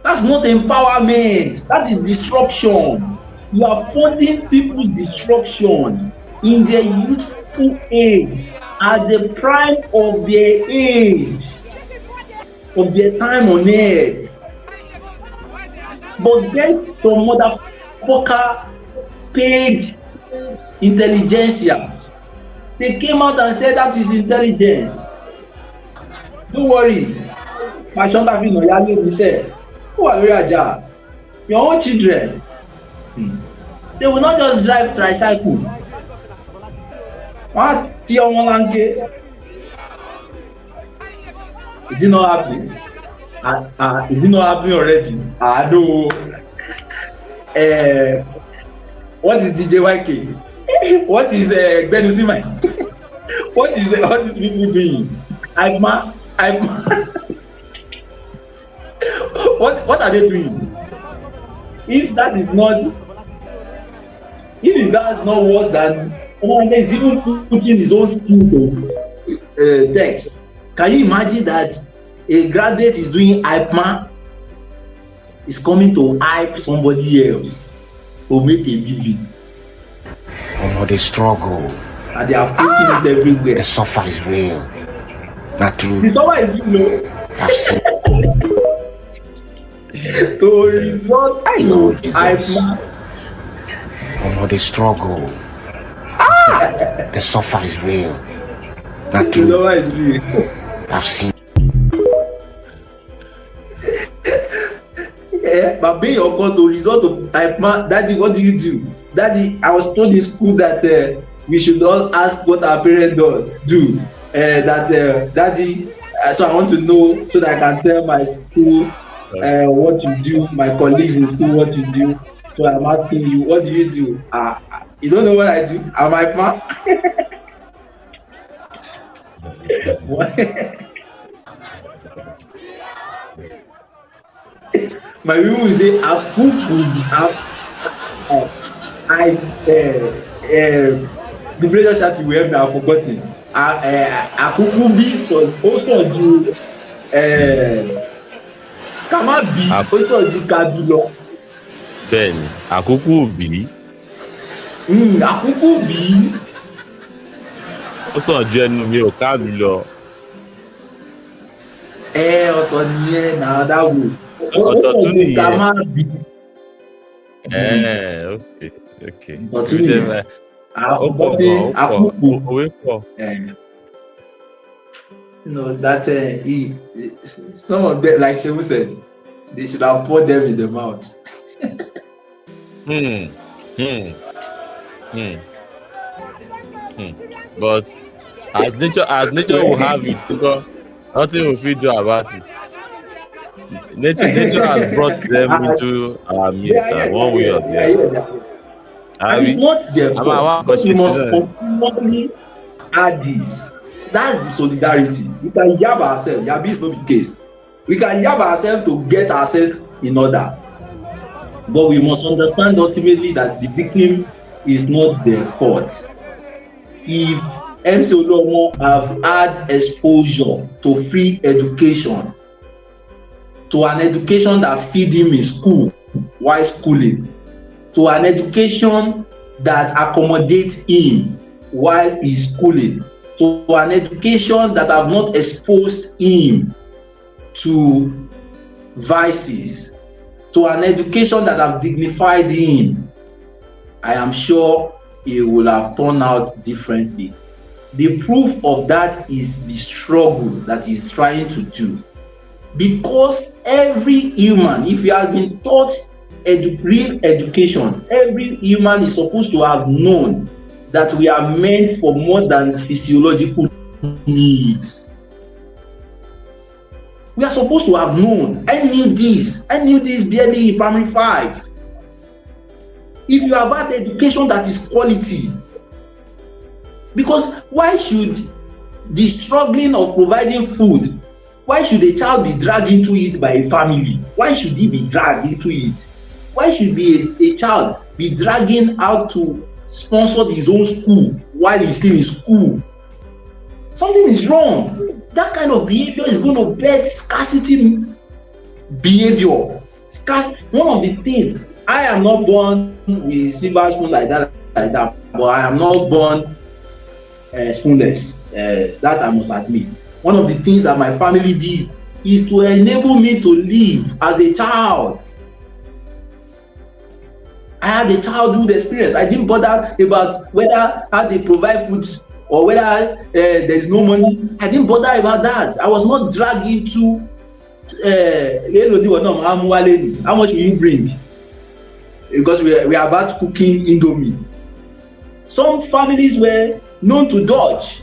That's not empowerment, that is destruction. You are funding people's destruction in their youthful age, at the prime of their age, of their time on earth. But there's some motherfucker paid intelligentsias. They came out and said that is intelligence. Don't worry. My son David Noyali will say, who are you, Aja? Your own children. They will not just drive tricycle. What? Is it not happening? Is it not happening already? I know. What is DJ YK? What is Benusima? What is all these people doing? What are they doing? If that is not worse than is even putting his own skin to text. Can you imagine that a graduate is doing hype is coming to hype somebody else to make a living? They struggle. And they are posting it everywhere. The suffer is real. Not true. The suffer is real. I've seen. To result I know Jesus. hype. They struggle. The suffer is real. Not true. The suffer is real. I've seen. But being your God to result of type man, Daddy, what do you do? Daddy, I was told in school that we should all ask what our parents do. Daddy, so I want to know so that I can tell my school what you do, my colleagues in school what you do. So I'm asking you, what do you do? You don't know what I do? I'm hype man. My people will say, the brother chat we have now forgotten. Akuku Beats was also do Kamabi also do Kabilo. Then Akuku B. Akuku B. Also do mi o Kabilo. Ọ̀tọ̀ nìyẹn na that way. Ọ̀tọ̀ tún nìyẹn. Kamabi. Okay. Ọ̀tọ̀ nìyẹn. That some of them, like Shehu said, they should have poured them in the mouth. But as nature will have it, because nothing will fit do about it. Nature has brought them into our midst one way or the other. And it's not their fault, because add this. That's the solidarity. We can yab ourselves. Yabi is not the case. We can yab ourselves to get ourselves in order. But we must understand ultimately that the victim is not their fault. If MC Oluomo have had exposure to free education, to an education that feed him in school while schooling, to an education that accommodates him while he's schooling, to an education that have not exposed him to vices, to an education that have dignified him, I am sure he will have turned out differently. The proof of that is the struggle that he is trying to do. Because every human, if you have been taught real education, every human is supposed to have known that we are meant for more than physiological needs. We are supposed to have known. I knew this barely in primary 5. If you have had education that is quality, because why should the struggling of providing food, why should a child be dragged into it by a family? Why should he be dragged into it? Why should a child be dragging out to sponsor his own school while he's still in school? Something is wrong. That kind of behavior is going to beg scarcity behavior. One of the things, I am not born with silver spoon like that, but I am not born spoonless. That I must admit. One of the things that my family did is to enable me to live as a child. I had a childhood experience. I didn't bother about whether how they provide food or whether there is no money. I didn't bother about that. I was not dragged into how much will you bring? Because we are about cooking indomie. Some families were known to dodge.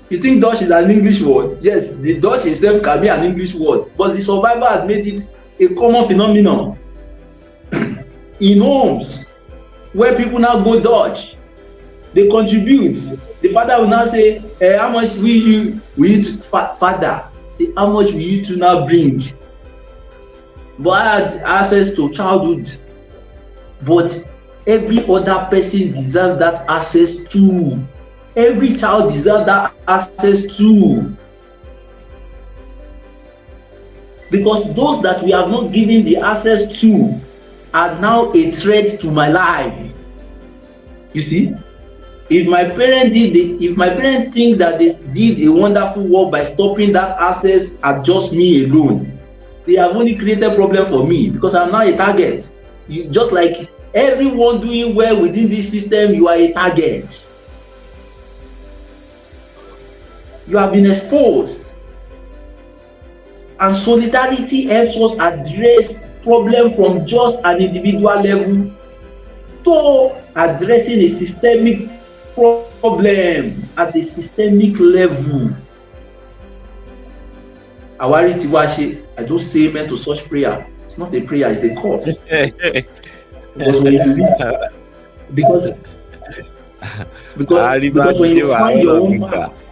You think dodge is an English word? Yes, the dodge itself can be an English word, but the survivor has made it a common phenomenon in homes where people now go dodge. They contribute. The father will now say, how much will you father? Say, how much will you two now bring? But I had access to childhood. But every other person deserves that access too. Every child deserves that access too. Because those that we have not given the access to are now a threat to my life. You see? If my parents think that they did a wonderful work by stopping that access at just me alone, they have only created problem for me because I'm now a target. Just like everyone doing well within this system, you are a target. You have been exposed. And solidarity helps us address problem from just an individual level to addressing a systemic problem at a systemic level. Awari Tiwashi, I don't say amen to such prayer. It's not a prayer, it's a curse. Because when you read, because when you find your own path,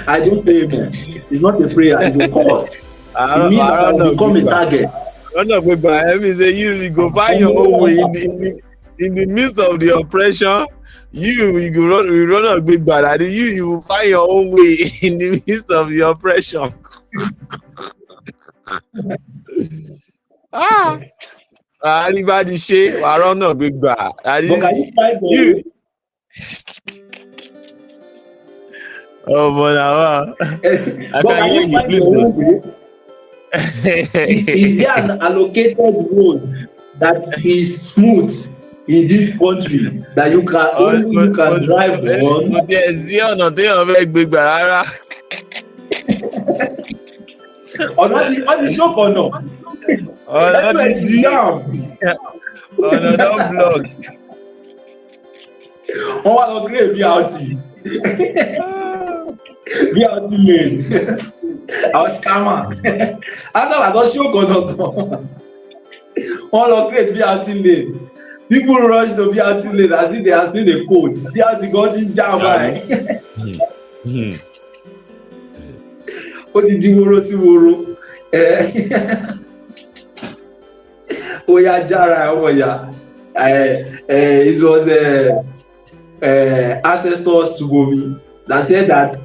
I don't say amen. It's not a prayer, it's a curse. It means that I will become a target. You go find your own way in the midst of the oppression. You run a big bad. And you will find your own way in the midst of the oppression. Anybody say I run a big bad. You. Oh, but I can hear you. Please. Is there an allocated road that is smooth in this country that you can drive on? Yes, big barara. On the shop or no? On the jam. On the blog. On a great BRT. BRT lane. I was scammer. After I got show on a great BRT lane. People rush to be out late as if they are still the code. They are the god in Java. What did you woro si woro? Oya Jara, Oya. It was ancestors to me that said that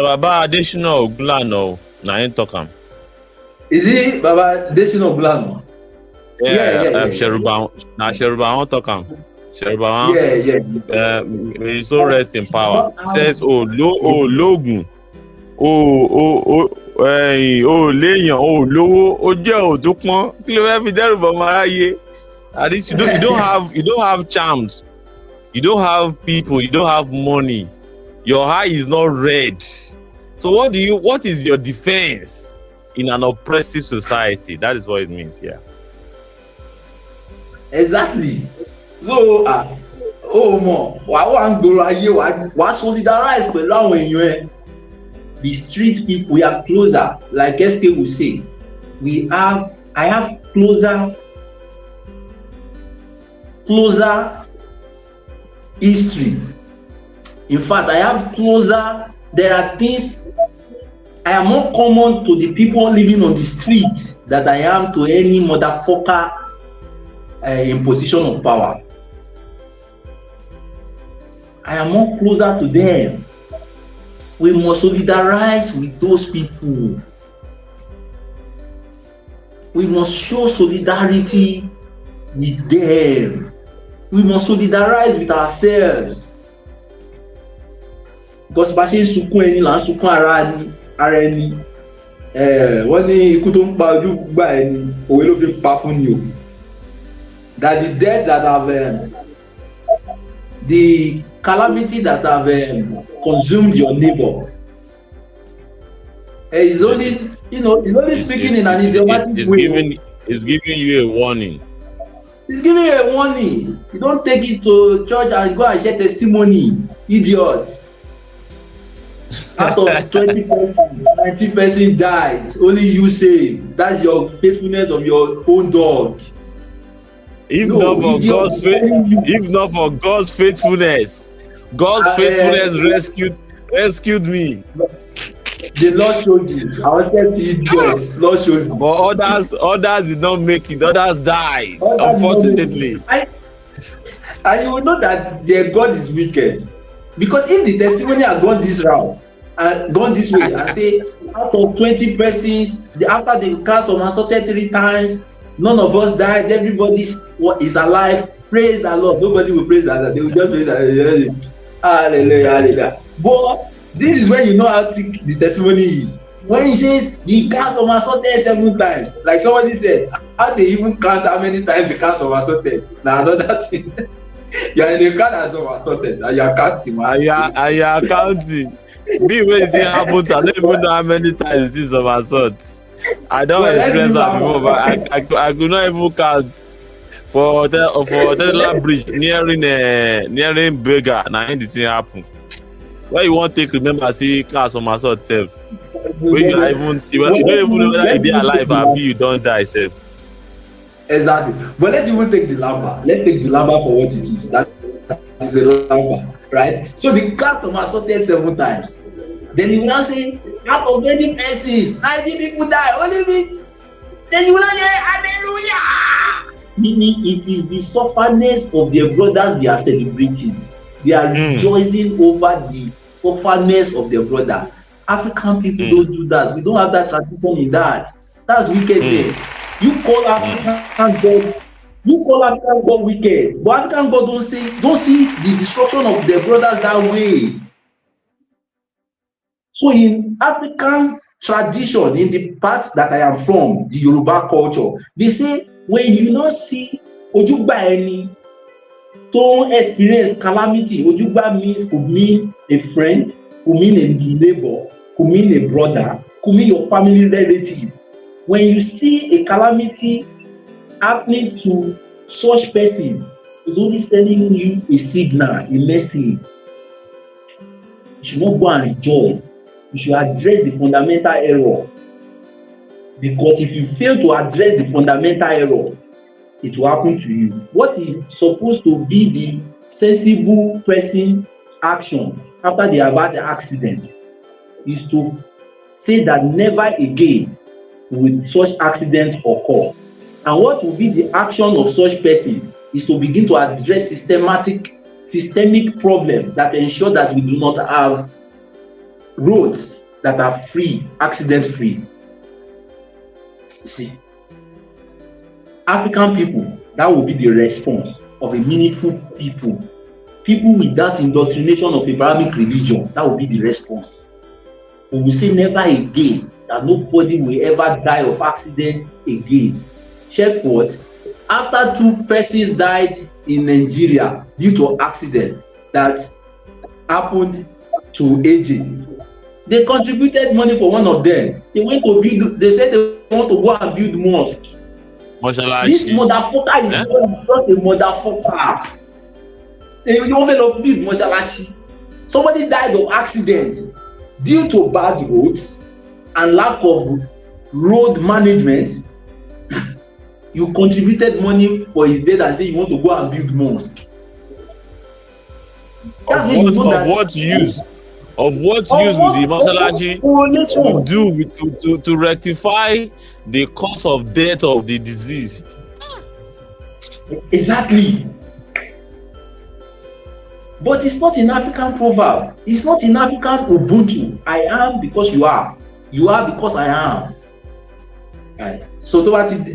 Baba additional Glano. I ain't talking. Is it Baba additional Glano? Yeah. Sheruba. Now Sheruba won't talk him. Sheruba. May so rest in power. It says, Logun. Léèyàn, lówó, ó jẹ́ òdúpọ́n. Kí ló fẹ́ fi dẹ́rù bọ̀ ọmọ aráyé? At least you don't have charms. You don't have people. You don't have money. Your eye is not red. So what is your defense in an oppressive society? That is what it means, yeah. Exactly. So, wà solidarize pẹ̀lú àwọn èèyàn ẹ̀. The street people, we are closer. Like SK will say, I have closer history. In fact, I have closer. There are things I am more common to the people living on the street than I am to any motherfucker in position of power. I am more closer to them. We must solidarize with those people. We must show solidarity with them. We must solidarize with ourselves. Because bá ṣe ń sunkún ẹni là ń sunkún ara ẹni. Wọ́n ní ikú tó ń pa ojú gbà ẹni, òwe ló fi ń pa fún ni o. That the death that have the calamity that have consumed your neighbor is only, it's only speaking in an idiomatic way. It's giving you a warning. It's giving you a warning. You don't take it to church and go and share testimony, idiot. Out of 20 persons, 90 persons died. Only you saved. That's your faithfulness of your own dog. If not for God's faithfulness, God's faithfulness rescued me. The Lord shows you. I was saying to you, Lord shows you. But others did not make it. Others died, unfortunately. And you will know that their God is wicked. Because if the testimony had gone this route and gone this way, and say out of 20 persons, after the castle assaulted 3 times, none of us died, everybody is alive. Praise the Lord. Nobody will praise the Lord. They will just praise the Lord. Hallelujah, hallelujah. But this is when you know how thick the testimony is. When he says the castle assaulted 7 times, like somebody said, how they even count how many times the castle assaulted? Now another thing. You are in the car that's assaulted, and you are counting. You are counting. Be waiting happens. I don't even know how many times this of assault. I don't experience that before, but I could not even count for the bridge nearing Bega. Now this thing happen. Where you want to take remember see class on my assault self. Where you even see you don't even know whether they are alive or you don't die self. Exactly. But let's even take the Lamba. Let's take the Lamba for what it is. That is a Lamba, right? So the cat of assaulted 7 times. Then you will now say, out of 20 persons, 90 people die. Only me. Then you will now say, hallelujah. Meaning it is the sufferness of their brothers they are celebrating. They are rejoicing over the sufferness of their brother. African people don't do that. We don't have that tradition in that. That's wickedness. You call African God wicked, but African God don't see the destruction of their brothers that way. So in African tradition, in the part that I am from, the Yoruba culture, they say when you not see Ojugba any don't experience calamity, Ojugba could mean a friend, could mean a neighbor, could mean a brother, could mean your family relative. When you see a calamity happening to such person, it's only sending you a signal, a message. should not go and rejoice. You should address the fundamental error. Because if you fail to address the fundamental error, it will happen to you. What is supposed to be the sensible person action after they have had the accident is to say that never again will such accidents occur. And what will be the action of such person is to begin to address systemic problems that ensure that we do not have roads that are free, accident free. You see, African people, that will be the response of a meaningful people. People with that indoctrination of Abrahamic religion, that will be the response. We will say never again, that nobody will ever die of accident again. Check what? After 2 persons died in Nigeria due to accident that happened to aging, they contributed money for one of them. They went to build, they said they want to go and build mosque. This motherfucker is just a motherfucker. They want to build moshalasi. Somebody died of accident due to bad roads and lack of road management. You contributed money for his death and say you want to go and build mosque. Of what use will the mosalaji do to rectify the cause of death of the deceased? Exactly. But it's not an African proverb. It's not an African Ubuntu. I am because you are. You are because I am. Right. So tó bá ti dé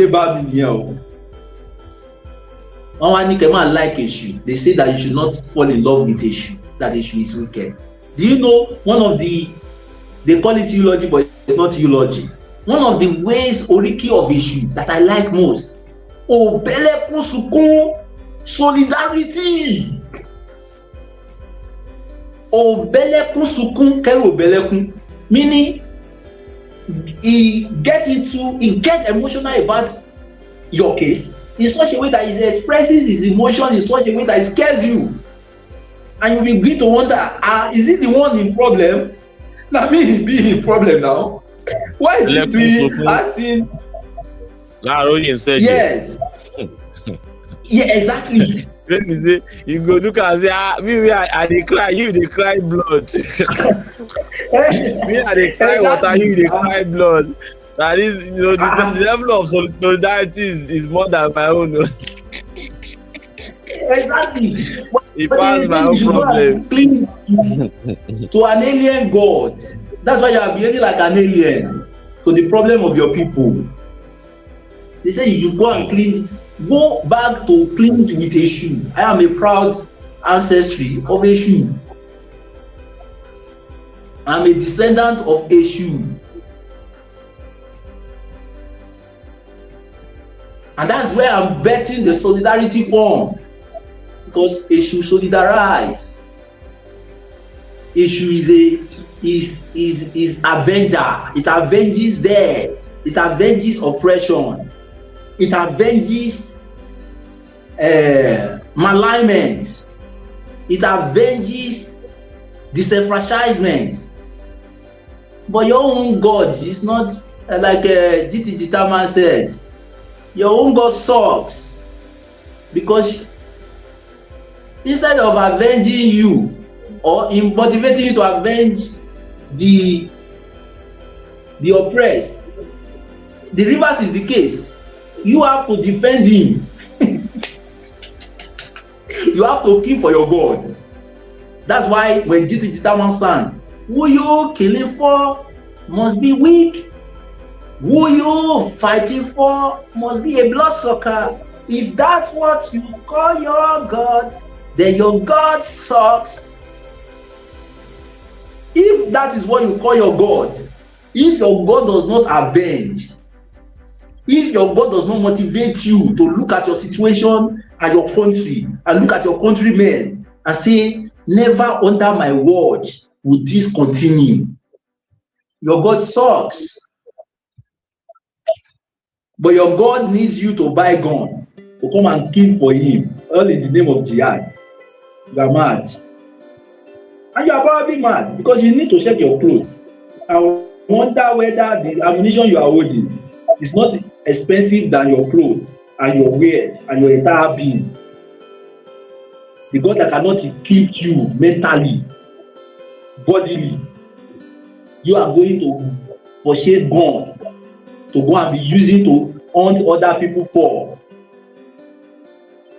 bá mi nìyẹn o. Wọ́n wá ní kẹ́ máa like Èṣù. They say that you should not fall in love with Èṣù. That Èṣù is wicked. Do you know one of the, they call it eulogy, but it's not eulogy. One of the ways Oriki of Èṣù that I like most, Obelekun Sukun, solidarity. Obelekun Sukun Kẹ́rù Obelekun, meaning he get emotional about your case in such a way that he expresses his emotion in such a way that it scares you, and you begin to wonder, is it the one in problem? Now me he be in problem now. Why is he doing acting? Yes. Yeah, exactly. Let me say, you go look and say, I dey cry, you dey cry blood. Me, I dey cry water, you dey cry blood. That is, the level of solidarity is more than my own. Exactly. It passed my own problem. Cling to an alien god. That's why you are behaving like an alien to the problem of your people. They say you go and clean. Go back to clean with Eshu. I am a proud ancestry of Eshu. I am a descendant of Eshu. And that's where I'm betting the solidarity form. Because Eshu solidarize. Eshu is avenger. It avenges death. It avenges oppression. It avenges malignment. It avenges disenfranchisement. But your own God is not like G.T. Gitaman said. Your own God sucks. Because instead of avenging you or in motivating you to avenge the oppressed, the reverse is the case. You have to defend him. You have to kill for your God. That's why when G.T. Gitaman sang, who you killing for must be weak. Who you fighting for must be a bloodsucker. If that's what you call your God, then your God sucks. If that is what you call your God, if your God does not avenge, if your God does not motivate you to look at your situation and your country and look at your countrymen and say, never under my watch would this continue, your God sucks. But your God needs you to buy gun to come and kill for him, all in the name of jihad. you are mad. And you are probably mad because you need to check your clothes. I wonder whether the ammunition you are holding is not expensive than your clothes and your wear and your entire being. The God that cannot equip you mentally, bodily, you are going to purchase gun to go and be using to hunt other people for.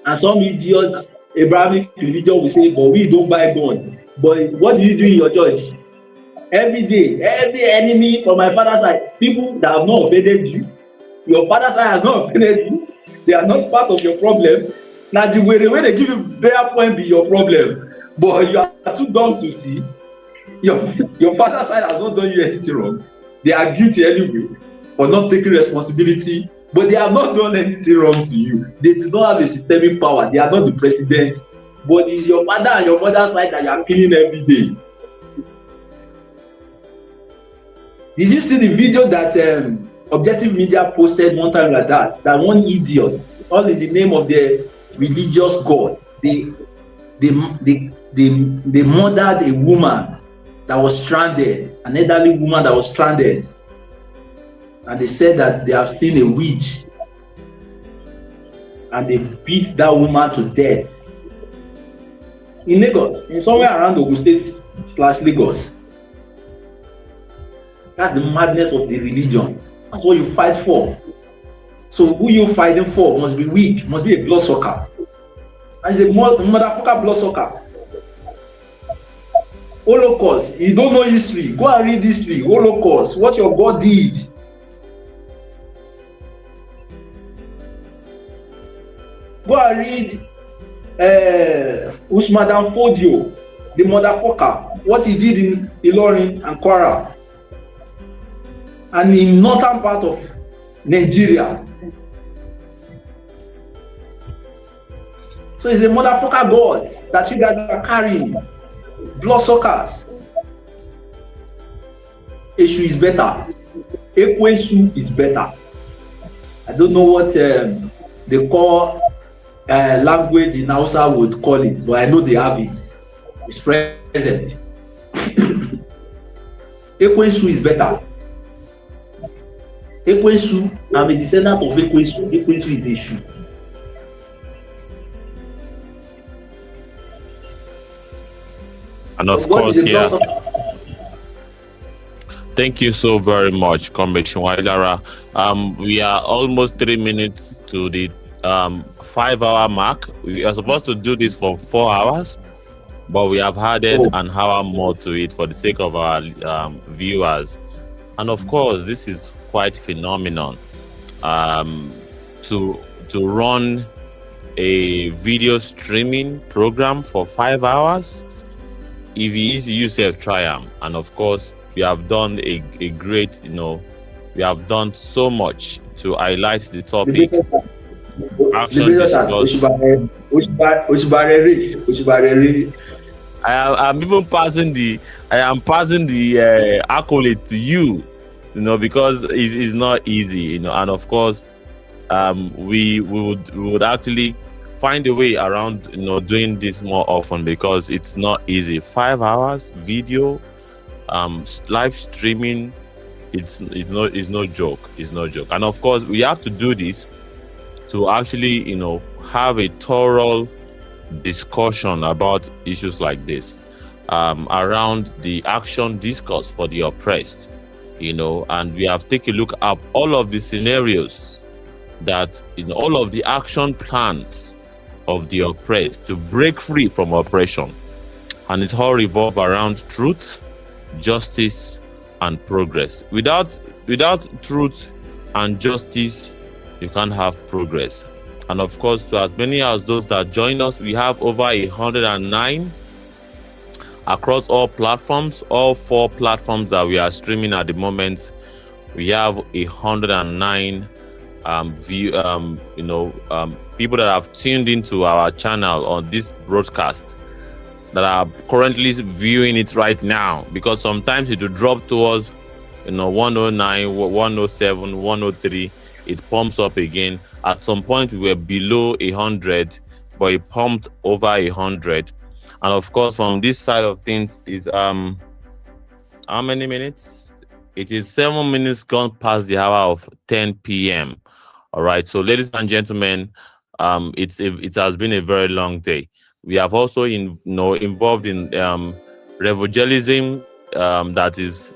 And some idiots, Abrahamic religion will say, but we don't buy gun. But what do you do in your church? Every day, every enemy from my father's side, people that have not offended you, your father's side has not offended you, they are not part of your problem. Now the way they give you better point be your problem, but you are too dumb to see. Your father's side has not done you anything wrong. They are guilty anyway for not taking responsibility, but they have not done anything wrong to you. They do not have a systemic power. They are not the president, but it's your father and your mother's side that you are killing every day. Did you see the video that Objective Media posted one time like that? That one idiot, all in the name of the religious God, they murdered a woman that was stranded, an elderly woman that was stranded, and they said that they have seen a witch, and they beat that woman to death in Lagos, in somewhere around Ogun State / Lagos. That's the madness of the religion. That's what you fight for. So who you fighting for must be weak, must be a bloodsucker. And it's a motherfucker bloodsucker. Holocaust, you don't know history, go and read history. Holocaust, what your God did. Go and read Usman Dan Fodio, the motherfucker, what he did in Ilorin and Kwara. And in northern part of Nigeria. So it's a motherfucker God that you guys are carrying. Bloodsuckers. Eshu is better. Ekwesu is better. I don't know what they call language in Hausa would call it, but I know they have it. It's present. Ekwesu is better. Ekwesu, I'm a descendant of Ekwesu. Ekwesu is Eshu. And of course, yeah. Thank you so very much, Comrade Shwailara. We are almost 3 minutes to the 5-hour mark. We are supposed to do this for 4 hours, but we have added an hour more to it for the sake of our viewers. And of course, this is quite phenomenal. To run a video streaming program for 5 hours. If you easy yourself, try them. And of course, we have done a great, we have done so much to highlight the topic. I'm even passing the accolade to you, because it's not easy, and of course, we would actually find a way around, doing this more often, because it's not easy. 5 hours video, live streaming, it's no joke. It's no joke. And of course, we have to do this to actually, have a thorough discussion about issues like this, around the action discourse for the oppressed, and we have taken a look at all of the scenarios that, all of the action plans of the oppressed to break free from oppression, and it all revolve around truth, justice, and progress. Without truth and justice, you can't have progress. And of course, to as many as those that join us, we have over 109 across all platforms, all 4 platforms that we are streaming at the moment. We have 109 people that have tuned into our channel on this broadcast that are currently viewing it right now, because sometimes it will drop towards 109, 107, 103. It pumps up again. At some point we were below 100, but it pumped over 100. And of course, from this side of things is how many minutes? It is 7 minutes gone past the hour of 10 p.m. All right. So, ladies and gentlemen, it has been a very long day. We have also involved in revogelism, that is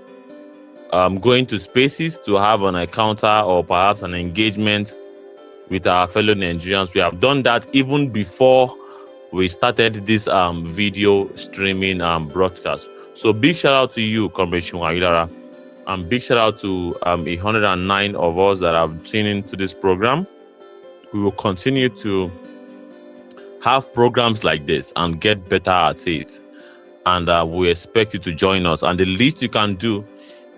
going to spaces to have an encounter or perhaps an engagement with our fellow Nigerians. We have done that even before we started this video streaming broadcast. So big shout out to you, Comrade Shunwailara, and big shout out to 109 of us that have tuned into this program. We will continue to have programs like this and get better at it. And we expect you to join us. And the least you can do,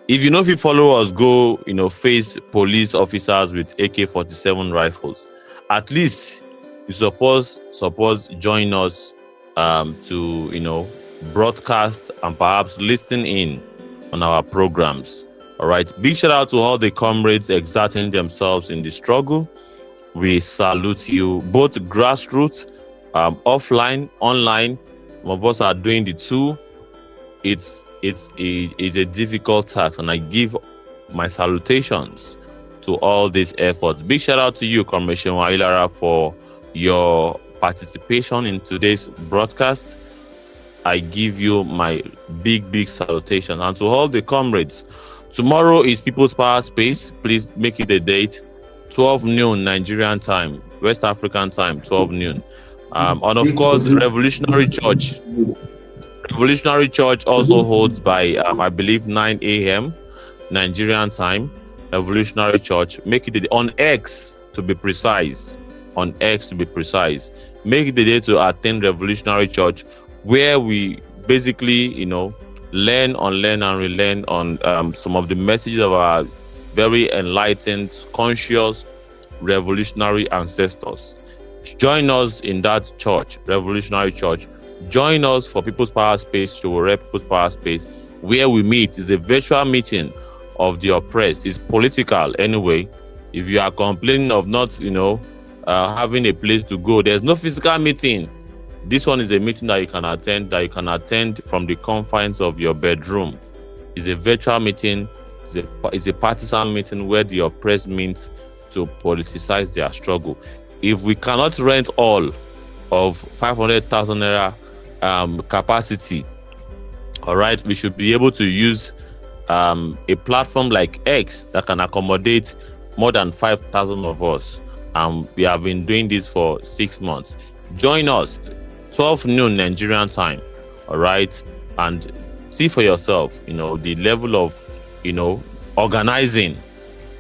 if you follow us, go, face police officers with AK-47 rifles. At least you suppose join us to, broadcast and perhaps listen in on our programs. All right. Big shout out to all the comrades exerting themselves in the struggle. We salute you, both grassroots, offline, online. Some of us are doing the two. It's a difficult task, and I give my salutations to all these efforts. Big shout out to you, Comrade Shunwailara, for your participation in today's broadcast. I give you my big salutation. And to all the comrades, tomorrow is People's Power Space. Please make it a date, 12 noon Nigerian time, West African time, 12 noon. And of course, Revolutionary Church also holds by, I believe, 9 a.m. Nigerian time. Revolutionary Church. Make it on X to be precise. On X to be precise. Make it the day to attend Revolutionary Church, where we basically, learn, unlearn, and relearn on some of the messages of our very enlightened, conscious, revolutionary ancestors. Join us in that church, Revolutionary Church. Join us for People's Power Space, Showore People's Power Space, where we meet. It's a virtual meeting of the oppressed. It's political anyway. If you are complaining of not, having a place to go, there's no physical meeting. This one is a meeting that you can attend from the confines of your bedroom. It's a virtual meeting. It's a partisan meeting where the oppressed meet to politicize their struggle. If we cannot rent all of 500,000 naira capacity, all right, we should be able to use a platform like X that can accommodate more than 5,000 of us. We have been doing this for 6 months. Join us, 12 noon Nigerian time, all right, and see for yourself, the level of, organizing,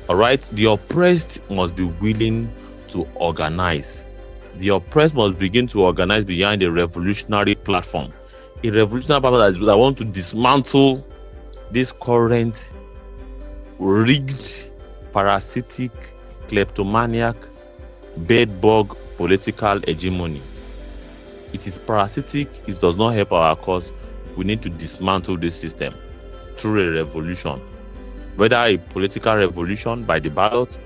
all right. The oppressed must be willing to organize. The oppressed must begin to organize behind a revolutionary platform. A revolutionary platform that want to dismantle this current rigged, parasitic, kleptomaniac, bedbug political hegemony. It is parasitic. It does not help our cause. We need to dismantle this system through a revolution, whether a political revolution by the ballot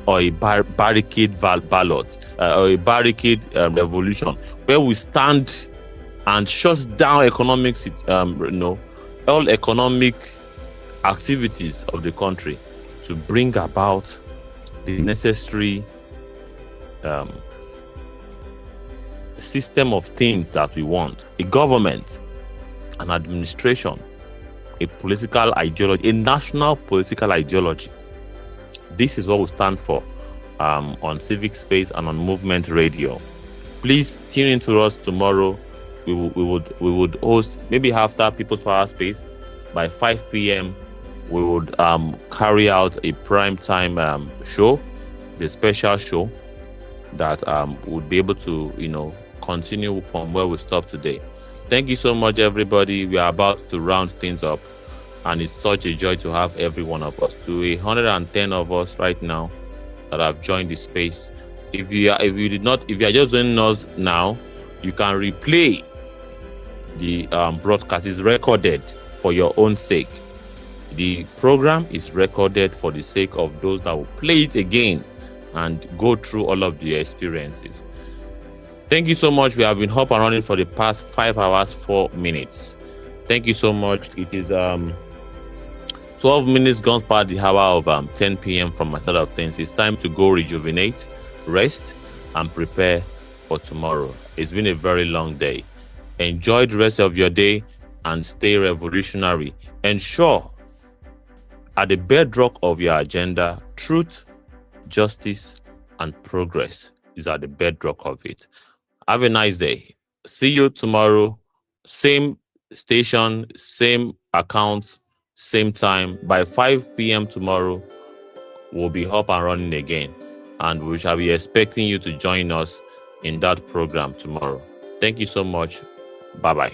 or a barricade ballot or a barricade revolution, where we stand and shut down economic, all economic activities of the country to bring about the necessary system of things that we want: a government, an administration, a political ideology, a national political ideology. This is what we stand for on Civic Space and on Movement Radio. Please tune in to us tomorrow. We would host, maybe after People's Power Space, by 5 p.m. we would carry out a prime time show. It's a special show that would be able to continue from where we stopped today. Thank you so much, everybody. We are about to round things up, and it's such a joy to have every one of us. To 110 of us right now that have joined the space. If you are just joining us now, you can replay the broadcast. Is recorded for your own sake. The program is recorded for the sake of those that will play it again and go through all of the experiences. Thank you so much. We have been up and running for the past 5 hours, 4 minutes. Thank you so much. It is 12 minutes gone past the hour of 10 p.m. from my side of things. It's time to go rejuvenate, rest, and prepare for tomorrow. It's been a very long day. Enjoy the rest of your day and stay revolutionary. Ensure at the bedrock of your agenda, truth, justice, and progress is at the bedrock of it. Have a nice day. See you tomorrow. Same station, same account, same time. By 5 p.m. tomorrow, we'll be up and running again. And we shall be expecting you to join us in that program tomorrow. Thank you so much. Bye-bye.